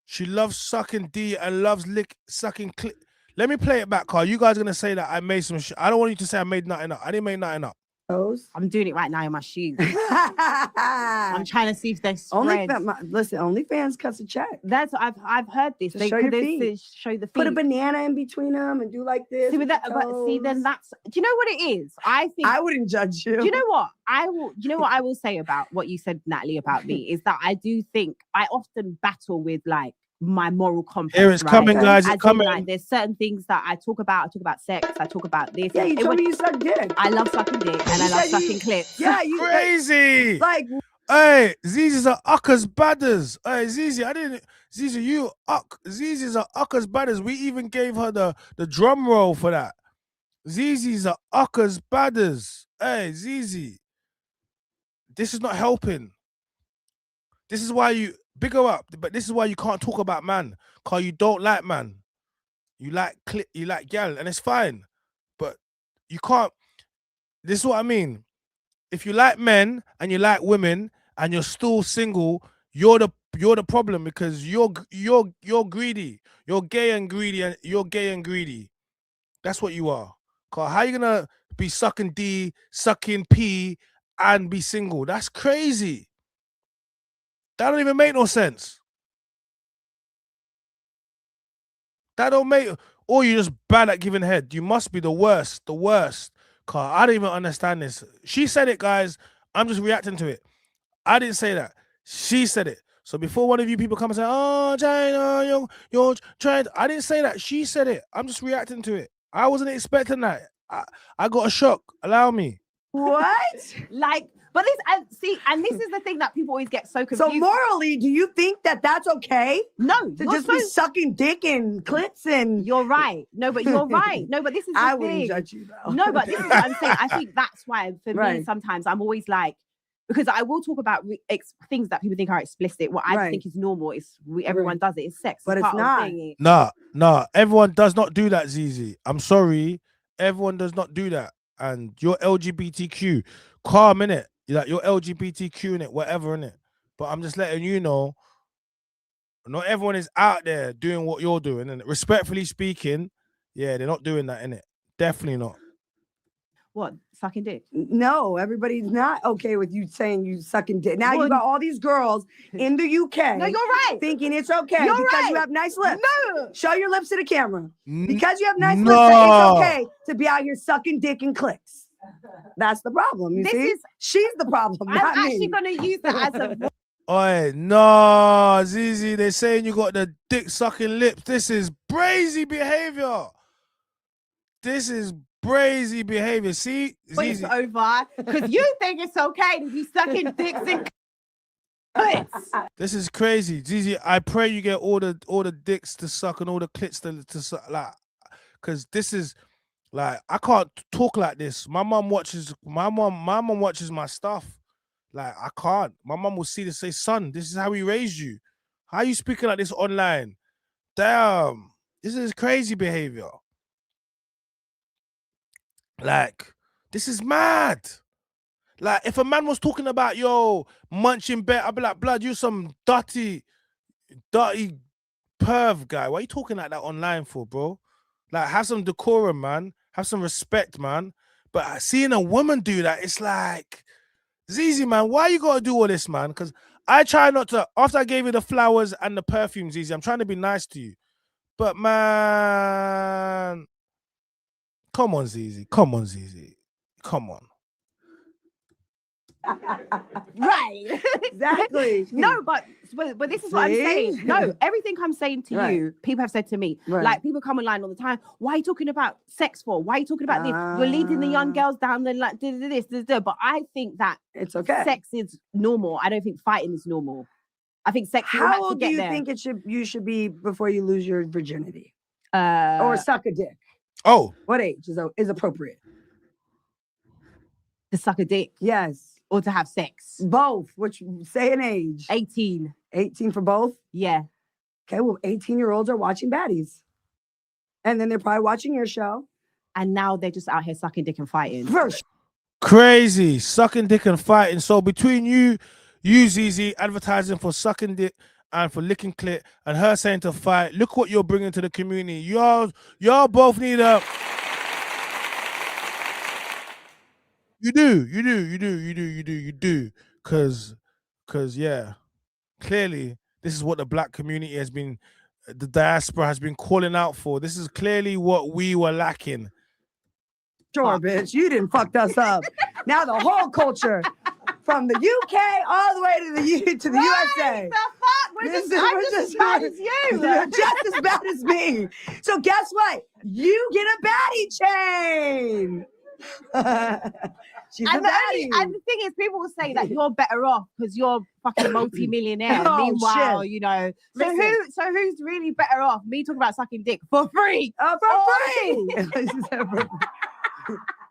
She loves sucking D and loves sucking clit. Let me play it back, Carl. You guys are gonna say that I made some shit. I don't want you to say I made nothing up. I didn't make nothing up. I'm doing it right now in my shoes. I'm trying to see if they spread. Listen, OnlyFans cuts a check. That's I've heard this. Show your feet. Show the feet. Put a banana in between them and do like this. See, then that's. Do you know what it is? I think I wouldn't judge you. Do you know what I will? Do you know what I will say about what you said, Natalie, about me is that I do think I often battle with like my moral compass. Here it's coming, guys. It's coming. Like, there's certain things that I talk about. I talk about sex. I talk about this. Yeah, you told me you suck dick. I love sucking dick and I love sucking clits. Yeah, you crazy. Like, hey, Zeze's a uckers badders. Hey, Zeze, Zeze's a uckers badders. We even gave her the drum roll for that. Zeze's a uckers badders. Hey, Zeze, this is not helping. This is why you big her up, but this is why you can't talk about man, because you don't like man. You like gal, and it's fine. But you can't. This is what I mean. If you like men and you like women and you're still single, you're the you're the problem because you're greedy. You're gay and greedy, and you're gay and greedy. That's what you are. Cause how you gonna be sucking D, sucking P, and be single? That's crazy. That don't even make no sense. That don't make. Or you're just bad at giving head. You must be the worst. The worst. Cause I don't even understand this. She said it, guys. I'm just reacting to it. I didn't say that. She said it. So before one of you people come and say, "Oh, China, you're trying," I didn't say that. She said it. I'm just reacting to it. I wasn't expecting that. I got a shock. Allow me. What? Like, but this, and see, and this is the thing that people always get so confused. So morally, do you think that that's okay? No, To just be sucking dick and clits and... You're right. No, but you're right. No, but this is the I thing. wouldn't judge you though. No, but this is what I'm saying. I think that's why for me Right. sometimes I'm always like, because I will talk about things that people think are explicit. What I Right. think is normal is everyone does it. It's sex, But it's part of not. thing. Nah. Everyone does not do that, Zeze. I'm sorry. Everyone does not do that. And you're LGBTQ. Calm, innit? You're LGBTQ in it, whatever in it. But I'm just letting you know, not everyone is out there doing what you're doing. And respectfully speaking, yeah, they're not doing that, innit? Definitely not. What? Sucking dick? No, everybody's not okay with you saying you sucking dick. Now Well, you got all these girls in the UK No, you're right. thinking it's okay You're because you right. have nice lips. No. Show your lips to the camera. N- Because you have nice lips, No. that it's okay to be out here sucking dick and clicks. That's the problem. You This see? is- She's the problem, I'm not actually me. going to use that as a Oi, no, Zeze, they're saying you got the dick sucking lips. This is brazy behavior. This is brazy behavior. See, voice Zeze, over because you think it's okay to be sucking dicks and clits. this is crazy. Zeze, I pray you get all the dicks to suck and all the clits to suck, like, because this is like I can't talk like this. My mom watches my stuff. Like I can't. My mom will see this, say, "Son, this is how we raised you. How are you speaking like this online? Damn, this is crazy behavior. Like, this is mad. Like, if a man was talking about, yo, munching bet, I'd be like, blood, you some dirty perv guy. What are you talking like that online for, bro? Like, have some decorum, man. Have some respect, man. But seeing a woman do that, it's like, Zeze, man, why you gotta do all this, man? Because I try not to, after I gave you the flowers and the perfume, Zeze, I'm trying to be nice to you. But, man, come on, Zeze. Come on, Zeze. Come on. Right. Exactly. No, but this is what I'm See? saying. No, everything I'm saying to Right. you, people have said to me. Right. Like people come online all the time. Why are you talking about sex for? Why are you talking about this? You're leading the young girls down the like this. But I think that It's okay. sex is normal. I don't think fighting is normal. I think sex. you have How to old do get you there. think you should be before you lose your virginity Or or suck a dick? Oh, What age is appropriate? to suck a dick Yes, or to have sex? both. Which say an age? 18. 18 for both. Yeah. Okay, well, 18-year-olds are watching Baddies, and then they're probably watching your show. And now they're just out here sucking dick and fighting. First, crazy. Sucking dick and fighting. So between you Zeze, advertising for sucking dick and for licking clit, and her saying to fight, look what you're bringing to the community. Y'all both need a... You do. Cause yeah, clearly this is what the black community has been, the diaspora has been calling out for. This is clearly what we were lacking. sure, bitch, you didn't fuck us up. Now the whole culture, from the UK all the way to the USA. The fuck? I'm just as bad as you. You're just as bad as me. So guess what? You get a baddie chain. She's a baddie. And the thing is, people will say that you're better off because you're fucking multi-millionaire. Oh, Meanwhile, shit. you know. Listen. So who's really better off? Me talking about sucking dick for free. For free.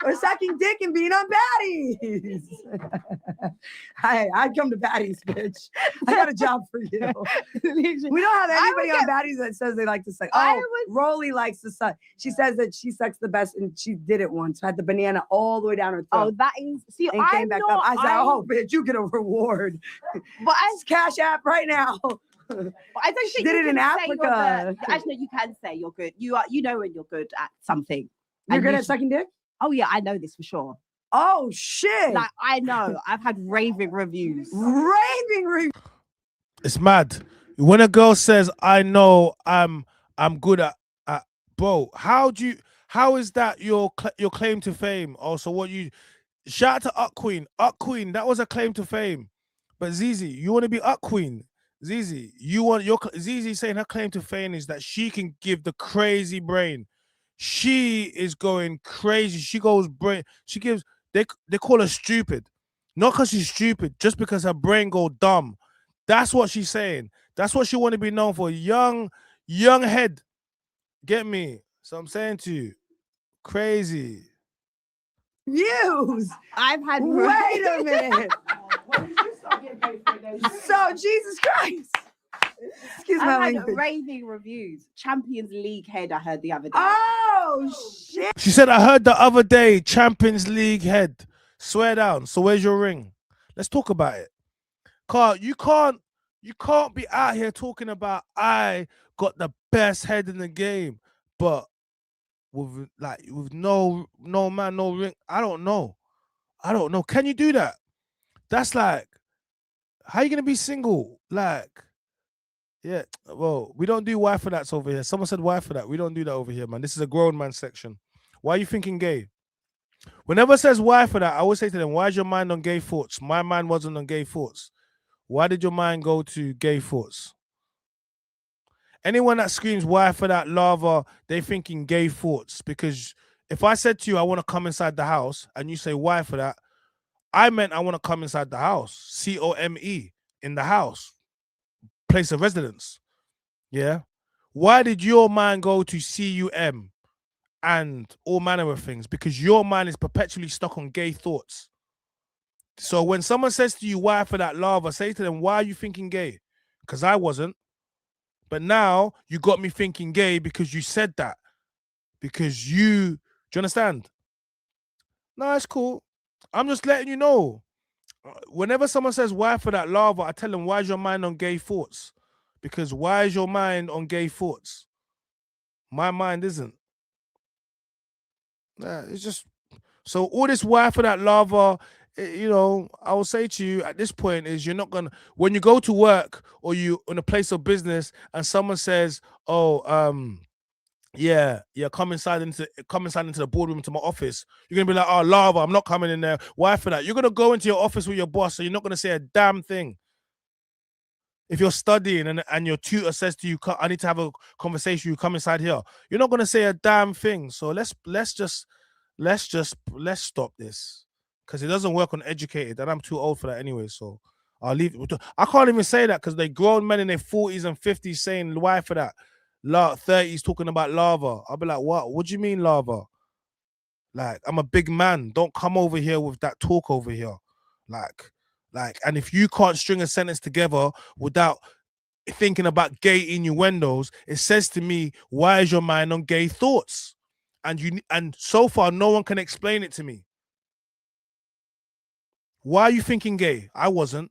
or sucking dick and being on Baddies. I'd come to Baddies, bitch. I got a job for you. We don't have anybody on Baddies that says they like to suck. Rolly likes to suck. She says that she sucks the best, and she did it once. Had the banana all the way down her throat. Oh, that is. See, and came back up. I said, "Oh, bitch, you get a reward." But it's Cash App right now. But I don't think did it in Africa. Actually, you can say you're good. You know when you're good at something. You're good at sucking dick? Oh yeah, I know this for sure. Oh shit! Like I know, I've had raving reviews. Raving reviews. It's mad when a girl says, "I know I'm good at bro." How is that your claim to fame? Also, what you shout out to Up Queen, that was a claim to fame. But Zeze, you want to be Up Queen? Zeze, Zeze saying her claim to fame is that she can give the crazy brain. She is going crazy. She goes brain. She gives. They call her stupid, not because she's stupid, just because her brain go dumb. That's what she's saying. That's what she want to be known for. Young head. Get me? So I'm saying to you, crazy. Views. I've had. Wait a minute. So Jesus Christ. Excuse my language. Raving reviews. Champions League head. I heard the other day. Oh shit. She said, "I heard the other day, Champions League head." Swear down. So where's your ring? Let's talk about it. Carl, you can't be out here talking about I got the best head in the game, but with no man, no ring. I don't know. Can you do that? That's like, how are you gonna be single? Like, yeah. Well, we don't do why for that over here. Someone said why for that. We don't do that over here, man. This is a grown man section. Why are you thinking gay? Whenever it says why for that, I always say to them, why is your mind on gay thoughts? My mind wasn't on gay thoughts. Why did your mind go to gay thoughts? Anyone that screams why for that lava, they thinking gay thoughts. Because if I said to you, I want to come inside the house, and you say why for that, I meant I want to come inside the house. COME, in the house. Place of residence. Yeah. Why did your mind go to CUM and all manner of things? Because your mind is perpetually stuck on gay thoughts. So when someone says to you, why for that lava, say to them, why are you thinking gay? Because I wasn't. But now you got me thinking gay because you said that. Because do you understand? No, it's cool. I'm just letting you know. Whenever someone says why for that lava, I tell them, why is your mind on gay thoughts? Because why is your mind on gay thoughts? My mind isn't. It's just, so all this why for that lava, you know, I will say to you at this point is you're not gonna, when you go to work or you in a place of business and someone says, oh, yeah, come inside into the boardroom, into my office. You're gonna be like, oh, lava, I'm not coming in there. Why for that? You're gonna go into your office with your boss, so you're not gonna say a damn thing. If you're studying and your tutor says to you, I need to have a conversation, you come inside here. You're not gonna say a damn thing. So let's stop this. Because it doesn't work on educated, and I'm too old for that anyway. So I'll leave. I can't even say that because they grown men in their 40s and 50s saying why for that. 30s talking about lava. I'll be like, what do you mean lava? Like, I'm a big man. Don't come over here with that talk over here. Like, and if you can't string a sentence together without thinking about gay innuendos, it says to me, why is your mind on gay thoughts? And so far, no one can explain it to me. Why are you thinking gay? I wasn't.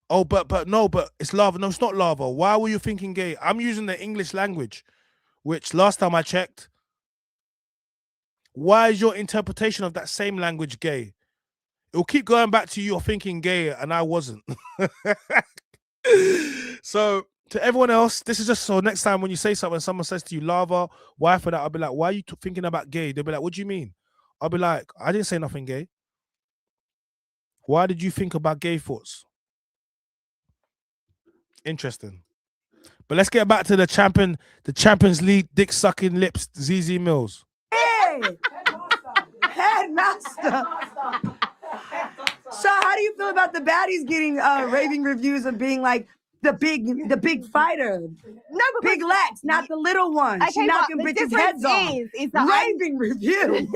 Oh, but it's lava. No, it's not lava. Why were you thinking gay? I'm using the English language, which last time I checked. Why is your interpretation of that same language gay? It will keep going back to you thinking gay, and I wasn't. So to everyone else, this is just so next time when you say something, someone says to you, lava, why for that? I'll be like, why are you thinking about gay? They'll be like, what do you mean? I'll be like, I didn't say nothing gay. Why did you think about gay thoughts? Interesting. But let's get back to the Champions League dick sucking lips, Zeze Millz. Hey, headmaster. So how do you feel about the baddies getting raving reviews of being like The big fighter. No, but Big Lex, not the little one. She okay, knocking but the bitches' difference heads off. is that Raving reviews.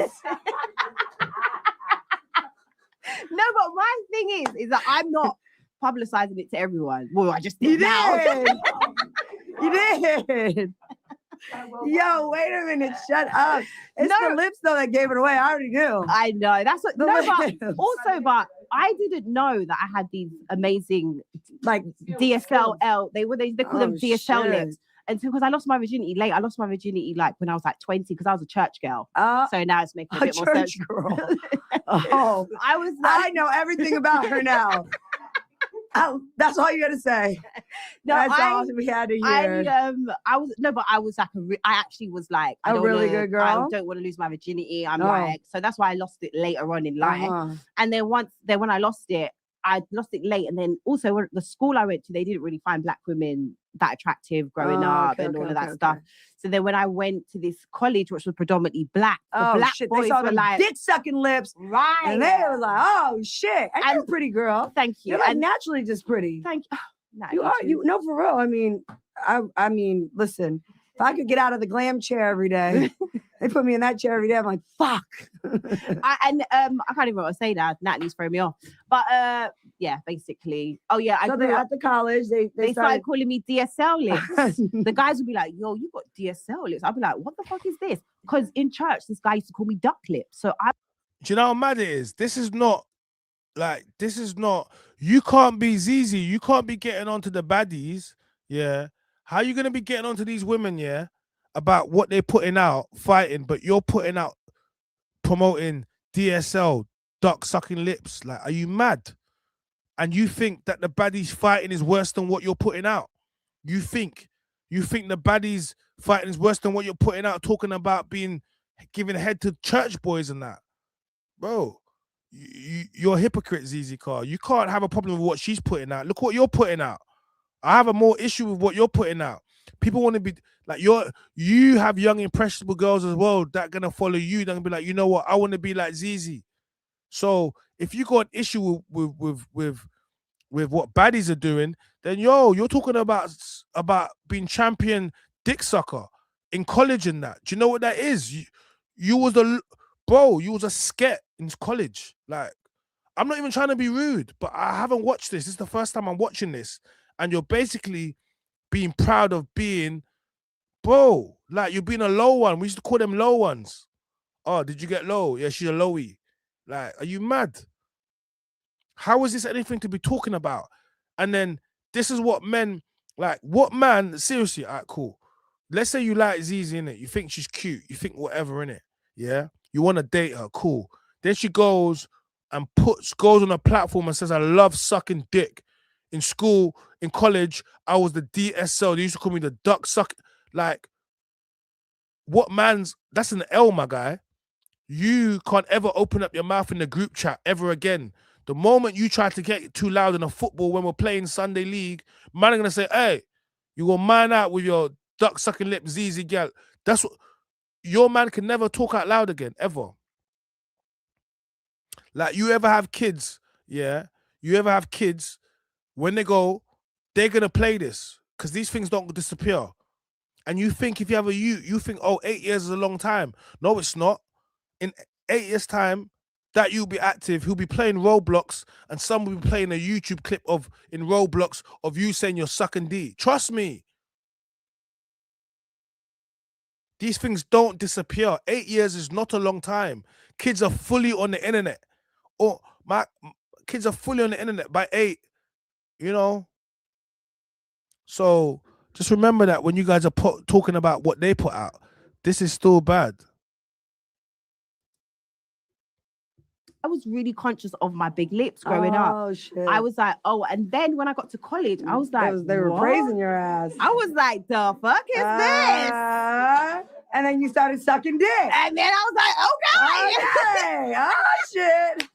No, but my thing is that I'm not publicizing it to everyone. Well, I just You did now. did. You did. Yo, wait a minute. Shut up. It's the lips though that gave it away. I already knew. I know. That's what. The No, lips. but also, but I didn't know that I had these amazing, like DSL. They call them DSL shit. lips. And because I lost my virginity late, I lost my virginity like when I was like 20 because I was a church girl. So now it's making a bit more sense. Girl. Oh, I was. Like, I know everything about her now. That's all you got to say. No, that's all we had to hear. I was like I actually was like a really good girl. I don't want to lose my virginity. I'm like, so that's why I lost it later on in life. And then when I lost it late. And then also the school I went to, they didn't really find black women that attractive growing up and all of that stuff. So then when I went to this college, which was predominantly black, black shit. boys They saw were the like dick sucking lips, right? And they were like, "Oh shit!" And you're a pretty girl. Thank you. You're like naturally just pretty. Thank you. You are. You no, for real. I mean, listen. If I could get out of the glam chair every day, they put me in that chair every day. I'm like, fuck. I can't even remember what I say now. Natalie's throwing me off. But yeah, basically. Oh yeah, so they at the college. They started calling me DSL lips. The guys would be like, "Yo, you got DSL lips." I'd be like, "What the fuck is this?" Because in church, this guy used to call me duck lips. So do you know how mad it is? This is not. You can't be Zeze. You can't be getting onto the baddies. Yeah. How are you going to be getting onto these women, yeah, about what they're putting out, fighting, but you're putting out, promoting DSL, duck sucking lips? Like, are you mad? And you think that the baddies fighting is worse than what you're putting out? You think the baddies fighting is worse than what you're putting out, talking about giving head to church boys and that? Bro, you're a hypocrite, Zeze Car. You can't have a problem with what she's putting out. Look what you're putting out. I have a more issue with what you're putting out. People want to be like you have young impressionable girls as well that are gonna follow you. They're gonna be like, you know what, I want to be like Zeze. So if you got an issue with what baddies are doing, then you're talking about being champion dick sucker in college and that. Do you know what that is? You was a sket in college. Like, I'm not even trying to be rude, but I haven't watched this. This is the first time I'm watching this. And you're basically being proud of being, like you're being a low one. We used to call them low ones. Oh, did you get low? Yeah, she's a lowy. Like, are you mad? How is this anything to be talking about? And then this is what men, like, what man, seriously, all right, cool. Let's say you like Zeze, innit? You think she's cute. You think whatever, innit? Yeah? You want to date her, cool. Then she goes on a platform and says, I love sucking dick. In school, in college, I was the DSL. They used to call me the duck suck. Like, that's an L, my guy. You can't ever open up your mouth in the group chat ever again. The moment you try to get too loud in a football when we're playing Sunday League, man are going to say, hey, you gonna man out with your duck sucking lip, Zeze girl. That's what, your man can never talk out loud again, ever. Like, you ever have kids, yeah? You ever have kids, when they go, they're going to play this because these things don't disappear. And you think if you have you think, 8 years is a long time. No, it's not. In 8 years' time, that you'll be active, he'll be playing Roblox and someone will be playing a YouTube clip in Roblox of you saying you're sucking D. Trust me. These things don't disappear. 8 years is not a long time. Kids are fully on the internet. My kids are fully on the internet by 8. You know, so just remember that when you guys are talking about what they put out, this is still bad. I was really conscious of my big lips growing up. Oh shit! I was like, and then when I got to college, I was like, they were praising your ass. I was like, the fuck is this? And then you started sucking dick. And then I was like, okay, oh shit.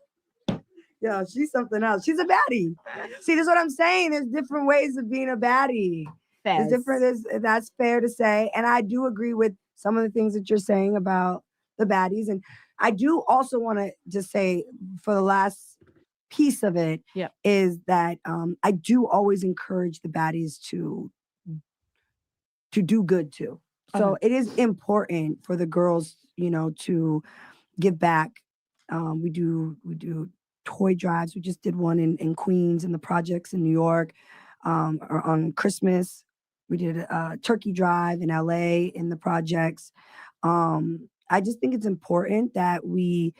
Yo, she's something else. She's a baddie. See, this is what I'm saying. There's different ways of being a baddie. That's fair to say. And I do agree with some of the things that you're saying about the baddies. And I do also want to just say, for the last piece of it is that I do always encourage the baddies to do good too. So it is important for the girls, you know, to give back. We do toy drives. We just did one in Queens in the projects in New York. Or on Christmas, we did a turkey drive in LA in the projects. I just think it's important that we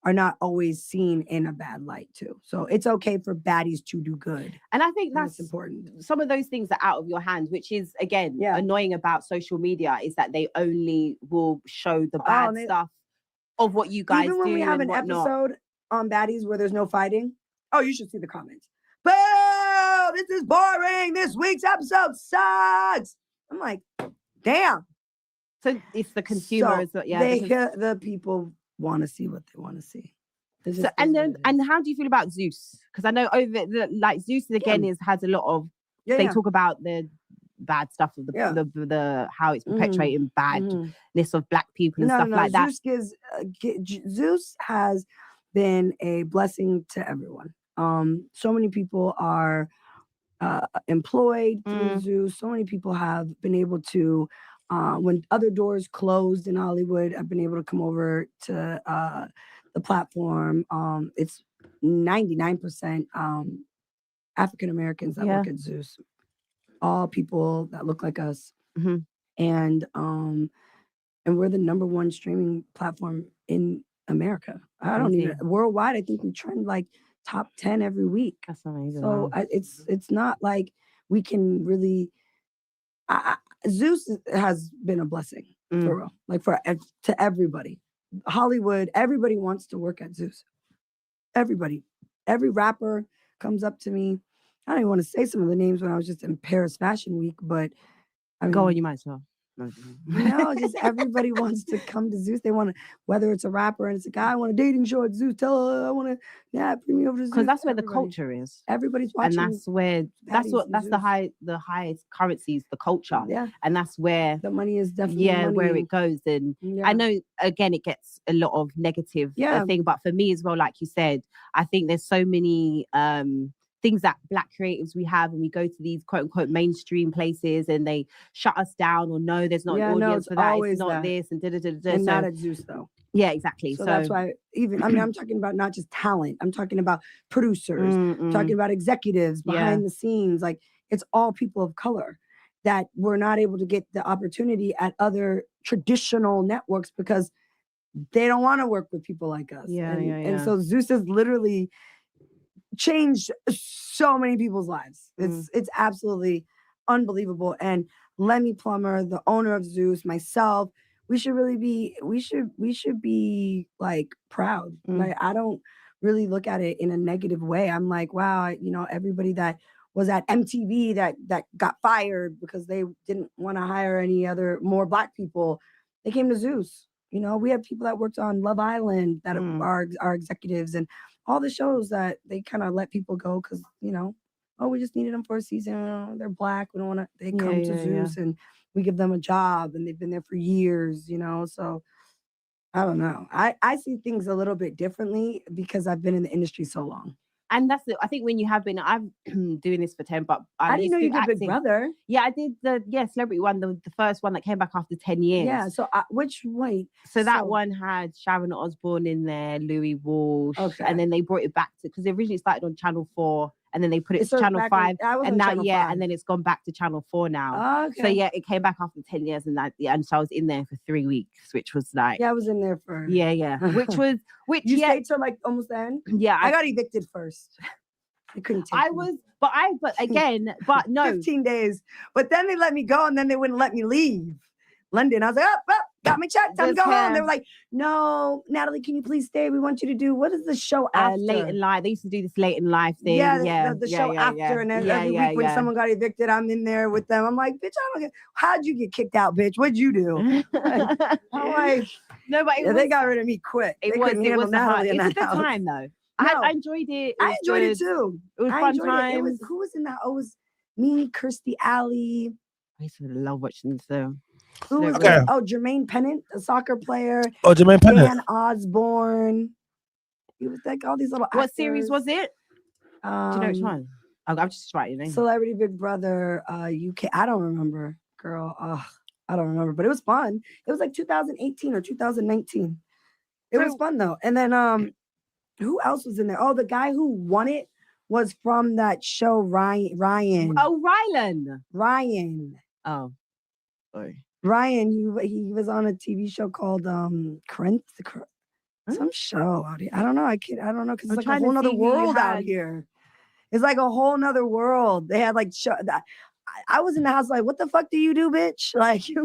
are not always seen in a bad light too. So it's okay for baddies to do good. And I think that's important. Some of those things are out of your hands, which is, again, annoying about social media, is that they only will show the bad stuff of what you guys do. Even when we have an episode on Baddies where there's no fighting, you should see the comments. Boo! This is boring. This week's episode sucks. I'm like, damn. So it's the consumer. So the people want to see what they want to see. So, and how do you feel about Zeus? Because I know Zeus again has a lot of. They talk about the bad stuff of the how it's perpetuating badness of black people and stuff like that. Zeus has been a blessing to everyone. So many people are employed through Zeus. So many people have been able to, when other doors closed in Hollywood, I've been able to come over to the platform. It's 99% African Americans that work at Zeus. All people that look like us. And we're the #1 streaming platform in America. I don't even worldwide. I think we trend like top 10 every week. That's amazing. So it's not like we can really. Zeus has been a blessing for real, like to everybody. Hollywood, everybody wants to work at Zeus. Everybody, every rapper comes up to me. I don't even want to say some of the names when I was just in Paris Fashion Week, but I mean, go on, you might as well. No, just everybody wants to come to Zeus. They want to, whether it's a rapper and it's a guy, I want a dating show at Zeus. Tell her I want to, bring me over to Zeus. Because that's where the culture is. Everybody's watching, and that's where that's the highest currency is the culture. Yeah, and that's where the money is definitely where it goes. And I know again it gets a lot of negative thing, but for me as well, like you said, I think there's so many things that black creatives we have, and we go to these quote unquote mainstream places and they shut us down, or no, there's not an audience for that, it's not this, and and not at Zeus though. Yeah, exactly. So that's why I'm talking about not just talent, I'm talking about producers, I'm talking about executives behind the scenes. Like, it's all people of color that were not able to get the opportunity at other traditional networks because they don't want to work with people like us. And so Zeus has literally changed so many people's lives. It's absolutely unbelievable. And Lemmy Plummer, the owner of Zeus, myself, we should be like proud. Like, I don't really look at it in a negative way. I'm like, wow, everybody that was at MTV that got fired because they didn't want to hire any other more black people, they came to Zeus. We have people that worked on Love Island that are executives, and all the shows that they kind of let people go because, we just needed them for a season. They're black. We don't want to, they come to Zeus and we give them a job, and they've been there for years, so I don't know. I see things a little bit differently because I've been in the industry so long. And that's it. I think when you have been, I'm doing this for 10, but I didn't know you did Big Brother. Yeah, I did the Celebrity one, the first one that came back after 10 years. Yeah. So that one had Sharon Osbourne in there, Louis Walsh, and then they brought it back to, because they originally started on Channel 4, and then they put it to Channel 5, and now and then it's gone back to Channel 4 now. So it came back after 10 years, and so I was in there for 3 weeks, which was like I was in there for which you stayed till like almost the end. Yeah, I got evicted first. I couldn't take but no 15 days, but then they let me go, and then they wouldn't let me leave London. I was like, got me checked, time to go home. They were like, no, Natalie, can you please stay? We want you to do, what is the show after? Late in Life. They used to do this Late in Life thing. The show after. And every week when someone got evicted, I'm in there with them. I'm like, bitch, I don't get, how'd you get kicked out, bitch? What'd you do? I'm like, no, but they got rid of me quick. It was Natalie in that house. It's a good time though. I enjoyed it. I enjoyed it too. It was fun time. Who was in that? Oh, it was me, Kirstie Alley. I used to love watching this though. Who was Jermaine Pennant, a soccer player. Oh, Jermaine Pennant. Dan Osborne. He was like all these little actors. What series was it? Do you know which one? I'm just writing your name. Celebrity Big Brother, UK. I don't remember, girl. I don't remember, but it was fun. It was like 2018 or 2019. It was fun though. And then who else was in there? Oh, the guy who won it was from that show, Ryan. Oh, Rylan. Ryan. Oh, sorry. Ryan. He was on a TV show called some show out here. I don't know. I don't know because it's like a whole nother world out here. It's like a whole nother world. They had like I was in the house like, what the fuck do you do, bitch? Like, it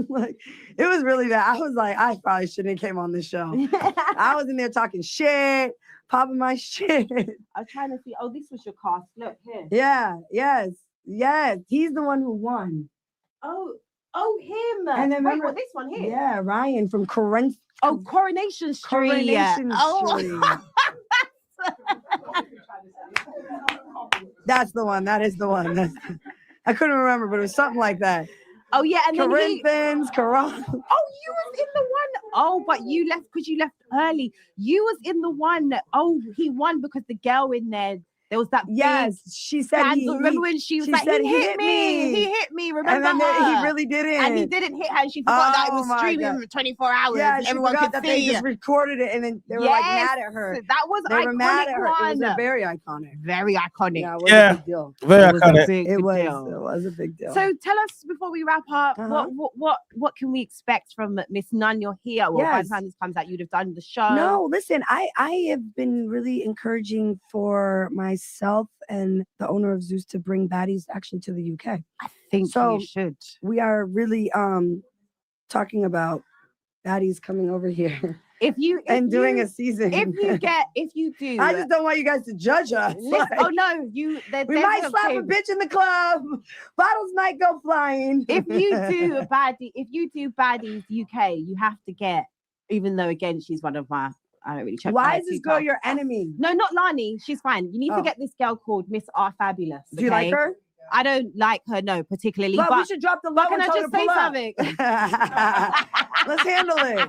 was really bad. I was like, I probably shouldn't have came on this show. I was in there talking shit, popping my shit. I was trying to see. Oh, this was your cast. Look here. Yeah. Yes. He's the one who won. Oh, him. And then remember this one here. Yeah, Ryan from Coronation Street. Coronation Street. That's the one. That is the one. I couldn't remember, but it was something like that. Oh yeah, and Corinthians, Quran. Oh, you was in the one. Oh, but you left because you left early. You was in the one. Oh, he won because the girl in there. There was that. Yes, she said. Remember when she was like, "He hit me. He hit me." Remember and then her? He really didn't. And he didn't hit her. And she forgot that it was streaming for 24 hours. Yeah, and she everyone forgot could that see. they just recorded it, and then they were like mad at her. That was they were mad at her. One. It was very iconic. Very iconic. Yeah, it was a big deal. Very iconic. It was a big deal. So tell us before we wrap up, what can we expect from Miss NUNN? You're here. Well, by the time this comes out, you'd have done the show. No, listen, I have been really encouraging for myself and the owner of Zeus to bring Baddies actually to the UK. I think so. You should. We are really talking about Baddies coming over here. Doing a season. If you do, I just don't want you guys to judge us. Oh no, we might slap a bitch in the club. Bottles might go flying. If you do Baddies UK, you have to get. Even though again, she's one of my. I don't really check. Why is this girl your enemy? No, not Lani. She's fine. You need to get this girl called Miss R Fabulous. Do you like her? I don't like her, no, particularly. But we should drop the low. Can I just say something? Let's handle it.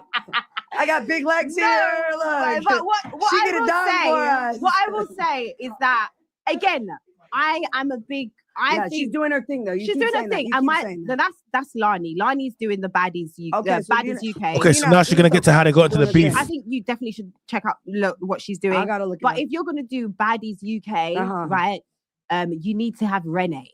I got big legs here. Look. But what I will say is that again, I am a big. I think she's doing her thing though. She's doing her thing, and that's Lani. Lani's doing the Baddies UK. Okay, so now she's gonna get to how they got into the beef. I think you definitely should check out what she's doing. I gotta look. But if you're gonna do Baddies UK, right? You need to have Renee.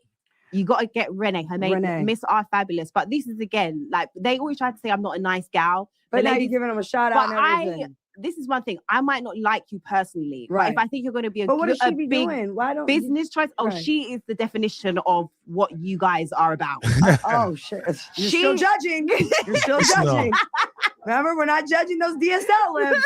You got to get Renee. Her name Miss R Fabulous. But this is again like they always try to say I'm not a nice gal. But now you're giving them a shout out. And this is one thing. I might not like you personally, right? If I think you're going to be what is she big doing? Why don't business choice? Oh, she is the definition of what you guys are about. Oh shit! You're still judging. You're still judging. Remember, we're not judging those DSL lips.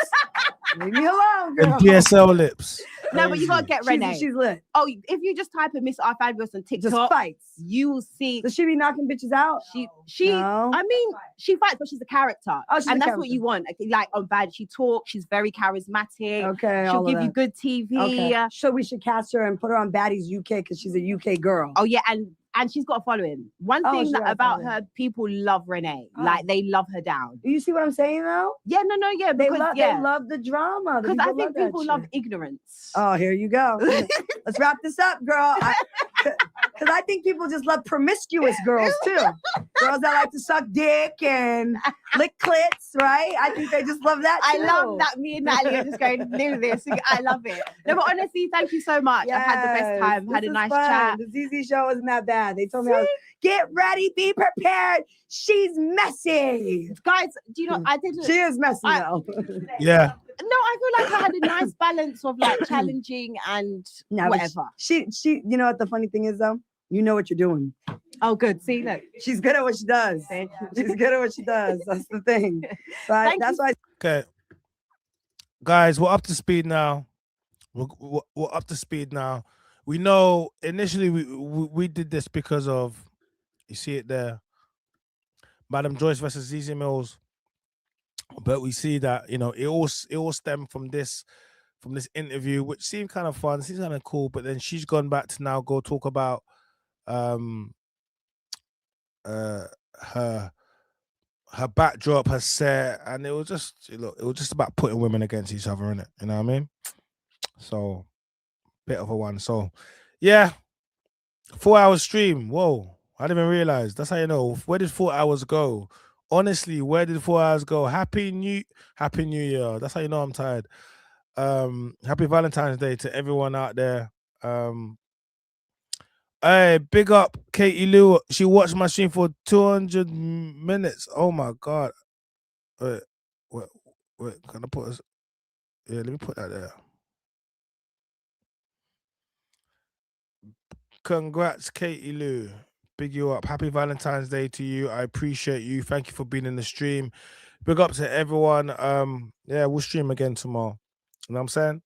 Leave me alone, girl. And DSL lips. No, but you gotta get Renee. She's lit. Oh, if you just type in Miss R Fabulous on TikTok, just fights. You will see. Does she be knocking bitches out? No. I mean, she fights, but she's a character, and that's what you want. Like on Bad, she talks. She's very charismatic. Okay, she'll give you good TV. Okay. So we should cast her and put her on Baddies UK because she's a UK girl. Oh yeah, and she's got a following. One thing about her, people love Renee. Like they love her down. You see what I'm saying though? Yeah, yeah. They love the drama. Because I think people love ignorance. Oh, here you go. Let's wrap this up, girl. Because I think people just love promiscuous girls too. Girls that like to suck dick and lick clits, right? I think they just love that too. I love that me and Natalie are just going to do this. I love it. No, but honestly, thank you so much. I've had the best time. Had a nice chat. The Zeze show wasn't that bad. They told me, get ready, be prepared. She's messy. Guys, do you know, I did. She is messy though. Yeah. No, I feel like I had a nice balance of like challenging and whatever. She, you know what the funny thing is though? You know what you're doing. Oh, good. See, look. She's good at what she does. She's good at what she does. That's the thing. So that's why. Okay. Guys, we're up to speed now. We're up to speed now. We know initially we did this because of, you see it there, Madam Joyce versus Zeze Millz. But we see that, you know, it all stemmed from this interview, which seemed kind of fun, seems kind of cool. But then she's gone back to now go talk about her backdrop, her set, and it was just about putting women against each other, innit? You know what I mean? So bit of a one. So yeah, 4 hour stream. Whoa, I didn't even realize. That's how you know. Where did 4 hours go? Honestly, where did 4 hours go? Happy New Year. That's how you know I'm tired. Happy Valentine's Day to everyone out there. Hey, big up Katie Lou. She watched my stream for 200 minutes. Oh my god. Wait. Can I put this? Yeah, let me put that there. Congrats, Katie Lou. Big you up. Happy Valentine's Day to you. I appreciate you. Thank you for being in the stream. Big up to everyone. Yeah, we'll stream again tomorrow. You know what I'm saying?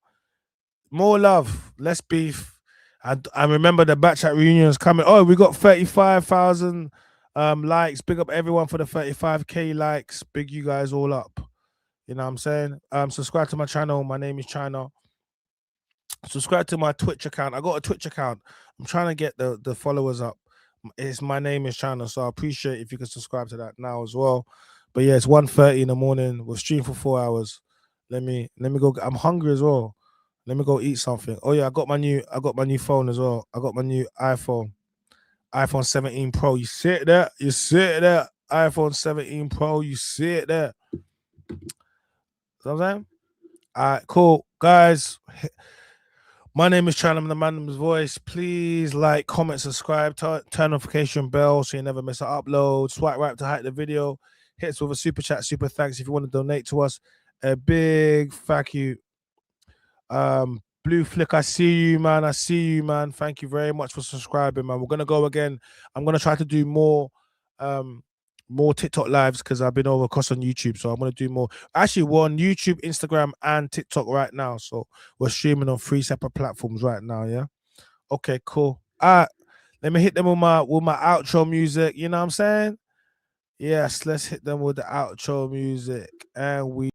More love, less beef. I remember the batch chat reunions coming. Oh, we got 35,000 likes. Big up everyone for the 35k likes. Big you guys all up. You know what I'm saying? Subscribe to my channel. My name is China. Subscribe to my Twitch account. I got a Twitch account. I'm trying to get the followers up. My name is China, so I appreciate if you can subscribe to that now as well. But yeah, it's 1:30 in the morning. We'll stream for 4 hours. Let me go. I'm hungry as well. Let me go eat something. Oh yeah, I got my new phone as well. I got my new iPhone 17 Pro. You see it there? You see it there? iPhone 17 Pro. You see it there? You know what I'm saying? All right, cool, guys. My name is China. I'm the Man's Voice. Please like, comment, subscribe, turn notification bell so you never miss an upload. Swipe right to hide the video. Hit us with a super chat, super thanks if you want to donate to us. A big thank you. Blue Flick, I see you, man. Thank you very much for subscribing, man. We're gonna go again. I'm gonna try to do more TikTok lives because I've been over across on YouTube, so I'm gonna do more. Actually, we're on YouTube, Instagram, and TikTok right now, so we're streaming on 3 separate platforms right now. Yeah. Okay, cool. Let me hit them with my outro music. You know what I'm saying? Yes, let's hit them with the outro music, and we.